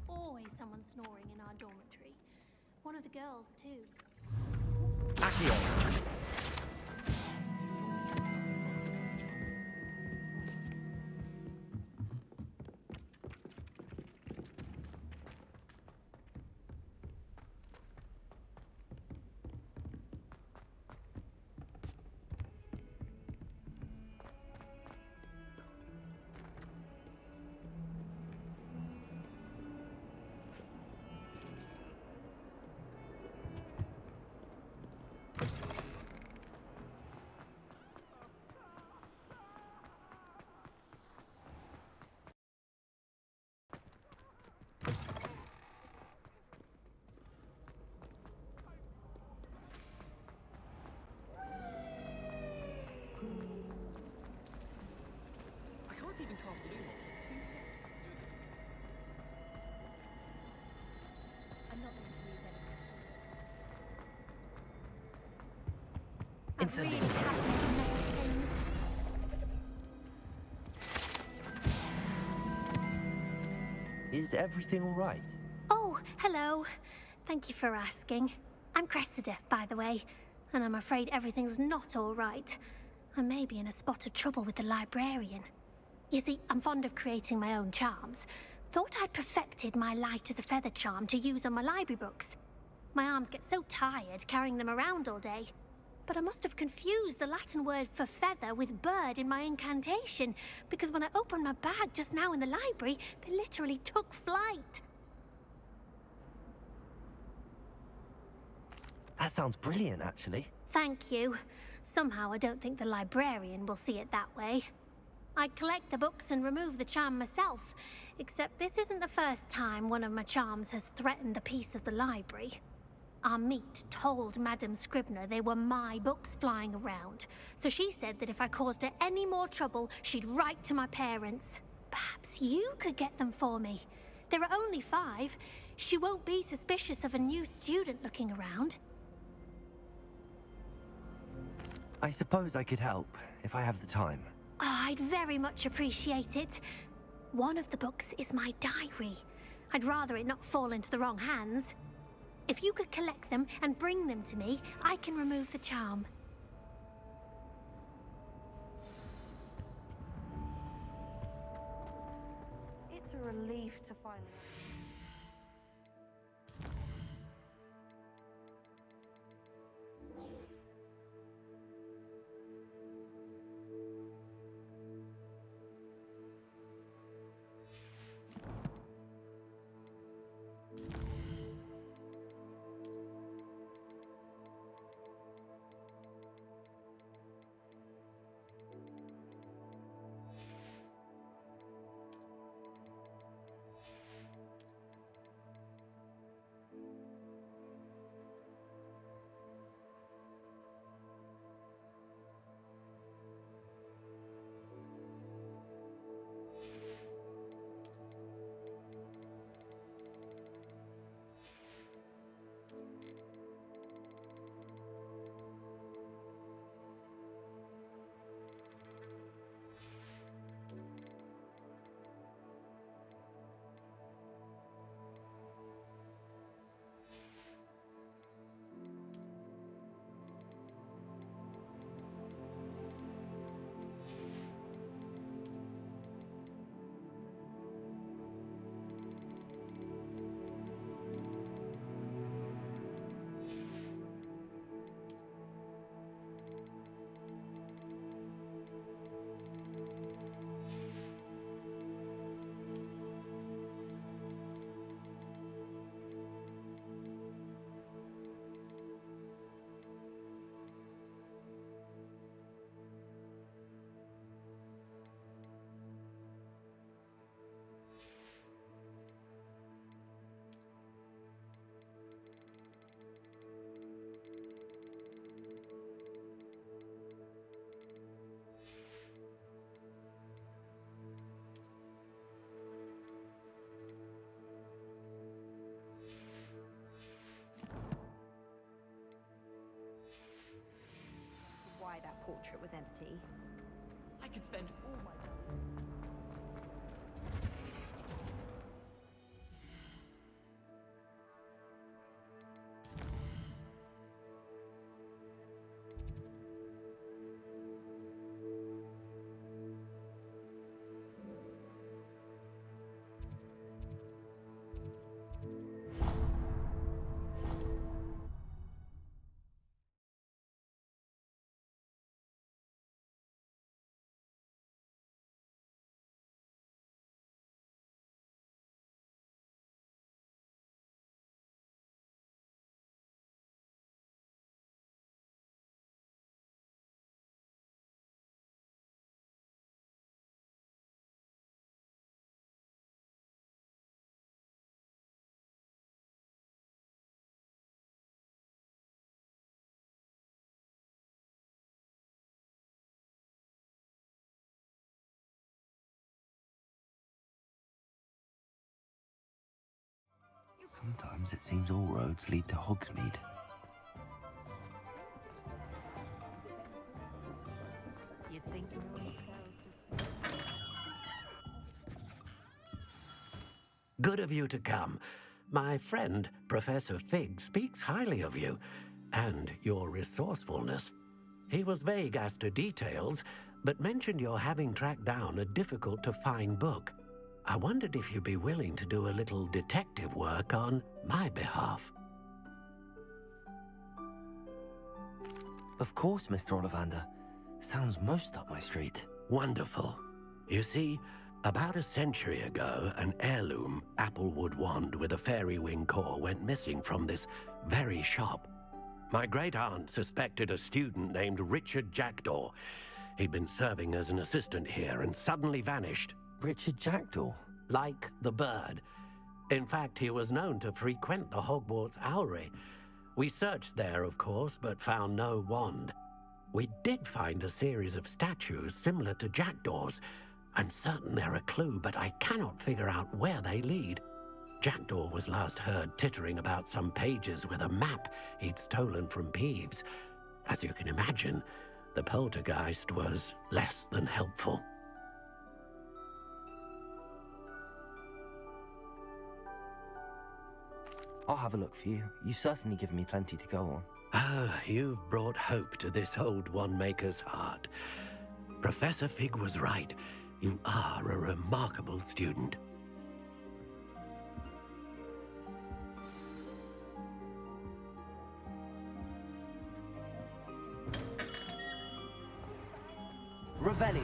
S2: Always someone snoring in our dormitory. One of the girls, too.
S3: Accio.
S11: I can't even cast Lumos in 2 seconds.
S2: I'm not going to believe anything.
S3: Incendio. Is everything all right?
S2: Oh, hello. Thank you for asking. I'm Cressida, by the way. and I'm afraid everything's not all right. I may be in a spot of trouble with the librarian. You see, I'm fond of creating my own charms. Thought I'd perfected my light as a feather charm to use on my library books. My arms get so tired carrying them around all day. But I must have confused the Latin word for feather with bird in my incantation, because when I opened my bag just now in the library, they literally took flight.
S3: That sounds brilliant, actually.
S2: Thank you. Somehow I don't think the librarian will see it that way. I collect the books and remove the charm myself, except this isn't the first time one of my charms has threatened the peace of the library. Our meet told Madame Scribner they were my books flying around, so she said that if I caused her any more trouble, she'd write to my parents. Perhaps you could get them for me. There are only 5. She won't be suspicious of a new student looking around.
S3: I suppose I could help, if I have the time.
S2: Oh, I'd very much appreciate it. One of the books is my diary. I'd rather it not fall into the wrong hands. If you could collect them and bring them to me, I can remove the charm.
S8: It's a relief to finally... Why that portrait was empty.
S6: I could spend all my
S3: Sometimes it seems all roads lead to Hogsmeade.
S16: You think
S5: Good of you to come. My friend, Professor Fig, speaks highly of you. and your resourcefulness. He was vague as to details, but mentioned your having tracked down a difficult-to-find book. I wondered if you'd be willing to do a little detective work on my behalf.
S3: Of course, Mr. Ollivander. Sounds most up my street.
S5: Wonderful. You see, about a century ago, an heirloom applewood wand with a fairy wing core went missing from this very shop. My great-aunt suspected a student named Richard Jackdaw. He'd been serving as an assistant here and suddenly vanished.
S3: Richard Jackdaw?
S5: Like the bird. In fact, he was known to frequent the Hogwarts Owlry. We searched there, of course, but found no wand. We did find a series of statues similar to Jackdaw's. I'm certain they're a clue, but I cannot figure out where they lead. Jackdaw was last heard tittering about some pages with a map he'd stolen from Peeves. As you can imagine, the poltergeist was less than helpful.
S3: I'll have a look for you. You've certainly given me plenty to go on.
S5: Ah, you've brought hope to this old one-maker's heart. Professor Fig was right. You are a remarkable student.
S3: Revelio.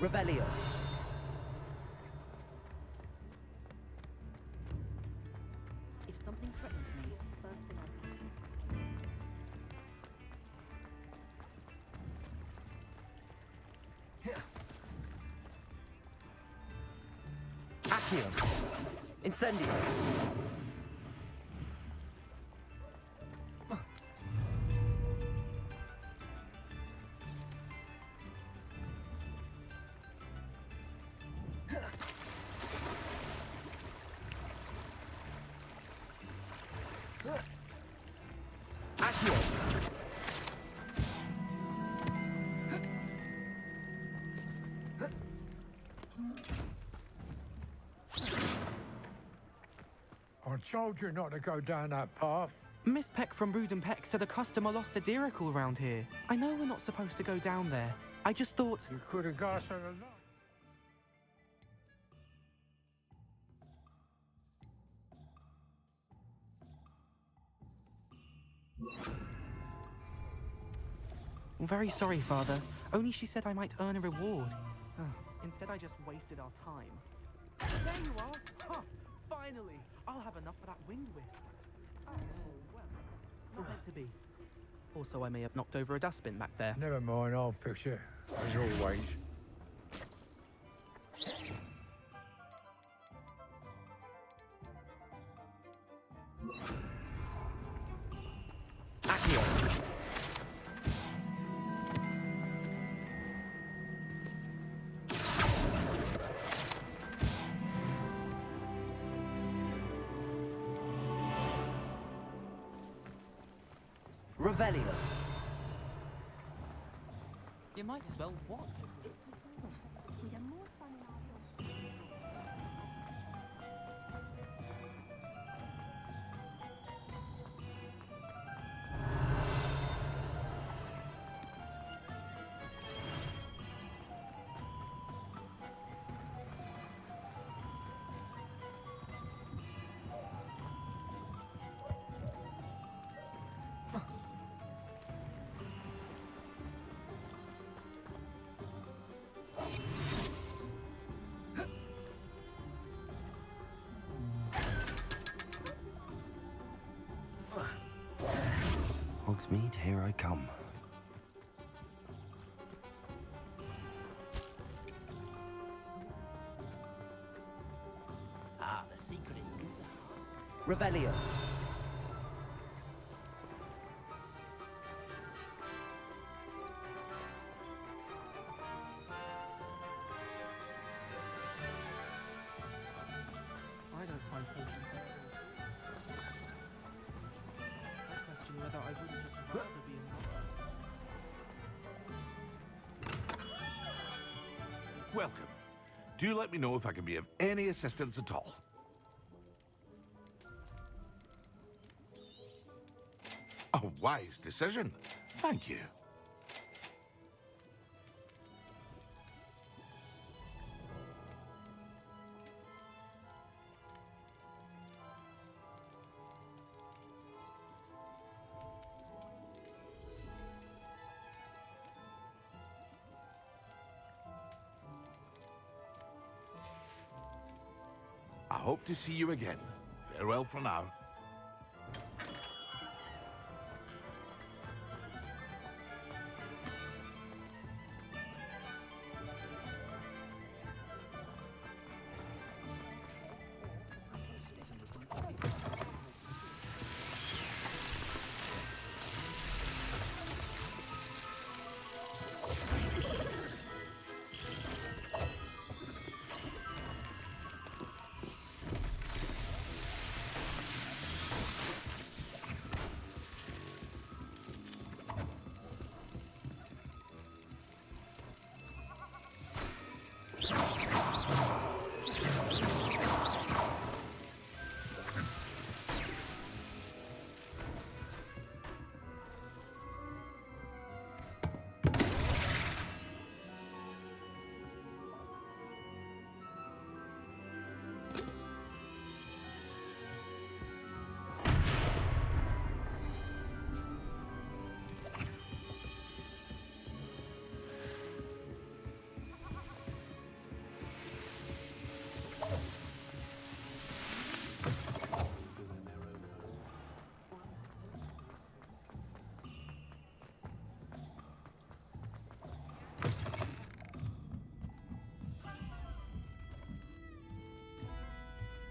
S3: Revelio.
S19: If something threatens me, first thing
S3: Accio. Incendio.
S12: I told you not to go down that path.
S7: Miss Peck from Rudin Peck said a customer lost a diricle around here. I know we're not supposed to go down there. I just thought...
S12: You could have got her along.
S7: I'm very sorry, Father. Only she said I might earn a reward. Instead, I just wasted our time. There you are. Huh, finally. I'll have enough for that wind wisp. Oh, well, not meant to be. Also, I may have knocked over a dustbin back there.
S12: Never mind, I'll fix it. As always.
S3: Accio. Revelio.
S11: You might as well what?
S3: Hogsmeade, here I come.
S15: Ah, the secret is...
S3: Revelio.
S18: welcome. Do let me know if I can be of any assistance at all. A wise decision. Thank you. I hope to see you again. Farewell for now.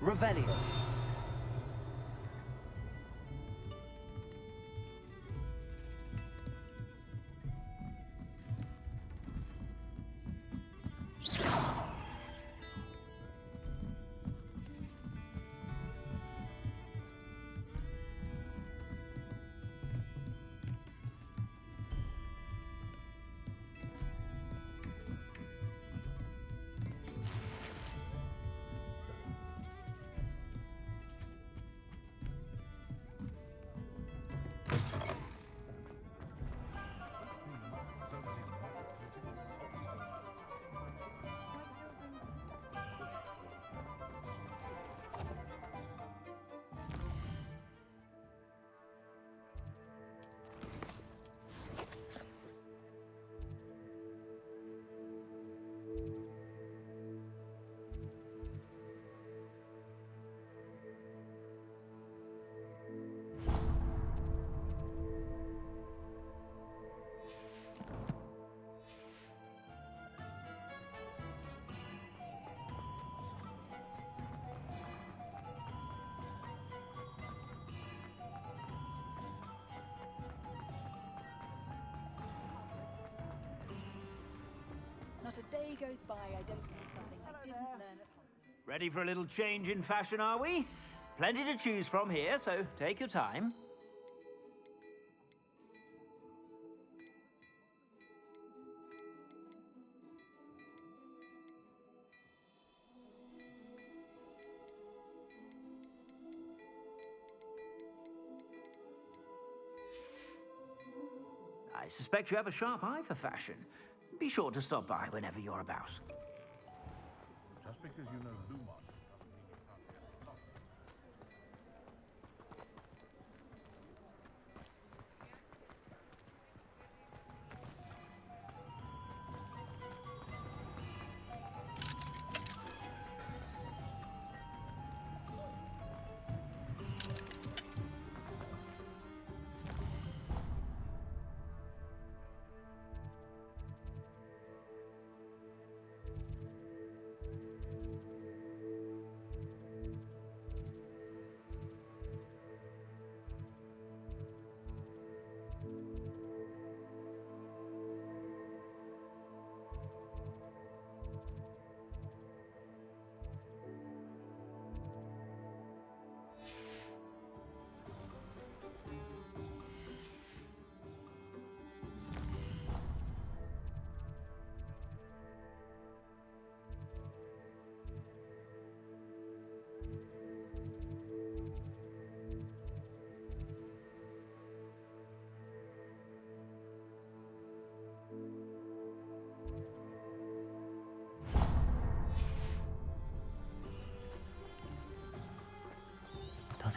S20: Revelio.
S6: Not a day goes by I don't know something I didn't learn at home.
S20: Ready for a little change in fashion, are we? Plenty to choose from here, so take your time. I suspect you have a sharp eye for fashion. Be sure to stop by whenever you're about.
S18: Just because you know Lumos doesn't mean you can't get along.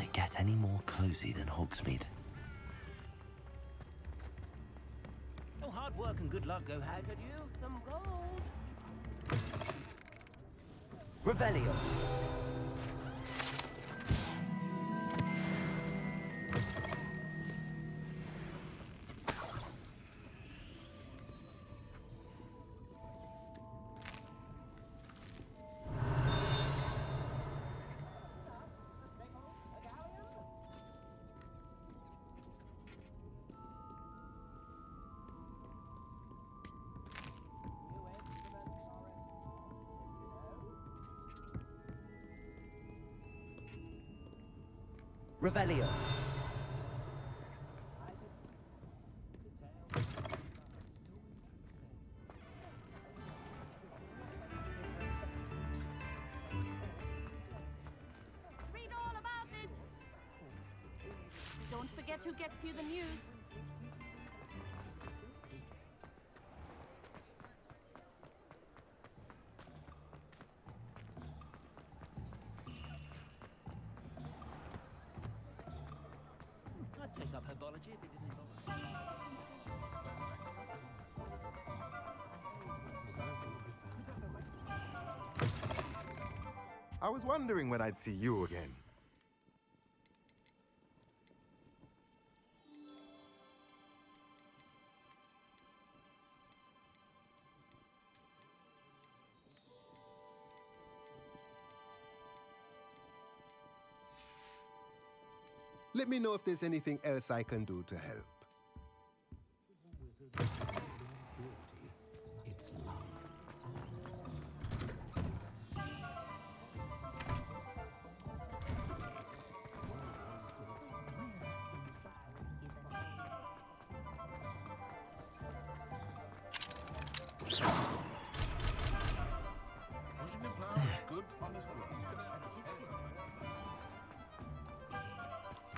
S3: Does it get any more cozy than Hogsmeade?
S20: No hard work and good luck go hand. I could use some gold.
S3: Revelio. Revelio.
S10: Read all about it. Don't forget who gets you the news.
S20: I'd take up herbology if it didn't involve.
S21: I was wondering when I'd see you again. Let me know if there's anything else I can do to help.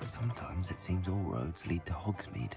S3: Sometimes it seems all roads lead to Hogsmeade.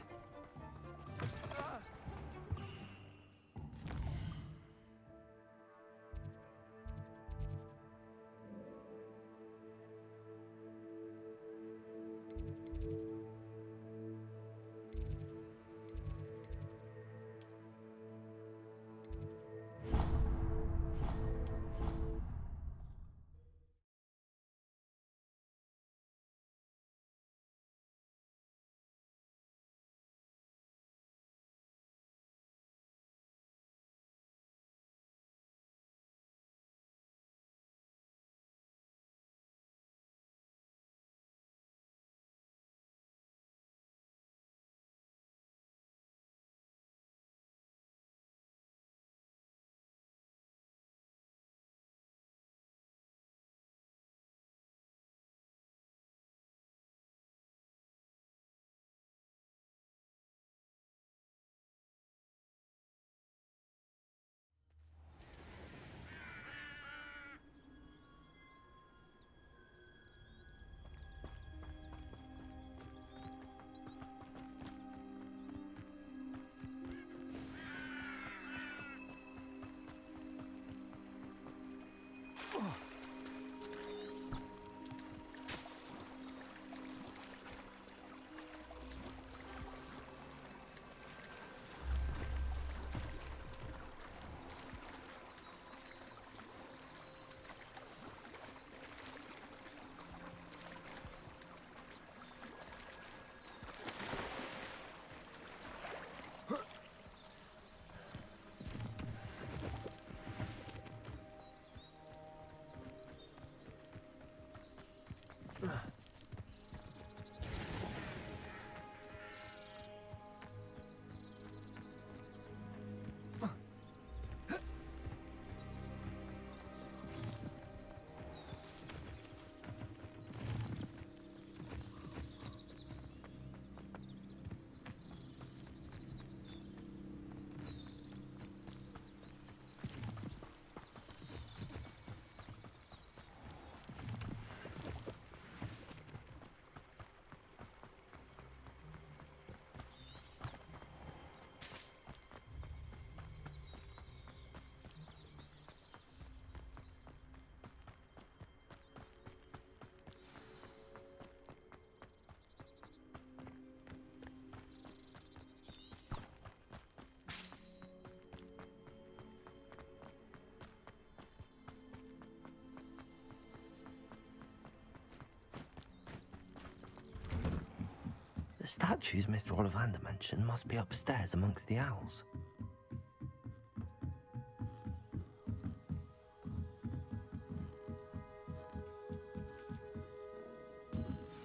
S3: The statues Mr. Ollivander mentioned must be upstairs amongst the owls.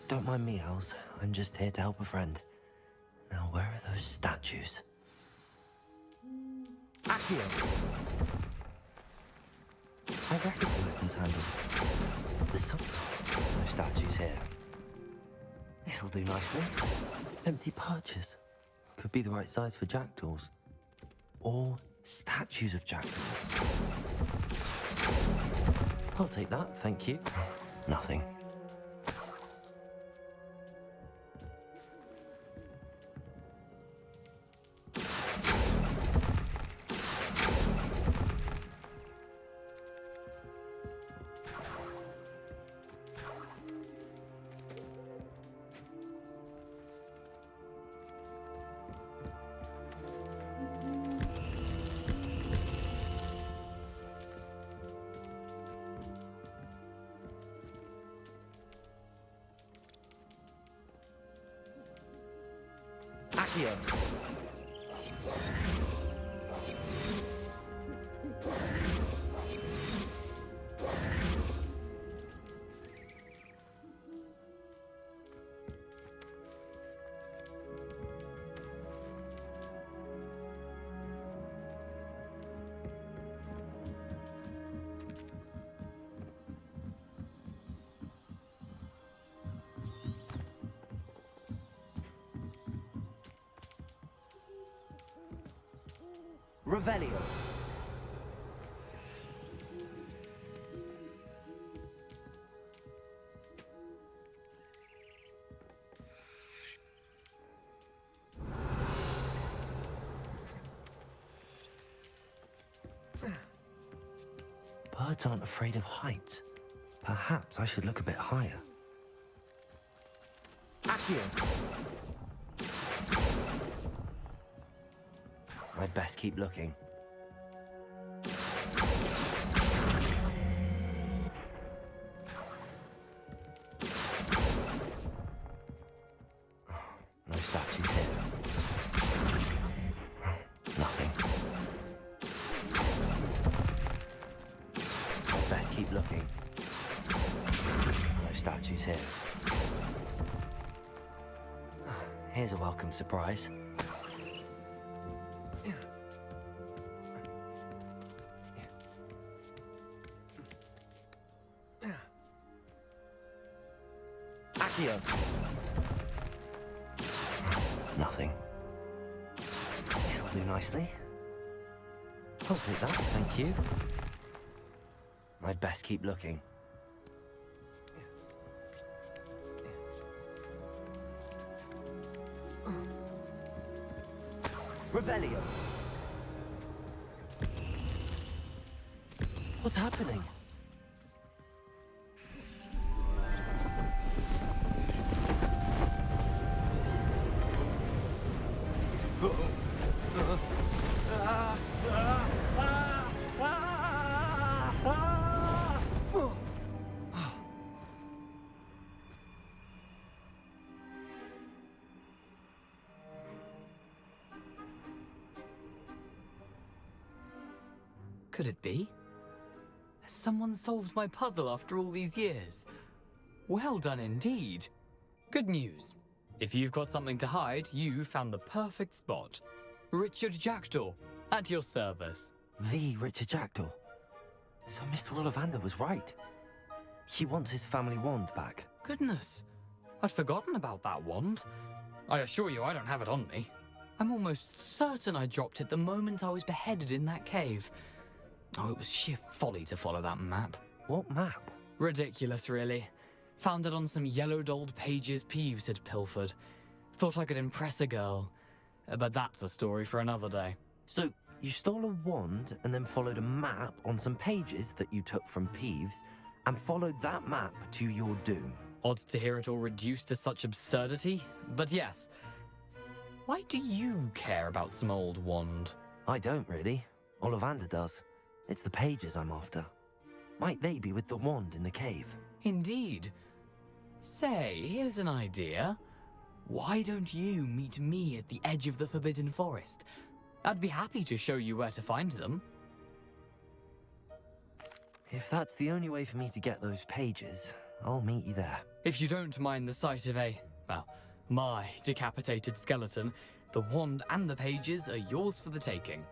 S3: Don't mind me, owls. I'm just here to help a friend. Now, where are those statues? Accio! I recognize those handles. There's some... No statues here. This'll do nicely. Empty perches. Could be the right size for jackdaws. Or statues of jackdaws. I'll take that, thank you. Nothing. Accio. Revelio. Birds aren't afraid of heights. Perhaps I should look a bit higher. Accio. I'd best keep looking. No statues here. Nothing. I'd best keep looking. No statues here. Here's a welcome surprise. Nothing. This'll do nicely. I'll take that, thank you. I'd best keep looking. Revelio. What's happening?
S11: Could it be? Has someone solved my puzzle after all these years? Well done indeed. Good news. If you've got something to hide, you found the perfect spot. Richard Jackdaw, at your service.
S3: The Richard Jackdaw. So Mr. Ollivander was right. He wants his family wand back.
S11: Goodness, I'd forgotten about that wand. I assure you I don't have it on me. I'm almost certain I dropped it the moment I was beheaded in that cave. Oh, it was sheer folly to follow that map.
S3: What map?
S11: Ridiculous, really. Found it on some yellowed old pages Peeves had pilfered. Thought I could impress a girl. But that's a story for another day.
S3: So, you stole a wand and then followed a map on some pages that you took from Peeves and followed that map to your doom.
S11: Odd to hear it all reduced to such absurdity, but yes. Why do you care about some old wand?
S3: I don't really. Ollivander does. It's the pages I'm after. Might they be with the wand in the cave?
S11: Indeed. Say, here's an idea. Why don't you meet me at the edge of the Forbidden Forest? I'd be happy to show you where to find them.
S3: If that's the only way for me to get those pages, I'll meet you there.
S11: If you don't mind the sight of my decapitated skeleton, the wand and the pages are yours for the taking.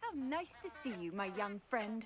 S19: How nice to see you, my young friend.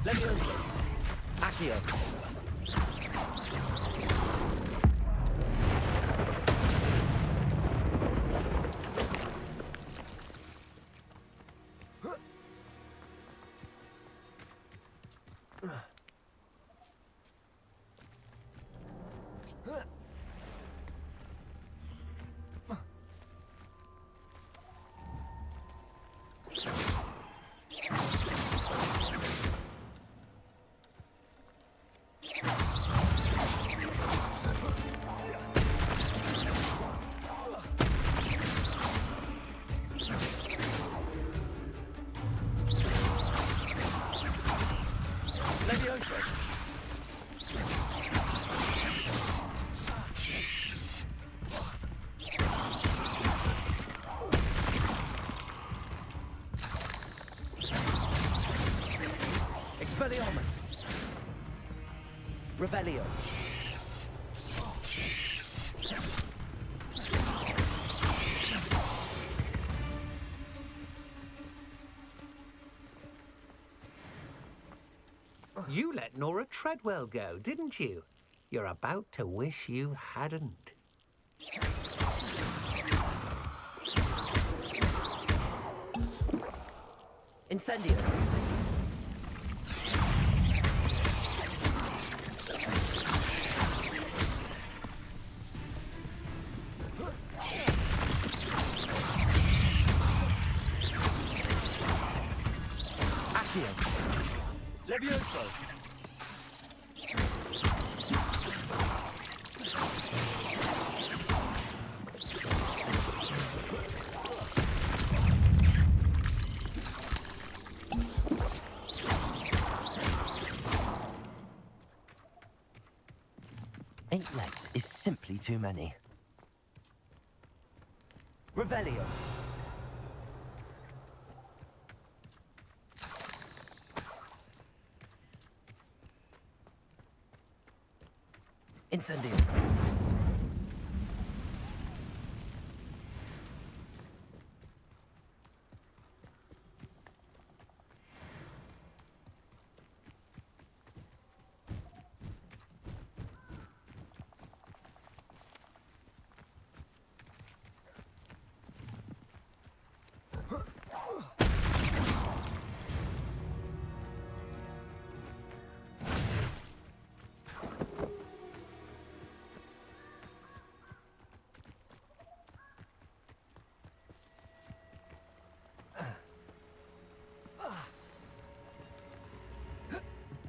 S3: Leviosa! Accio! Expelliarmus! Revelio!
S5: You let Nora Treadwell go, didn't you? You're about to wish you hadn't.
S3: Incendio! Accio! Levioso! 8 legs is simply too many. Revelio. Incendio.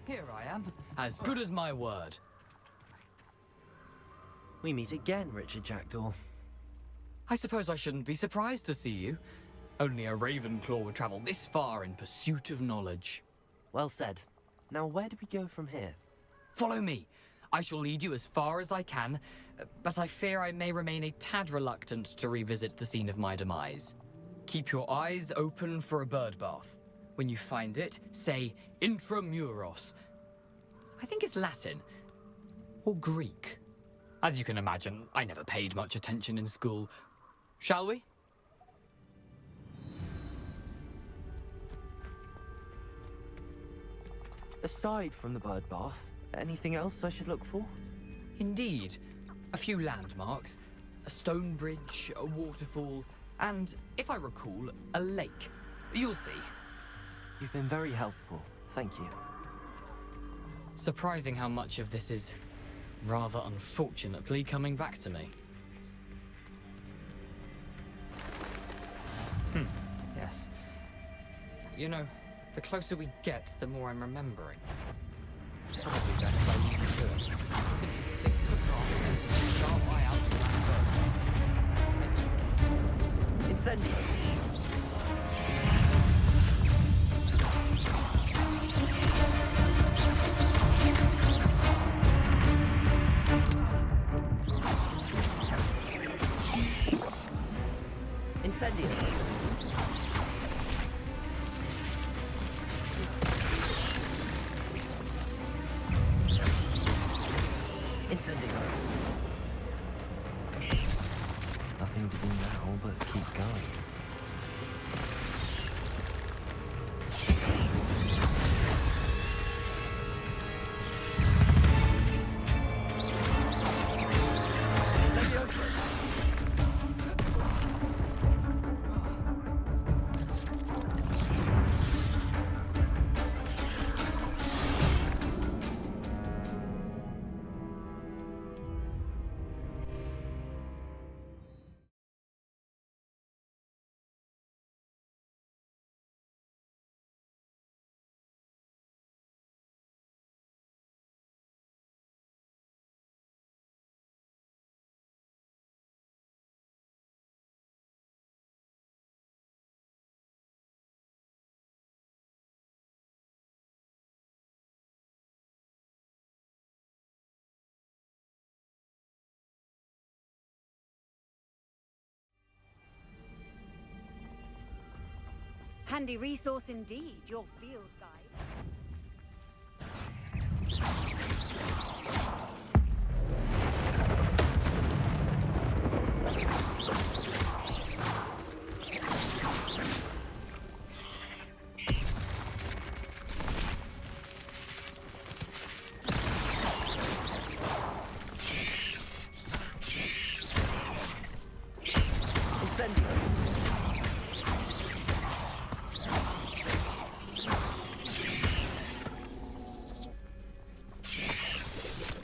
S11: Here I am, as good as my word.
S3: We meet again, Richard Jackdaw.
S11: I suppose I shouldn't be surprised to see you. Only a Ravenclaw would travel this far in pursuit of knowledge.
S3: Well said. Now where do we go from here?
S11: Follow me. I shall lead you as far as I can, but I fear I may remain a tad reluctant to revisit the scene of my demise. Keep your eyes open for a bird bath. When you find it, say intramuros. I think it's Latin. Or Greek. As you can imagine, I never paid much attention in school. Shall we?
S3: Aside from the bird bath, anything else I should look for?
S11: Indeed. A few landmarks, a stone bridge, a waterfall, and, if I recall, a lake. You'll see.
S3: You've been very helpful. Thank you.
S11: Surprising how much of this is, rather unfortunately, coming back to me. Yes. You know, the closer we get, the more I'm remembering. Probably best I leave you to it. Simply stick to the path and keep a sharp eye out for that bird.
S3: Incendio! Incendio! Incendio! Nothing to do now but keep going.
S19: Handy resource indeed, your field guide.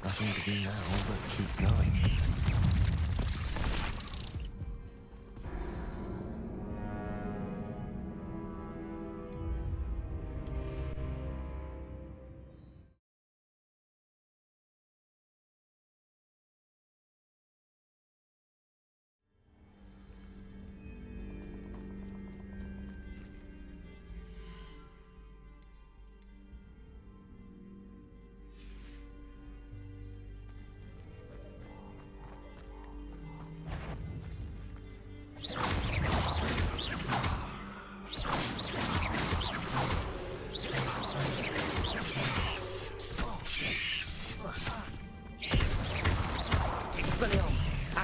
S19: Nothing to do now but keep going.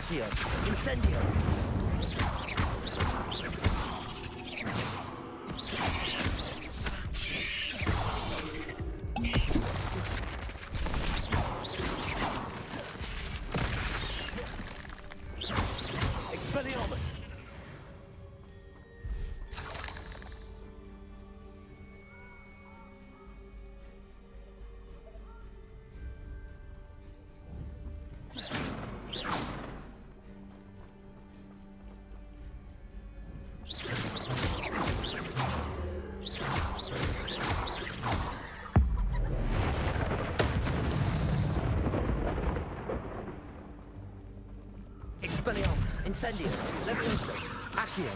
S3: Accio. Incendio. Expelliarmus. Expelliarmus. Incendio. Levioso. Accio.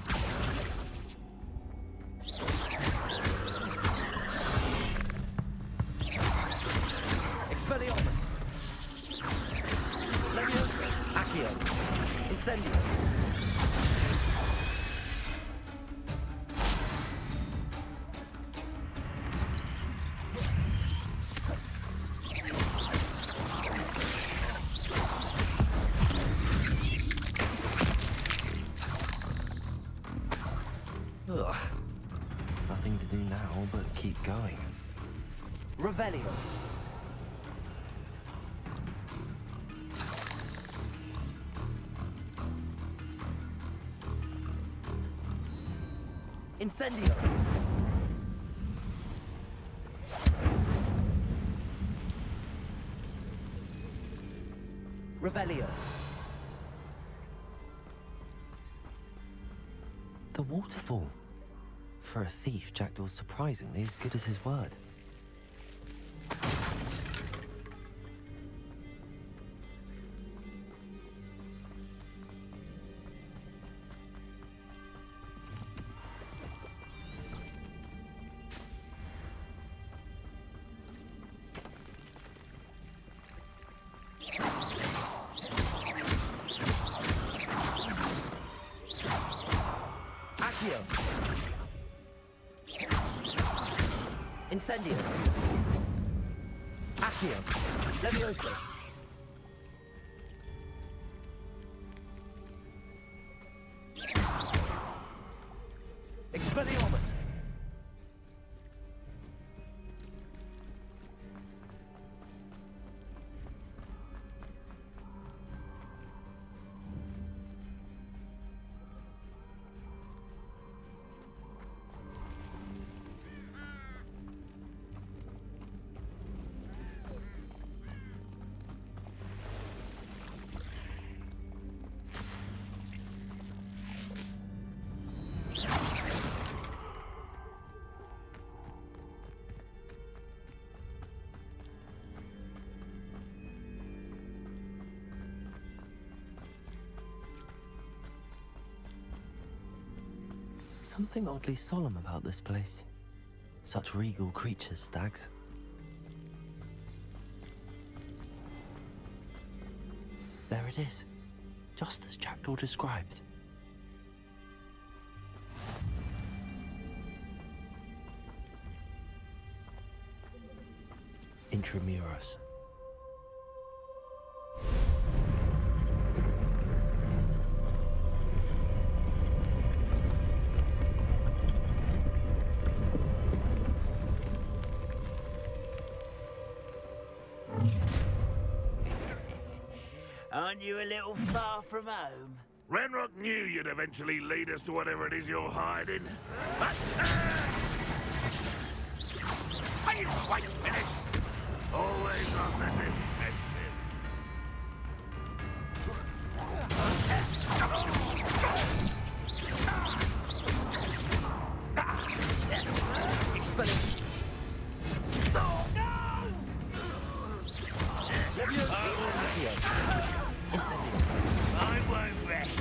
S3: Expelliarmus. Levioso. Accio. Incendio. Ugh. Nothing to do now but keep going. Revelio. Incendio. Revelio. The waterfall. For a thief, Jackdaw's surprisingly as good as his word. Accio. Incendio. Accio. Levioso. Expelliarmus. Something oddly solemn about this place. Such regal creatures, stags. There it is, just as Jackdaw described. Intramuros.
S17: Aren't you a little far from home?
S18: Ranrock knew you'd eventually lead us to whatever it is you're hiding. Are you quite finished? Always on the defensive.
S3: Expel it. No! Incendio.
S17: I won't rest.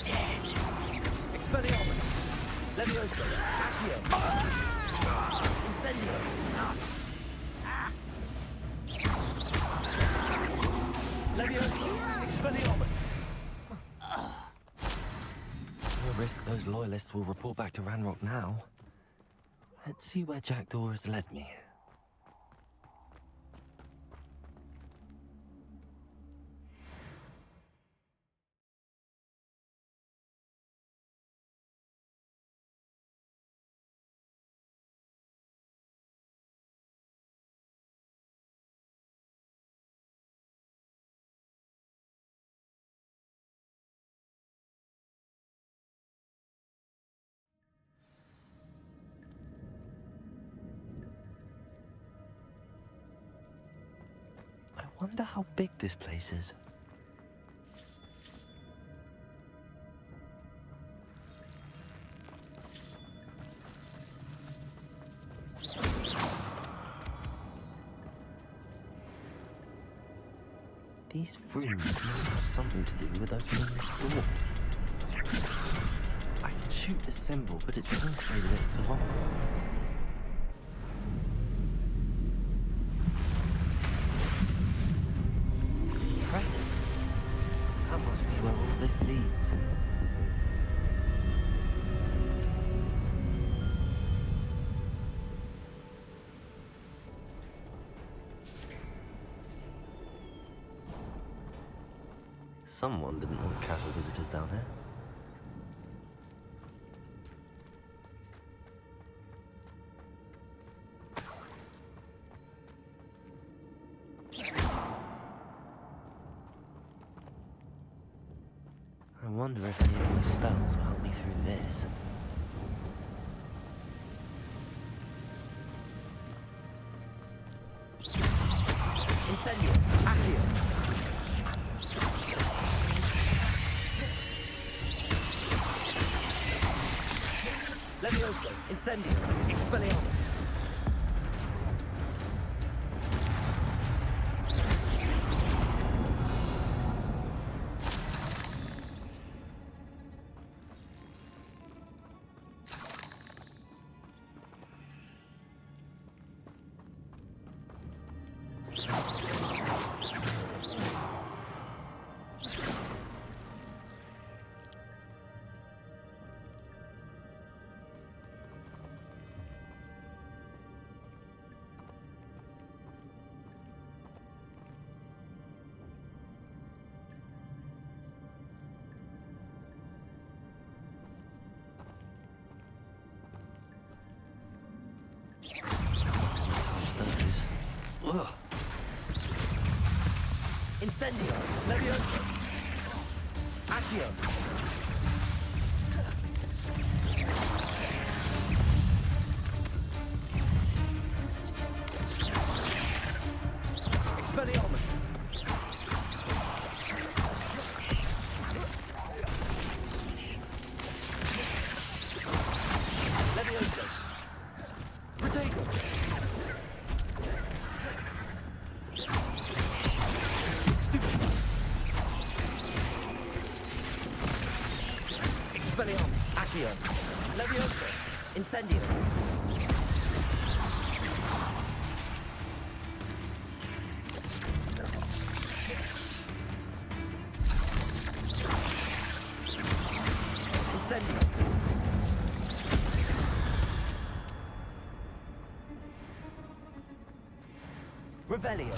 S17: Dead.
S3: Expelliarmus. Levioso. Accio. Incendio. Levioso. Expelliarmus. No risk those loyalists will report back to Ranrock now. Let's see where Jackdaw has led me. Wonder how big this place is. These rooms must have something to do with opening this door. I can shoot the symbol, but it doesn't stay lit for long. Impressive. That must be where all this leads. Someone didn't want casual visitors down here. I wonder if any of my spells will help me through this. Incendio! Accio! Levioso! Incendio! Expelliarmus! Ugh. Incendio! Levioso! Accio! Expelliarmus! Levioso! Protego! Expelliarmus, Accio, Levioso, Incendio. Incendio. Revelio.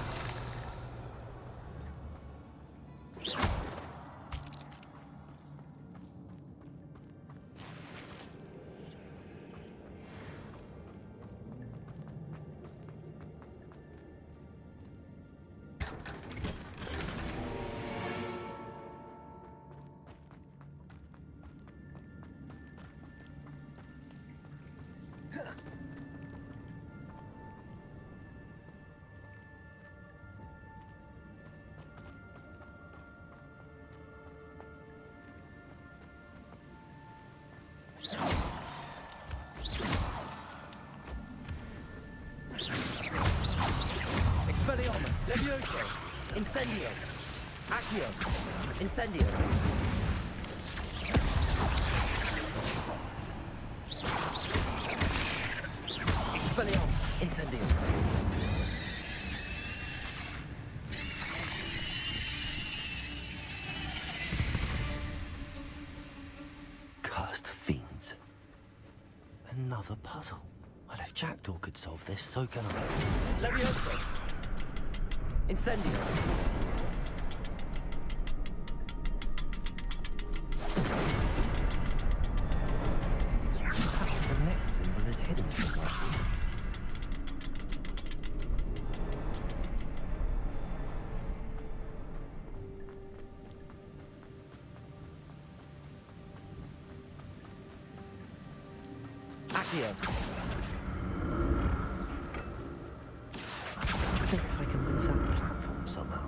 S3: Expelliarmus, Levioso, Incendio, Accio, Incendio. Expelliarmus, Incendio. Cursed fiends. Another puzzle. Well, if Jackdaw could solve this, so can I. Levioso! Incendio! Perhaps the next symbol is hidden somewhere. Accio! I think if I can move that platform somehow.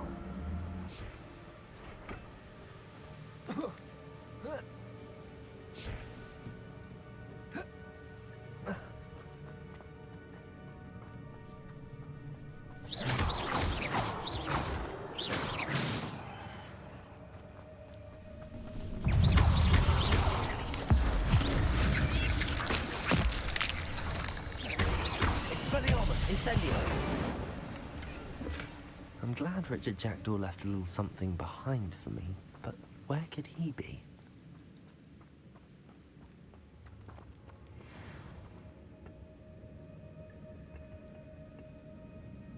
S3: glad Richard Jackdaw left a little something behind for me, but where could he be?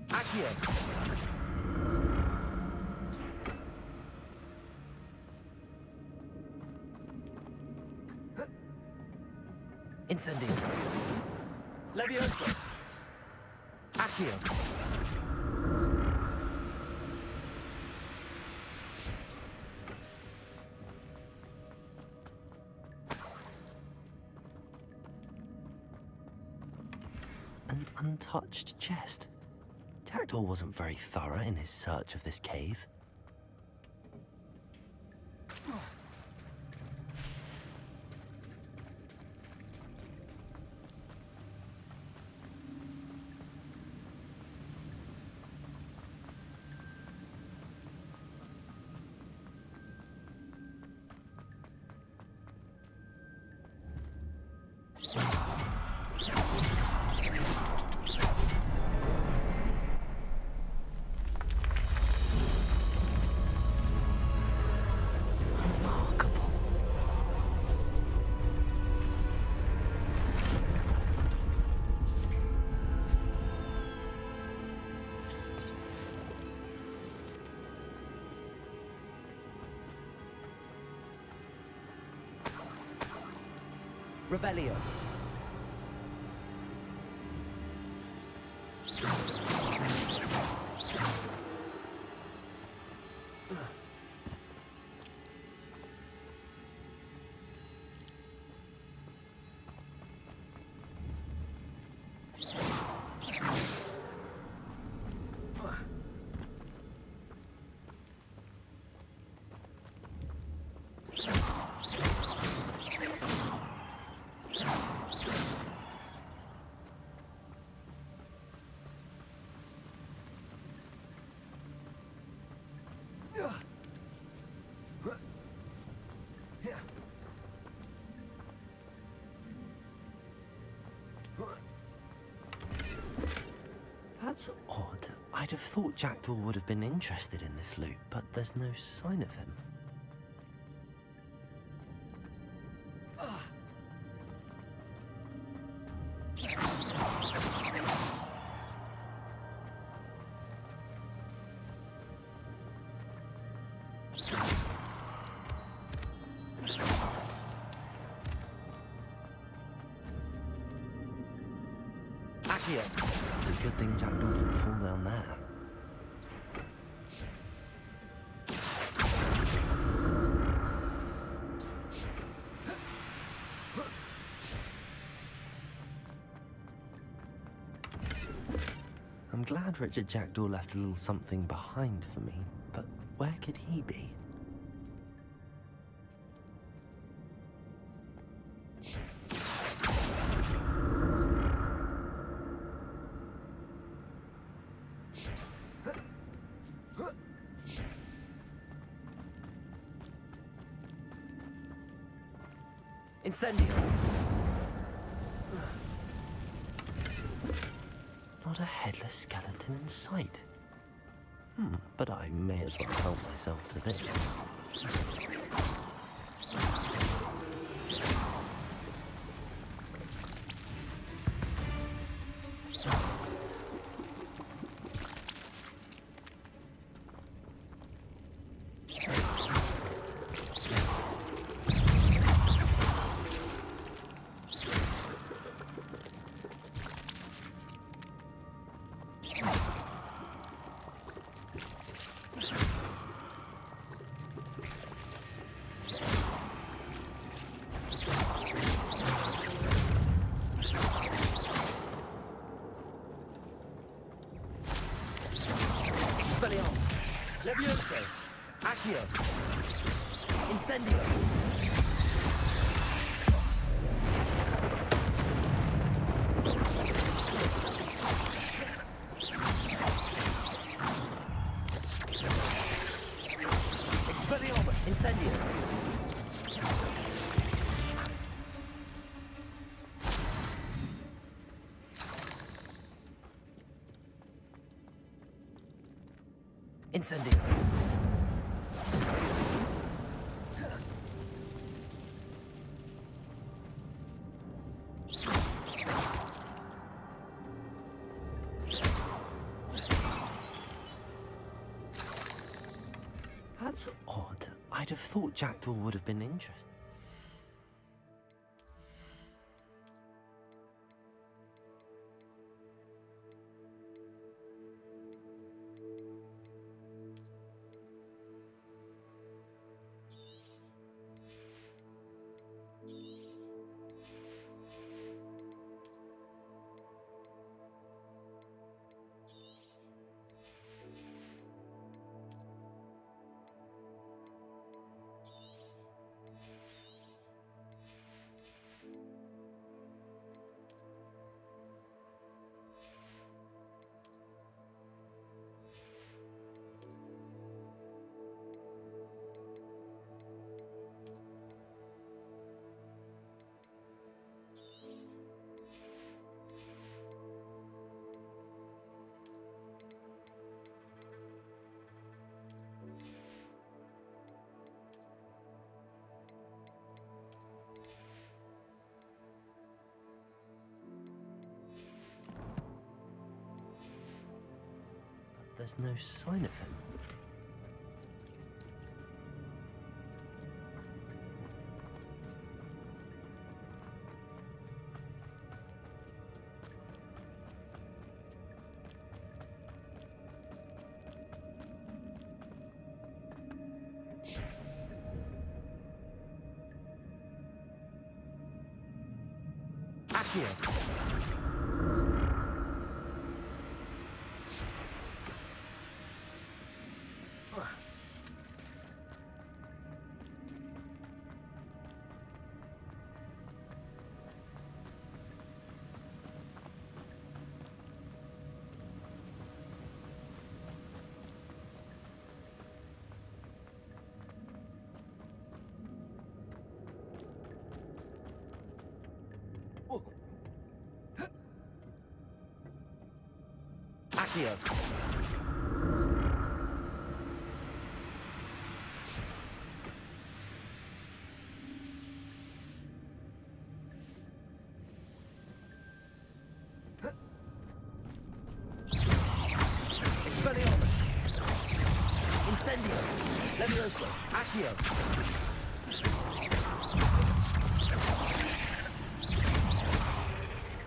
S3: Accio! Incendio! Levioso! Accio! An untouched chest. Jackdaw wasn't very thorough in his search of this cave. Revelio. That's odd. I'd have thought Jackdaw would have been interested in this loot, but there's no sign of him. It's a good thing Jackdaw didn't fall down there. I'm glad Richard Jackdaw left a little something behind for me, but where could he be? Incendio! Not a headless skeleton in sight. But I may as well help myself to this. Levioso! Accio! Incendio! Expelliarmus! Incendio! Incendio. That's odd. I'd have thought Jackdaw would have been interested. There's no sign of him. Accio. Accio. Expelliarmus. Incendio. Levioso. Accio.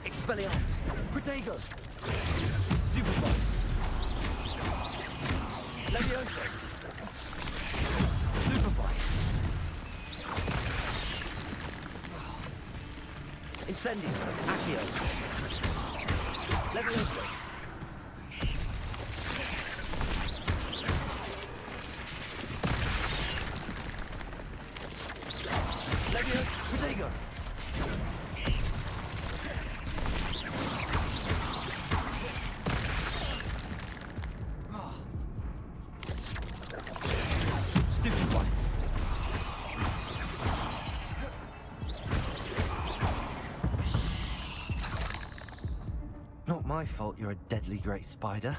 S3: Expelliarmus. Protego. Stupefy. Levioso. Stupefy. Incendio. Accio. Levioso. Levioso. Protego. Not my fault you're a deadly great spider.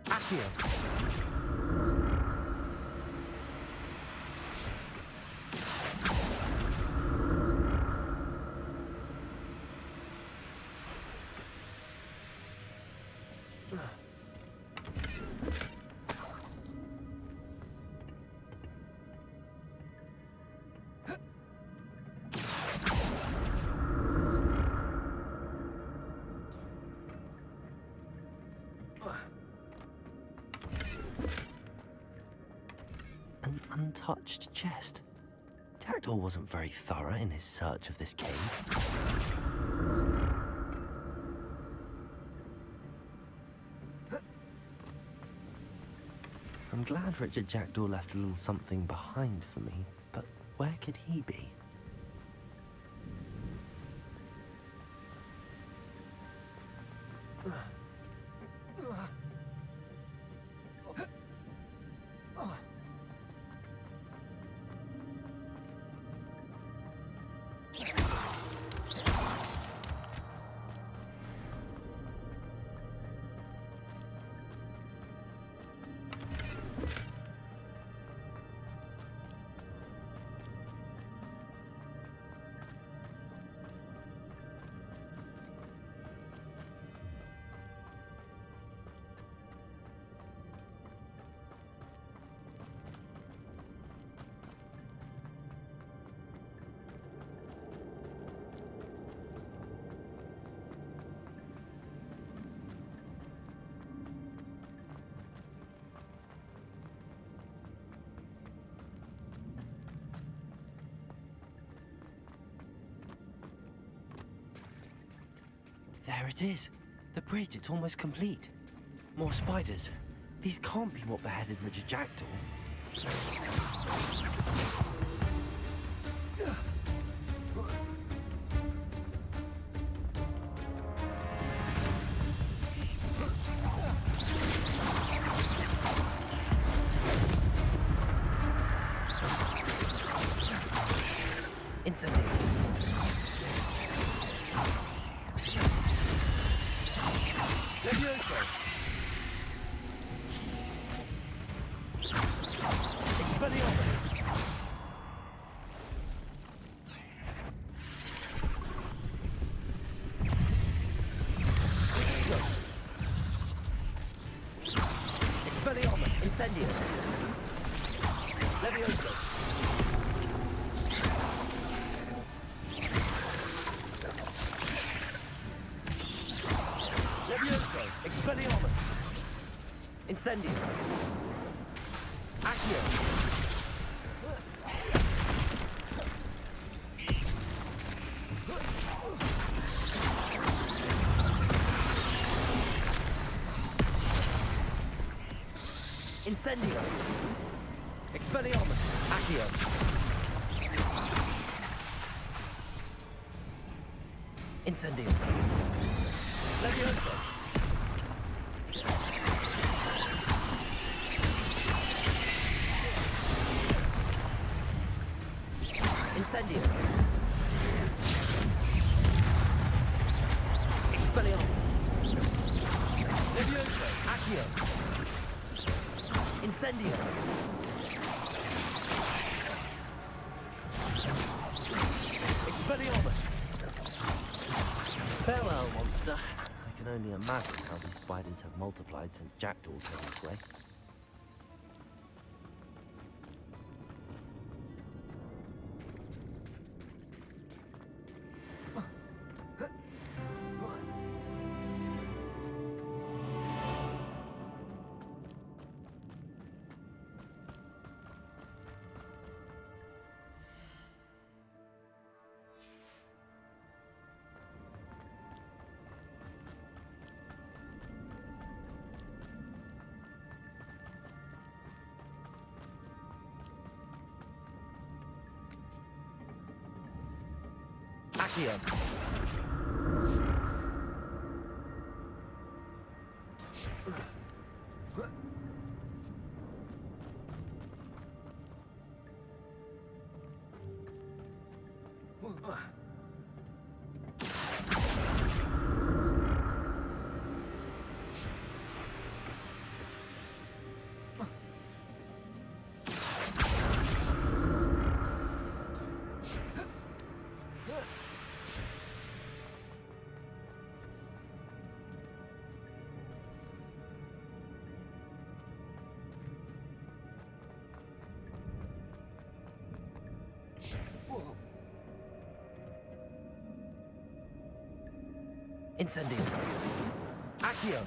S3: Accio. An untouched chest. Jackdaw wasn't very thorough in his search of this cave. I'm glad Richard Jackdaw left a little something behind for me, but where could he be? There it is. The bridge, it's almost complete. More spiders. These can't be what beheaded Richard Jackdaw. Incendiary. Levioso. Expelliarmus. Expelliarmus. Incendio. Levioso. Levioso. Expelliarmus. Incendio. Accio. Incendio. Expelliarmus. Accio. Incendio. Levioso. Incendio. Expelliarmus. Levioso. Accio. Incendio. Expelliarmus. Farewell, monster. I can only imagine how these spiders have multiplied since Jackdaw came this way. Accio. Incendio. Accio.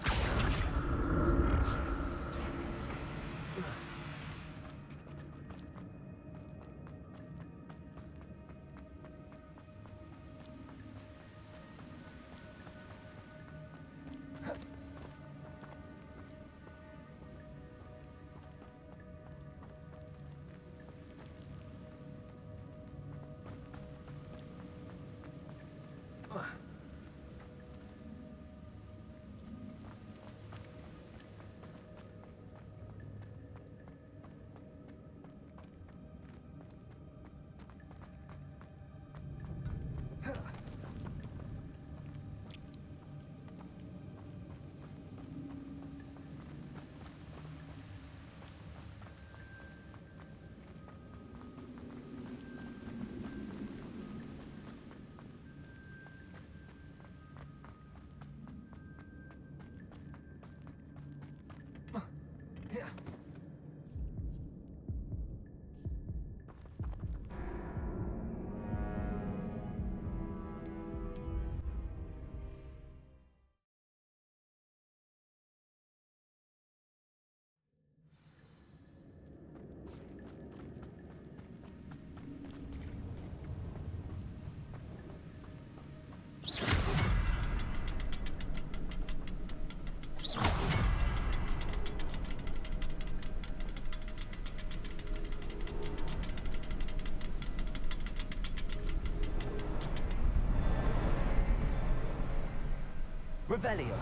S3: Revelio.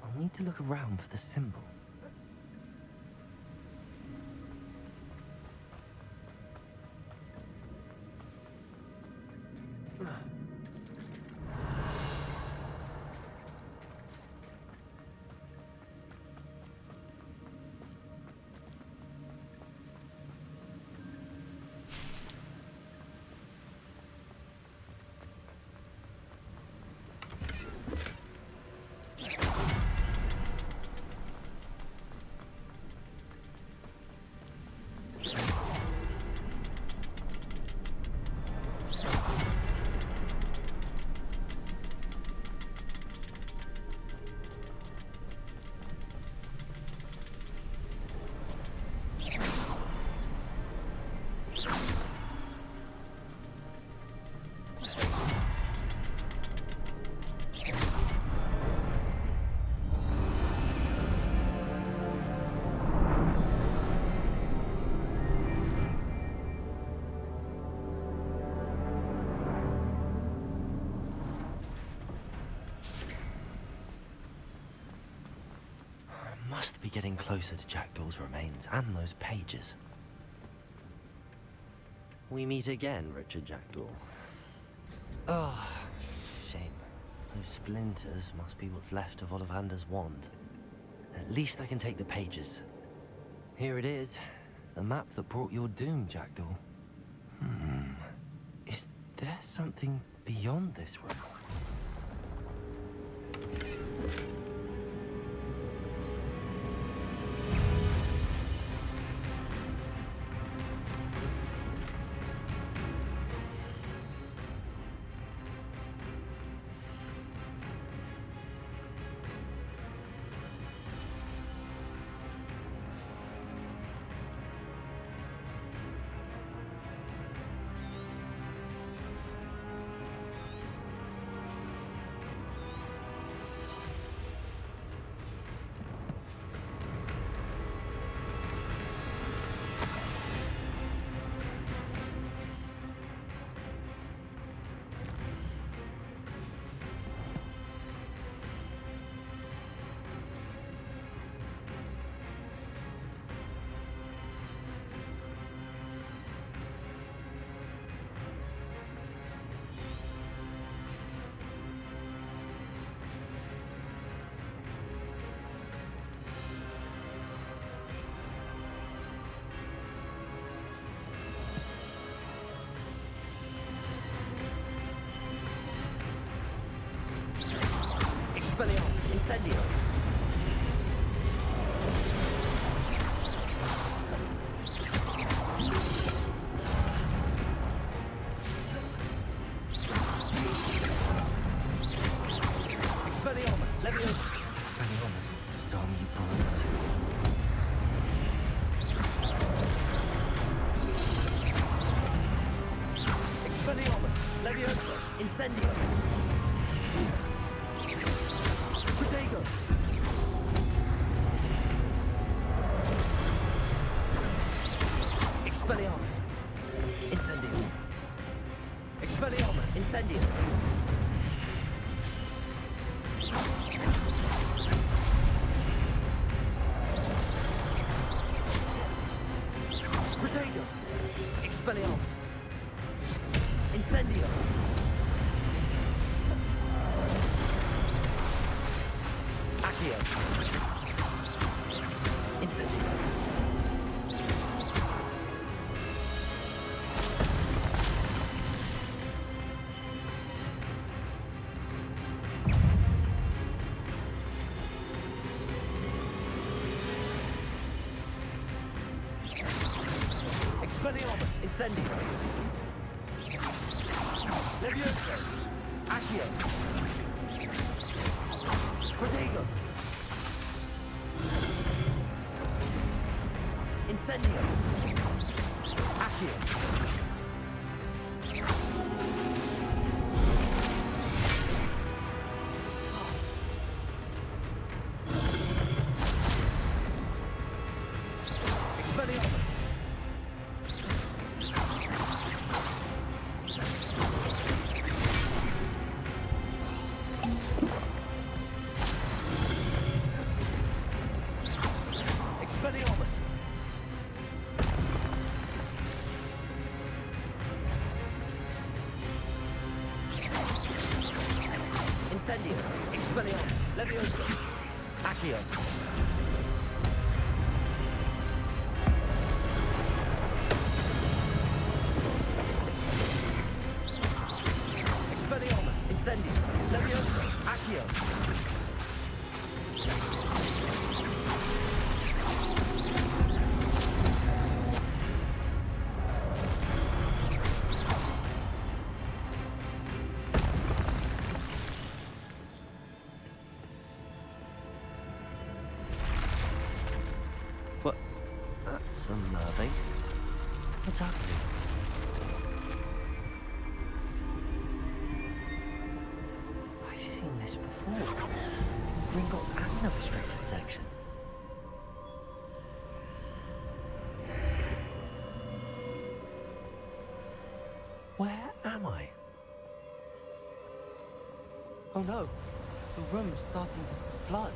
S3: I'll need to look around for the symbol. Must be getting closer to Jackdaw's remains and those pages. We meet again, Richard Jackdaw. Oh, shame. Those splinters must be what's left of Ollivander's wand. At least I can take the pages. Here it is. The map that brought your doom, Jackdaw. Is there something beyond this room? Expelliarmus, Incendio. Expelliarmus, Leviosa. Expelliarmus, disarm you brutes. Expelliarmus, Leviosa, Incendio. Protego! Expelliarmus! Incendio! Expelliarmus! Incendio! Protego! Expelliarmus! Incendio! Accio. Incendio. Expelliarmus. Incendio. Leviosa. Accio. Protego. Incendio. Accio. Expelliarmus. Expelliarmus, Leviosa, Accio. Expelliarmus, Incendio, Leviosa, Accio. What? That's unnerving. What's happening? I've seen this before. Gringotts and the restricted section. Where am I? Oh no, the room's starting to flood.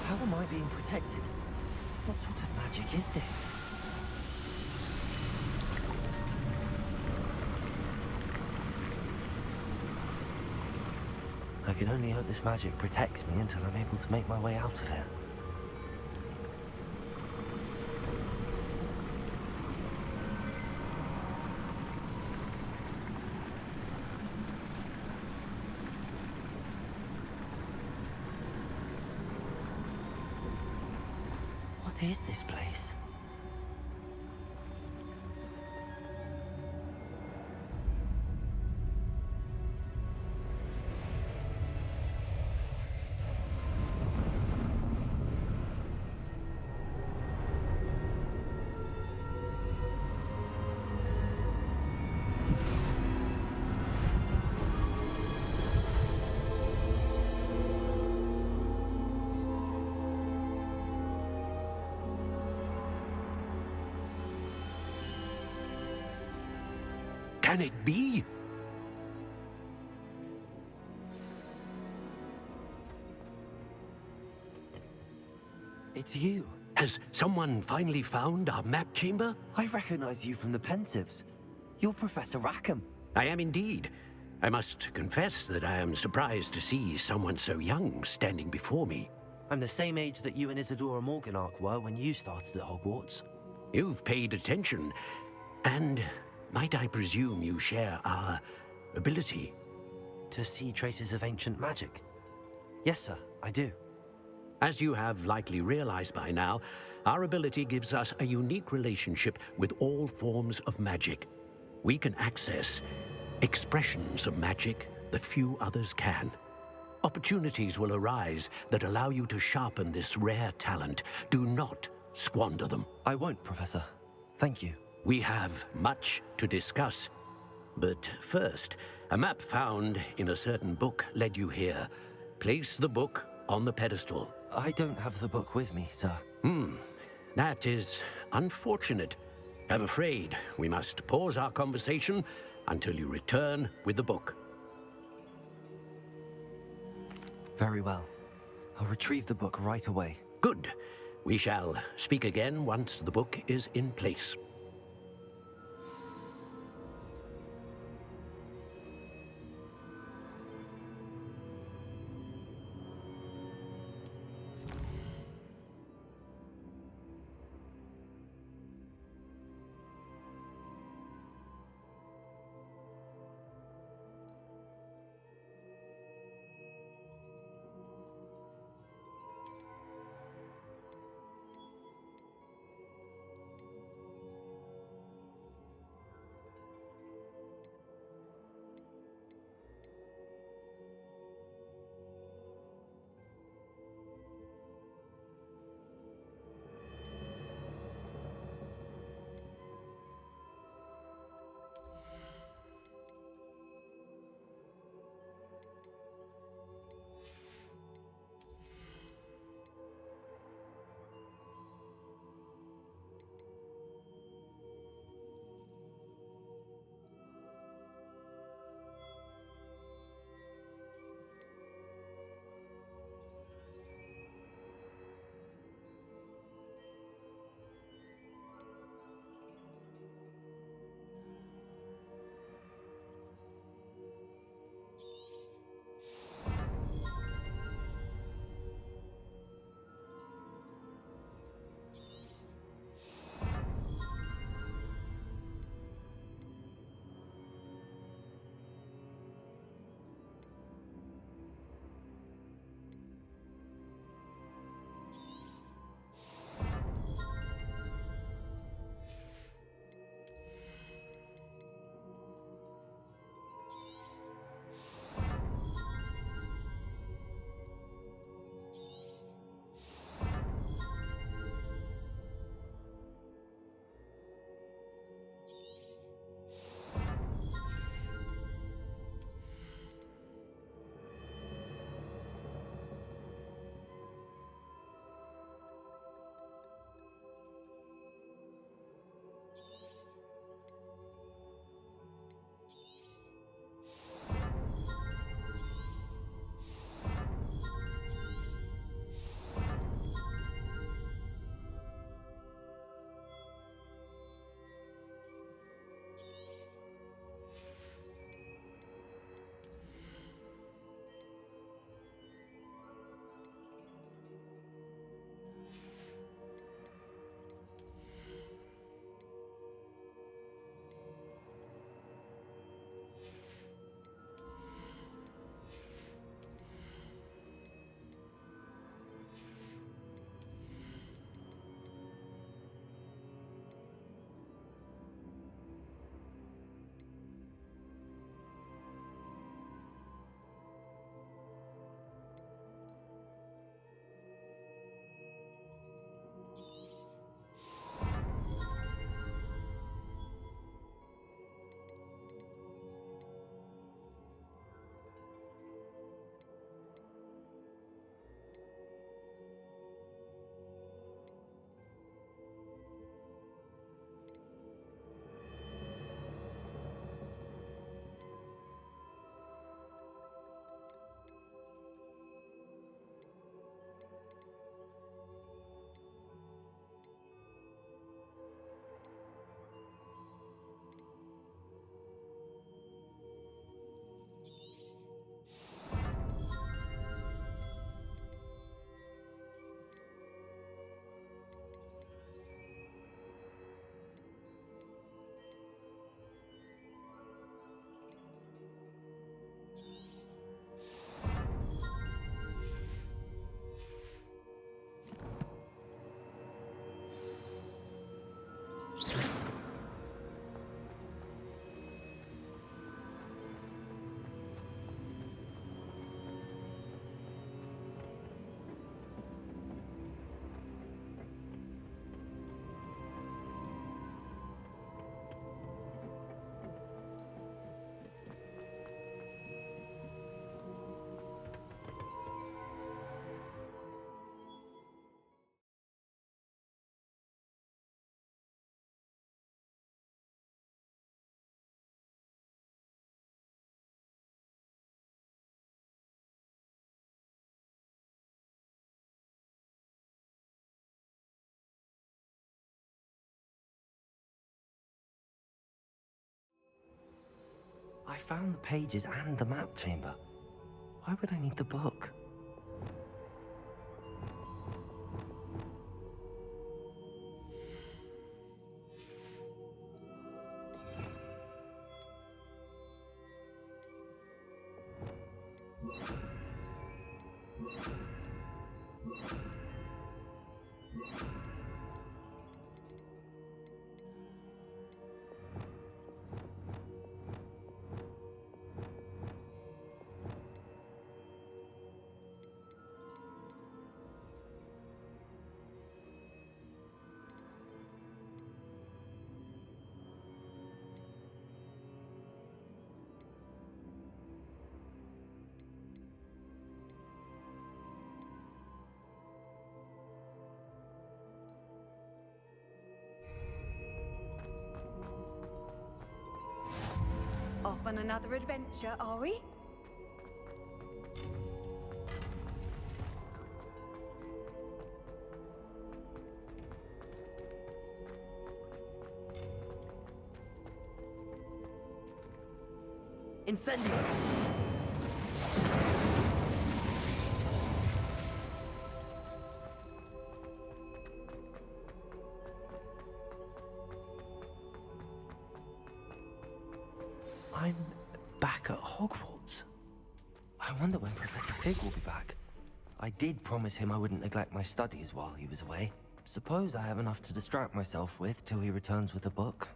S3: How am I being protected? What sort of magic is this? I can only hope this magic protects me until I'm able to make my way out of here. What is this place?
S5: Can it be?
S3: It's you.
S5: Has someone finally found our map chamber?
S3: I recognize you from the Pensives. You're Professor Rackham.
S5: I am indeed. I must confess that I am surprised to see someone so young standing before me.
S3: I'm the same age that you and Isadora Morganark were when you started at Hogwarts.
S5: You've paid attention, and might I presume you share our ability?
S3: To see traces of ancient magic? Yes, sir, I do.
S5: As you have likely realized by now, our ability gives us a unique relationship with all forms of magic. We can access expressions of magic that few others can. Opportunities will arise that allow you to sharpen this rare talent. Do not squander them.
S3: I won't, Professor. Thank you.
S5: We have much to discuss. But first, a map found in a certain book led you here. Place the book on the pedestal.
S3: I don't have the book with me, sir.
S5: That is unfortunate. I'm afraid we must pause our conversation until you return with the book.
S3: Very well. I'll retrieve the book right away.
S5: Good. We shall speak again once the book is in place.
S3: I found the pages and the map chamber. Why would I need the book?
S19: Off on another adventure, are we?
S3: Incendio! I'm back at Hogwarts. I wonder when Professor Fig will be back. I did promise him I wouldn't neglect my studies while he was away. Suppose I have enough to distract myself with till he returns with a book.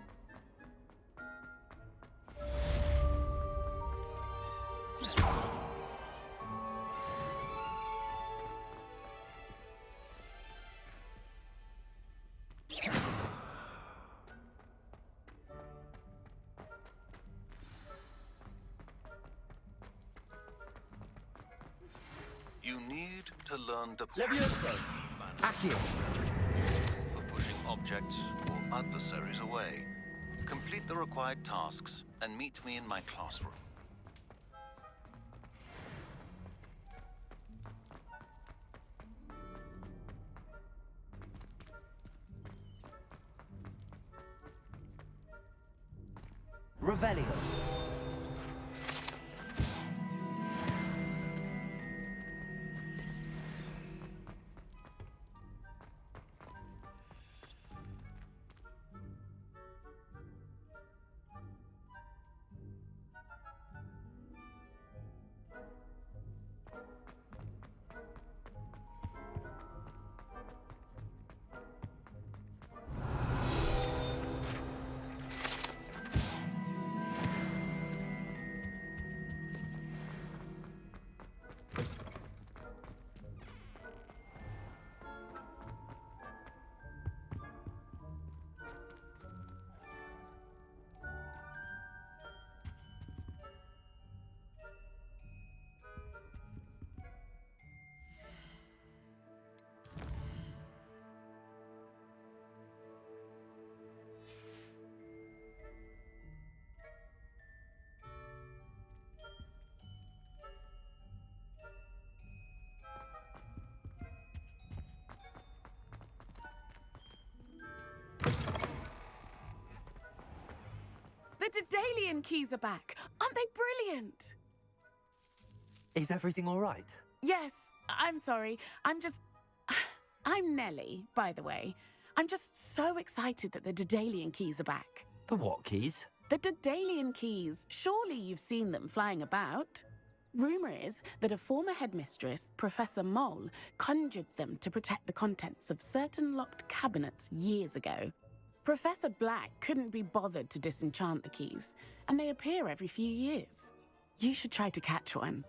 S9: You need to learn to
S3: Levioso! Accio!
S9: for pushing objects or adversaries away. Complete the required tasks and meet me in my classroom.
S3: Revelio!
S1: The Daedalian keys are back. Aren't they brilliant?
S3: Is everything all right?
S1: Yes, I'm sorry. I'm Nellie, by the way. I'm just so excited that the Daedalian keys are back.
S3: The what keys?
S1: The Daedalian keys. Surely you've seen them flying about. Rumor is that a former headmistress, Professor Mole, conjured them to protect the contents of certain locked cabinets years ago. Professor Black couldn't be bothered to disenchant the keys, and they appear every few years. You should try to catch one.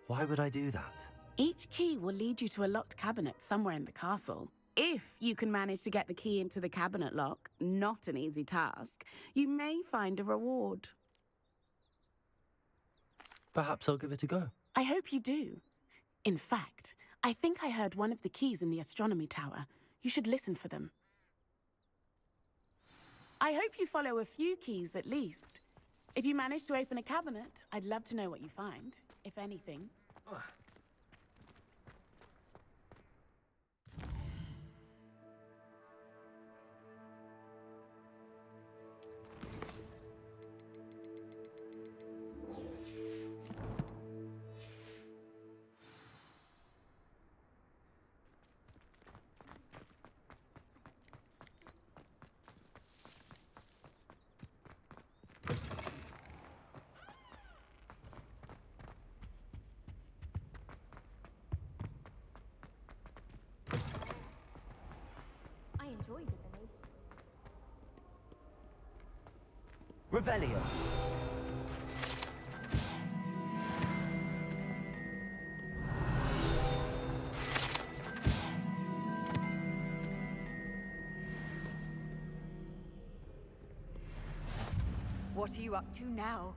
S3: Why would I do that?
S1: Each key will lead you to a locked cabinet somewhere in the castle. If you can manage to get the key into the cabinet lock, not an easy task, you may find a reward.
S3: Perhaps I'll give it a go.
S1: I hope you do. In fact, I think I heard one of the keys in the astronomy tower. You should listen for them. I hope you follow a few keys at least. If you manage to open a cabinet, I'd love to know what you find, if anything.
S3: Revelio.
S13: What are you up to now?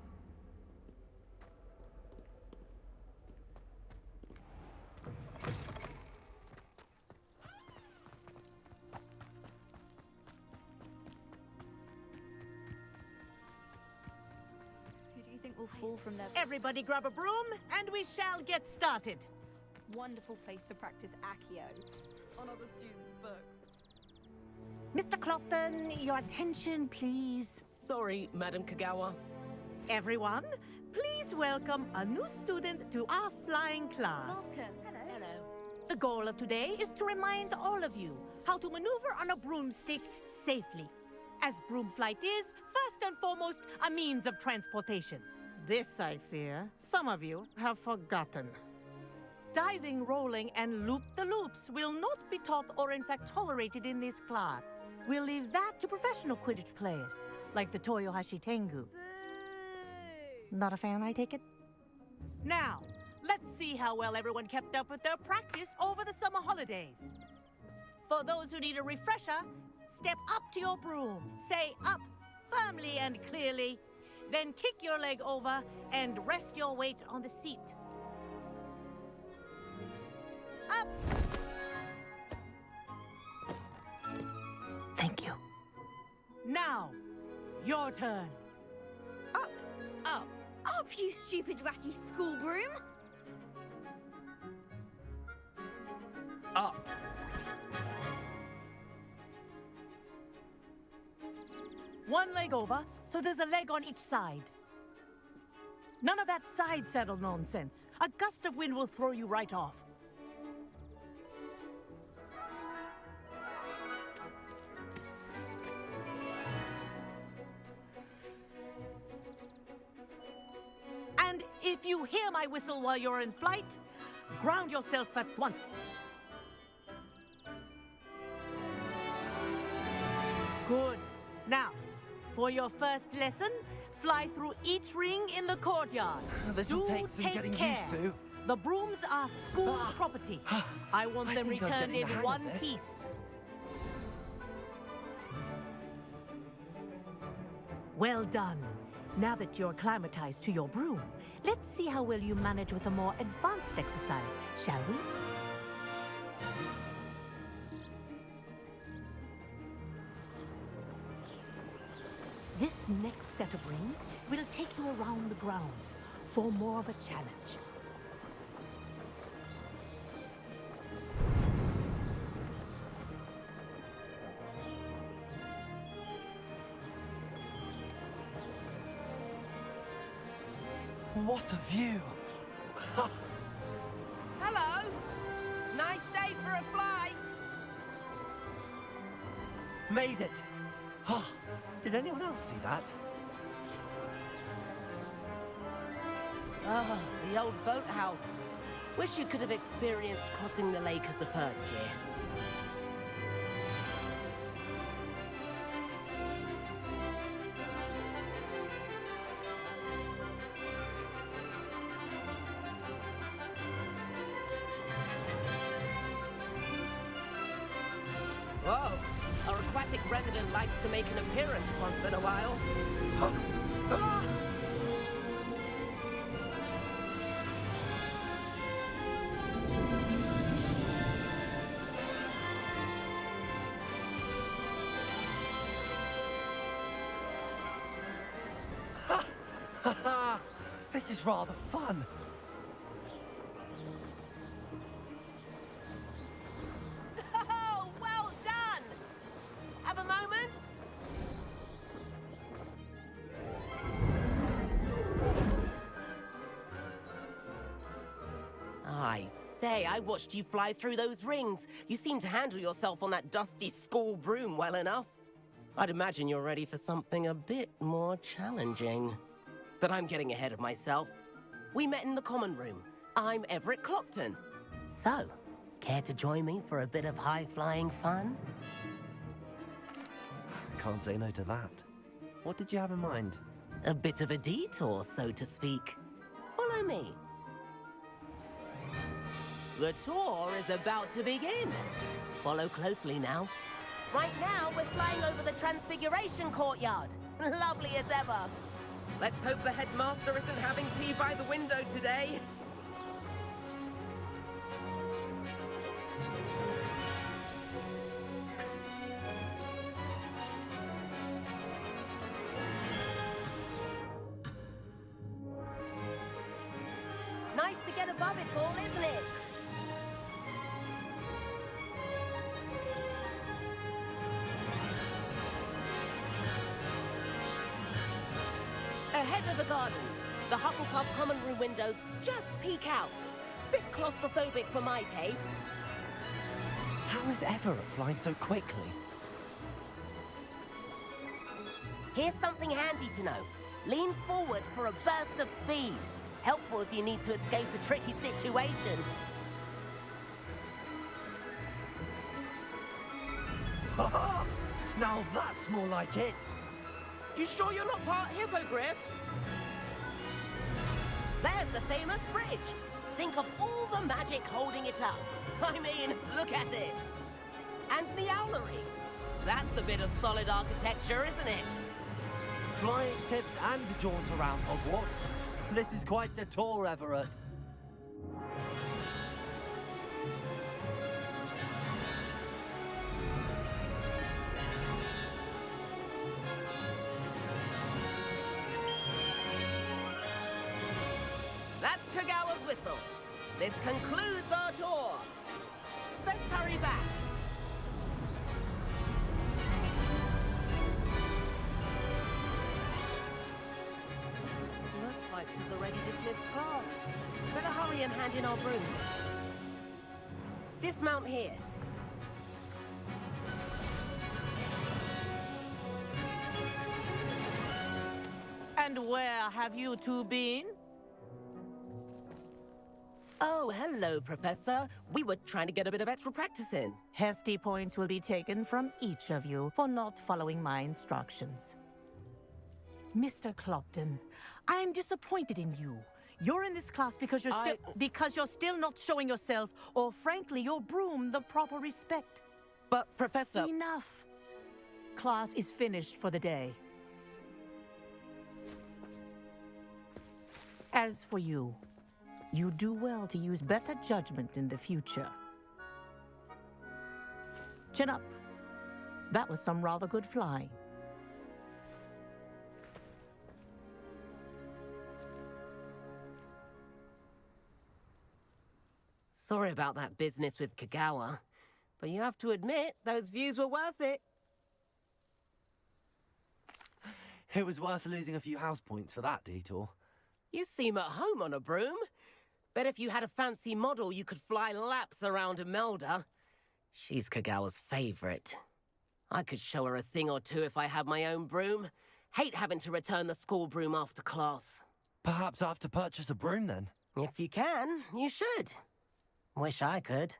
S6: Who do you think will fall from their...
S16: Everybody grab a broom, and we shall get started.
S8: Wonderful place to practice Accio on other students' books.
S16: Mr. Clopton, your attention, please.
S15: Sorry, Madam Kagawa.
S16: Everyone, please welcome a new student to our flying class.
S6: Welcome.
S16: Hello. The goal of today is to remind all of you how to maneuver on a broomstick safely, as broom flight is, first and foremost, a means of transportation. This, I fear, some of you have forgotten. Diving, rolling, and loop-the-loops will not be taught or in fact tolerated in this class. We'll leave that to professional Quidditch players, like the Toyohashi Tengu. Not a fan, I take it? Now, let's see how well everyone kept up with their practice over the summer holidays. For those who need a refresher, step up to your broom, say up firmly and clearly, then kick your leg over and rest your weight on the seat. Up! Thank you. Now, your turn.
S6: Up!
S16: Up!
S6: Up, you stupid ratty school broom!
S3: Up.
S16: One leg over, so there's a leg on each side. None of that side saddle nonsense. A gust of wind will throw you right off. And if you hear my whistle while you're in flight, ground yourself at once. Good. Now, for your first lesson, fly through each ring in the courtyard.
S3: This'll take some getting used to.
S16: The brooms are school property. I want them
S3: think I'm
S16: returned
S3: getting
S16: in
S3: the hang
S16: one
S3: of this.
S16: piece. Well done. Now that you're acclimatized to your broom, let's see how well you manage with a more advanced exercise, shall we? This next set of rings will take you around the grounds for more of a challenge.
S3: What a view!
S15: Hello! Nice day for a flight!
S3: Made it! Oh, did anyone else see that?
S15: Ah, the old boathouse. Wish you could have experienced crossing the lake as a first year. Whoa! Our aquatic resident likes to make an appearance once in a while.
S3: This is rather fun.
S15: Oh, well done! Have a moment? I say, I watched you fly through those rings. You seem to handle yourself on that dusty school broom well enough. I'd imagine you're ready for something a bit more challenging. But I'm getting ahead of myself. We met in the common room. I'm Everett Clopton. So, care to join me for a bit of high-flying fun?
S3: Can't say no to that. What did you have in mind?
S15: A bit of a detour, so to speak. Follow me. The tour is about to begin. Follow closely now. Right now, we're flying over the Transfiguration Courtyard. Lovely as ever. Let's hope the headmaster isn't having tea by the window today. Nice to get above it all, isn't it? Ahead of the gardens, the Hufflepuff common room windows just peek out. Bit claustrophobic for my taste.
S3: How is Everett flying so quickly?
S15: Here's something handy to know. Lean forward for a burst of speed. Helpful if you need to escape a tricky situation.
S3: Now that's more like it.
S15: You sure you're not part hippogriff? There's the famous bridge. Think of all the magic holding it up. I mean, look at it. And the owlery. That's a bit of solid architecture, isn't it?
S3: Flying tips and a jaunt around Hogwarts. This is quite the tour, Everett.
S15: That's Kagawa's whistle. This concludes our tour. Best hurry back. Looks like she's already dismissed class. Better hurry and hand in our brooms. Dismount here.
S16: And where have you two been?
S15: Oh, hello, Professor. We were trying to get a bit of extra practice in.
S16: Hefty points will be taken from each of you for not following my instructions. Mr. Clopton, I'm disappointed in you. You're in this class because you're still not showing yourself, or frankly, your broom, the proper respect.
S15: But, Professor...
S16: Enough. Class is finished for the day. As for you, you do well to use better judgment in the future. Chin up. That was some rather good flying.
S15: Sorry about that business with Kagawa, but you have to admit, those views were worth it.
S3: It was worth losing a few house points for that detour.
S15: You seem at home on a broom. Bet if you had a fancy model, you could fly laps around Imelda. She's Kagawa's favorite. I could show her a thing or two if I had my own broom. Hate having to return the school broom after class.
S3: Perhaps I have to purchase a broom then?
S15: If you can, you should. Wish I could.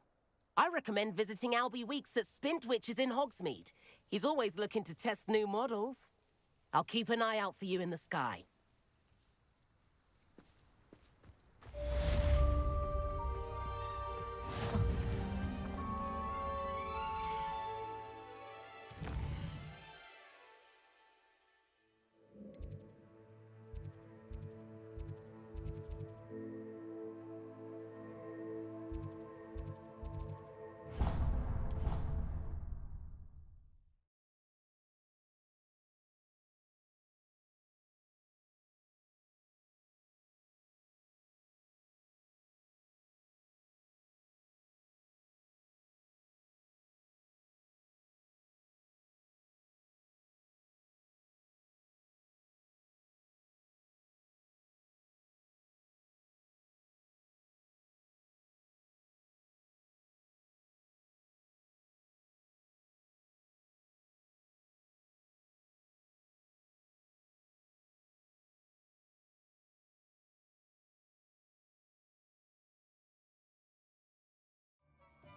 S15: I recommend visiting Albie Weeks at Spintwitches in Hogsmeade. He's always looking to test new models. I'll keep an eye out for you in the sky.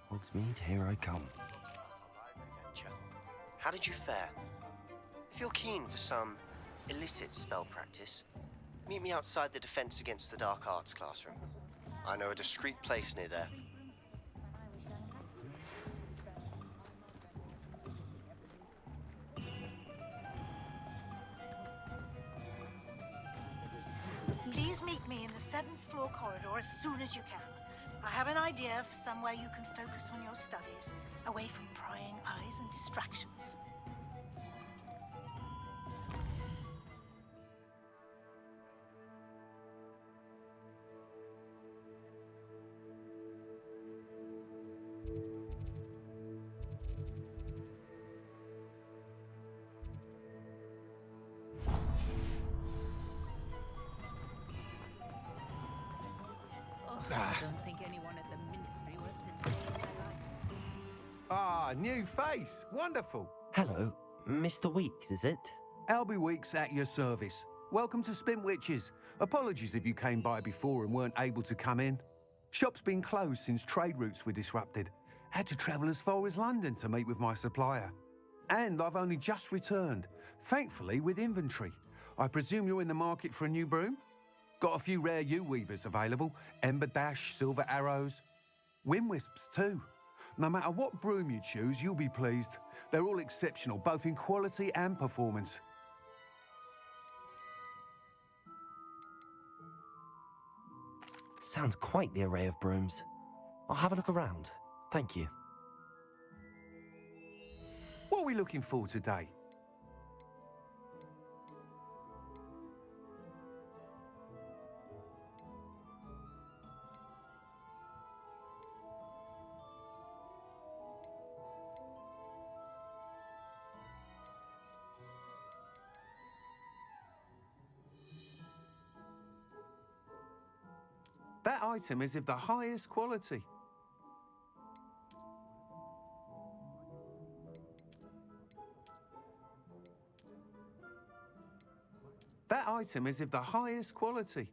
S3: Hogsmeade, here I come.
S4: How did you fare? If you're keen for some illicit spell practice, meet me outside the Defense Against the Dark Arts classroom. I know a discreet place near there.
S22: Please meet me in the 7th floor corridor as soon as you can. I have an idea for somewhere you can focus on your studies, away from prying eyes and distractions.
S16: I don't think anyone at the ministry was the day of my life.
S23: Ah, new face. Wonderful.
S3: Hello, Mr. Weeks, is it?
S23: Albie Weeks at your service. Welcome to Spintwitches. Apologies if you came by before and weren't able to come in. Shop's been closed since trade routes were disrupted. Had to travel as far as London to meet with my supplier. And I've only just returned, thankfully with inventory. I presume you're in the market for a new broom? Got a few rare U-weavers available. Ember Dash, Silver Arrows. Wind Wisps too. No matter what broom you choose, you'll be pleased. They're all exceptional, both in quality and performance.
S3: Sounds quite the array of brooms. I'll have a look around. Thank you.
S23: What are we looking for today? That item is of the highest quality. That item is of the highest quality.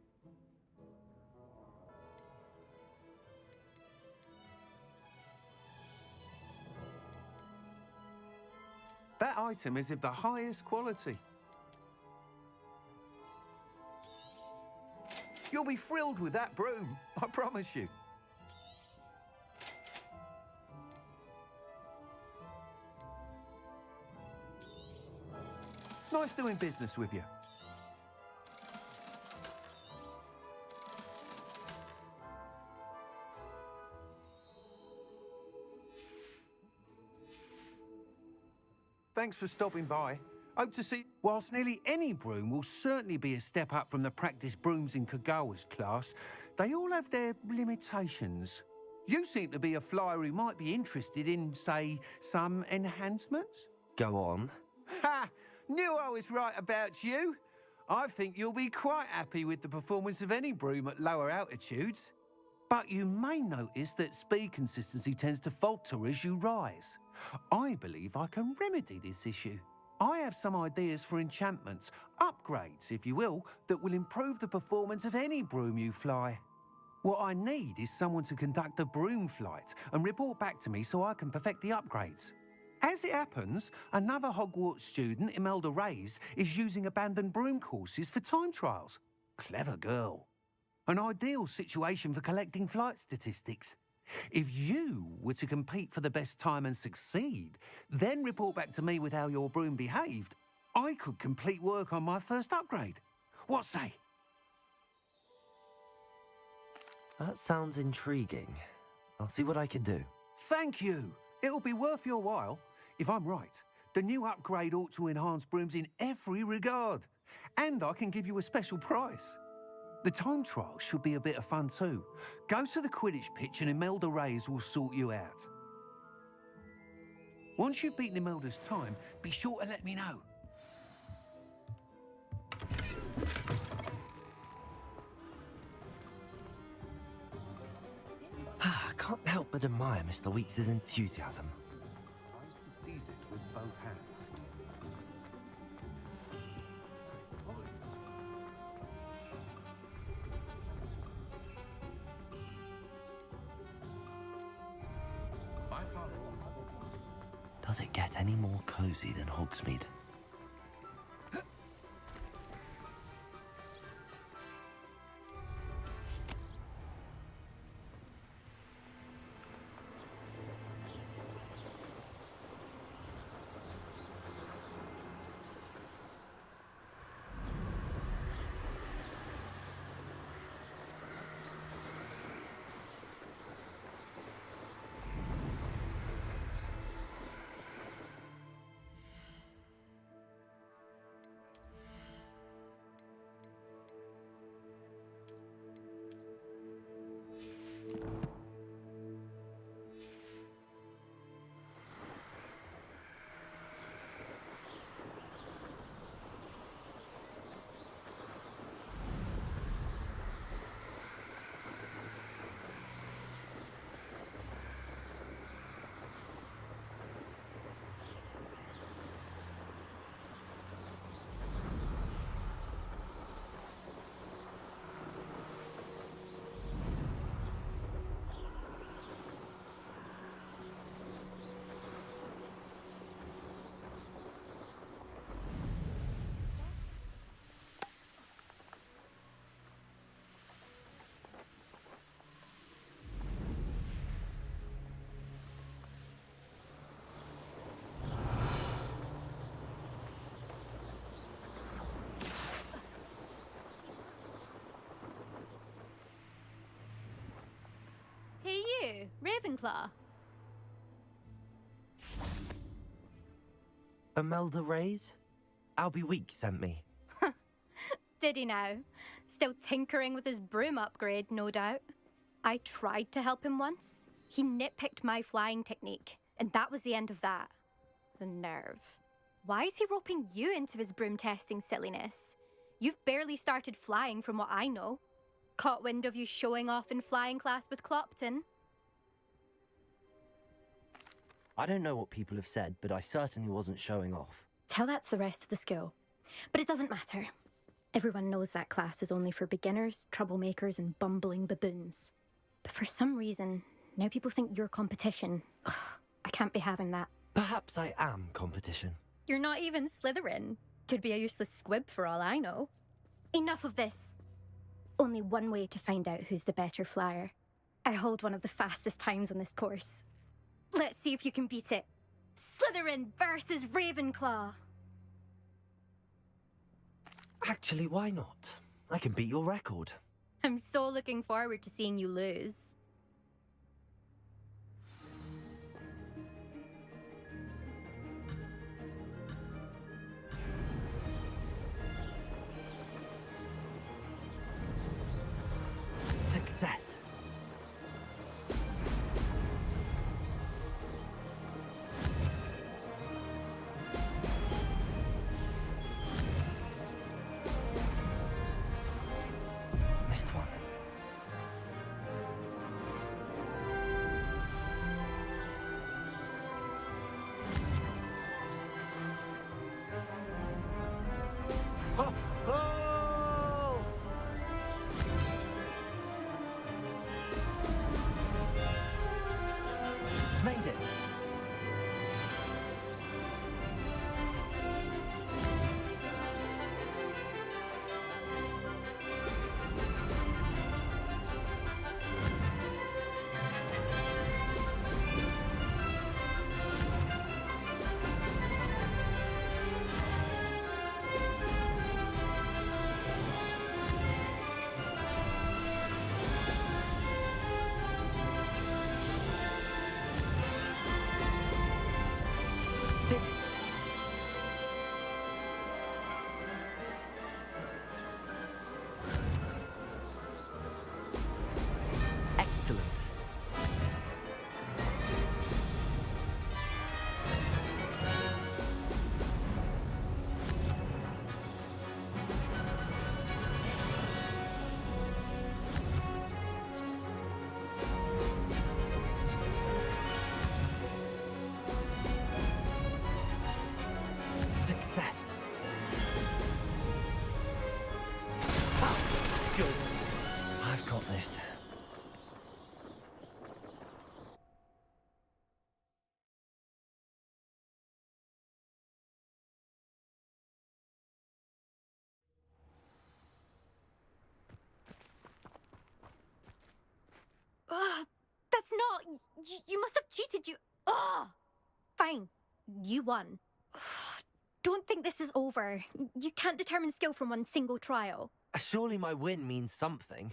S23: That item is of the highest quality. You'll be thrilled with that broom, I promise you. Nice doing business with you. Thanks for stopping by. Hope to see... Whilst nearly any broom will certainly be a step up from the practice brooms in Kagawa's class, they all have their limitations. You seem to be a flyer who might be interested in, say, some enhancements?
S3: Go on.
S23: Ha! Knew I was right about you. I think you'll be quite happy with the performance of any broom at lower altitudes. But you may notice that speed consistency tends to falter as you rise. I believe I can remedy this issue. I have some ideas for enchantments, upgrades, if you will, that will improve the performance of any broom you fly. What I need is someone to conduct a broom flight and report back to me so I can perfect the upgrades. As it happens, another Hogwarts student, Imelda Reyes, is using abandoned broom courses for time trials. Clever girl. An ideal situation for collecting flight statistics. If you were to compete for the best time and succeed, then report back to me with how your broom behaved, I could complete work on my first upgrade. What say?
S3: That sounds intriguing. I'll see what I can do.
S23: Thank you. It'll be worth your while. If I'm right, the new upgrade ought to enhance brooms in every regard. And I can give you a special price. The time trial should be a bit of fun too. Go to the Quidditch pitch and Imelda Reyes will sort you out. Once you've beaten Imelda's time, be sure to let me know.
S3: I can't help but admire Mr. Weeks' enthusiasm.
S23: Tries to seize it with both hands.
S3: Does it get any more cozy than Hogsmeade?
S2: Ravenclaw.
S3: Imelda Reyes? Albie Weeks sent me.
S2: Did he now? Still tinkering with his broom upgrade, no doubt. I tried to help him once. He nitpicked my flying technique, and that was the end of that. The nerve. Why is he roping you into his broom testing silliness? You've barely started flying from what I know. Caught wind of you showing off in flying class with Clopton.
S3: I don't know what people have said, but I certainly wasn't showing off.
S2: Tell that to the rest of the school. But it doesn't matter. Everyone knows that class is only for beginners, troublemakers, and bumbling baboons. But for some reason, now people think you're competition. Ugh, I can't be having that.
S3: Perhaps I am competition.
S2: You're not even Slytherin. Could be a useless squib for all I know. Enough of this. Only one way to find out who's the better flyer. I hold one of the fastest times on this course. Let's see if you can beat it. Slytherin versus Ravenclaw.
S3: Actually, why not? I can beat your record.
S2: I'm so looking forward to seeing you lose.
S3: Success. Missed one. Oh! Oh! Made it. Did it. Excellent. Success. Ah, good. I've got this.
S2: Ugh, that's not... You must have cheated, you... Ugh! Fine. You won. Don't think this is over. You can't determine skill from one single trial.
S3: Surely my win means something.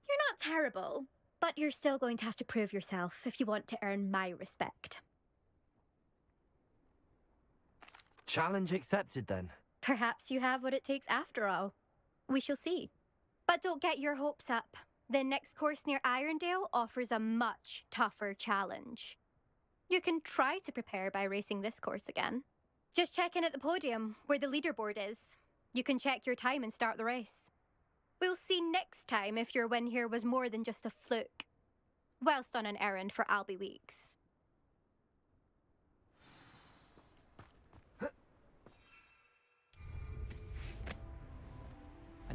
S2: You're not terrible, but you're still going to have to prove yourself if you want to earn my respect.
S3: Challenge accepted then.
S2: Perhaps you have what it takes after all. We shall see. But don't get your hopes up. The next course near Irondale offers a much tougher challenge. You can try to prepare by racing this course again. Just check in at the podium, where the leaderboard is. You can check your time and start the race. We'll see next time if your win here was more than just a fluke. Whilst on an errand for Albie Weeks.
S11: I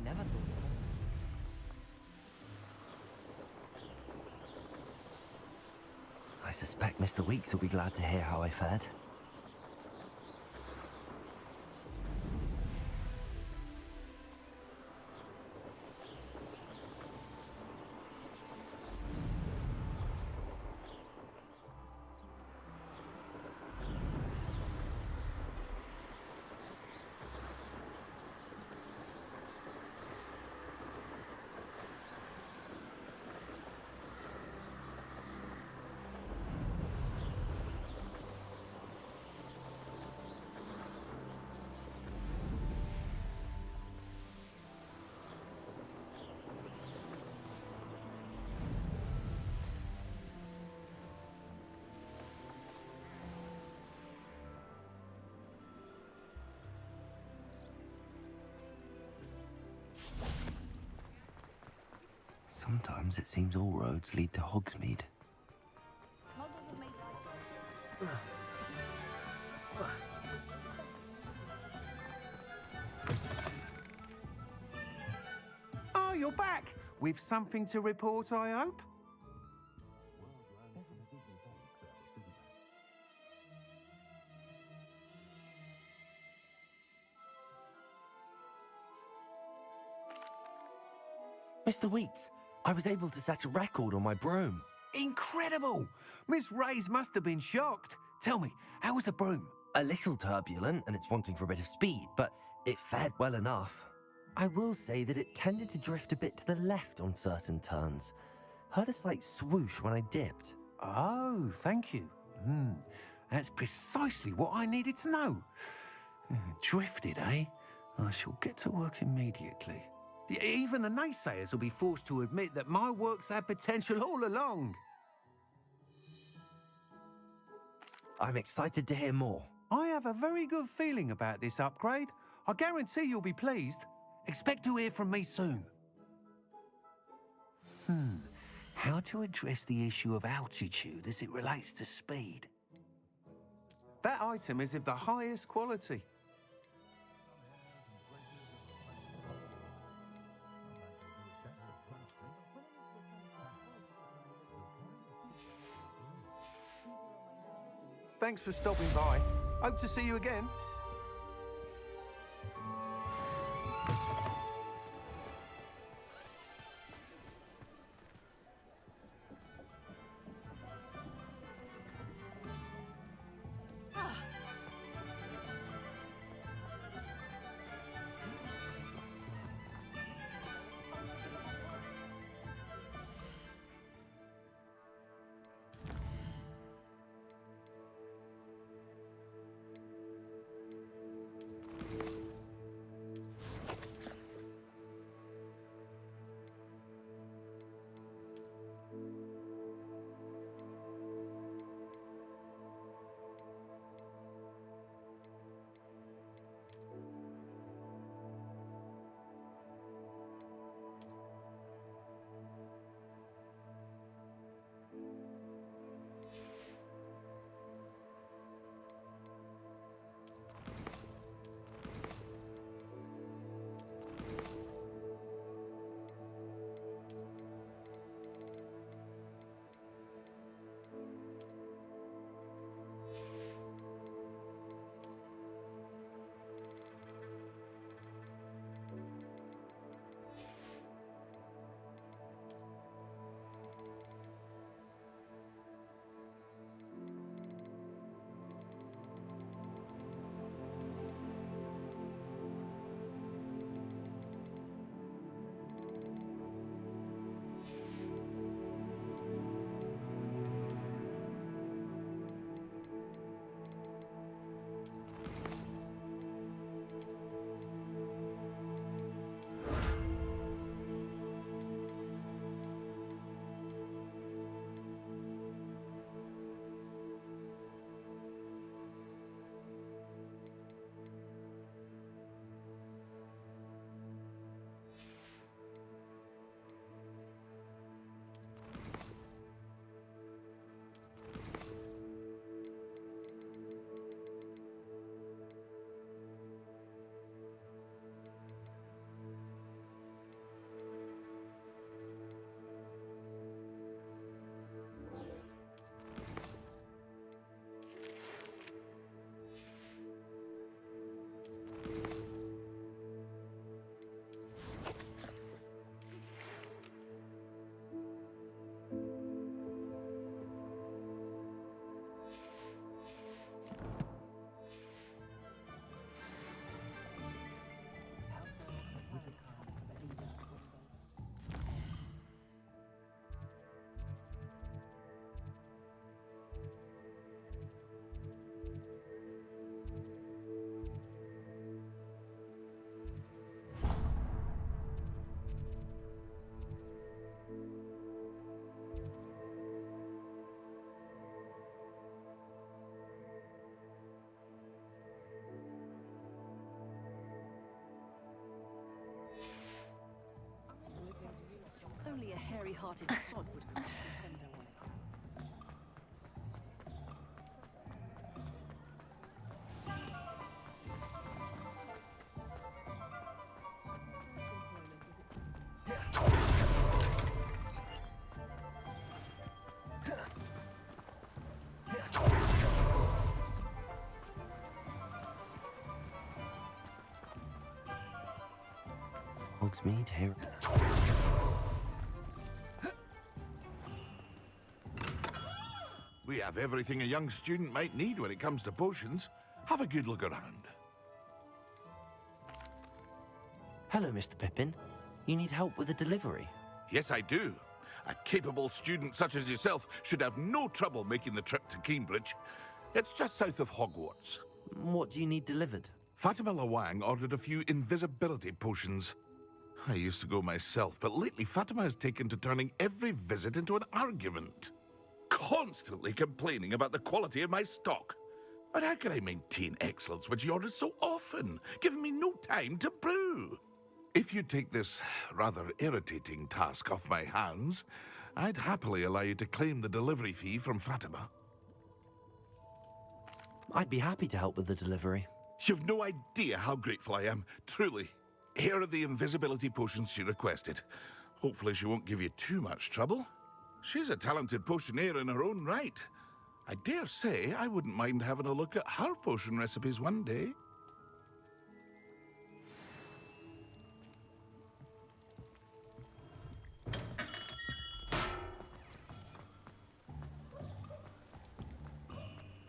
S11: never thought.
S3: I suspect Mr. Weeks will be glad to hear how I fared. Sometimes it seems all roads lead to Hogsmeade.
S23: Oh, you're back! With something to report, I hope?
S3: Mr. Weeks, I was able to set a record on my broom.
S23: Incredible! Miss Reyes must have been shocked. Tell me, how was the broom?
S3: A little turbulent and it's wanting for a bit of speed, but it fared well enough. I will say that it tended to drift a bit to the left on certain turns. Heard a slight swoosh when I dipped.
S23: Oh, thank you. That's precisely what I needed to know. Drifted, eh? I shall get to work immediately. Even the naysayers will be forced to admit that my work's had potential all along.
S3: I'm excited to hear more.
S23: I have a very good feeling about this upgrade. I guarantee you'll be pleased. Expect to hear from me soon. How to address the issue of altitude as it relates to speed? That item is of the highest quality. Thanks for stopping by. Hope to see you again.
S6: a hairy-hearted sod would come to defend her on it.
S3: Hogsmeade here.
S18: We have everything a young student might need when it comes to potions. Have a good look around.
S3: Hello, Mr. Pippin. You need help with a delivery?
S18: Yes, I do. A capable student such as yourself should have no trouble making the trip to Cambridge. It's just south of Hogwarts.
S3: What do you need delivered?
S18: Fatima Lawang ordered a few invisibility potions. I used to go myself, but lately Fatima has taken to turning every visit into an argument. Constantly complaining about the quality of my stock. But how can I maintain excellence when she orders so often, giving me no time to brew? If you take this rather irritating task off my hands, I'd happily allow you to claim the delivery fee from Fatima.
S3: I'd be happy to help with the delivery.
S18: You've no idea how grateful I am, truly. Here are the invisibility potions she requested. Hopefully she won't give you too much trouble. She's a talented potioneer in her own right. I dare say I wouldn't mind having a look at her potion recipes one day.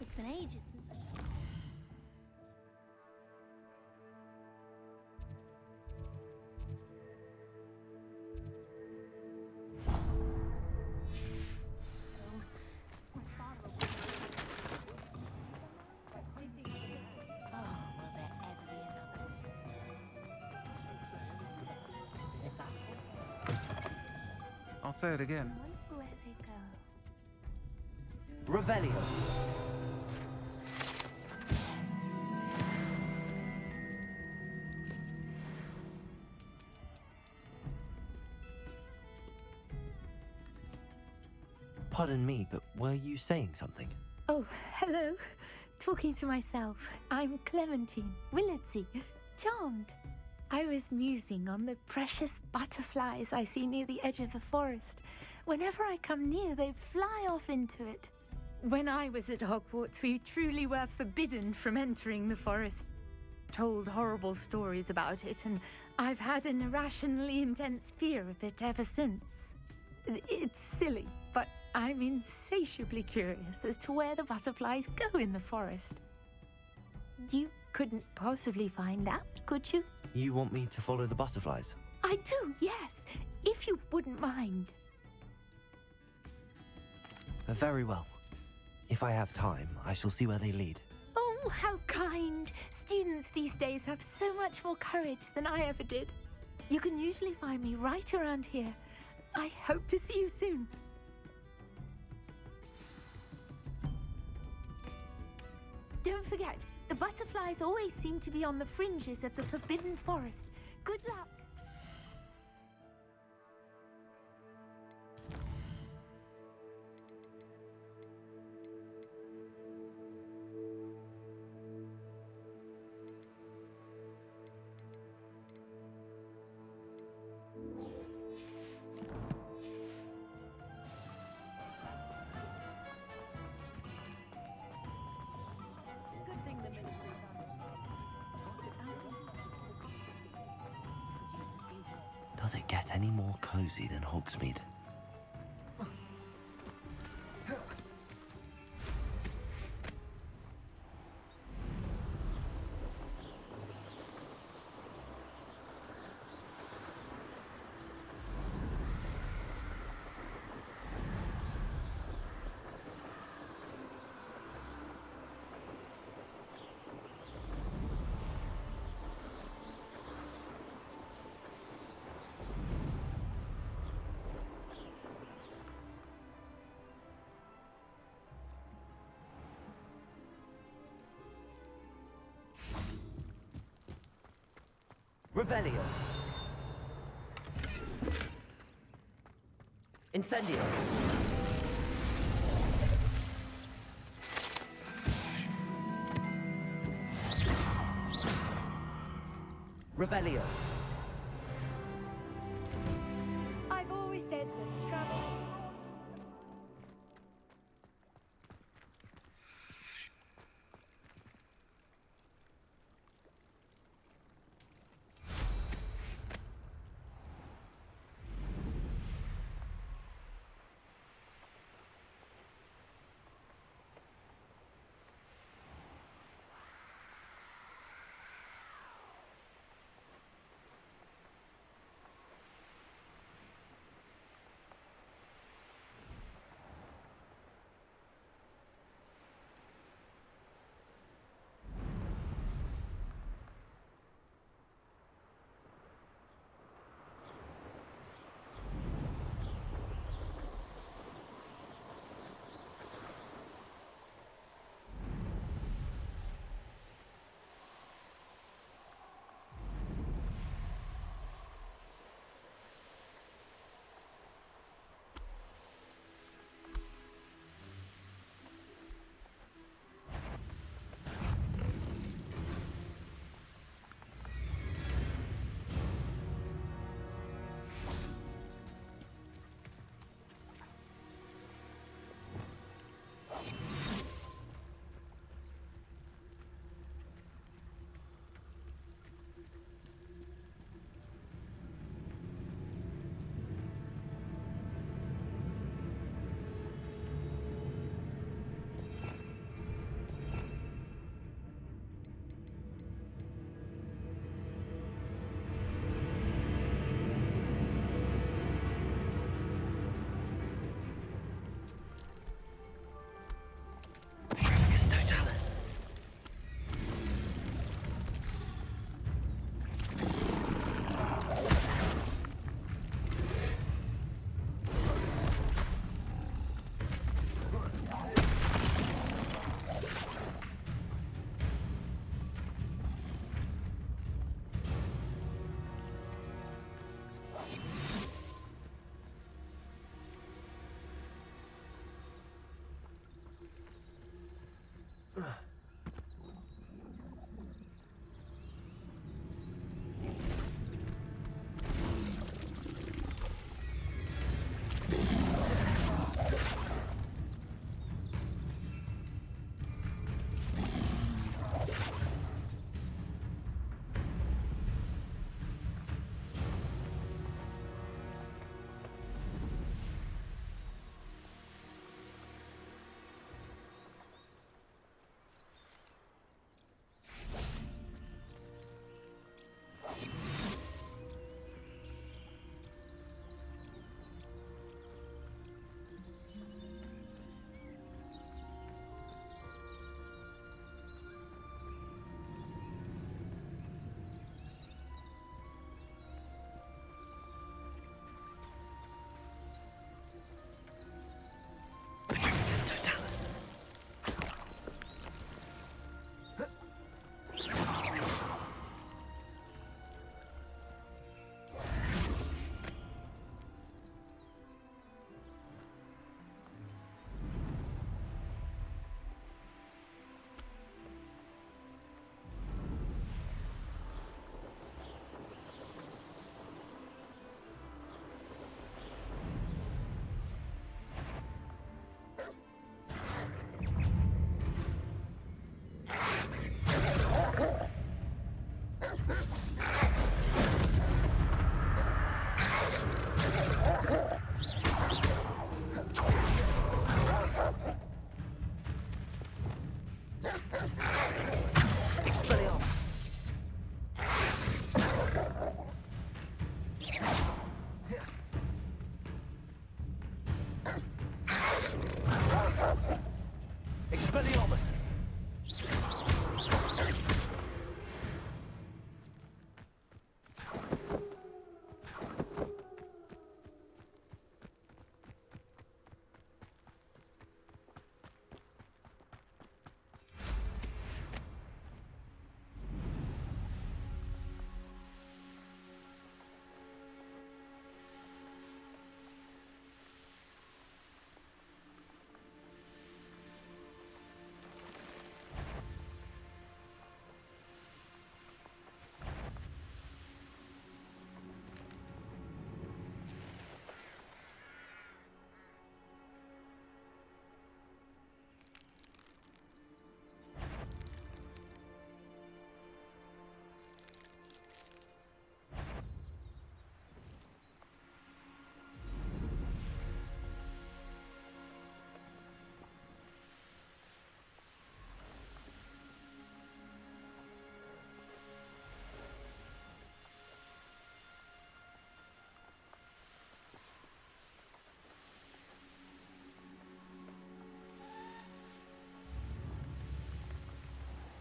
S2: It's been ages since
S7: I'll say it again.
S2: where they go.
S3: Revelio. Pardon me, but were you saying something?
S12: Oh, hello. Talking to myself. I'm Clementine, Willardsey, charmed. I was musing on the precious butterflies I see near the edge of the forest. Whenever I come near, they fly off into it. When I was at Hogwarts, we truly were forbidden from entering the forest. Told horrible stories about it, and I've had an irrationally intense fear of it ever since. It's silly, but I'm insatiably curious as to where the butterflies go in the forest. You couldn't possibly find out, could you?
S3: You want me to follow the butterflies?
S12: I do, yes, if you wouldn't mind.
S3: Very well. If I have time, I shall see where they lead.
S12: Oh, how kind! Students these days have so much more courage than I ever did. You can usually find me right around here. I hope to see you soon. Don't forget, the butterflies always seem to be on the fringes of the Forbidden Forest. Good luck!
S6: Good thing the ministry
S3: Does it get any more cozy than Hogsmeade? Revelio. Incendio. Revelio.
S12: I've always said that travel.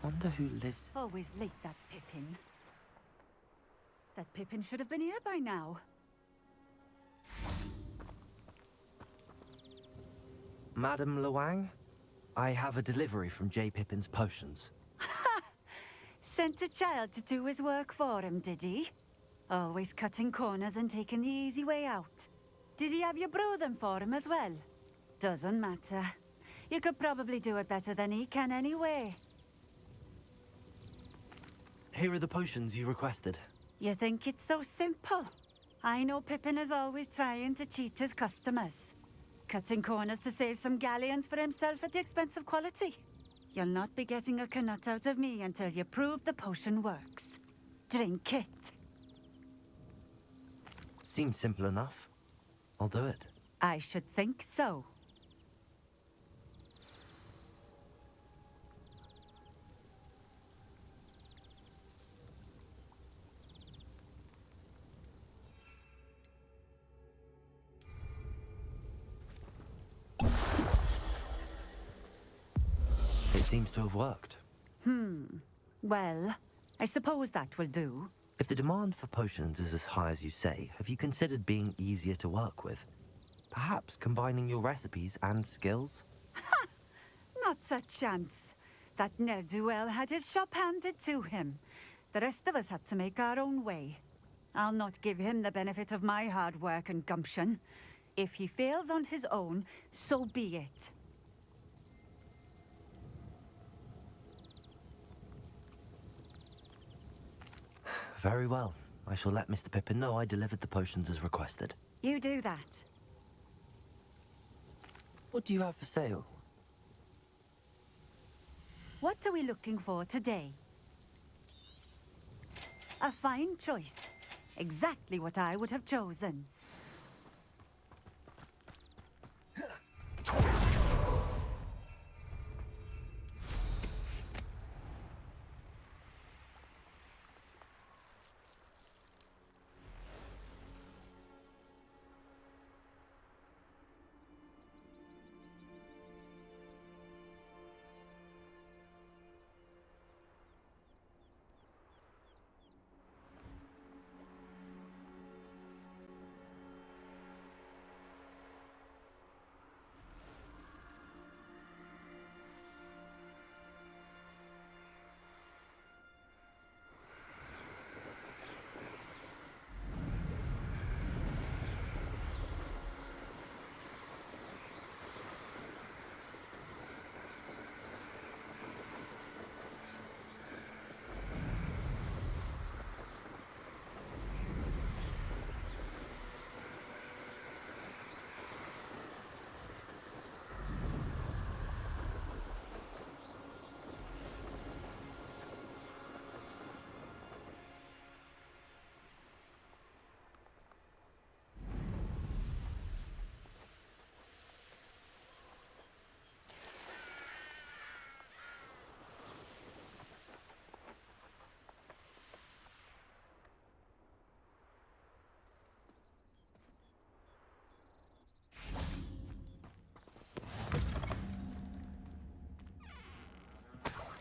S3: Wonder who lives...
S19: Always late, that Pippin. That Pippin should have been here by now.
S3: Madam Luang? I have a delivery from J. Pippin's potions.
S19: Sent a child to do his work for him, did he? Always cutting corners and taking the easy way out. Did he have you brew them for him as well? Doesn't matter. You could probably do it better than he can anyway.
S3: Here are the potions you requested.
S19: You think it's so simple? I know Pippin is always trying to cheat his customers. Cutting corners to save some galleons for himself at the expense of quality. You'll not be getting a canut out of me until you prove the potion works. Drink it.
S3: Seems simple enough. I'll do it.
S19: I should think so.
S3: It seems to have worked.
S19: Well, I suppose that will do.
S3: If the demand for potions is as high as you say, have you considered being easier to work with? Perhaps combining your recipes and skills?
S19: Not a chance. That ne'er-do-well had his shop handed to him. The rest of us had to make our own way. I'll not give him the benefit of my hard work and gumption. If he fails on his own, so be it.
S3: Very well. I shall let Mr. Pippin know I delivered the potions as requested.
S19: You do that.
S3: What do you have for sale?
S19: What are we looking for today? A fine choice. Exactly what I would have chosen.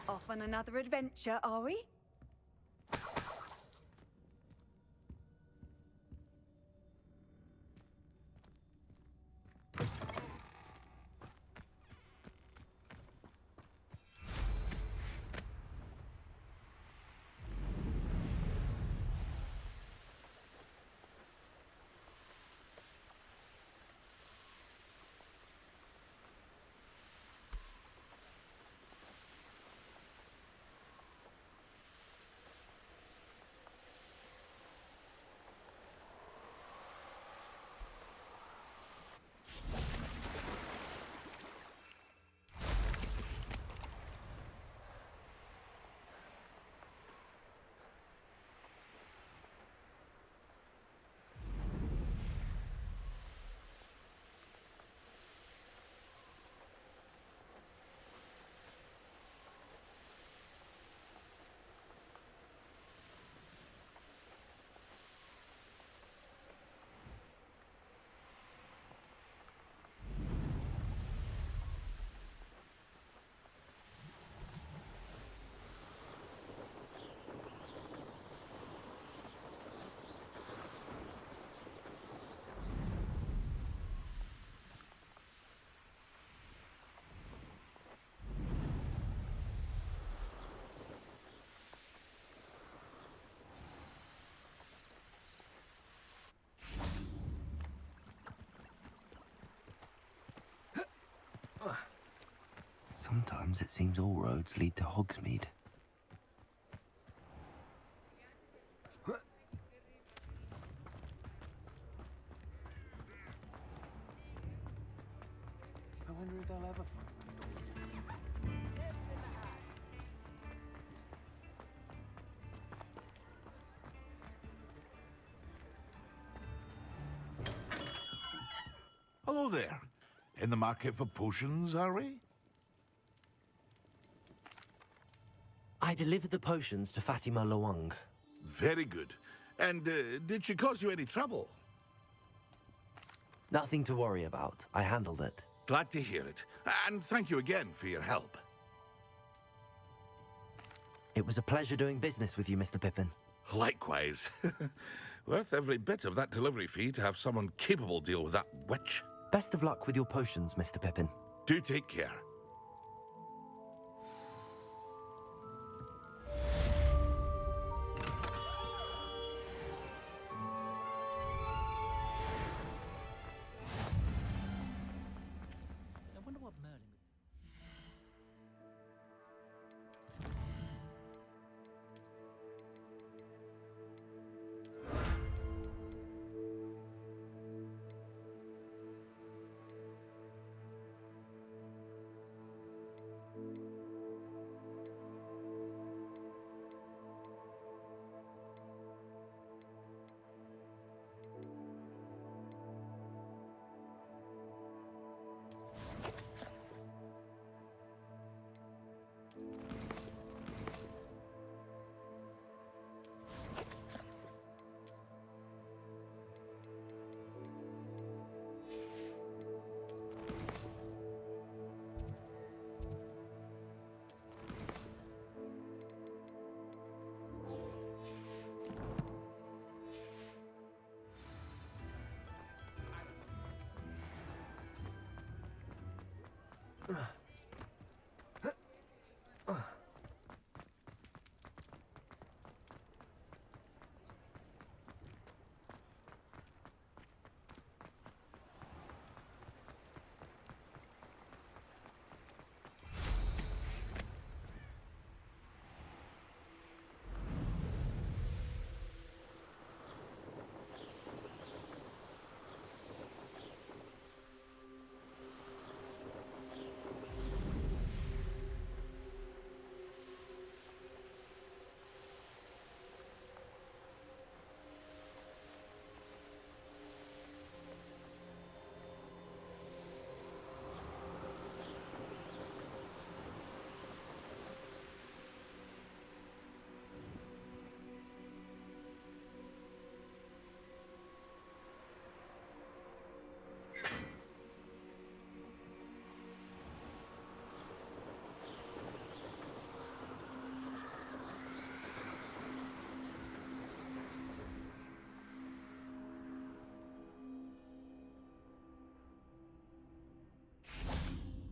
S8: Off on another adventure, are we?
S3: Sometimes it seems all roads lead to Hogsmeade.
S23: I wonder if they'll ever find my daughter.
S18: Hello there. In the market for potions, are we?
S3: I delivered the potions to Fatima Lawang.
S18: Very good. And did she cause you any trouble?
S3: Nothing to worry about. I handled it.
S18: Glad to hear it. And thank you again for your help.
S3: It was a pleasure doing business with you, Mr. Pippin.
S18: Likewise. Worth every bit of that delivery fee to have someone capable deal with that witch.
S3: Best of luck with your potions, Mr. Pippin.
S18: Do take care.
S16: I wonder what Merlin would...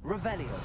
S3: Revelio.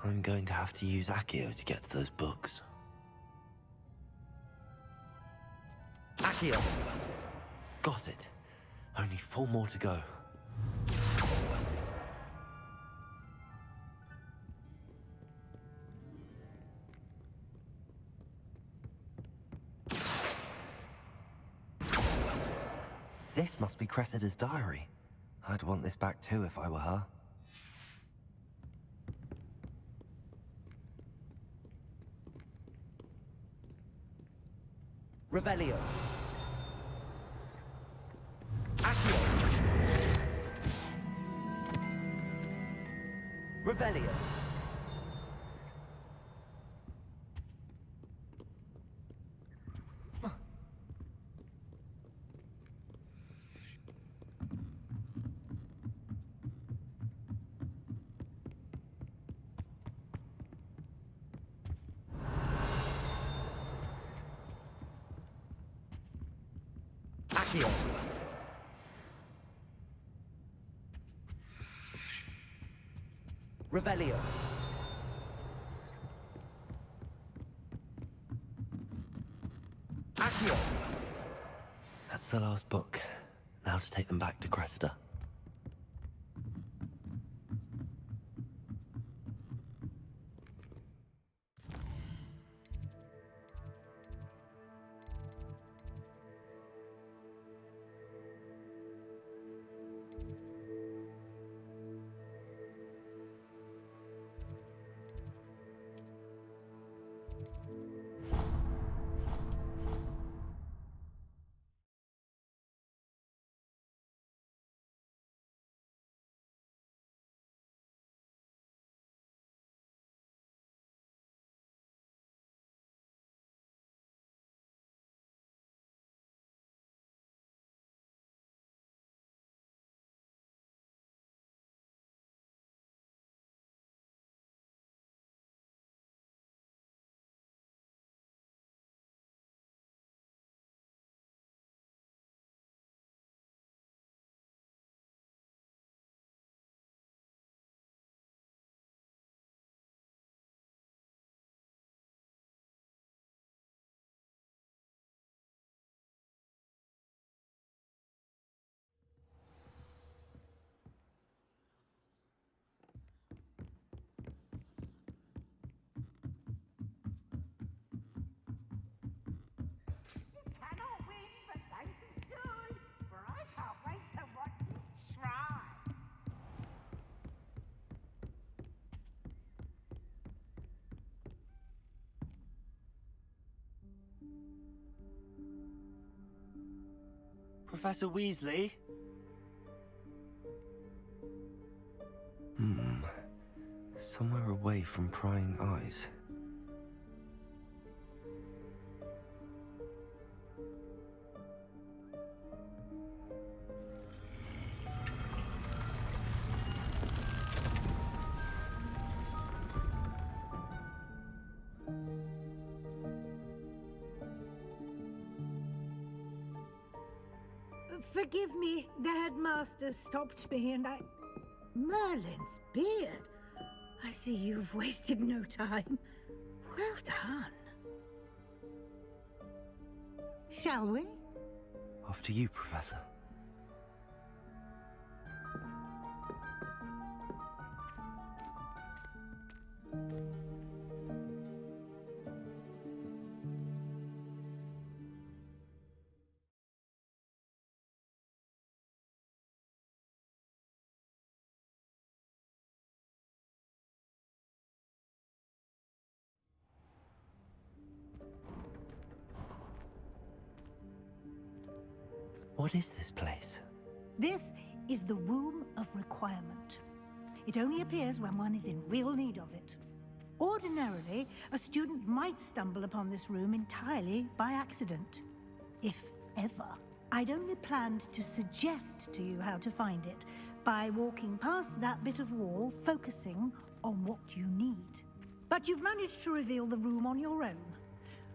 S3: I'm going to have to use Accio to get to those books. Accio! Got it. Only 4 more to go. This must be Cressida's diary. I'd want this back too if I were her. Revelio. Accio. Revelio. Accio. Revelio. Accio. That's the last book. Now to take them back to Cressida. Professor Weasley? Somewhere away from prying eyes.
S22: Forgive me, the headmaster stopped me and I... Merlin's beard. I see you've wasted no time. Well done. Shall we?
S3: Off to you, Professor. What is this place?
S22: This is the Room of Requirement. It only appears when one is in real need of it. Ordinarily, a student might stumble upon this room entirely by accident. If ever. I'd only planned to suggest to you how to find it by walking past that bit of wall, focusing on what you need. But you've managed to reveal the room on your own.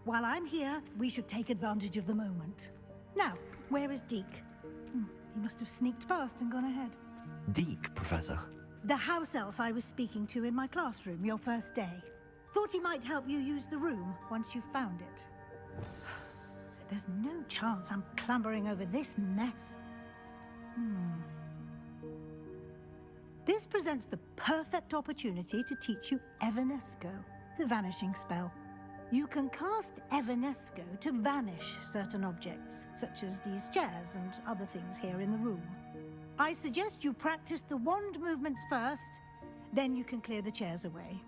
S22: While I'm here, we should take advantage of the moment. Now, where is Deke? He must have sneaked past and gone ahead.
S3: Deke, Professor.
S22: The house elf I was speaking to in my classroom your first day. Thought he might help you use the room once you found it. There's no chance I'm clambering over this mess. This presents the perfect opportunity to teach you Evanesco, the vanishing spell. You can cast Evanesco to vanish certain objects, such as these chairs and other things here in the room. I suggest you practice the wand movements first, then you can clear the chairs away.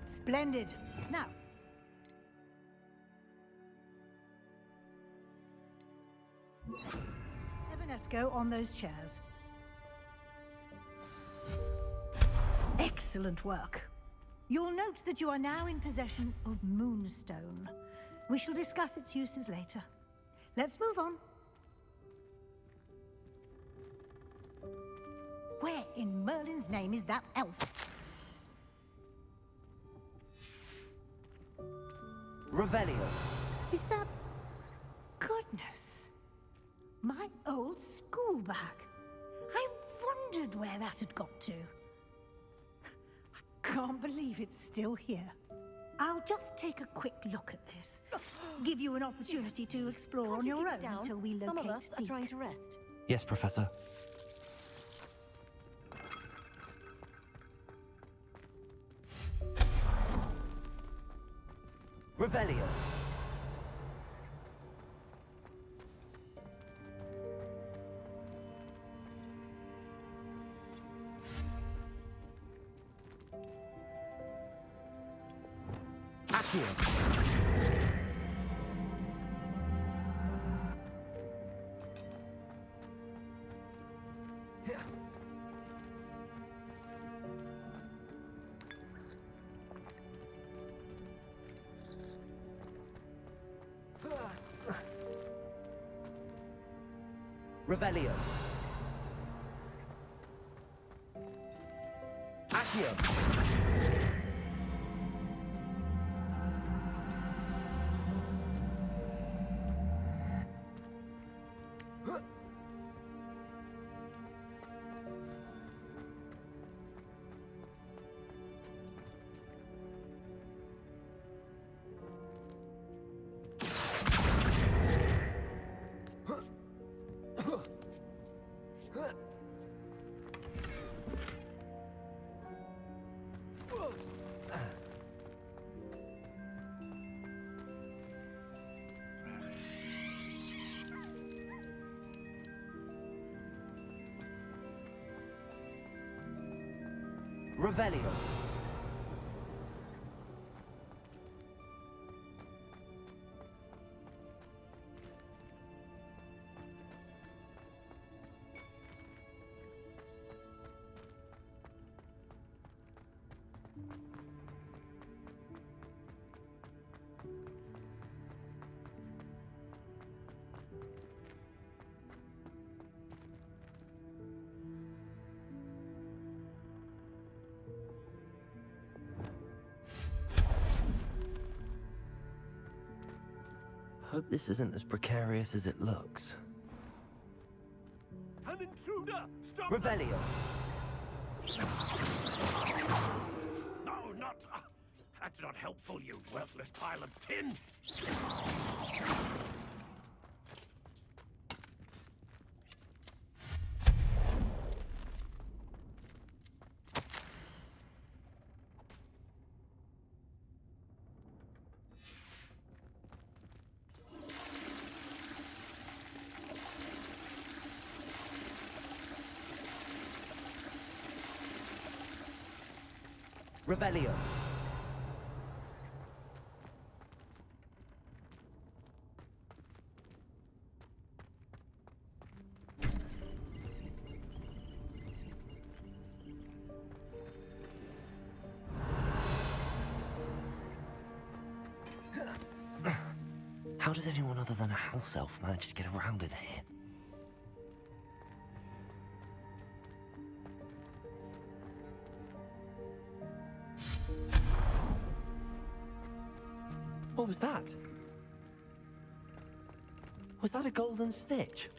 S22: Splendid. Now, Evanesco on those chairs. Excellent work. You'll note that you are now in possession of Moonstone. We shall discuss its uses later. Let's move on. Where in Merlin's name is that elf?
S15: Revelio.
S22: Is that... Goodness. My old school bag. I wondered where that had got to. I can't believe it's still here. I'll just take a quick look at this. Give you an opportunity to explore on your own until we locate
S6: Some of us are
S22: Deke.
S6: trying to rest.
S3: Yes, Professor.
S15: Revelio. Accio. Revelio. Accio. Revelio.
S3: Hope this isn't as precarious as it looks.
S17: An intruder! Stop!
S15: Revelio.
S17: No, not... that's not helpful, you worthless pile of tin!
S15: Revelio.
S3: How does anyone other than a house elf manage to get around in here? What was that? Was that a golden snitch?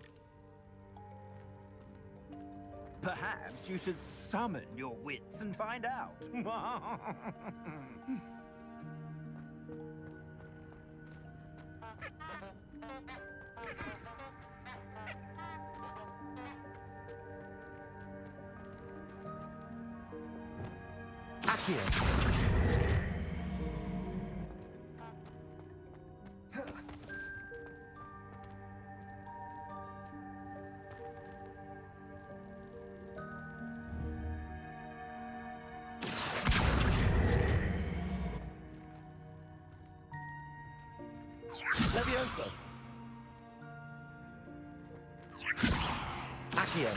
S7: Perhaps you should summon your wits and find out.
S3: Accio. Levioso. Accio.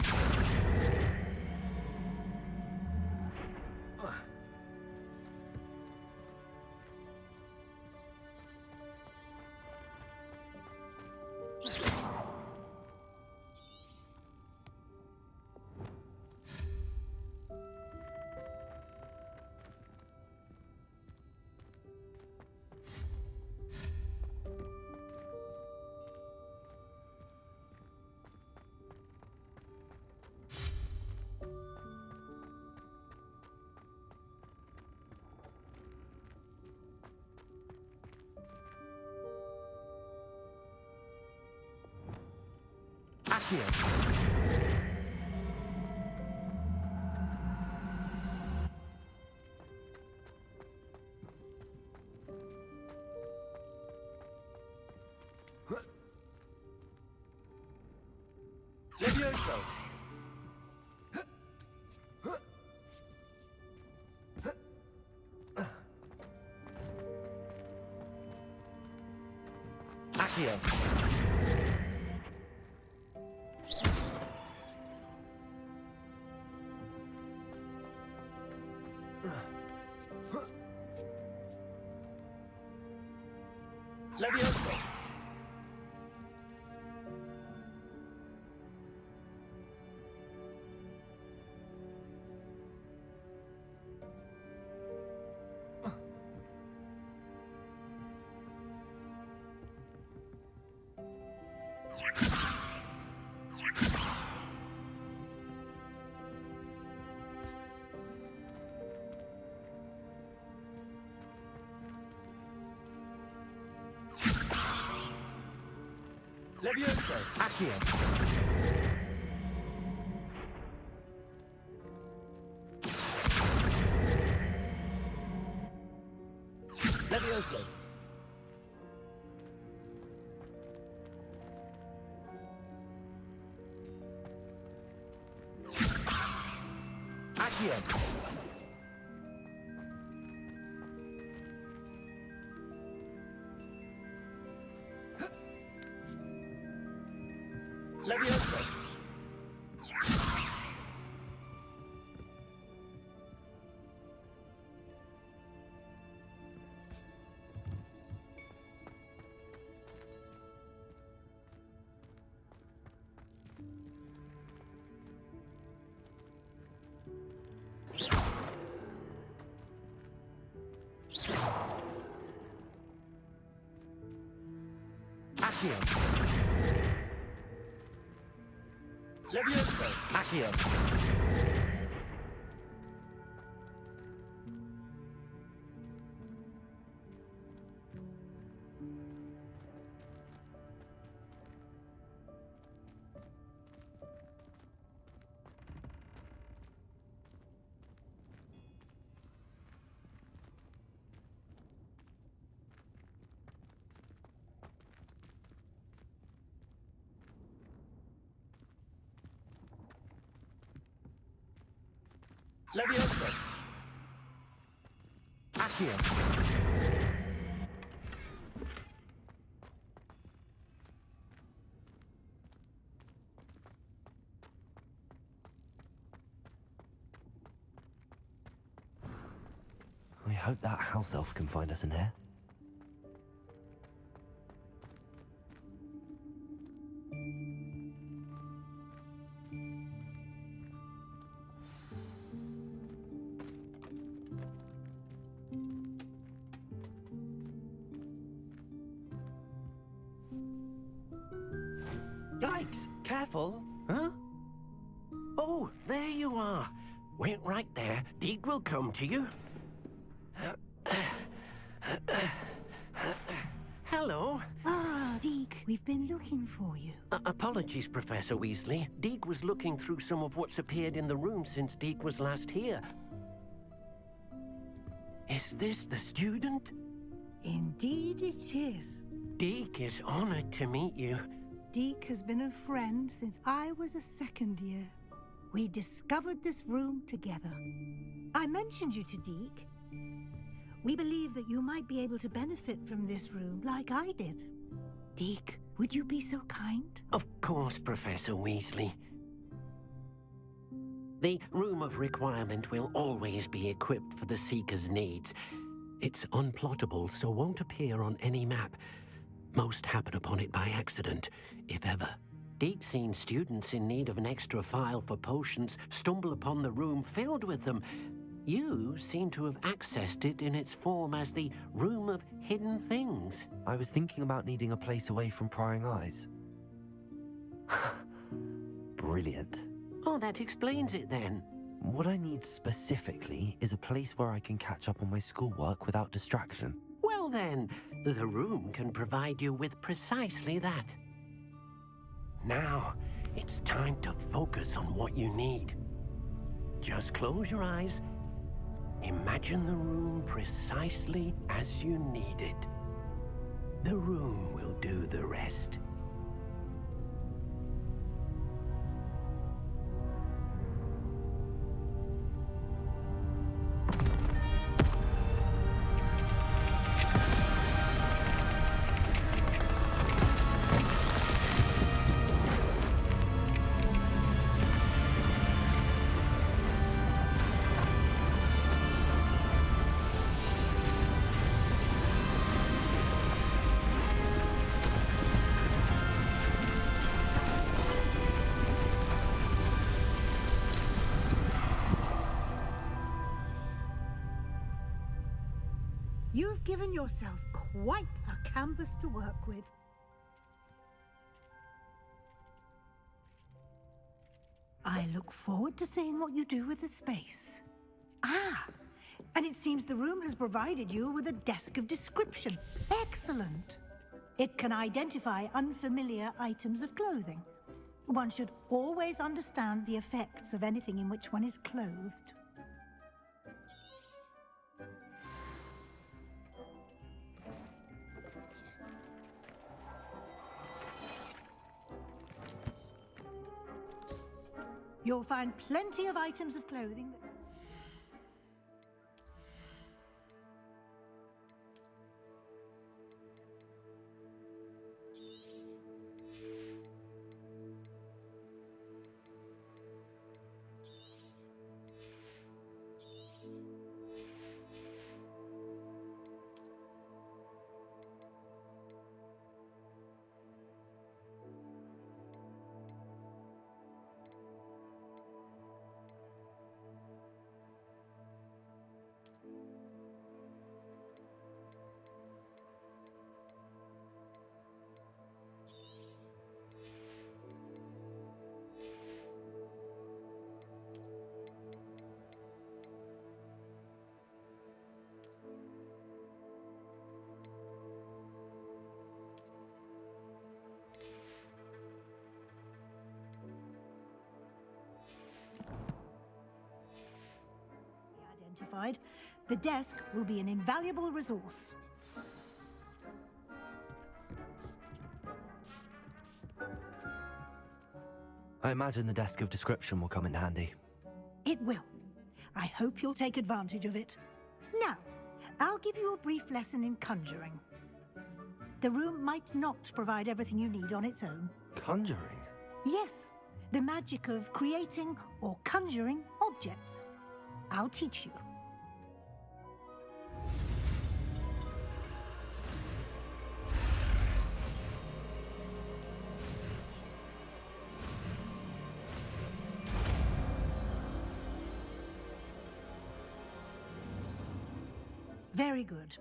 S3: Accio. Levioso. Accio. Levioso. Levioso. Accio. Levioso. Accio. Levioso. Accio. Levioso. Accio. Levioso. Accio. I hope that house elf can find us in here.
S10: Yikes! Careful! Huh? Oh, there
S5: Wait right there. Deke will come to you. Hello.
S22: Ah, Deke, we've been looking for you.
S5: Apologies, Professor Weasley. Deke was looking through some of what's appeared in the room since Deke was last here. Is this the student?
S22: Indeed it is.
S5: Deke is honored to meet you.
S22: Deke has been a friend since I was a second year. We discovered this room together. I mentioned you to Deke. We believe that you might be able to benefit from this room like I did. Deke, would you be so kind?
S5: Of course, Professor Weasley. The Room of Requirement will always be equipped for the Seeker's needs. It's unplottable, so won't appear on any map. Most happen upon it by accident, if ever. Deke's seen students in need of an extra file for potions stumble upon the room filled with them. You seem to have accessed it in its form as the Room of Hidden Things.
S3: I was thinking about needing a place away from prying eyes. Brilliant.
S5: Oh, that explains it then.
S3: What I need specifically is a place where I can catch up on my schoolwork without distraction.
S5: Well then, the room can provide you with precisely that. Now, it's time to focus on what you need. Just close your eyes. Imagine the room precisely as you need it. The room will do the rest.
S22: You've given yourself quite a canvas to work with. I look forward to seeing what you do with the space. Ah, and it seems the room has provided you with a desk of description. Excellent. It can identify unfamiliar items of clothing. One should always understand the effects of anything in which one is clothed. You'll find plenty of items of clothing that... identified, the desk will be an invaluable resource.
S3: I imagine the desk of description will come in handy.
S22: It will. I hope you'll take advantage of it. Now, I'll give you a brief lesson in conjuring. The room might not provide everything you need on its own.
S3: Conjuring?
S22: Yes, the magic of creating or conjuring objects. I'll teach you. Very good.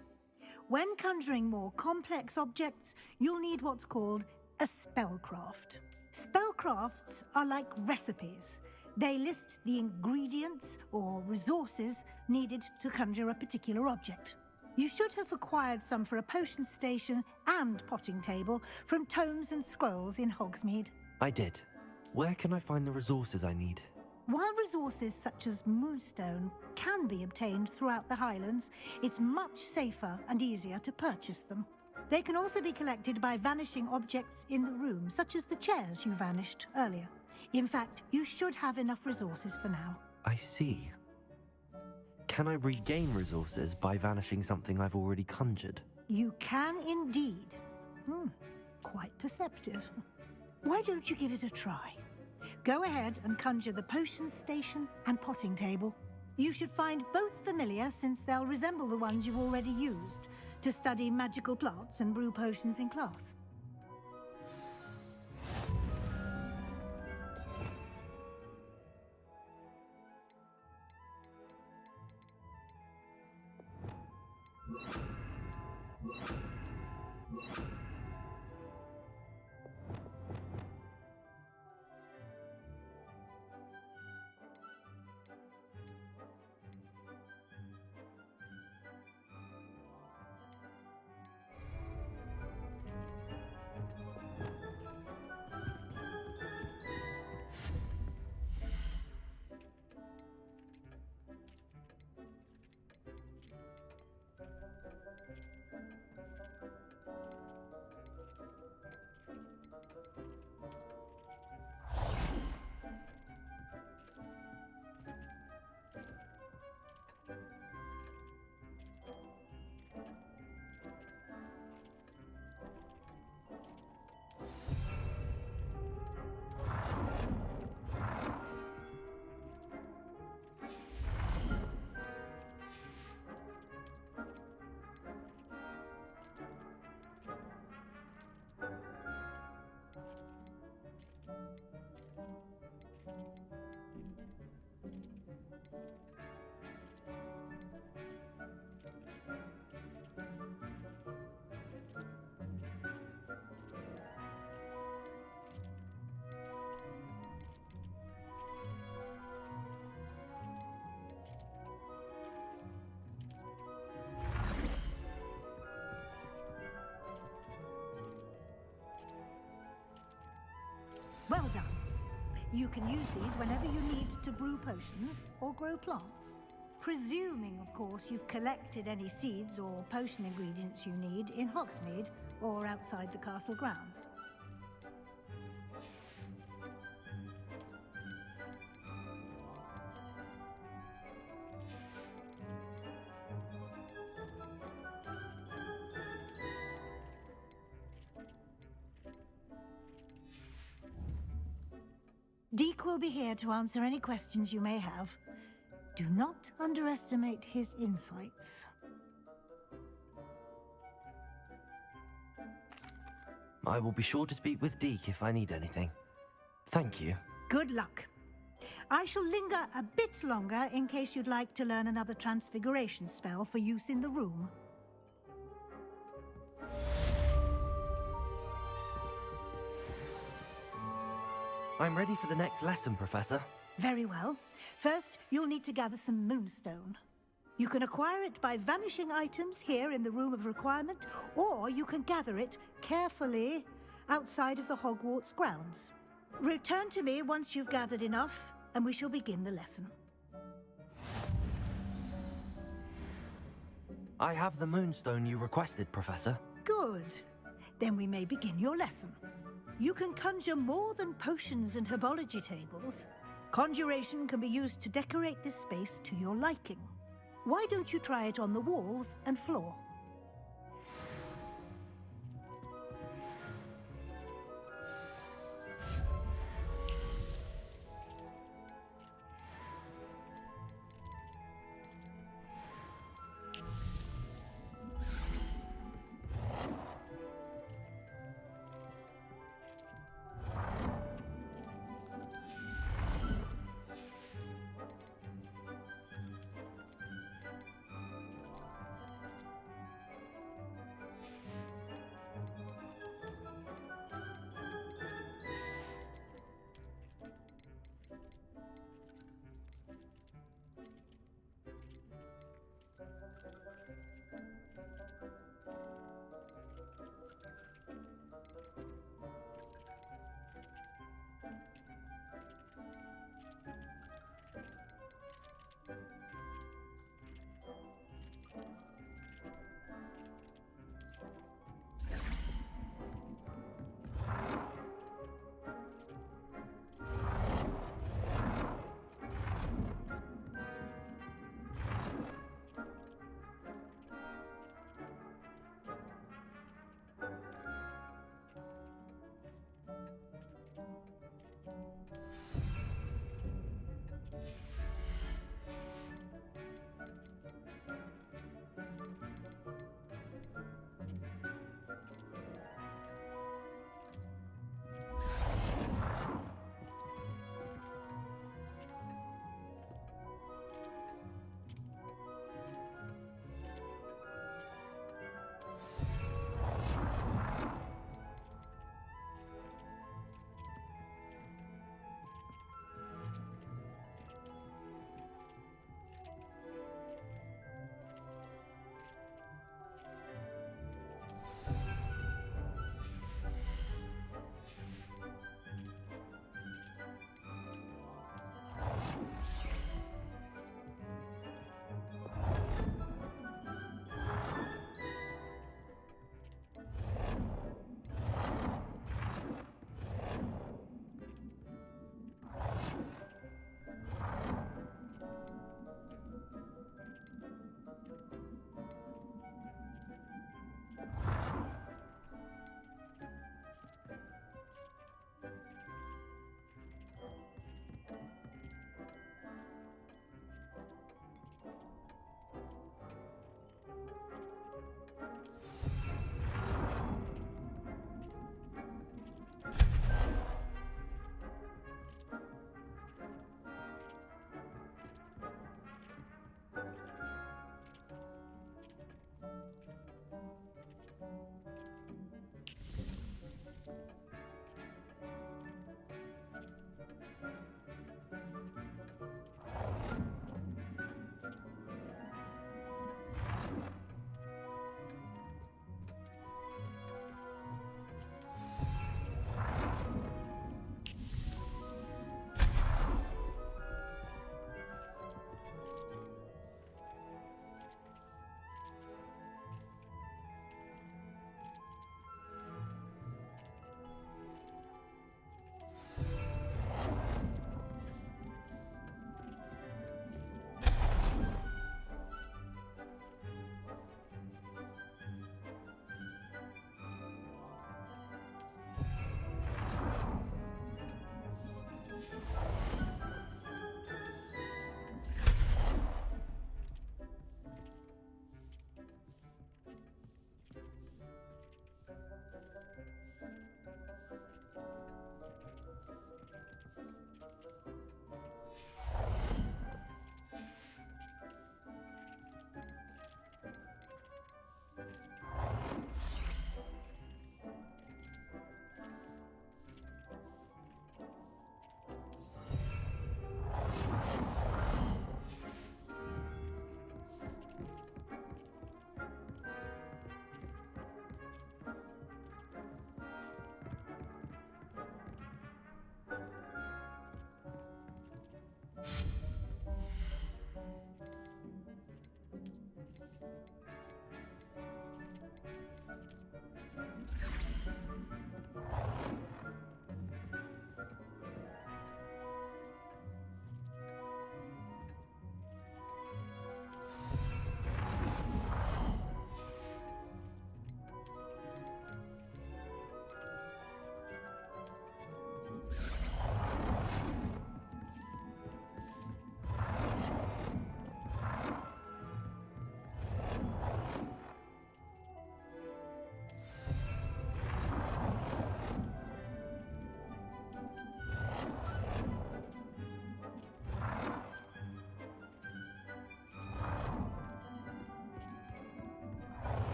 S22: When conjuring more complex objects, you'll need what's called a spellcraft. Spellcrafts are like recipes. They list the ingredients or resources needed to conjure a particular object. You should have acquired some for a potion station and potting table from tomes and scrolls in Hogsmeade.
S3: I did. Where can I find the resources I need?
S22: While resources such as moonstone can be obtained throughout the Highlands, it's much safer and easier to purchase them. They can also be collected by vanishing objects in the room, such as the chairs you vanished earlier. In fact, you should have enough resources for now.
S3: I see. Can I regain resources by vanishing something I've already conjured?
S22: You can indeed. Quite perceptive. Why don't you give it a try? Go ahead and conjure the potion station and potting table. You should find both familiar, since they'll resemble the ones you've already used to study magical plants and brew potions in class. Well done. You can use these whenever you need to brew potions or grow plants. Presuming, of course, you've collected any seeds or potion ingredients you need in Hogsmeade or outside the castle grounds. Deke will be here to answer any questions you may have. Do not underestimate his insights.
S3: I will be sure to speak with Deke if I need anything. Thank you.
S22: Good luck. I shall linger a bit longer in case you'd like to learn another transfiguration spell for use in the room.
S3: I'm ready for the next lesson, Professor.
S22: Very well. First, you'll need to gather some moonstone. You can acquire it by vanishing items here in the Room of Requirement, or you can gather it carefully outside of the Hogwarts grounds. Return to me once you've gathered enough, and we shall begin the lesson.
S3: I have the moonstone you requested, Professor.
S22: Good. Then we may begin your lesson. You can conjure more than potions and herbology tables. Conjuration can be used to decorate this space to your liking. Why don't you try it on the walls and floor?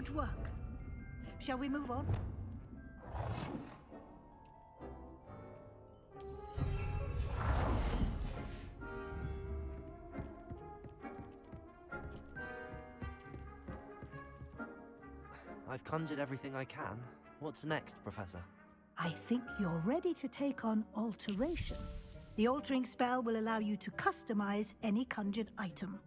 S22: Good work. Shall we move on?
S3: I've conjured everything I can. What's next, Professor?
S22: I think you're ready to take on alteration. The altering spell will allow you to customize any conjured item.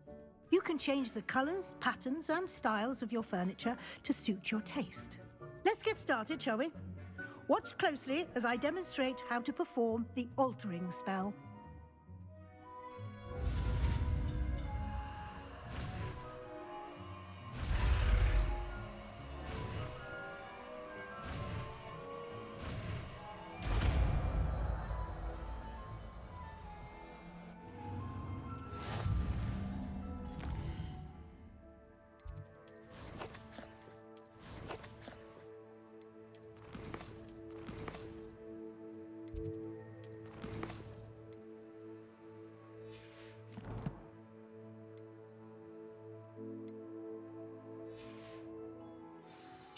S22: You can change the colors, patterns, and styles of your furniture to suit your taste. Let's get started, shall we? Watch closely as I demonstrate how to perform the altering spell.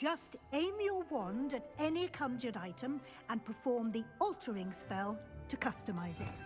S22: Just aim your wand at any conjured item and perform the altering spell to customize it.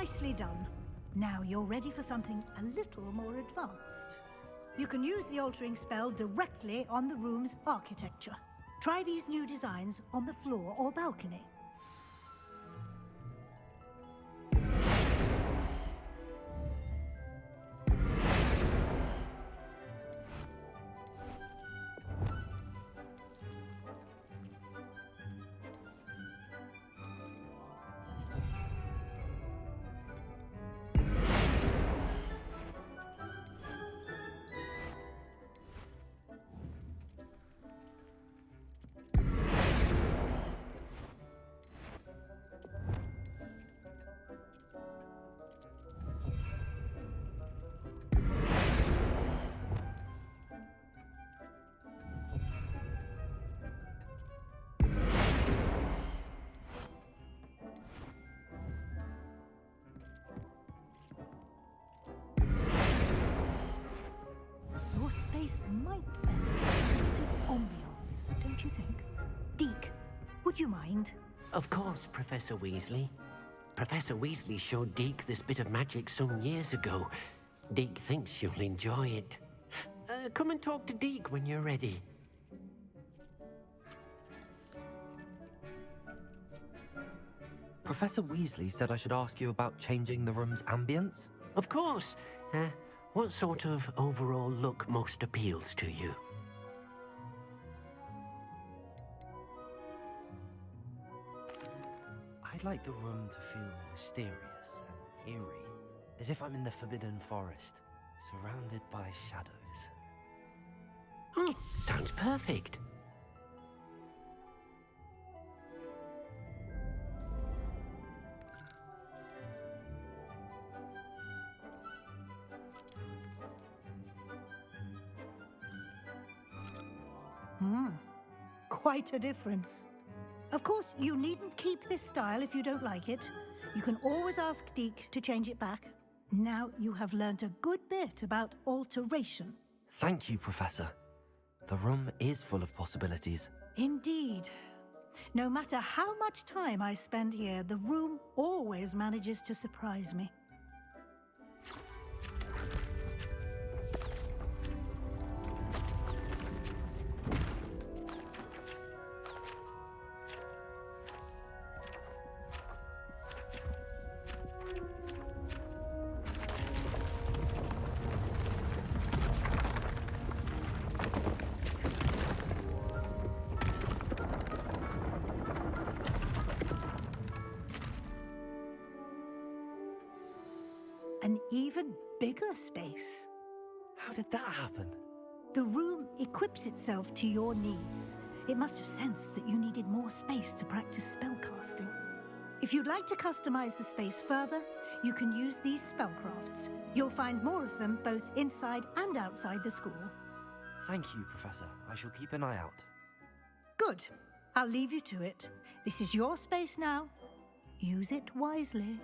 S22: Nicely done. Now you're ready for something a little more advanced. You can use the altering spell directly on the room's architecture. Try these new designs on the floor or balcony. Your space might benefit a bit of ambiance, don't you think? Deke, would you mind?
S5: Of course, Professor Weasley. Professor Weasley showed Deke this bit of magic some years ago. Deke thinks you'll enjoy it. Come and talk to Deke when you're ready.
S3: Professor Weasley said I should ask you about changing the room's ambience?
S5: Of course. What sort of overall look most appeals to you?
S3: I'd like the room to feel mysterious and eerie, as if I'm in the Forbidden Forest, surrounded by shadows.
S5: Sounds perfect.
S22: Quite a difference. Of course, you needn't keep this style if you don't like it. You can always ask Deke to change it back. Now you have learnt a good bit about alteration.
S3: Thank you, Professor. The room is full of possibilities.
S22: Indeed. No matter how much time I spend here, the room always manages to surprise me. An even bigger space.
S3: How did that happen?
S22: The room equips itself to your needs. It must have sensed that you needed more space to practice spellcasting. If you'd like to customize the space further, you can use these spellcrafts. You'll find more of them both inside and outside the school.
S3: Thank you, Professor. I shall keep an eye out.
S22: Good. I'll leave you to it. This is your space now. Use it wisely.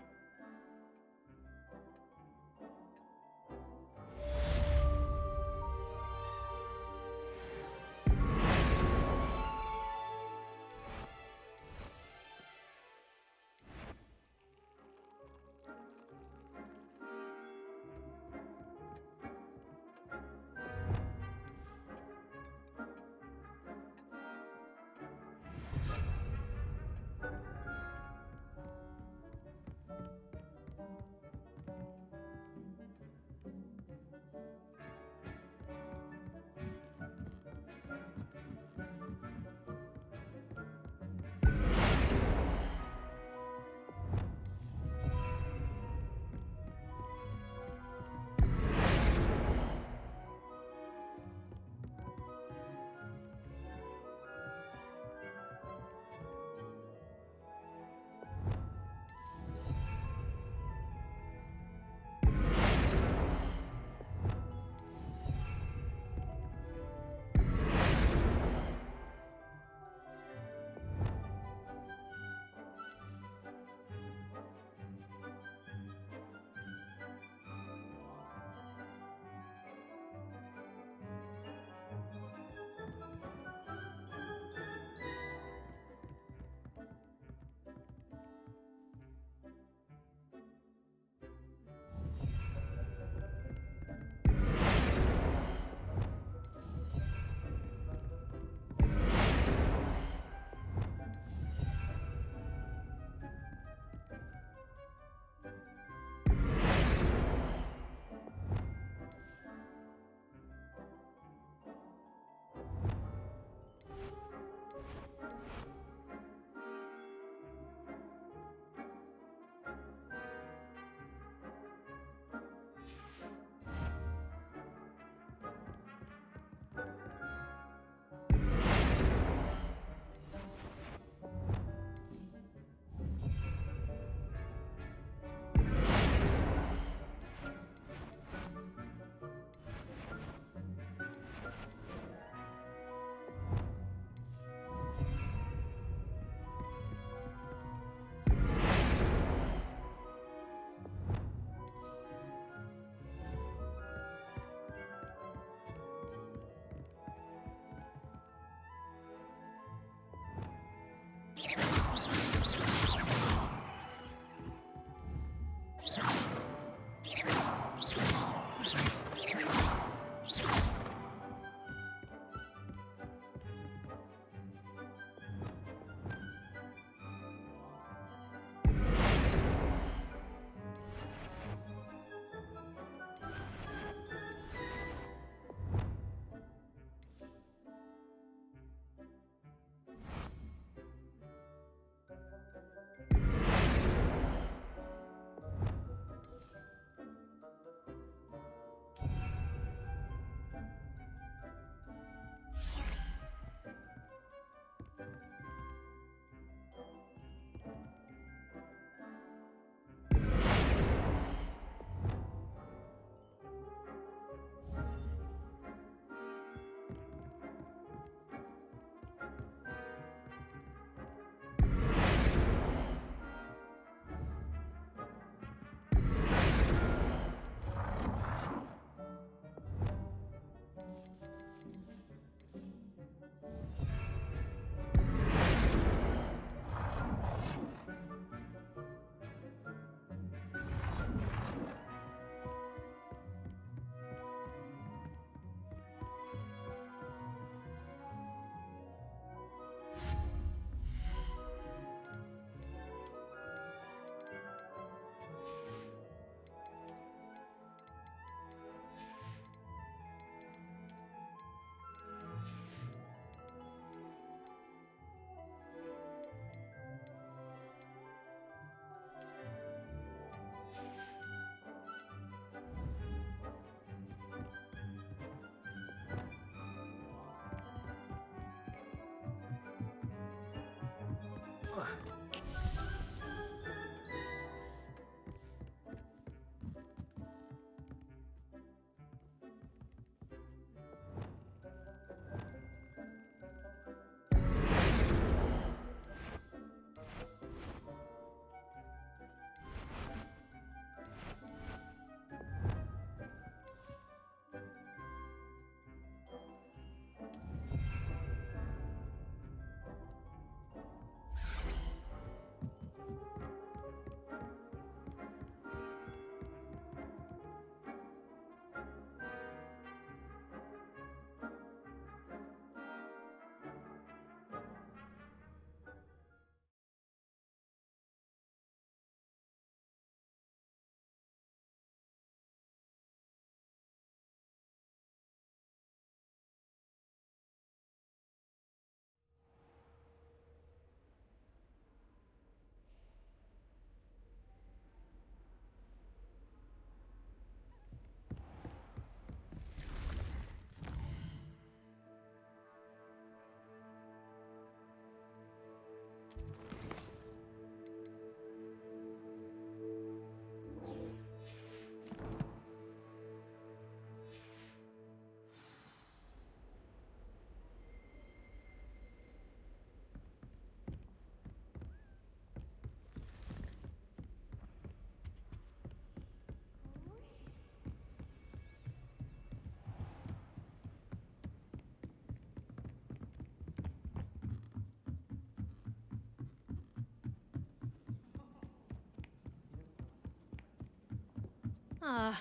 S2: Ah.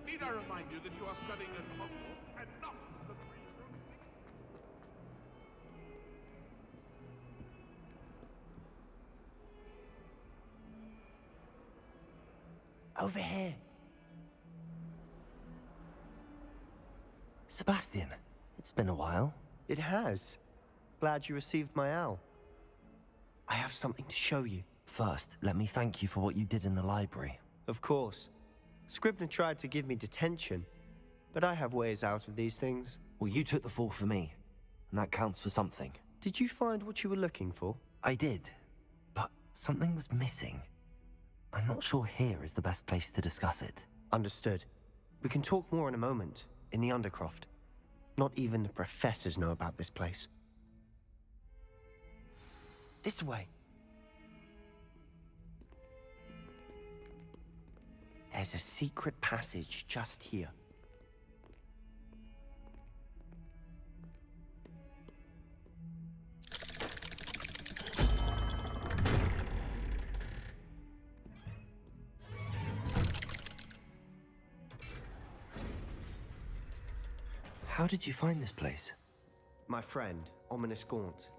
S18: Need I remind you that you are studying at Hogwarts and not the Green Room?
S4: Over here.
S3: Sebastian, it's been a while.
S4: It has. Glad you received my owl. I have something to show you.
S3: First, let me thank you for what you did in the library.
S4: Of course. Scribner tried to give me detention, but I have ways out of these things.
S3: Well, you took the fall for me, and that counts for something.
S4: Did you find what you were looking for?
S3: I did, but something was missing. I'm not sure here is the best place to discuss it.
S4: Understood. We can talk more in a moment, in the Undercroft. Not even the professors know about this place. This way. There's a secret passage just here.
S3: How did you find this place?
S4: My friend, Ominous Gaunt.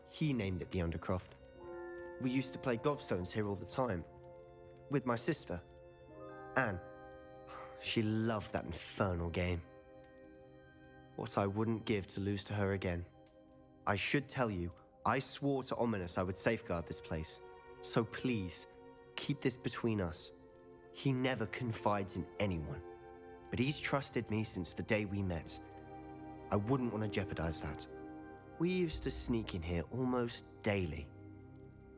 S4: He named it the Undercroft. We used to play gobstones here all the time. With my sister, Anne. She loved that infernal game. What I wouldn't give to lose to her again. I should tell you, I swore to Ominous I would safeguard this place. So please, keep this between us. He never confides in anyone. But he's trusted me since the day we met. I wouldn't want to jeopardize that. We used to sneak in here almost daily.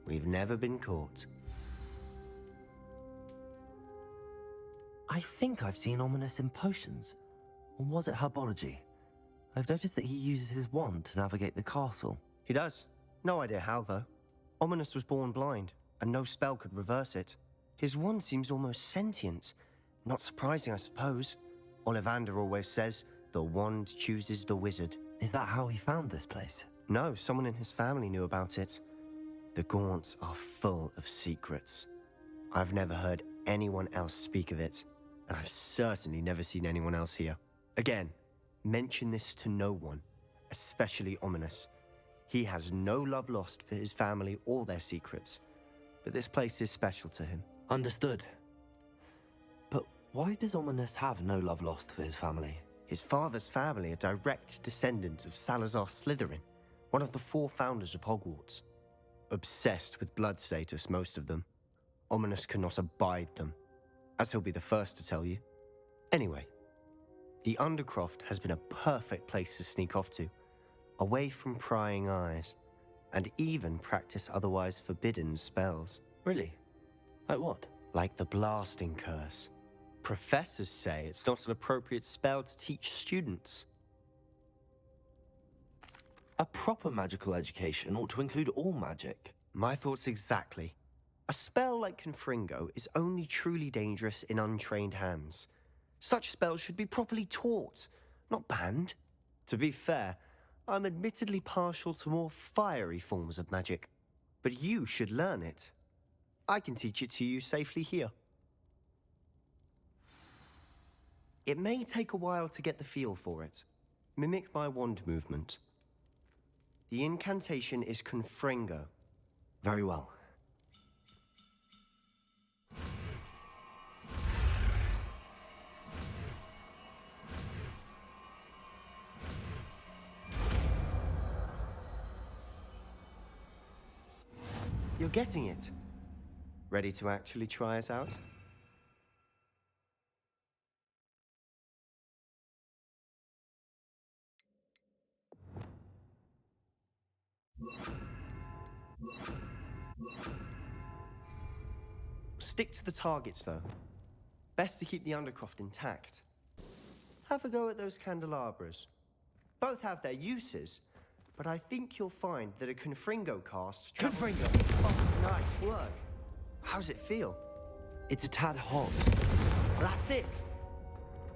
S4: We've never been caught.
S3: I think I've seen Ominous in potions. Or was it herbology? I've noticed that he uses his wand to navigate the castle.
S4: He does. No idea how, though. Ominous was born blind, and no spell could reverse it. His wand seems almost sentient. Not surprising, I suppose. Ollivander always says, the wand chooses the wizard.
S3: Is that how he found this place?
S4: No, someone in his family knew about it. The Gaunts are full of secrets. I've never heard anyone else speak of it, and I've certainly never seen anyone else here. Again, mention this to no one, especially Ominous. He has no love lost for his family or their secrets, but this place is special to him.
S3: Understood. But why does Ominous have no love lost for his family?
S4: His father's family are direct descendants of Salazar Slytherin, one of the 4 founders of Hogwarts. Obsessed with blood status, most of them. Ominous cannot abide them, as he'll be the first to tell you. Anyway, the Undercroft has been a perfect place to sneak off to, away from prying eyes, and even practice otherwise forbidden spells.
S3: Really? Like what?
S4: Like the blasting curse. Professors say it's not an appropriate spell to teach students.
S3: A proper magical education ought to include all magic.
S4: My thoughts exactly. A spell like Confringo is only truly dangerous in untrained hands. Such spells should be properly taught, not banned. To be fair, I'm admittedly partial to more fiery forms of magic, but you should learn it. I can teach it to you safely here. It may take a while to get the feel for it. Mimic my wand movement. The incantation is Confringo.
S3: Very well.
S4: You're getting it. Ready to actually try it out? Stick to the targets, though. Best to keep the Undercroft intact. Have a go at those candelabras. Both have their uses, but I think you'll find that a Confringo cast...
S3: Confringo!
S4: Oh, nice work. How's it feel?
S3: It's a tad hot.
S4: That's it!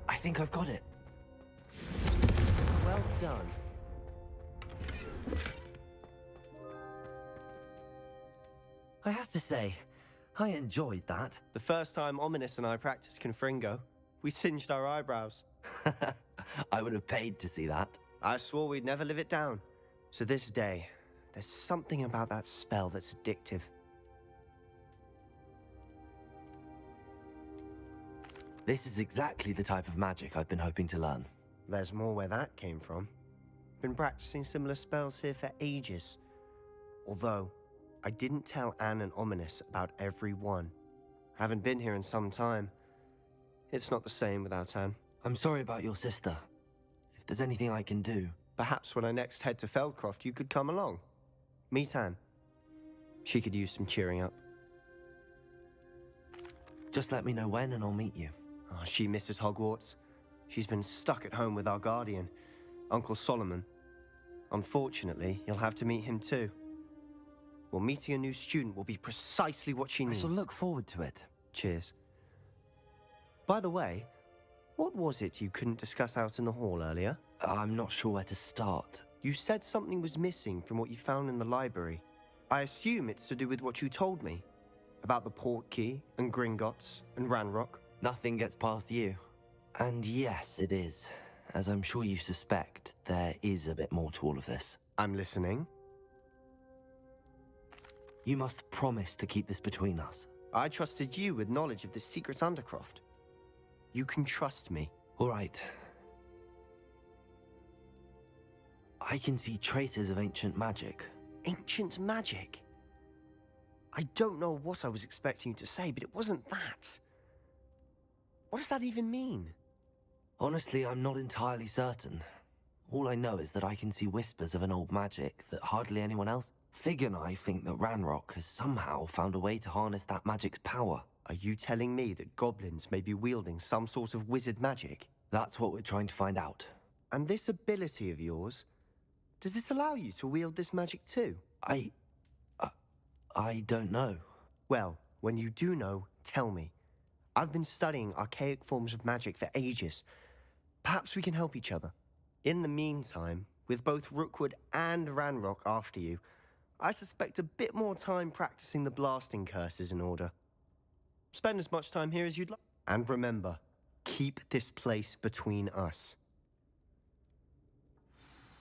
S3: I think I've got it.
S4: Well done.
S3: I have to say, I enjoyed that.
S4: The first time Ominous and I practiced Confringo, we singed our eyebrows.
S3: I would have paid to see that.
S4: I swore we'd never live it down. So this day, there's something about that spell that's addictive.
S3: This is exactly the type of magic I've been hoping to learn.
S4: There's more where that came from. Been practicing similar spells here for ages. Although, I didn't tell Anne and Ominous about every one. Haven't been here in some time. It's not the same without Anne.
S3: I'm sorry about your sister. If there's anything I can do...
S4: Perhaps when I next head to Feldcroft, you could come along. Meet Anne. She could use some cheering up.
S3: Just let me know when and I'll meet you.
S4: Oh, she misses Hogwarts. She's been stuck at home with our guardian, Uncle Solomon. Unfortunately, you'll have to meet him too. Well, meeting a new student will be precisely what she needs.
S3: I shall look forward to it.
S4: Cheers. By the way, what was it you couldn't discuss out in the hall earlier?
S3: I'm not sure where to start.
S4: You said something was missing from what you found in the library. I assume it's to do with what you told me. About the Portkey, and Gringotts, and Ranrock.
S3: Nothing gets past you. And yes, it is. As I'm sure you suspect, there is a bit more to all of this.
S4: I'm listening.
S3: You must promise to keep this between us.
S4: I trusted you with knowledge of the secret Undercroft. You can trust me.
S3: All right. I can see traces of ancient magic.
S4: Ancient magic? I don't know what I was expecting you to say, but it wasn't that. What does that even mean?
S3: Honestly, I'm not entirely certain. All I know is that I can see whispers of an old magic that hardly anyone else... Fig and I think that Ranrock has somehow found a way to harness that magic's power.
S4: Are you telling me that goblins may be wielding some sort of wizard magic?
S3: That's what we're trying to find out.
S4: And this ability of yours, does it allow you to wield this magic too?
S3: I don't know.
S4: Well, when you do know, tell me. I've been studying archaic forms of magic for ages. Perhaps we can help each other. In the meantime, with both Rookwood and Ranrock after you, I suspect a bit more time practicing the blasting curse is in order. Spend as much time here as you'd like. And remember, keep this place between us.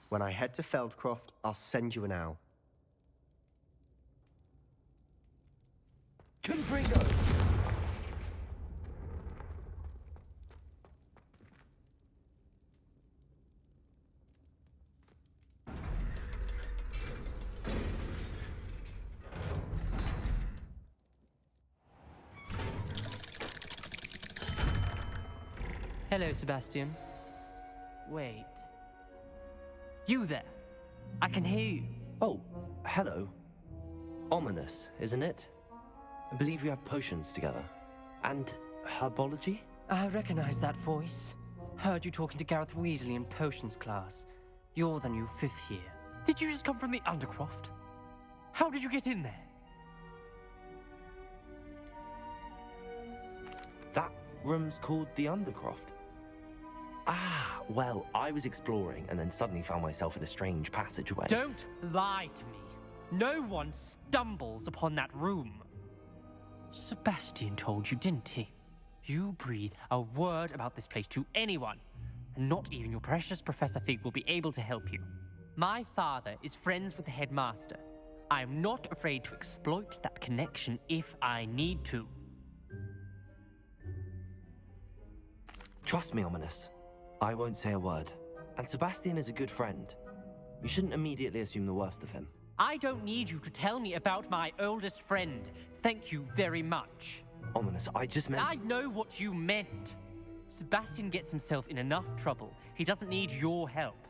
S4: When I head to Feldcroft, I'll send you an owl. Confringo!
S10: Hello, Sebastian. Wait. You there? I can hear you.
S3: Oh, hello. Ominous, isn't it? I believe we have potions together. And herbology?
S10: I recognize that voice. Heard you talking to Gareth Weasley in potions class. You're the new 5th year. Did you just come from the Undercroft? How did you get in there?
S3: That room's called the Undercroft. Ah, well, I was exploring and then suddenly found myself in a strange passageway.
S10: Don't lie to me. No one stumbles upon that room. Sebastian told you, didn't he? You breathe a word about this place to anyone, and not even your precious Professor Fig will be able to help you. My father is friends with the headmaster. I am not afraid to exploit that connection if I need to.
S3: Trust me, Ominous. I won't say a word. And Sebastian is a good friend. You shouldn't immediately assume the worst of him.
S10: I don't need you to tell me about my oldest friend. Thank you very much.
S3: Ominous, I just meant...
S10: I know what you meant. Sebastian gets himself in enough trouble. He doesn't need your help.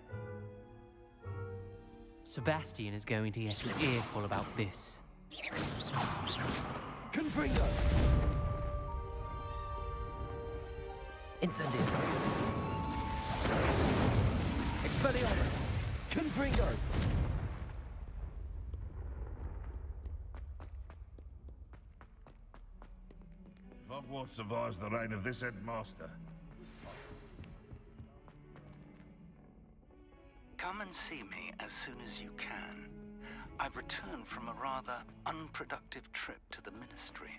S10: Sebastian is going to get an earful about this.
S3: Confringo! Incendio! Expelliarmus! Confringo!
S18: If Hogwarts survives the reign of this headmaster,
S14: come and see me as soon as you can. I've returned from a rather unproductive trip to the Ministry,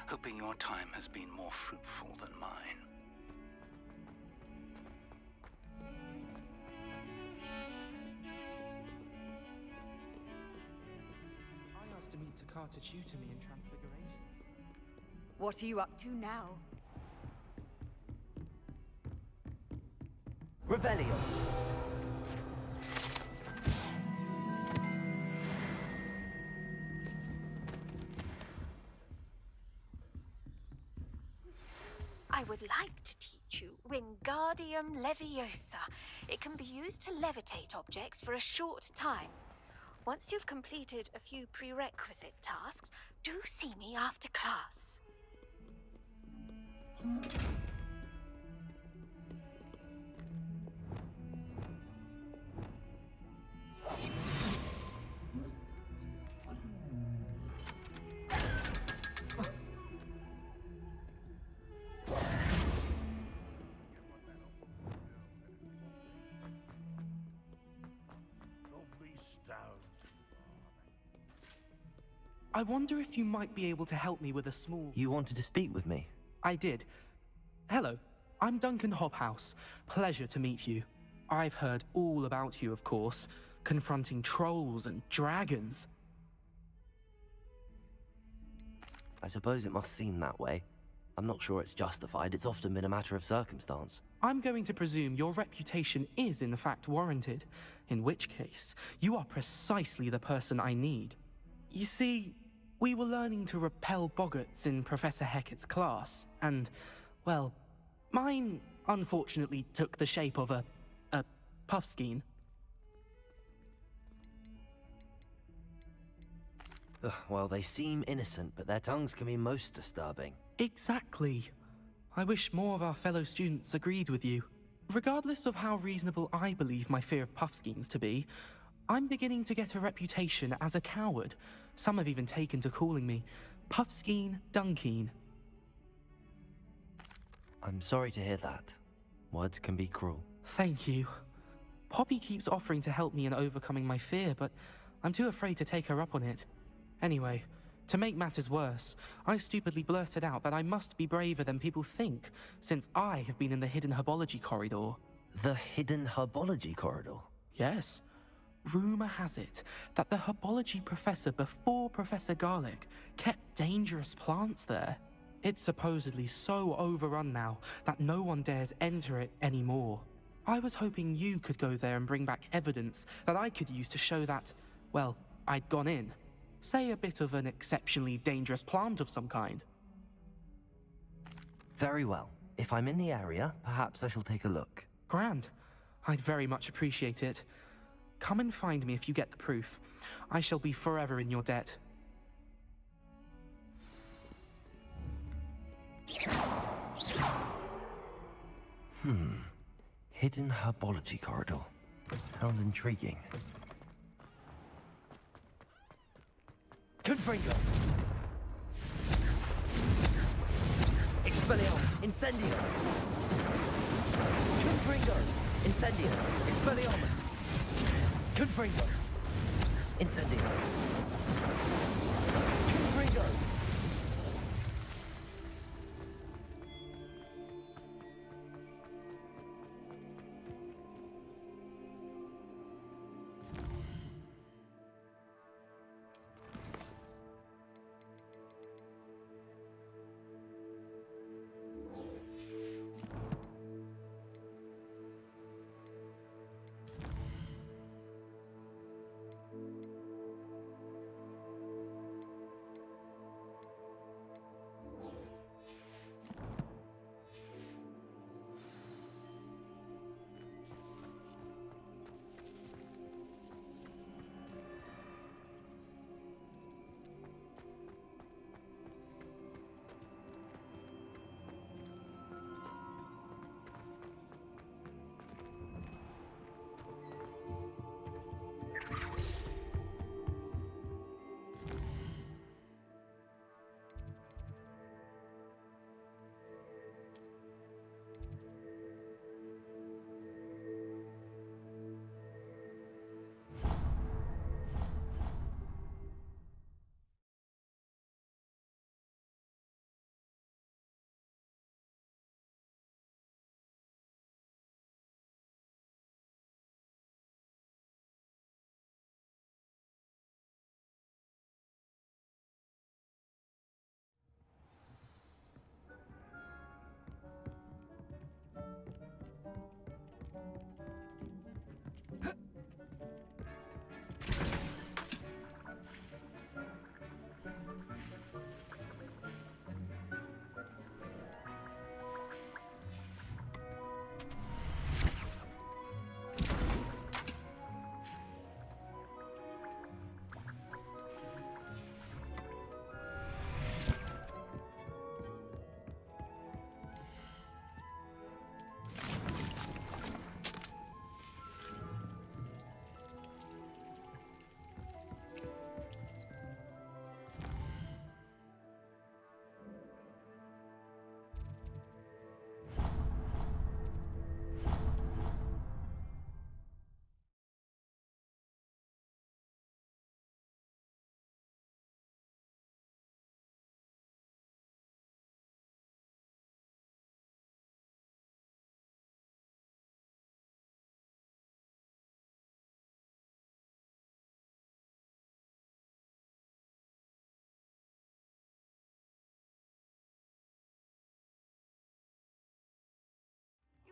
S14: hoping your time has been more fruitful than mine.
S20: I asked to meet Takar to tutor me in Transfiguration.
S6: What are you up to now?
S3: Revelio!
S13: I would like to teach you Wingardium Leviosa. It can be used to levitate objects for a short time. Once you've completed a few prerequisite tasks, do see me after class.
S20: I wonder if you might be able to help me with a small...
S3: You wanted to speak with me?
S20: I did. Hello, I'm Duncan Hobhouse. Pleasure to meet you. I've heard all about you, of course, confronting trolls and dragons.
S3: I suppose it must seem that way. I'm not sure it's justified. It's often been a matter of circumstance.
S20: I'm going to presume your reputation is in fact warranted, in which case, you are precisely the person I need. You see, we were learning to repel boggarts in Professor Hecat's class, and, well, mine unfortunately took the shape of a puffskein.
S3: Ugh, well, they seem innocent, but their tongues can be most disturbing.
S20: Exactly. I wish more of our fellow students agreed with you. Regardless of how reasonable I believe my fear of puffskeins to be, I'm beginning to get a reputation as a coward. Some have even taken to calling me Puffskein Dunkeen.
S3: I'm sorry to hear that. Words can be cruel.
S20: Thank you. Poppy keeps offering to help me in overcoming my fear, but I'm too afraid to take her up on it. Anyway, to make matters worse, I stupidly blurted out that I must be braver than people think, since I have been in the hidden herbology corridor.
S3: The hidden herbology corridor?
S20: Yes. Rumor has it that the herbology professor before Professor Garlick kept dangerous plants there. It's supposedly so overrun now that no one dares enter it anymore. I was hoping you could go there and bring back evidence that I could use to show that, well, I'd gone in. Say a bit of an exceptionally dangerous plant of some kind.
S3: Very well. If I'm in the area, perhaps I shall take a look.
S20: Grand. I'd very much appreciate it. Come and find me if you get the proof. I shall be forever in your debt.
S3: Hidden herbology corridor. Sounds intriguing. Confringo! Expelliarmus! Incendio! Confringo! Incendio! Expelliarmus! Confringo! Incendio! Confringo!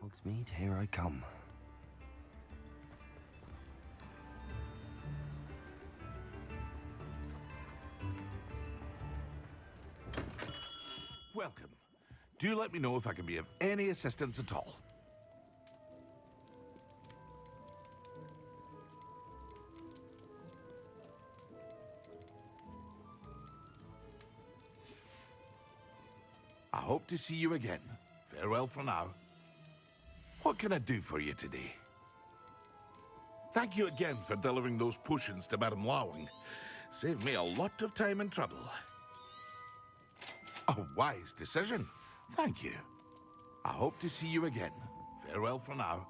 S3: Hogsmeade, here I come.
S18: Welcome. Do let me know if I can be of any assistance at all. I hope to see you again. Farewell for now. What can I do for you today? Thank you again for delivering those potions to Madame Lawing. Saved me a lot of time and trouble. A wise decision. Thank you. I hope to see you again. Farewell for now.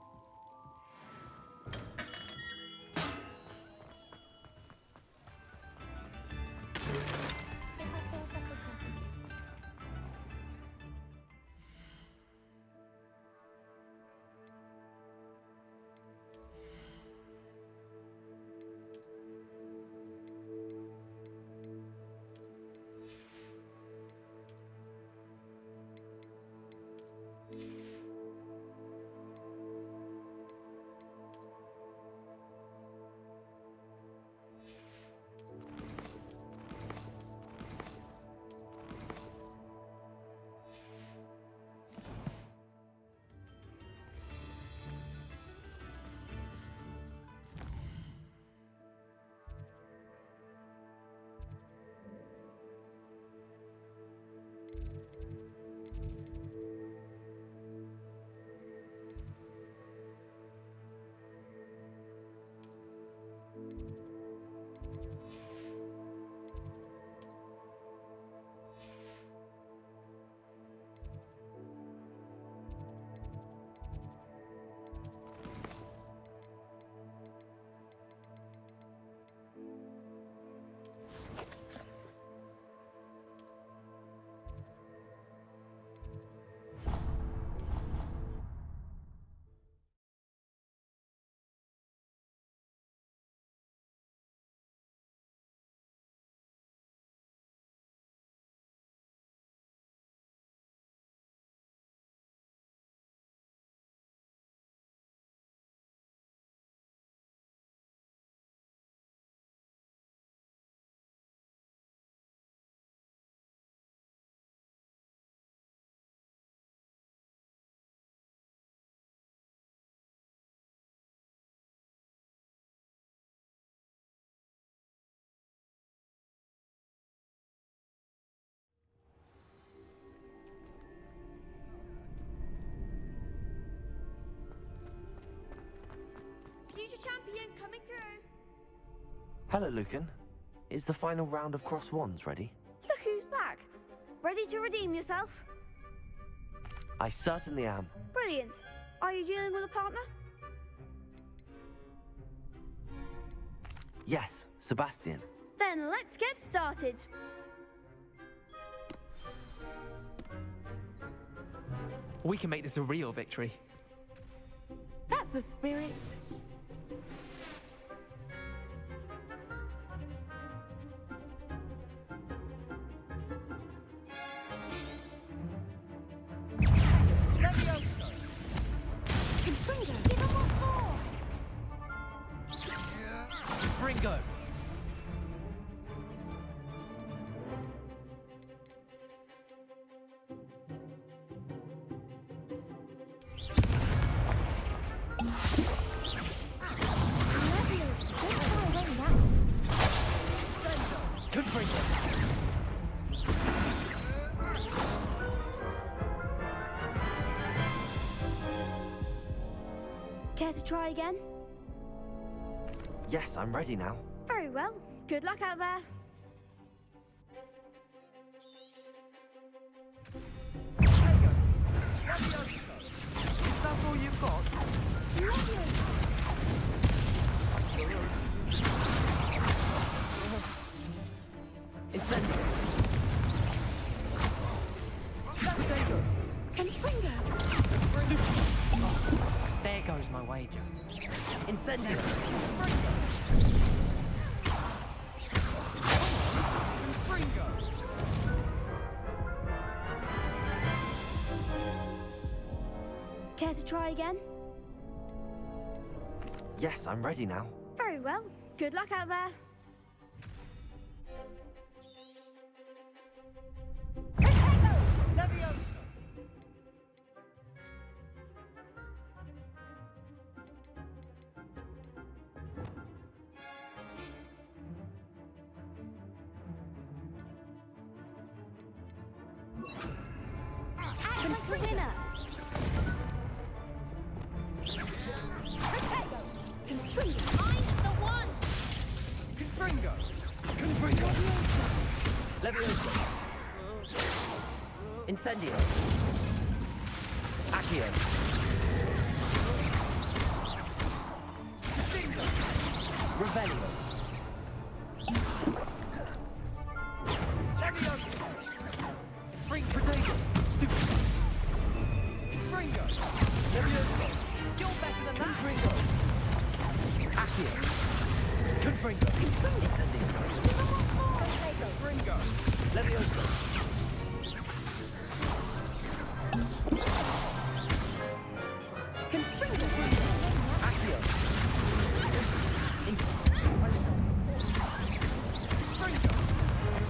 S1: Future champion coming through.
S3: Hello, Lucan. Is the final round of Cross Wands ready?
S1: Look who's back. Ready to redeem yourself?
S3: I certainly am.
S1: Brilliant. Are you dealing with a partner?
S3: Yes, Sebastian.
S1: Then let's get started.
S20: We can make this a real victory.
S8: That's the spirit.
S10: Ringo! Good Ringo!
S1: Care to try again?
S3: Yes, I'm ready now.
S1: Very well. Good luck out there.
S10: Is that all you've got?
S3: Incendio!
S10: There goes my wager.
S3: Incendio!
S1: Care to try again?
S3: Yes, I'm ready now.
S1: Very well. Good luck out there. Act like the winner. I'm the one.
S10: Confringo! Confringo!
S3: Levioso! Incendio! Accio! Revelio!
S10: Levioso! Fring Protego! Stupid! Confringo! Levioso! You're better than that! Confringo!
S3: Accio!
S10: Confringo!
S3: Incendio!
S10: Confringo!
S3: Levioso! Accio!
S10: Fringo!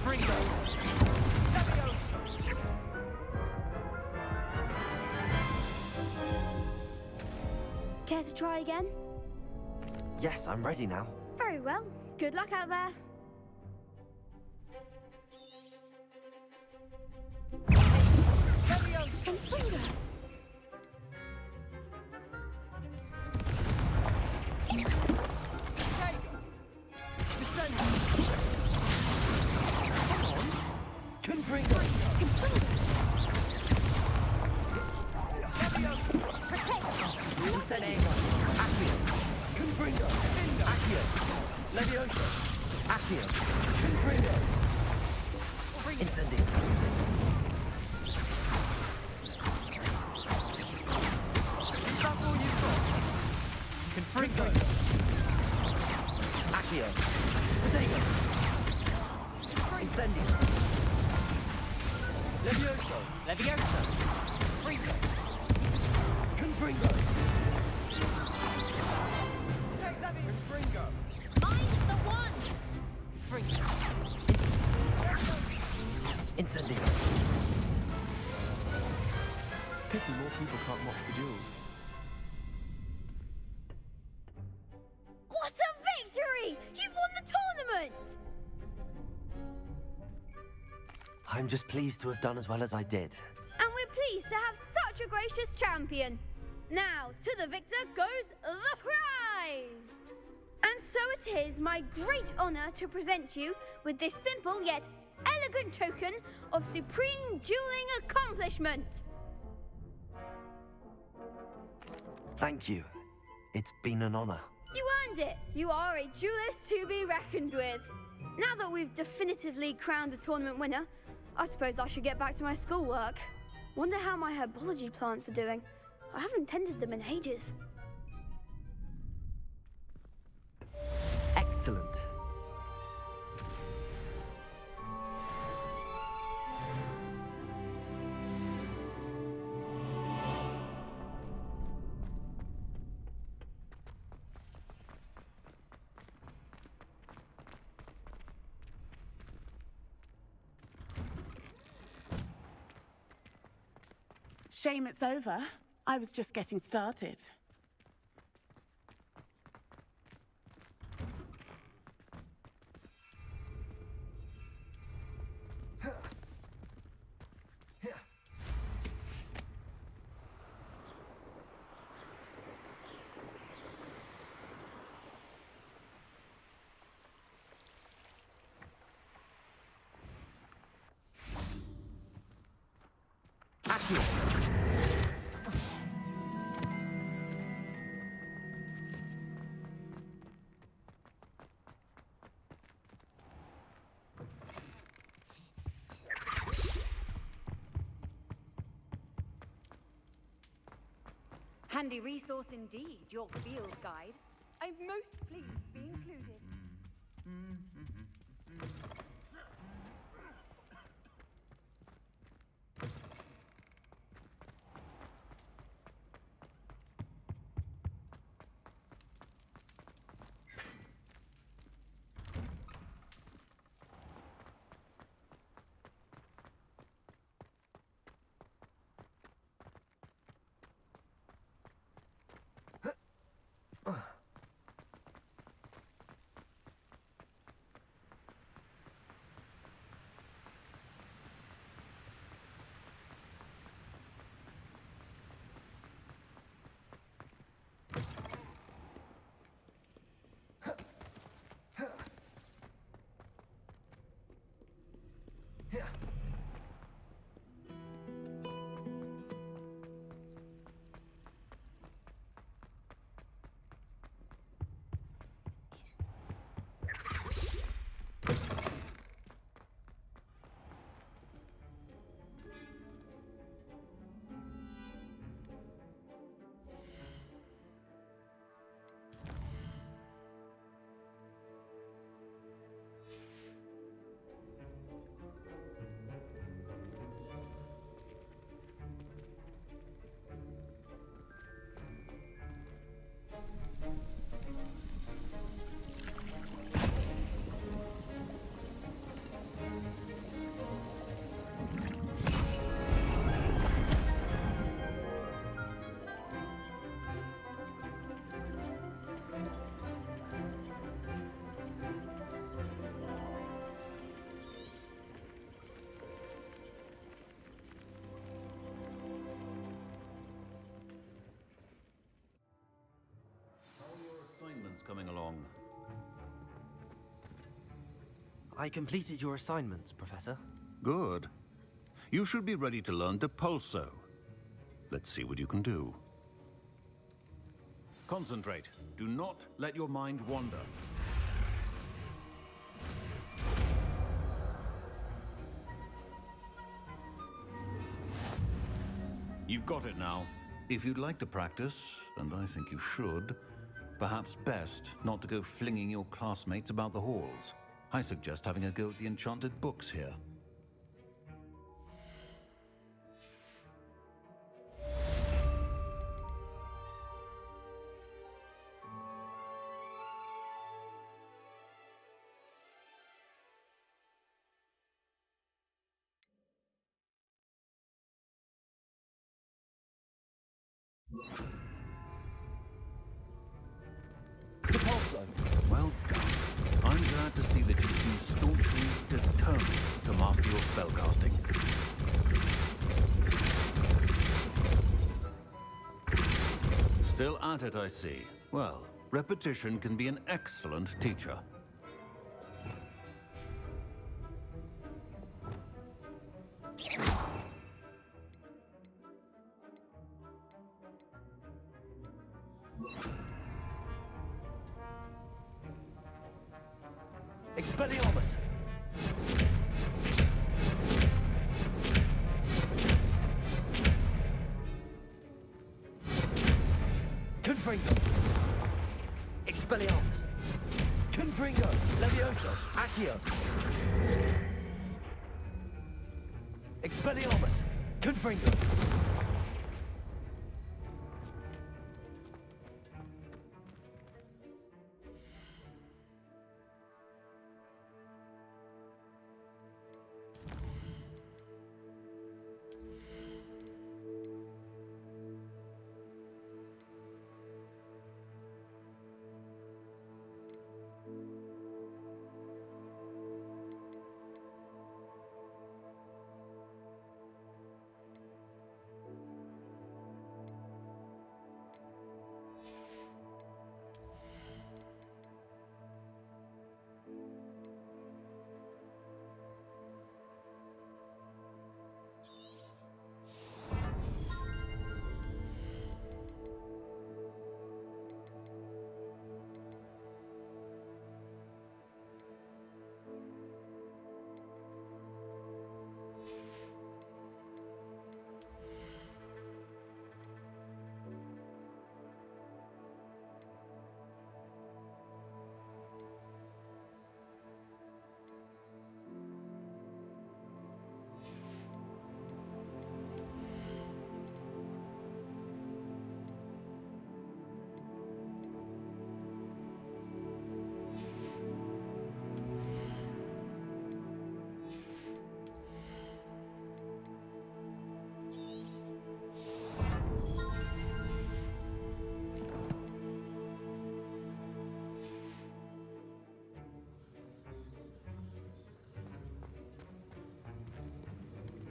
S10: Fringo! Levioso!
S1: Care to try again?
S3: Yes, I'm ready now.
S1: Very well. Good luck out there.
S10: Confringo!
S3: Incendio! Accio!
S10: Confringo!
S3: Accio! Levioso! Accio!
S10: Confringo!
S3: Incendio!
S10: Is that all you've got? Confringo!
S3: Accio! Protego! Incendio!
S10: Levioso! Levioso! Fringo! Confringo! Confringo!
S1: I'm the one.
S10: Fringo!
S3: Incendio!
S20: Pity more people can't watch the duels.
S1: What a victory! You've won the tournament!
S3: I'm just pleased to have done as well as I did.
S1: And we're pleased to have such a gracious champion. Now, to the victor goes the prize! And so it is my great honor to present you with this simple yet elegant token of supreme dueling accomplishment.
S3: Thank you. It's been an honor.
S1: You earned it. You are a duelist to be reckoned with. Now that we've definitively crowned the tournament winner, I suppose I should get back to my schoolwork. Wonder how my herbology plants are doing. I haven't tended them in ages.
S3: Excellent.
S9: Shame it's over. I was just getting started.
S6: Handy resource indeed, your field guide. I'm most pleased to be included.
S11: Coming along.
S3: I completed your assignments, Professor.
S11: Good. You should be ready to learn Depulso. Let's see what you can do. Concentrate. Do not let your mind wander. You've got it now. If you'd like to practice, and I think you should, perhaps best not to go flinging your classmates about the halls. I suggest having a go at the enchanted books here. Well done. I'm glad to see that you seem staunchly determined to master your spellcasting. Still at it, I see. Well, repetition can be an excellent teacher.
S3: Expelliarmus! Confringo! Expelliarmus! Confringo! Levioso! Accio! Expelliarmus! Confringo!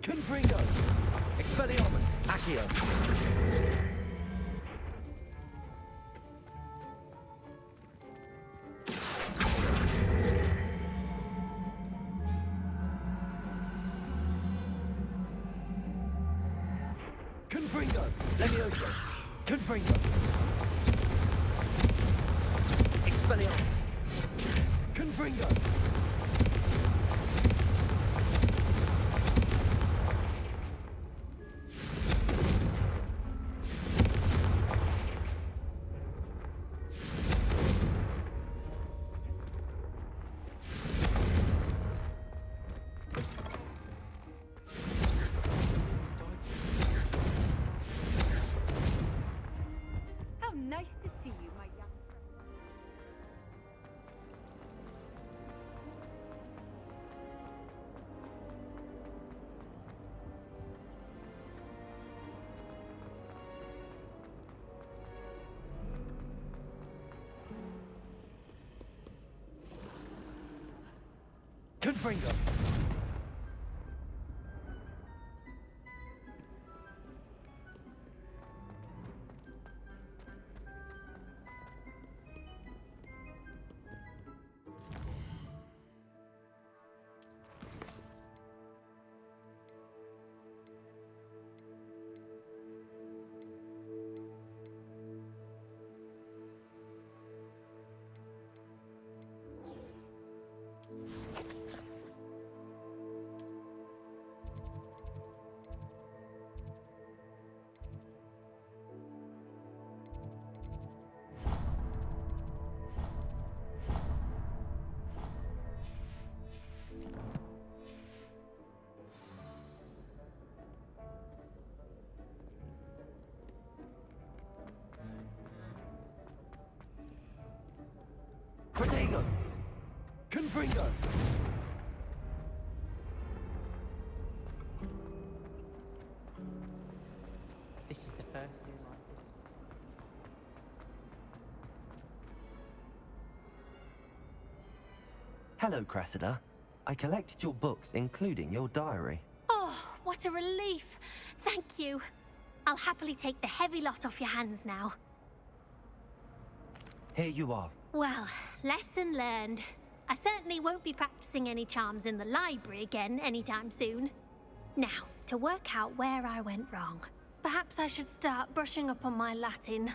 S3: Confringo! Expelliarmus! Accio! Confringo! Levioso! Confringo! Expelliarmus! Confringo!
S6: How nice to see you, my young friend.
S3: Confringo! Protego! Confringo!
S10: This is the first new life.
S3: Hello, Cressida. I collected your books, including your diary.
S2: Oh, what a relief. Thank you. I'll happily take the heavy lot off your hands now.
S3: here you are.
S12: Well, lesson learned. I certainly won't be practicing any charms in the library again anytime soon. Now, to work out where I went wrong. Perhaps I should start brushing up on my Latin.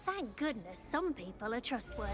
S12: Thank goodness some people are trustworthy.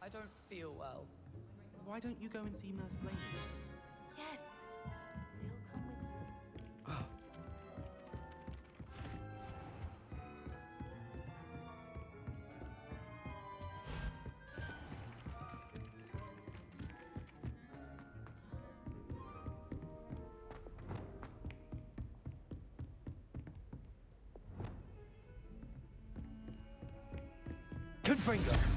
S20: I don't feel well. Why don't you go and see Nurse Blaney?
S8: Yes. They'll come with you.
S3: Confringo!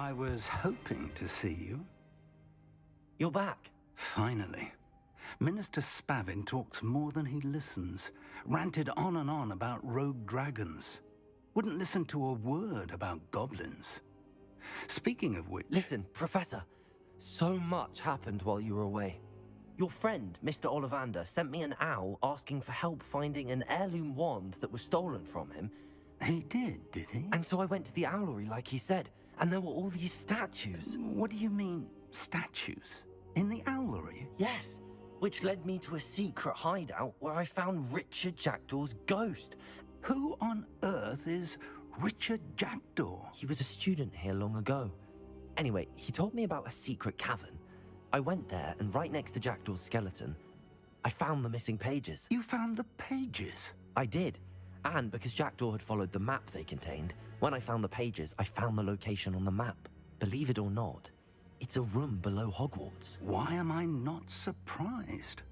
S14: I was hoping to see you.
S3: You're back.
S14: Finally. Minister Spavin talks more than he listens. Ranted on and on about rogue dragons. Wouldn't listen to a word about goblins. Speaking of which...
S3: Listen, Professor. So much happened while you were away. Your friend, Mr. Ollivander, sent me an owl asking for help finding an heirloom wand that was stolen from him.
S14: He did he?
S3: And so I went to the owlery like he said, and there were all these statues.
S14: What do you mean, statues? In the owlery?
S3: Yes, which led me to a secret hideout where I found Richard Jackdaw's ghost.
S14: Who on earth is Richard Jackdaw?
S3: He was a student here long ago. Anyway, he told me about a secret cavern. I went there, and right next to Jackdaw's skeleton, I found the missing pages.
S14: You found the pages?
S3: I did. And because Jackdaw had followed the map they contained, when I found the pages, I found the location on the map. Believe it or not, it's a room below Hogwarts.
S14: Why am I not surprised?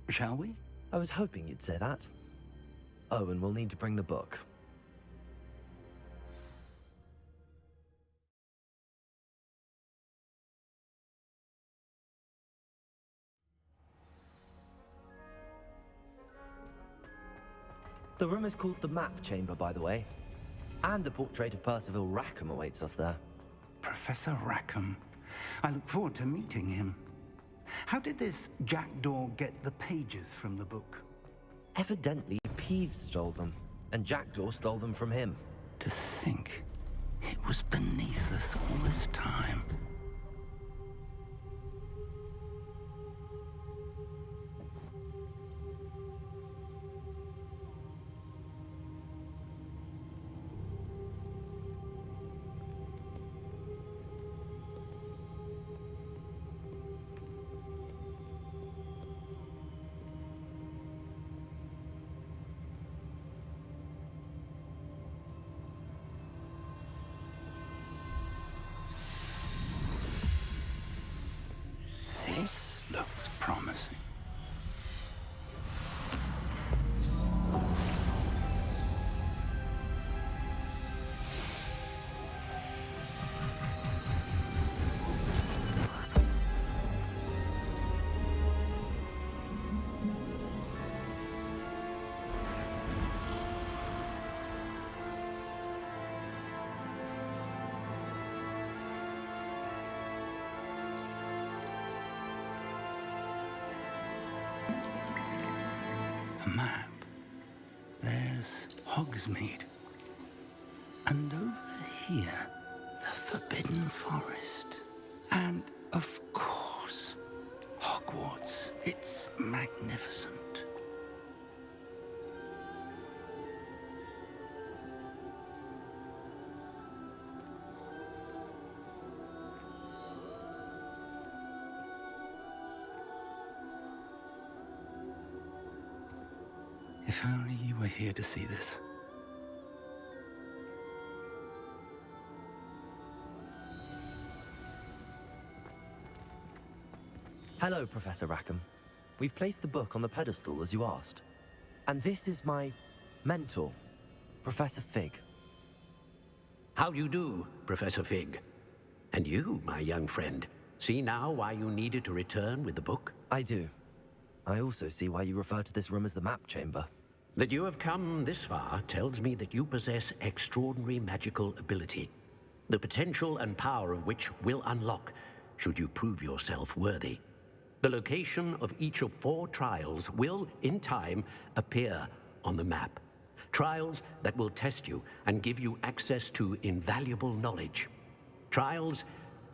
S14: Shall we?
S3: I was hoping you'd say that. Oh, and we'll need to bring the book. The room is called the Map Chamber, by the way. And a portrait of Percival Rackham awaits us there.
S14: Professor Rackham. I look forward to meeting him. How did this jackdaw get the pages from the book?
S3: Evidently, Peeves stole them, and Jackdaw stole them from him.
S14: To think it was beneath us all this time. This looks promising. A map. There's Hogsmeade. And over here, the Forbidden Forest. And, of course, Hogwarts. It's magnificent. If only you were here to see this.
S3: Hello, Professor Rackham. We've placed the book on the pedestal as you asked. And this is my mentor, Professor Fig.
S5: How do you do, Professor Fig? And you, my young friend, see now why you needed to return with the book?
S3: I do. I also see why you refer to this room as the Map Chamber.
S5: That you have come this far tells me that you possess extraordinary magical ability, the potential and power of which will unlock should you prove yourself worthy. The location of each of 4 trials will, in time, appear on the map. Trials that will test you and give you access to invaluable knowledge. Trials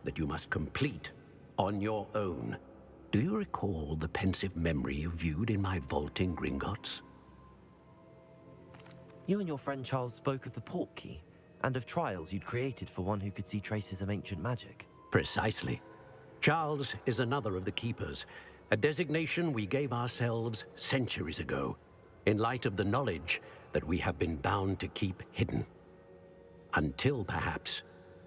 S5: that you must complete on your own. Do you recall the pensive memory you viewed in my vault in Gringotts?
S3: You and your friend Charles spoke of the Portkey, and of trials you'd created for one who could see traces of ancient magic.
S5: Precisely. Charles is another of the Keepers, a designation we gave ourselves centuries ago, in light of the knowledge that we have been bound to keep hidden. Until, perhaps,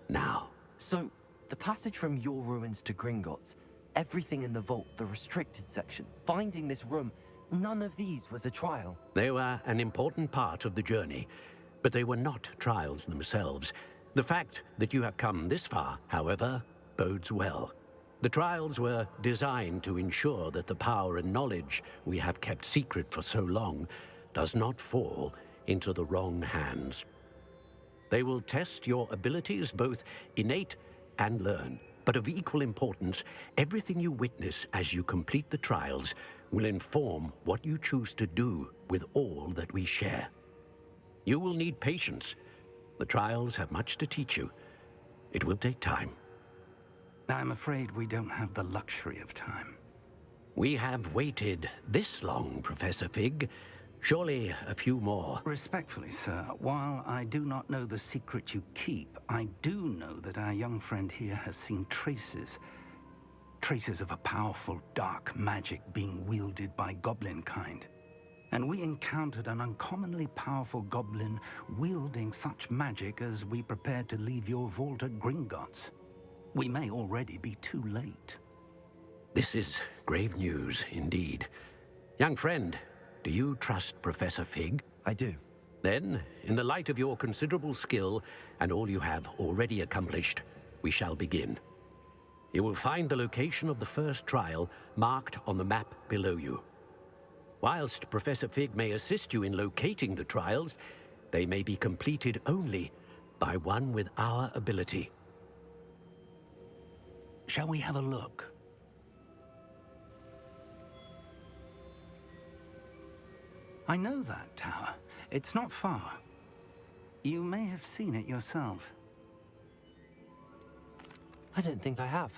S5: now.
S3: So, the passage from your ruins to Gringotts, everything in the vault, the restricted section, finding this room, none of these was a trial.
S5: They were an important part of the journey, but they were not trials themselves. The fact that you have come this far, however, bodes well. The trials were designed to ensure that the power and knowledge we have kept secret for so long does not fall into the wrong hands. They will test your abilities, both innate and learn. But of equal importance, everything you witness as you complete the trials will inform what you choose to do with all that we share. You will need patience. The trials have much to teach you. It will take time.
S14: I'm afraid we don't have the luxury of time.
S5: We have waited this long, Professor Fig. Surely a few more.
S14: Respectfully, sir, while I do not know the secret you keep, I do know that our young friend here has seen traces of a powerful dark magic being wielded by goblin kind. And we encountered an uncommonly powerful goblin wielding such magic as we prepared to leave your vault at Gringotts. We may already be too late.
S5: This is grave news indeed. Young friend, do you trust Professor Fig?
S3: I do.
S5: Then, in the light of your considerable skill and all you have already accomplished, we shall begin. You will find the location of the first trial marked on the map below you. Whilst Professor Fig may assist you in locating the trials, they may be completed only by one with our ability.
S14: Shall we have a look? I know that tower. It's not far. You may have seen it yourself.
S3: I don't think I have.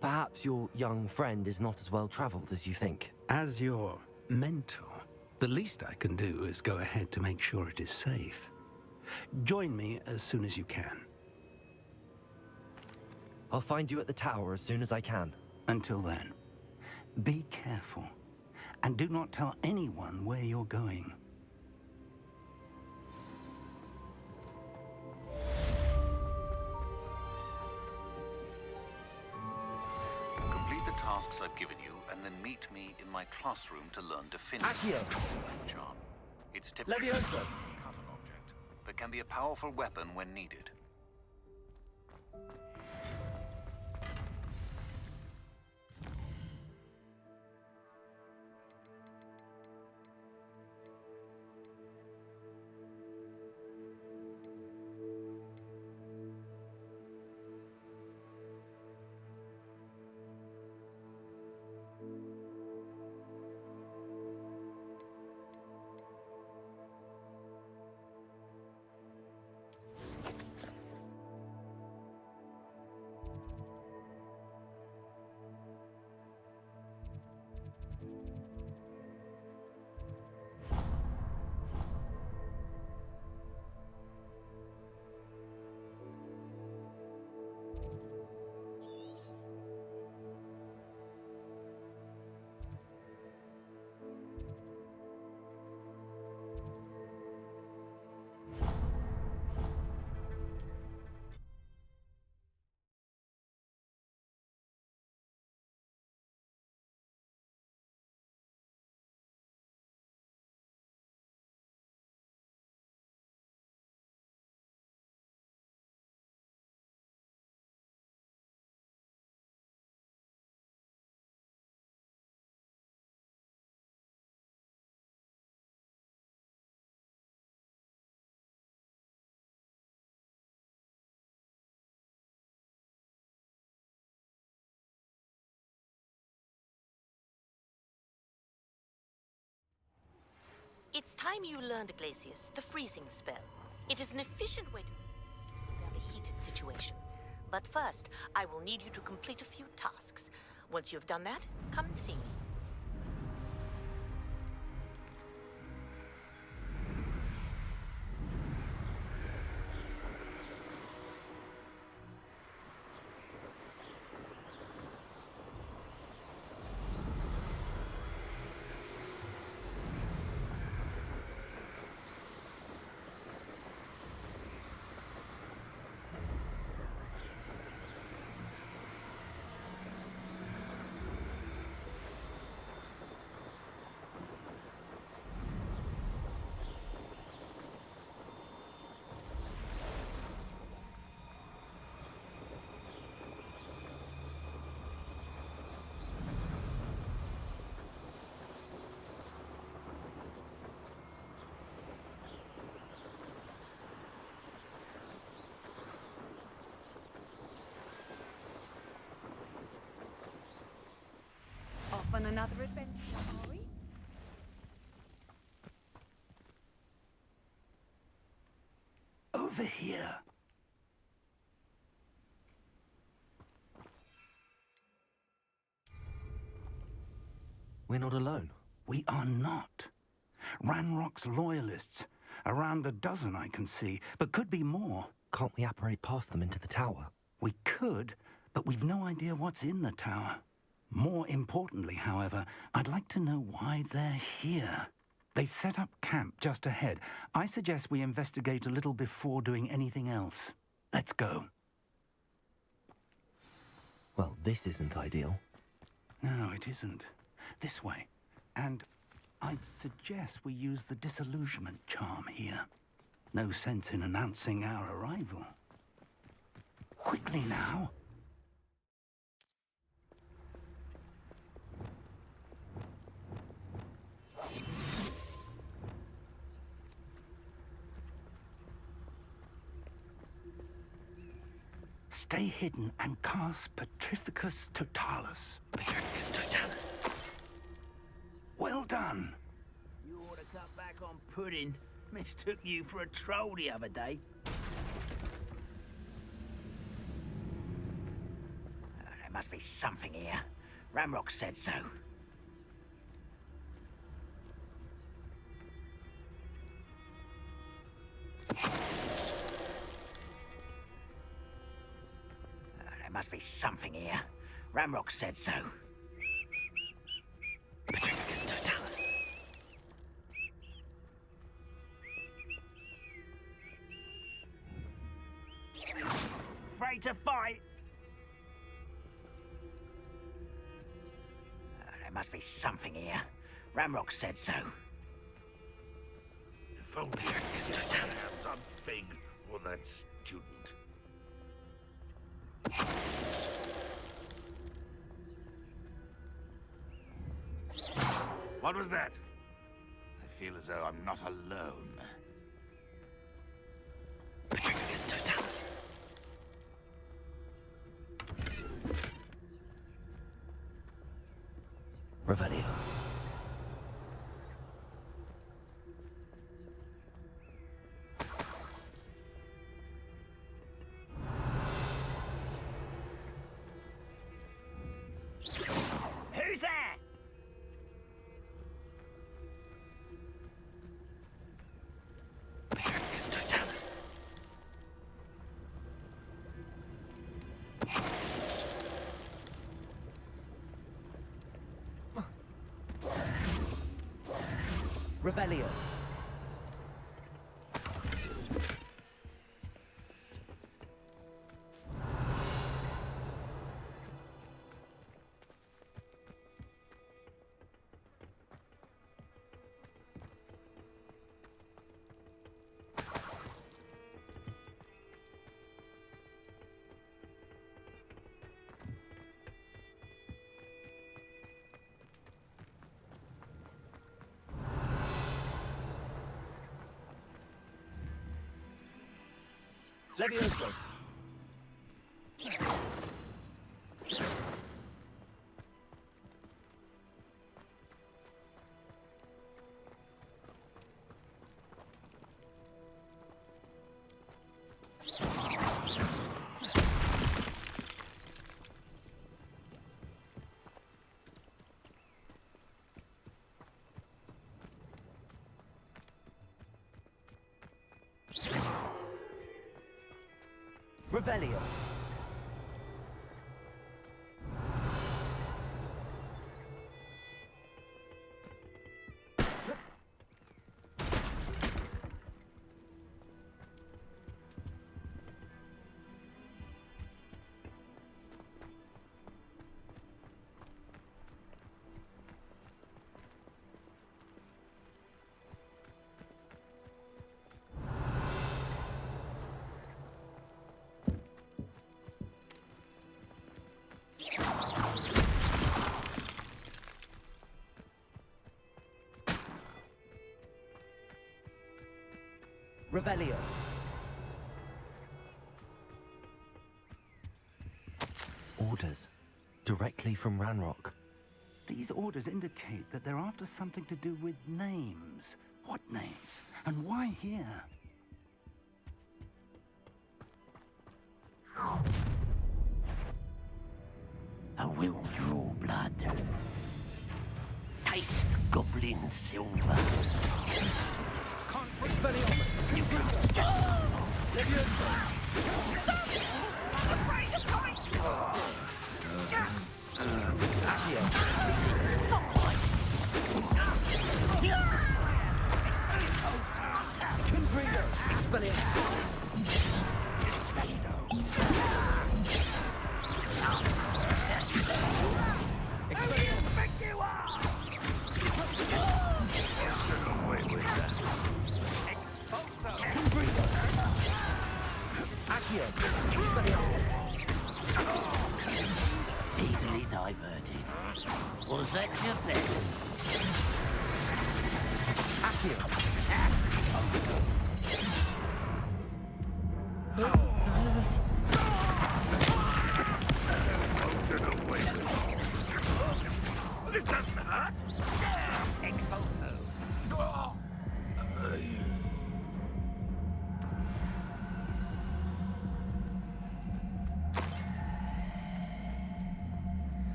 S3: Perhaps your young friend is not as well traveled as you think.
S14: As your mentor, the least I can do is go ahead to make sure it is safe. Join me as soon as you can.
S3: I'll find you at the tower as soon as I can.
S14: Until then, be careful, and do not tell anyone where you're going.
S11: Complete the tasks I've given you, and then meet me in my classroom to learn definitive charm. It's typically not a cut an object, but can be a powerful weapon when needed.
S19: It's time you learned, Glacius, the freezing spell. It is an efficient way to cool down a heated situation. But first, I will need you to complete a few tasks. Once you've done that, come and see me.
S6: Off on another adventure, are we?
S14: Over here.
S3: We're not alone.
S14: We are not. Ranrock's loyalists. Around a dozen I can see, but could be more.
S3: Can't we apparate past them into the tower?
S14: We could, but we've no idea what's in the tower. More importantly, however, I'd like to know why they're here. They've set up camp just ahead. I suggest we investigate a little before doing anything else. Let's go.
S3: Well, this isn't ideal.
S14: No, it isn't. This way. And I'd suggest we use the disillusionment charm here. No sense in announcing our arrival. Quickly now. Stay hidden and cast Petrificus Totalis.
S3: Petrificus Totalis.
S14: Well done.
S7: You ought to cut back on pudding. Mistook you for a troll the other day. There must be something here. Ramrock said so. There must be something here. Ramrock said so.
S3: Petrificus Totalis.
S7: Afraid to fight? There must be something here. Ramrock said so.
S18: If only
S3: Petrificus Totalis.
S18: some fig for that student. What was that? I feel as though I'm not alone.
S3: Petrificus Totalis. Revelio.
S7: Who's there?
S3: Petrificus Totalis. Revelio. Levioso. Revelio. Revelio. Orders. Directly from Ranrock.
S14: These orders indicate that they're after something to do with names. What names? And why here?
S5: I will draw blood. Taste goblin silver.
S7: Expelliarmus. You Confrigo. Expelliarmus.
S5: Easily diverted. Was that your best?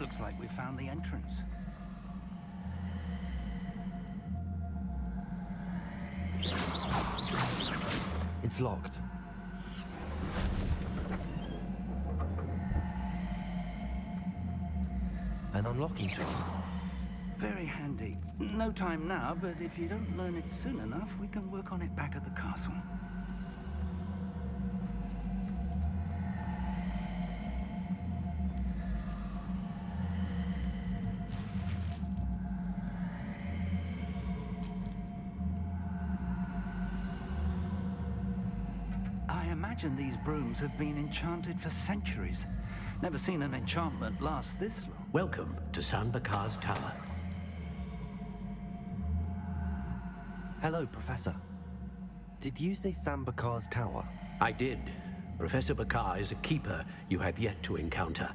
S14: Looks like we found the entrance.
S3: It's locked. An unlocking charm.
S14: Very handy. No time now, but if you don't learn it soon enough, we can work on it back at the castle. I imagine these brooms have been enchanted for centuries. Never seen an enchantment last this long.
S5: Welcome to San Bakar's Tower.
S3: Hello, Professor. Did you say San Bakar's Tower?
S5: I did. Professor Bakar is a keeper you have yet to encounter.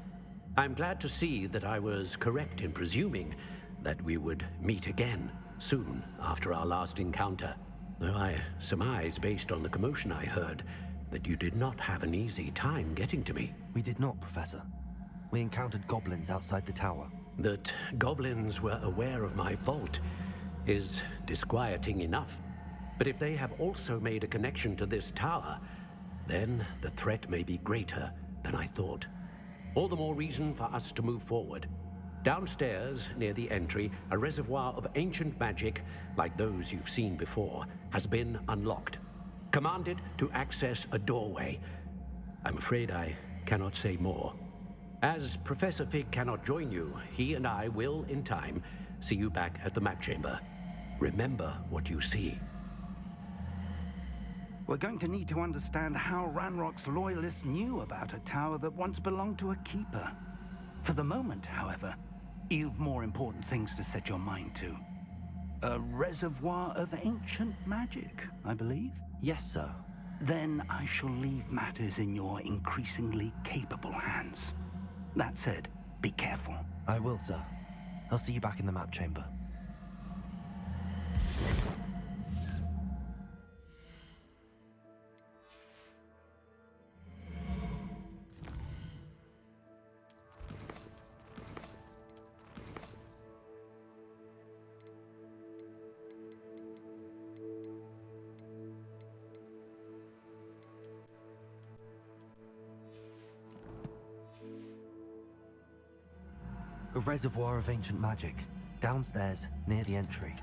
S5: I'm glad to see that I was correct in presuming that we would meet again soon after our last encounter. Though I surmise, based on the commotion I heard, that you did not have an easy time getting to me.
S3: We did not, Professor. We encountered goblins outside the tower.
S5: That goblins were aware of my vault is disquieting enough. But if they have also made a connection to this tower, then the threat may be greater than I thought. All the more reason for us to move forward. Downstairs, near the entry, a reservoir of ancient magic, like those you've seen before, has been unlocked. Command it to access a doorway. I'm afraid I cannot say more. As Professor Fig cannot join you, he and I will, in time, see you back at the map chamber. Remember what you see.
S14: We're going to need to understand how Ranrock's loyalists knew about a tower that once belonged to a keeper. For the moment, however, you've more important things to set your mind to. A reservoir of ancient magic, I believe?
S3: Yes, sir.
S14: Then I shall leave matters in your increasingly capable hands. That said, be careful.
S3: I will, sir. I'll see you back in the map chamber. A reservoir of ancient magic, downstairs, near the entry.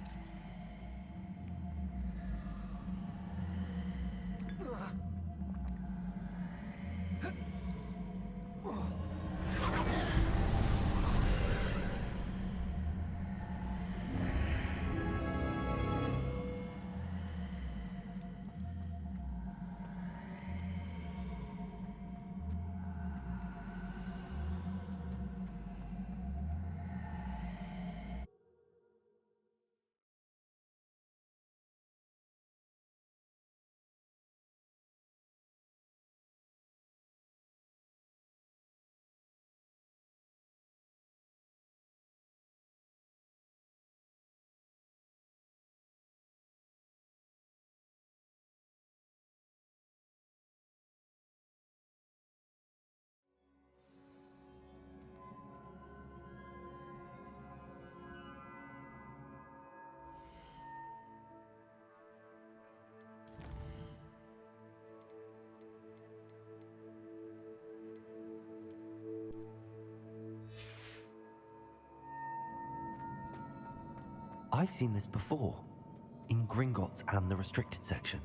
S3: I've seen this before, in Gringotts and the restricted section.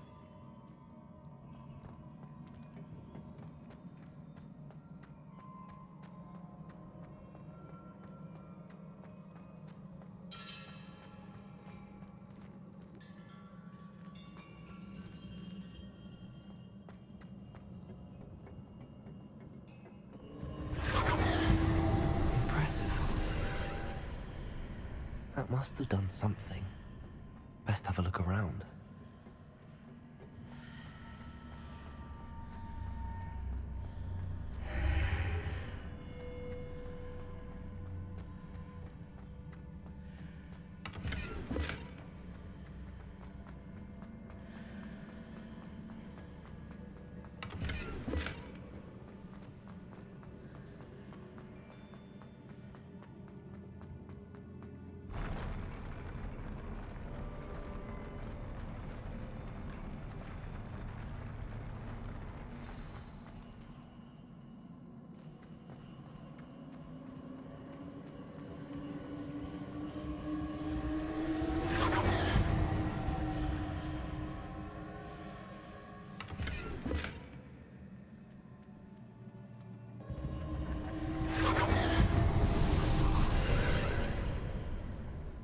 S3: That must have done something. Best have a look around.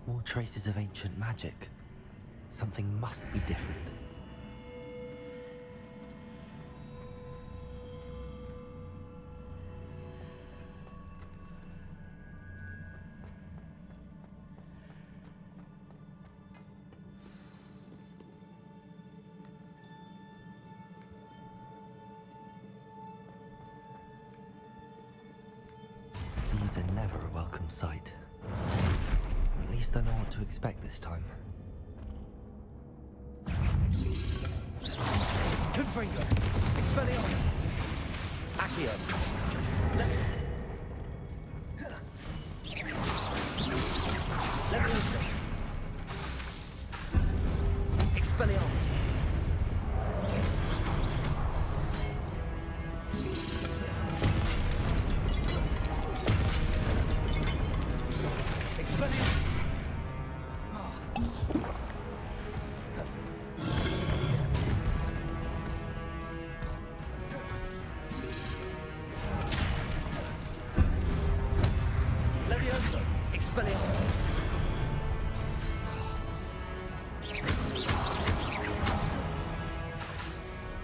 S3: More traces of ancient magic. Something must be different. These are never a welcome sight. At least I know what to expect this time.
S16: Confringo! Expelliarmus! Accio! Leviosa! Expelliarmus! Leviosa! Expelliarmus!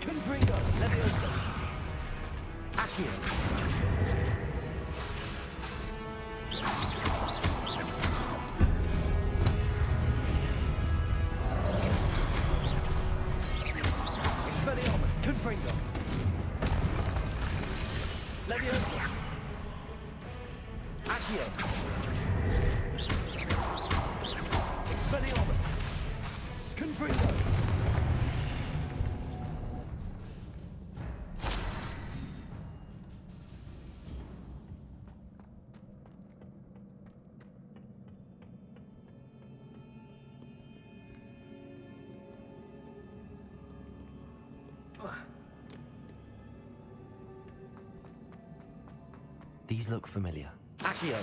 S16: Confringo! Leviosa! Accio! Expelliarmus! Confringo! Leviosa! Accio! Expelliarmus! Confringo!
S3: These look familiar.
S16: Accio!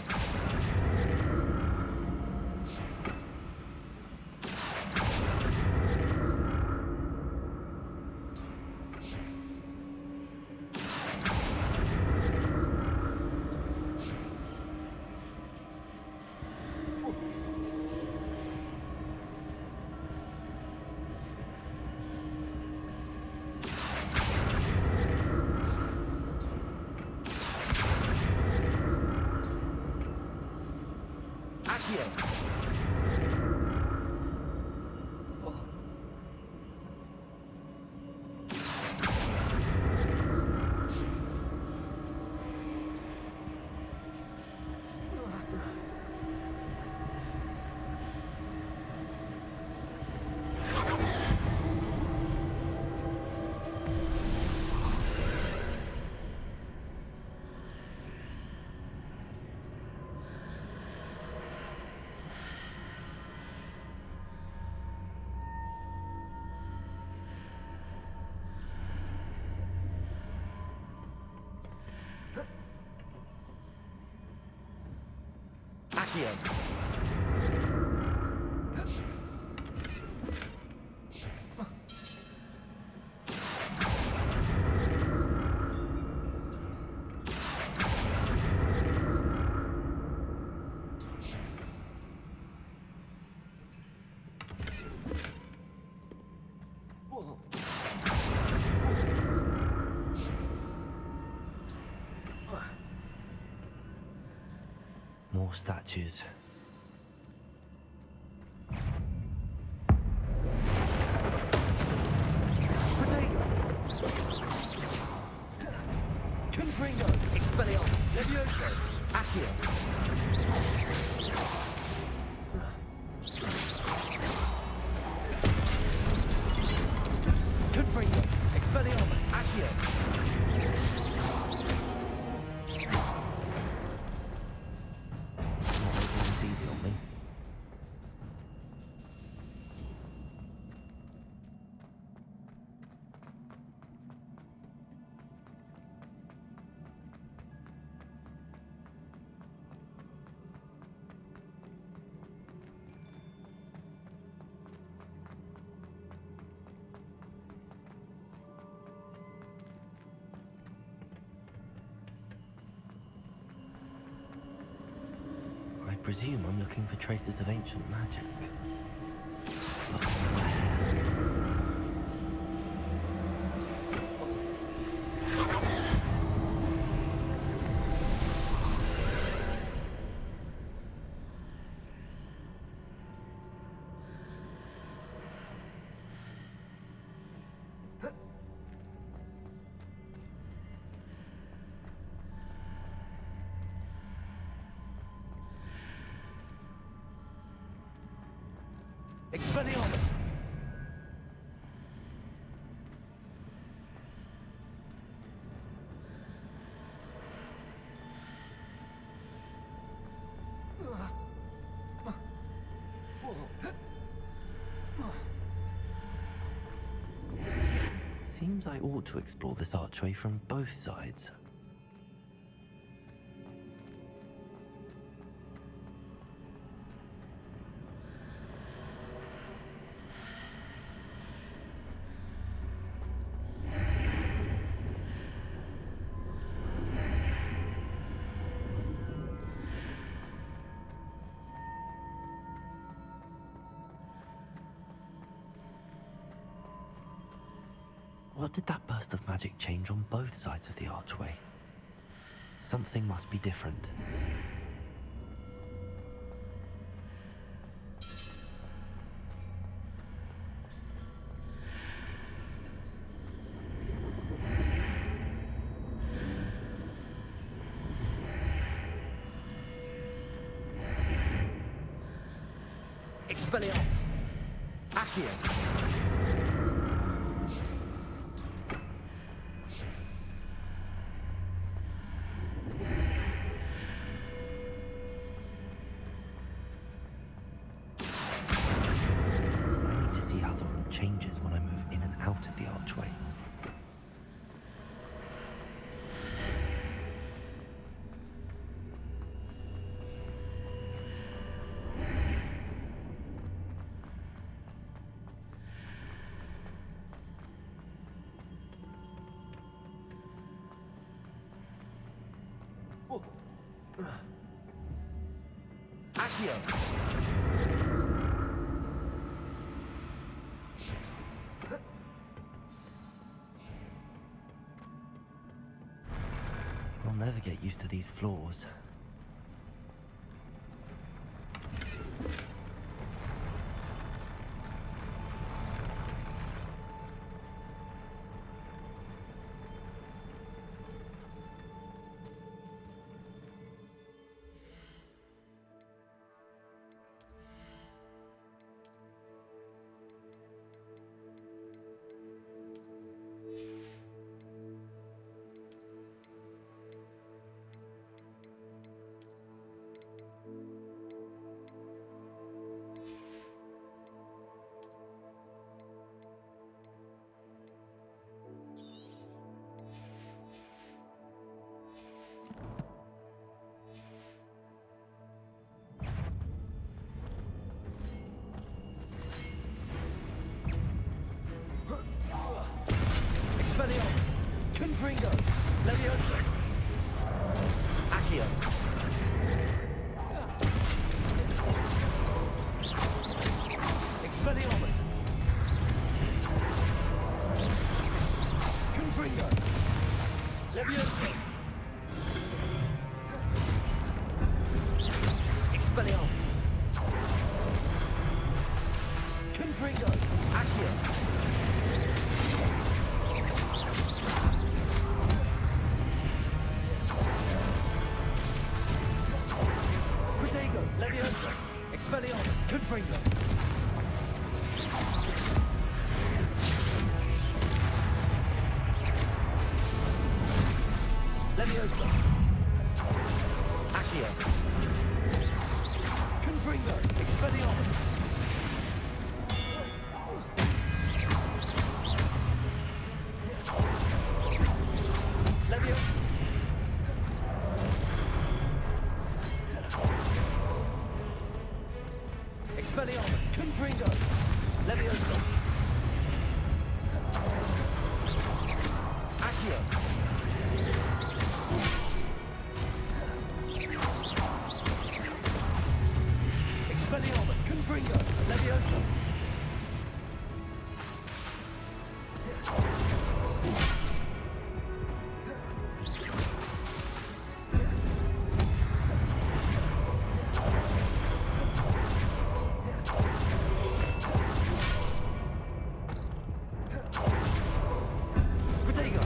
S16: Accio! Accio!
S3: More statues.
S16: Confringo! Expelliarmus! Leviosa! Accio! Confringo! Expelliarmus! Accio!
S3: Not making this easy on me. presume I'm looking for traces of ancient magic. But
S16: Expelliarmus!
S3: seems I ought to explore this archway from both sides. What did that burst of magic change on both sides of the archway? Something must be different.
S16: Expelliarmus! Accio!
S3: Changes when I move in and out of the archway.
S16: Accio!
S3: I'll never get used to these floors.
S16: Expelliarmus! Confringo! Levioso! Accio! Expelliarmus! Confringo! Levioso! Expelliarmus! Confringo! Accio! Levioso! Expelliarmus! Confringo! Levioso! Accio! Confringo! Expelliarmus! Levioso! Expelliarmus! Confringo! Levioso! Accio! Confringo! Levioso! Protego!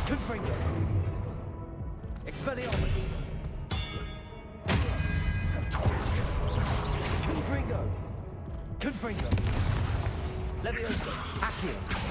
S16: Confringo! Expelliarmus! Confringo! Confringo! Levioso! Accio!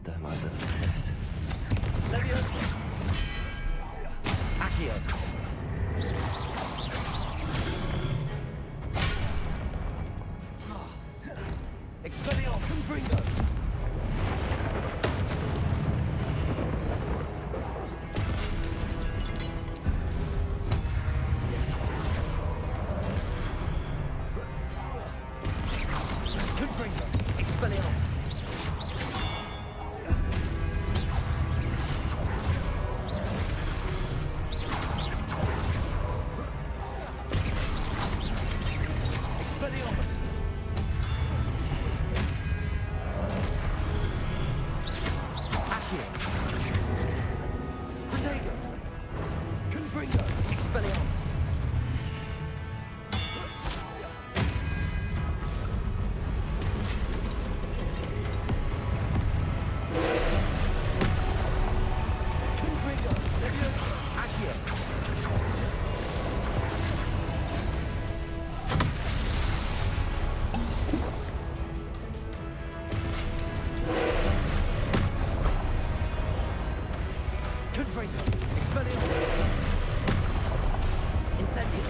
S3: Don't like the look of this.
S16: Levioso! Accio! Expelliarmus! Confringo! Confringo! Expelliarmus! Expelliarmus! Accio! Protego! Confringo! Expelliarmus! Confringo! Levioso! Accio! Confringo! Expelliarmus! Incendio!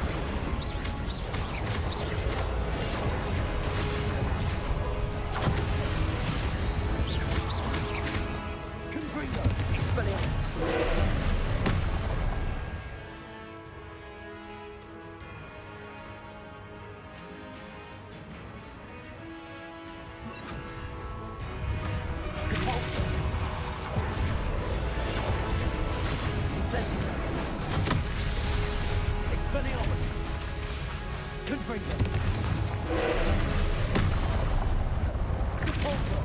S16: Confringo! Expelliarmus! Repulsor! Incendio! Expelliarmus! Confringo! Repulsor!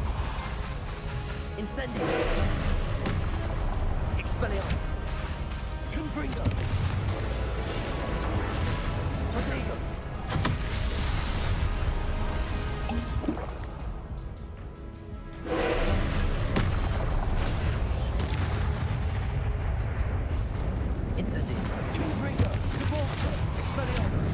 S16: Incendio! Expelliarmus! Confringo! Protego! Incendio! Confringo! Repulsor! Expelliarmus!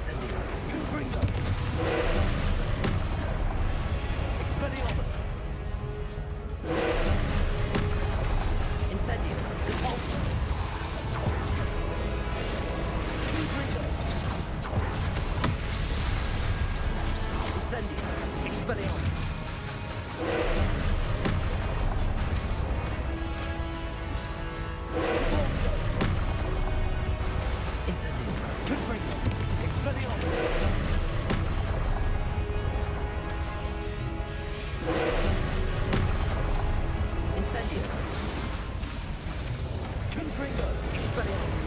S16: Incendio. Confringo. Expelliarmus. Incendio. Depulso. Confringo. Incendio. Expelliarmus. Depulso. Incendio. Confringo. Expelliarmus. Incendio. Confringo. Expelliarmus.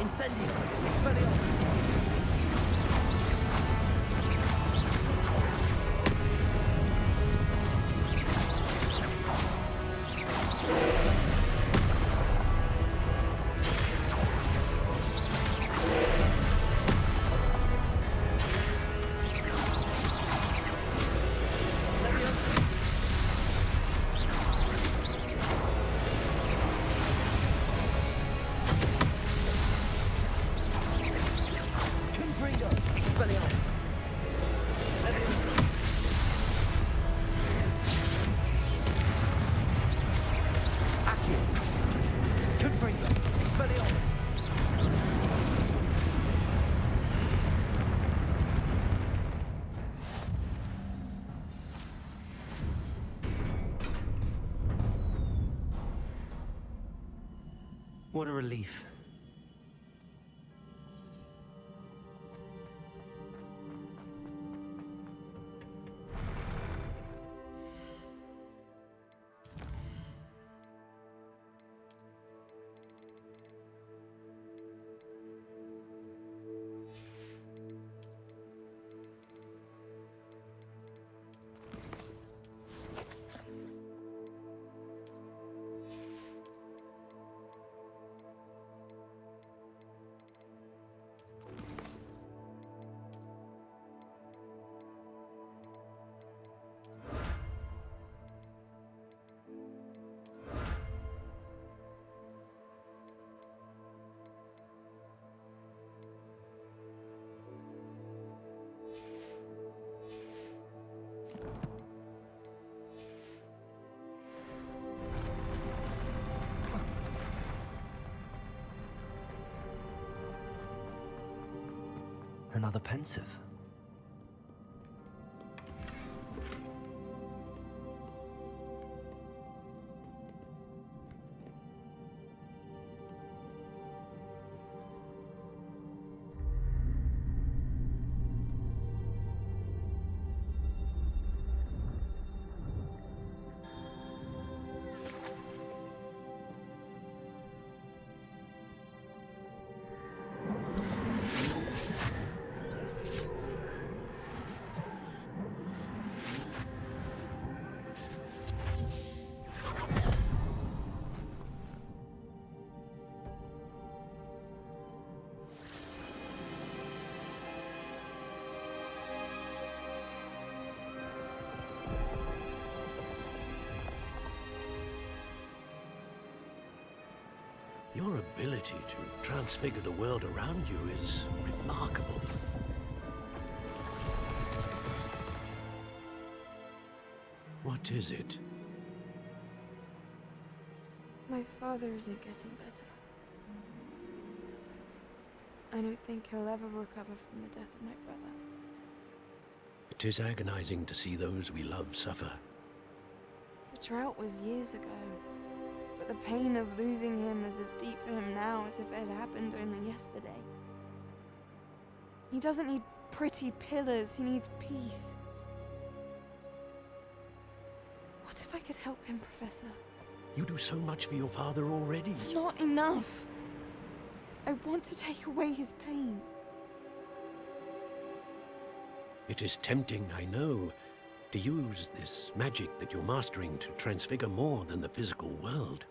S16: Incendio. Expelliarmus.
S3: What a relief. Another pensive.
S5: Your ability to transfigure the world around you is remarkable. What is it?
S8: My father isn't getting better. I don't think he'll ever recover from the death of my brother.
S5: It is agonizing to see those we love suffer.
S8: The drought was years ago, but the pain of losing him is as deep for him now as if it had happened only yesterday. He doesn't need pretty pillars, he needs peace. What if I could help him, Professor?
S5: You do so much for your father already.
S8: It's not enough. I want to take away his pain.
S5: It is tempting, I know, to use this magic that you're mastering to transfigure more than the physical world.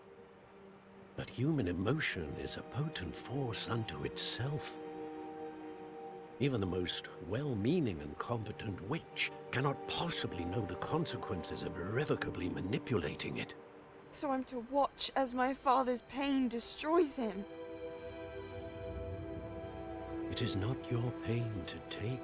S5: But human emotion is a potent force unto itself. Even the most well-meaning and competent witch cannot possibly know the consequences of irrevocably manipulating it.
S8: So I'm to watch as my father's pain destroys him.
S5: It is not your pain to take.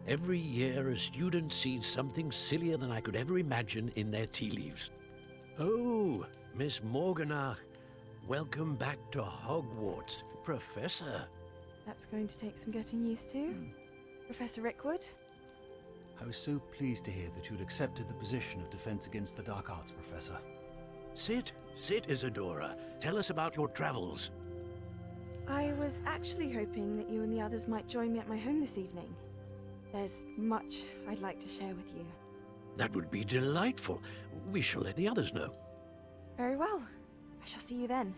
S5: Every year, a student sees something sillier than I could ever imagine in their tea leaves. Oh, Miss Morganach, welcome back to Hogwarts, Professor.
S8: That's going to take some getting used to. Professor Rickwood?
S17: I was so pleased to hear that you'd accepted the position of Defense Against the Dark Arts, Professor.
S5: Sit, Isadora. Tell us about your travels.
S8: I was actually hoping that you and the others might join me at my home this evening. There's much I'd like to share with you.
S5: That would be delightful. We shall let the others know.
S8: Very well. I shall see you then.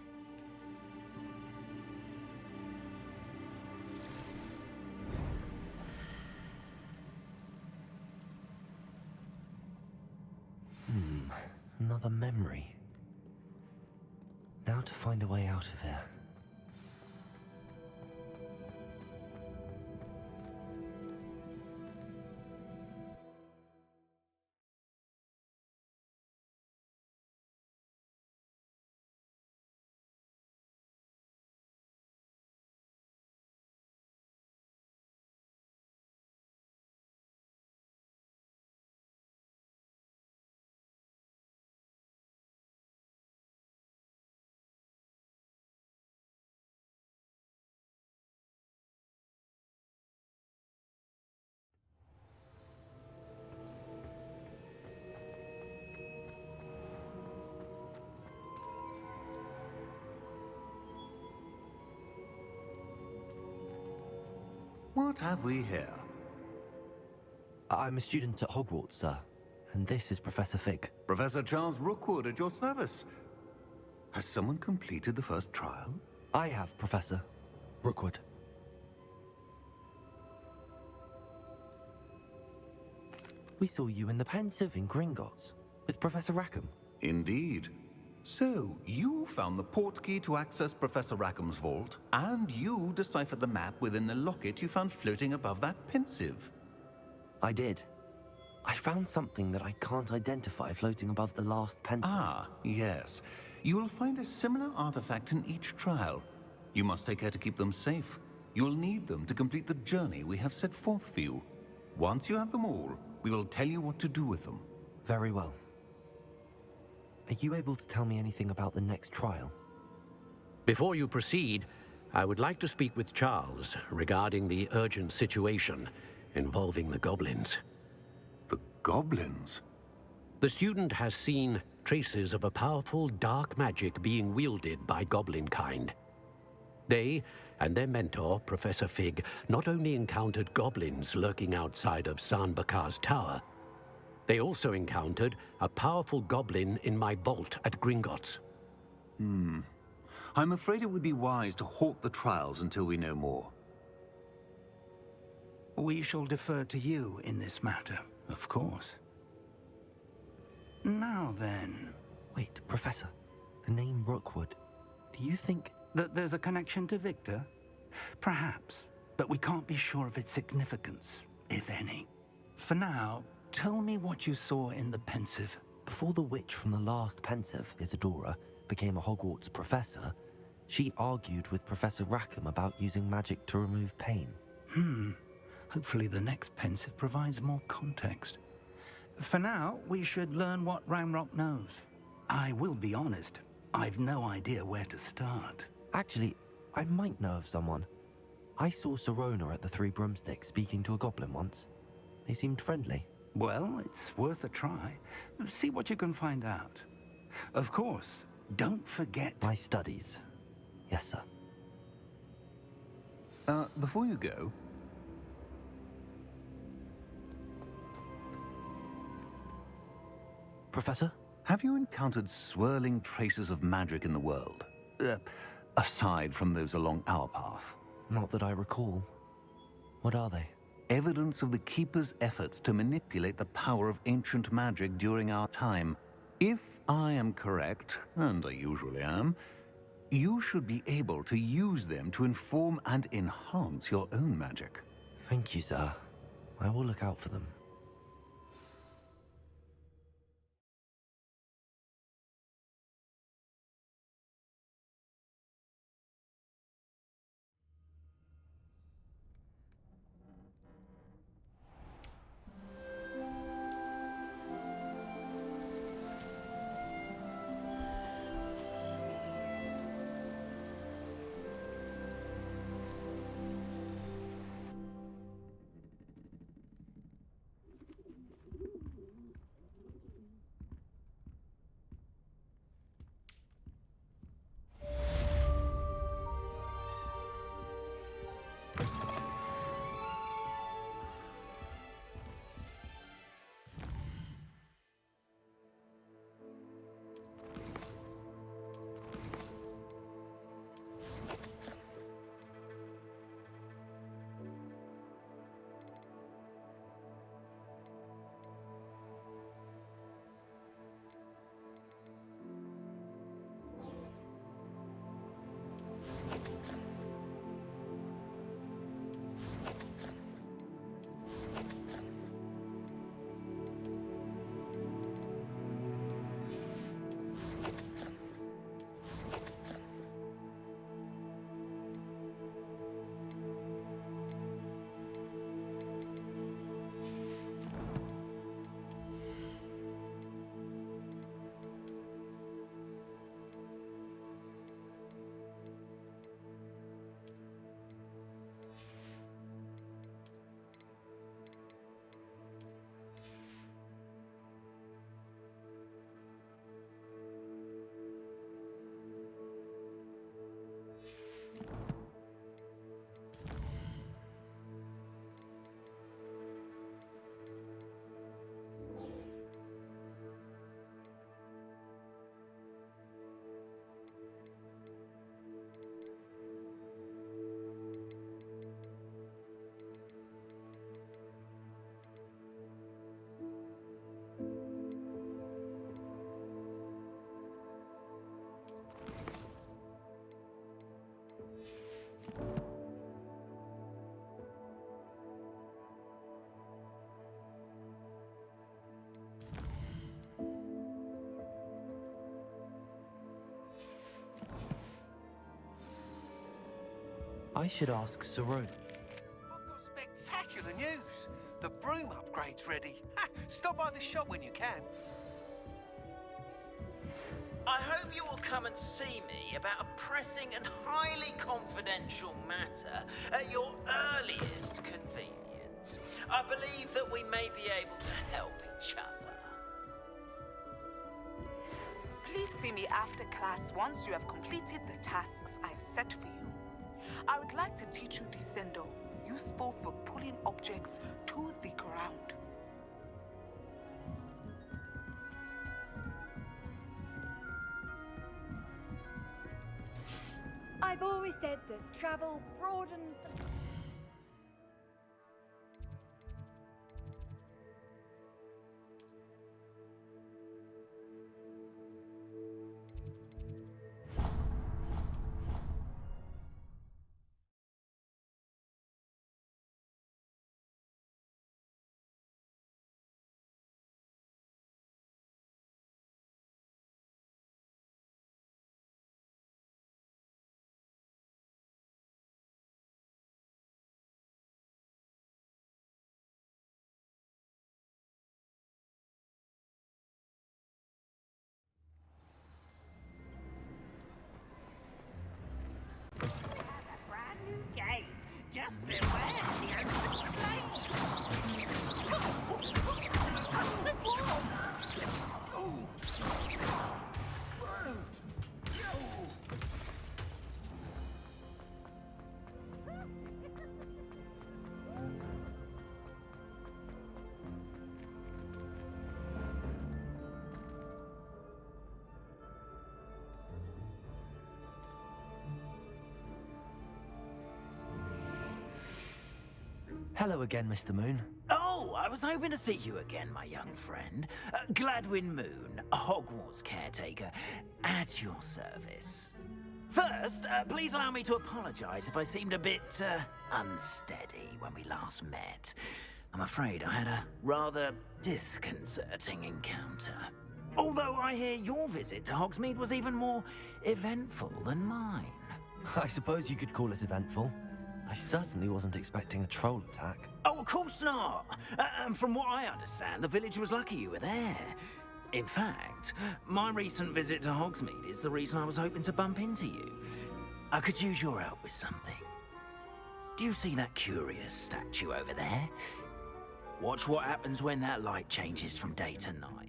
S3: Another memory. Now to find a way out of here.
S11: What have we here?
S3: I'm a student at Hogwarts, sir. And this is Professor Fig.
S11: Professor Charles Rookwood at your service. Has someone completed the first trial?
S3: I have, Professor Rookwood. We saw you in the pensive in Gringotts with Professor Rackham.
S11: Indeed. So, you found the portkey to access Professor Rackham's vault, and you deciphered the map within the locket you found floating above that pensive.
S3: I did. I found something that I can't identify floating above the last pensive.
S11: Ah, yes. You will find a similar artifact in each trial. You must take care to keep them safe. You'll need them to complete the journey we have set forth for you. Once you have them all, we will tell you what to do with them.
S3: Very well. Are you able to tell me anything about the next trial?
S5: Before you proceed, I would like to speak with Charles regarding the urgent situation involving the goblins.
S11: The goblins?
S5: The student has seen traces of a powerful dark magic being wielded by goblin kind. They and their mentor, Professor Fig, not only encountered goblins lurking outside of San Bakar's tower, they also encountered a powerful goblin in my vault at Gringotts.
S11: I'm afraid it would be wise to halt the trials until we know more.
S14: We shall defer to you in this matter, of course. Now then...
S3: Wait, Professor. The name Rookwood. Do you think...
S14: that there's a connection to Victor? Perhaps, but we can't be sure of its significance, if any. For now, tell me what you saw in the pensive.
S3: Before the witch from the last pensive, Isadora, became a Hogwarts professor, she argued with Professor Rackham about using magic to remove pain.
S14: Hopefully the next pensive provides more context. For now, we should learn what Ramrock knows. I will be honest, I've no idea where to start.
S3: Actually, I might know of someone. I saw Serona at the Three Broomsticks speaking to a goblin once. They seemed friendly.
S14: Well, it's worth a try. See what you can find out. Of course, don't forget...
S3: my studies. Yes, sir.
S11: Before you go...
S3: Professor?
S11: Have you encountered swirling traces of magic in the world? Aside from those along our path?
S3: Not that I recall. What are they?
S11: Evidence of the Keeper's efforts to manipulate the power of ancient magic during our time. If I am correct, and I usually am, you should be able to use them to inform and enhance your own magic.
S3: Thank you, sir. I will look out for them. I should ask Saru.
S15: Spectacular news! The broom upgrade's ready. Ha, stop by the shop when you can.
S7: I hope you will come and see me about a pressing and highly confidential matter at your earliest convenience. I believe that we may be able to help each other.
S21: Please see me after class once you have completed the tasks I've set for you. I would like to teach you Descendo, useful for pulling objects to the ground.
S6: I've always said that travel broadens the...
S7: Game. Just beware the open
S3: Hello again, Mr. Moon.
S7: Oh, I was hoping to see you again, my young friend. Gladwin Moon, Hogwarts caretaker, at your service. First, please allow me to apologize if I seemed a bit, unsteady when we last met. I'm afraid I had a rather disconcerting encounter. Although I hear your visit to Hogsmeade was even more eventful than mine.
S3: I suppose you could call it eventful. I certainly wasn't expecting a troll attack.
S7: Oh, of course not. And from what I understand, the village was lucky you were there. In fact, my recent visit to Hogsmeade is the reason I was hoping to bump into you. I could use your help with something. Do you see that curious statue over there? Watch what happens when that light changes from day to night.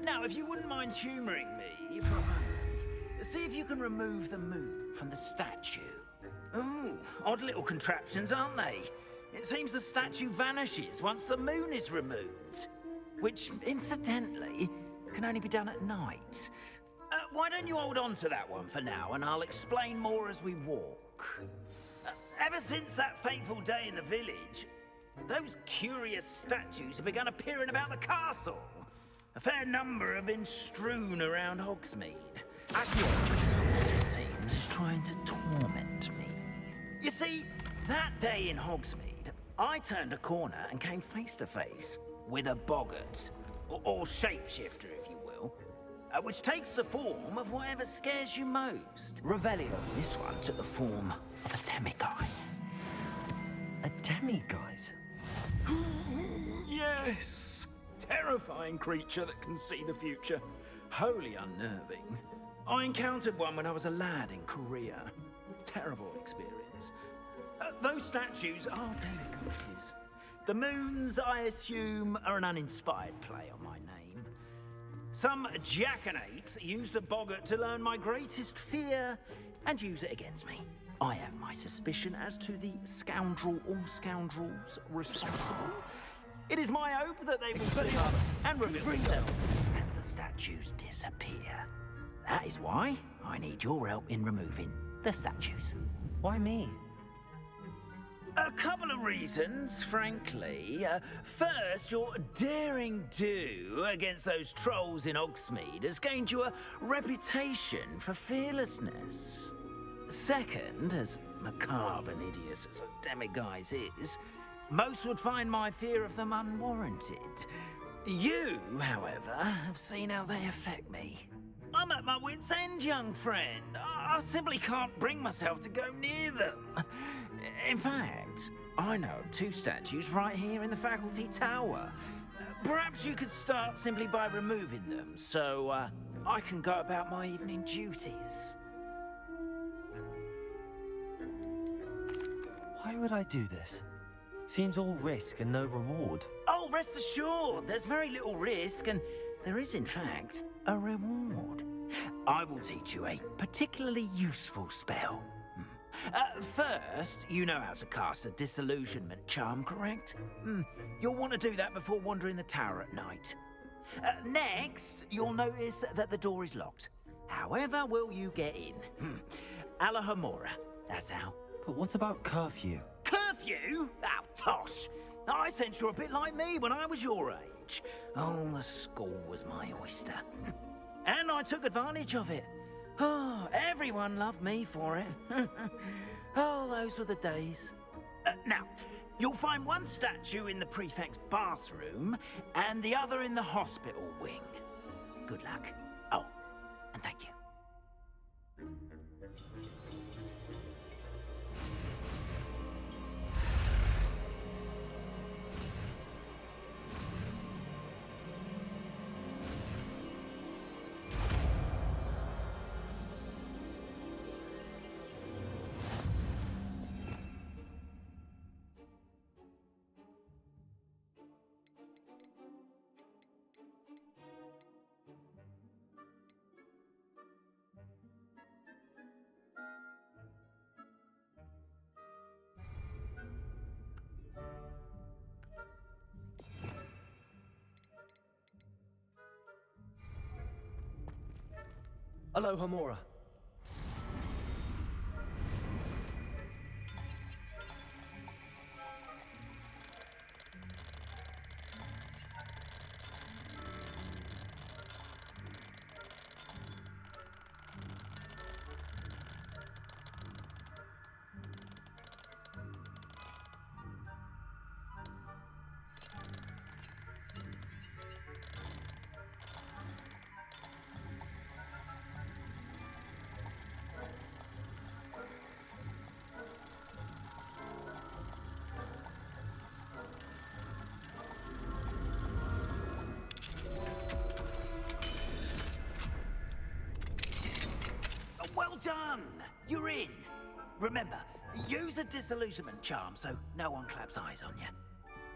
S7: Now, if you wouldn't mind humouring me for a moment, see if you can remove the moon from the statue. Ooh, odd little contraptions, aren't they? It seems the statue vanishes once the moon is removed. Which, incidentally, can only be done at night. Why don't you hold on to that one for now, and I'll explain more as we walk. Ever since that fateful day in the village, those curious statues have begun appearing about the castle. A fair number have been strewn around Hogsmeade. Someone, it seems, is trying to torment me. You see, that day in Hogsmeade, I turned a corner and came face to face with a boggart, or shapeshifter, if you will, which takes the form of whatever scares you most.
S3: Revelio.
S7: This one took the form of a demiguise.
S3: A demiguise?
S7: Yes! Terrifying creature that can see the future. Wholly unnerving. I encountered one when I was a lad in Korea. Terrible experience. Those statues are demiguises. The moons, I assume, are an uninspired play on my name. Some jackanapes used a boggart to learn my greatest fear and use it against me. I have my suspicion as to the scoundrel or scoundrels responsible. It is my hope that they will slip up and reveal themselves as the statues disappear. That is why I need your help in removing the statues.
S3: Why me?
S7: A couple of reasons, frankly. First, your daring do against those trolls in Hogsmeade has gained you a reputation for fearlessness. Second, as macabre and hideous as a demiguise is, most would find my fear of them unwarranted. You, however, have seen how they affect me. I'm at my wit's end, young friend. I simply can't bring myself to go near them. In fact, I know of 2 statues right here in the faculty tower. Perhaps you could start simply by removing them, so I can go about my evening duties.
S3: Why would I do this? Seems all risk and no reward.
S7: Oh, rest assured, there's very little risk, and there is, in fact, a reward. I will teach you a particularly useful spell. First, you know how to cast a disillusionment charm, correct? You'll want to do that before wandering the tower at night. Next, you'll notice that the door is locked. However will you get in? Alahomora, that's how.
S3: But what about curfew?
S7: Curfew? Oh, tosh! I sense you're a bit like me when I was your age. Oh, the school was my oyster. And I took advantage of it. Oh, everyone loved me for it. Oh, those were the days. Now, you'll find one statue in the prefect's bathroom and the other in the hospital wing. Good luck. Oh, and thank you.
S16: Hello, Homora.
S7: Well done! You're in. Remember, use a disillusionment charm so no one claps eyes on you.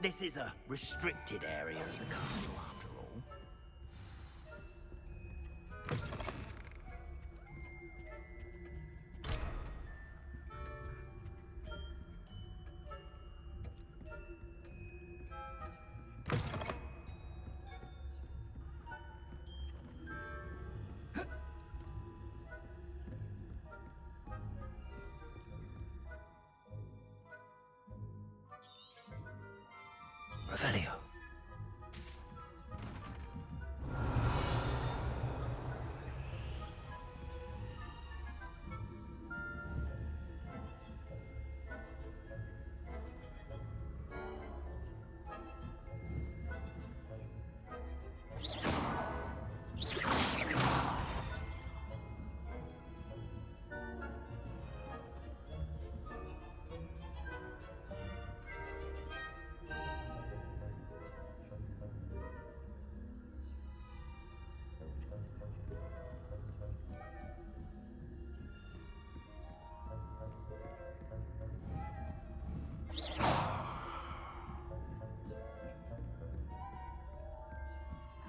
S7: This is a restricted area of the castle, after all. Revelio.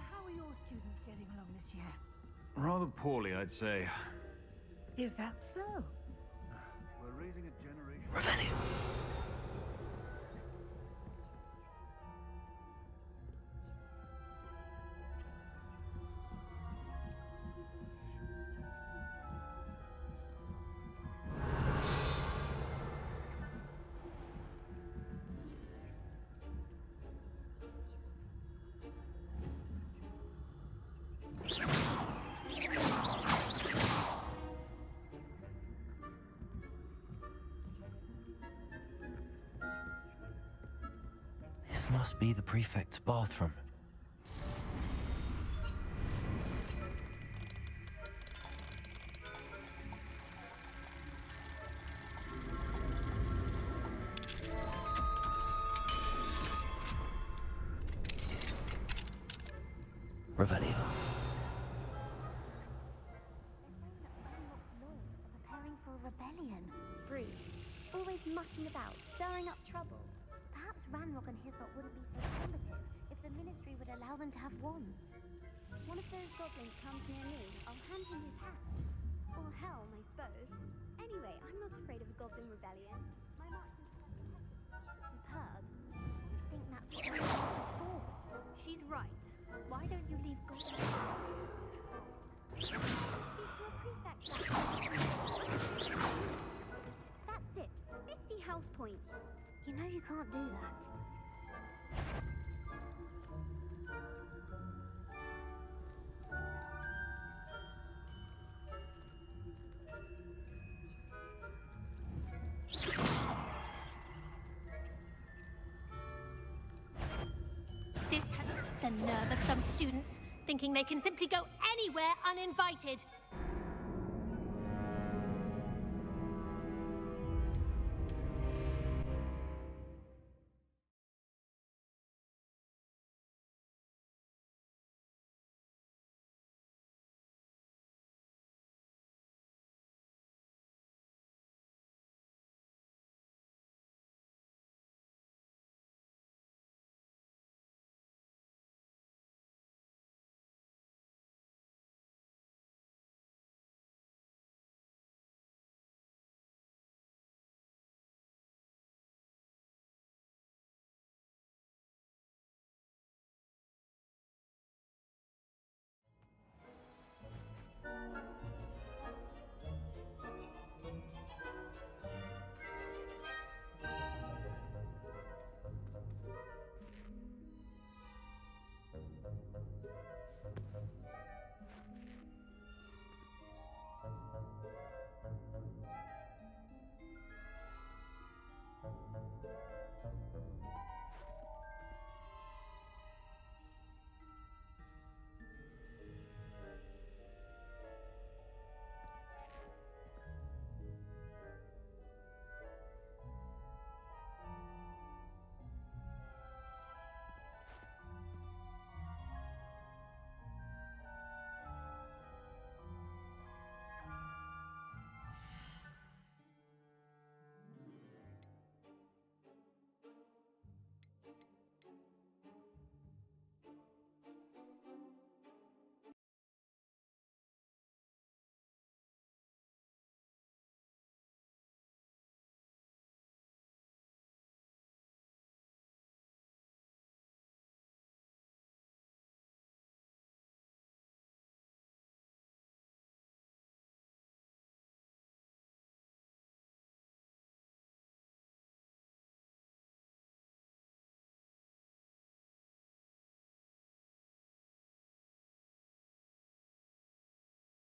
S4: How are your students getting along this year?
S22: Rather poorly, I'd say.
S4: Is that so?
S22: We're raising a generation.
S7: Revelio.
S3: must be the prefect's bathroom. Revelio.
S1: Preparing for a rebellion. Rude. Always mucking about, stirring up trouble. Perhaps Ranrock and Hyssop wouldn't be so combative if the Ministry would allow them to have wands. One of those goblins comes near me, I'll hand him his hat. Or helm, I suppose. Anyway, I'm not afraid of a goblin rebellion. My marksmanship is superb. I think that's what I'm for.
S12: She's right. Why don't you leave goblins?
S1: Speak to a prefect. That's it. 50 house points. You know you can't do that.
S12: This has the nerve of some students, thinking they can simply go anywhere uninvited.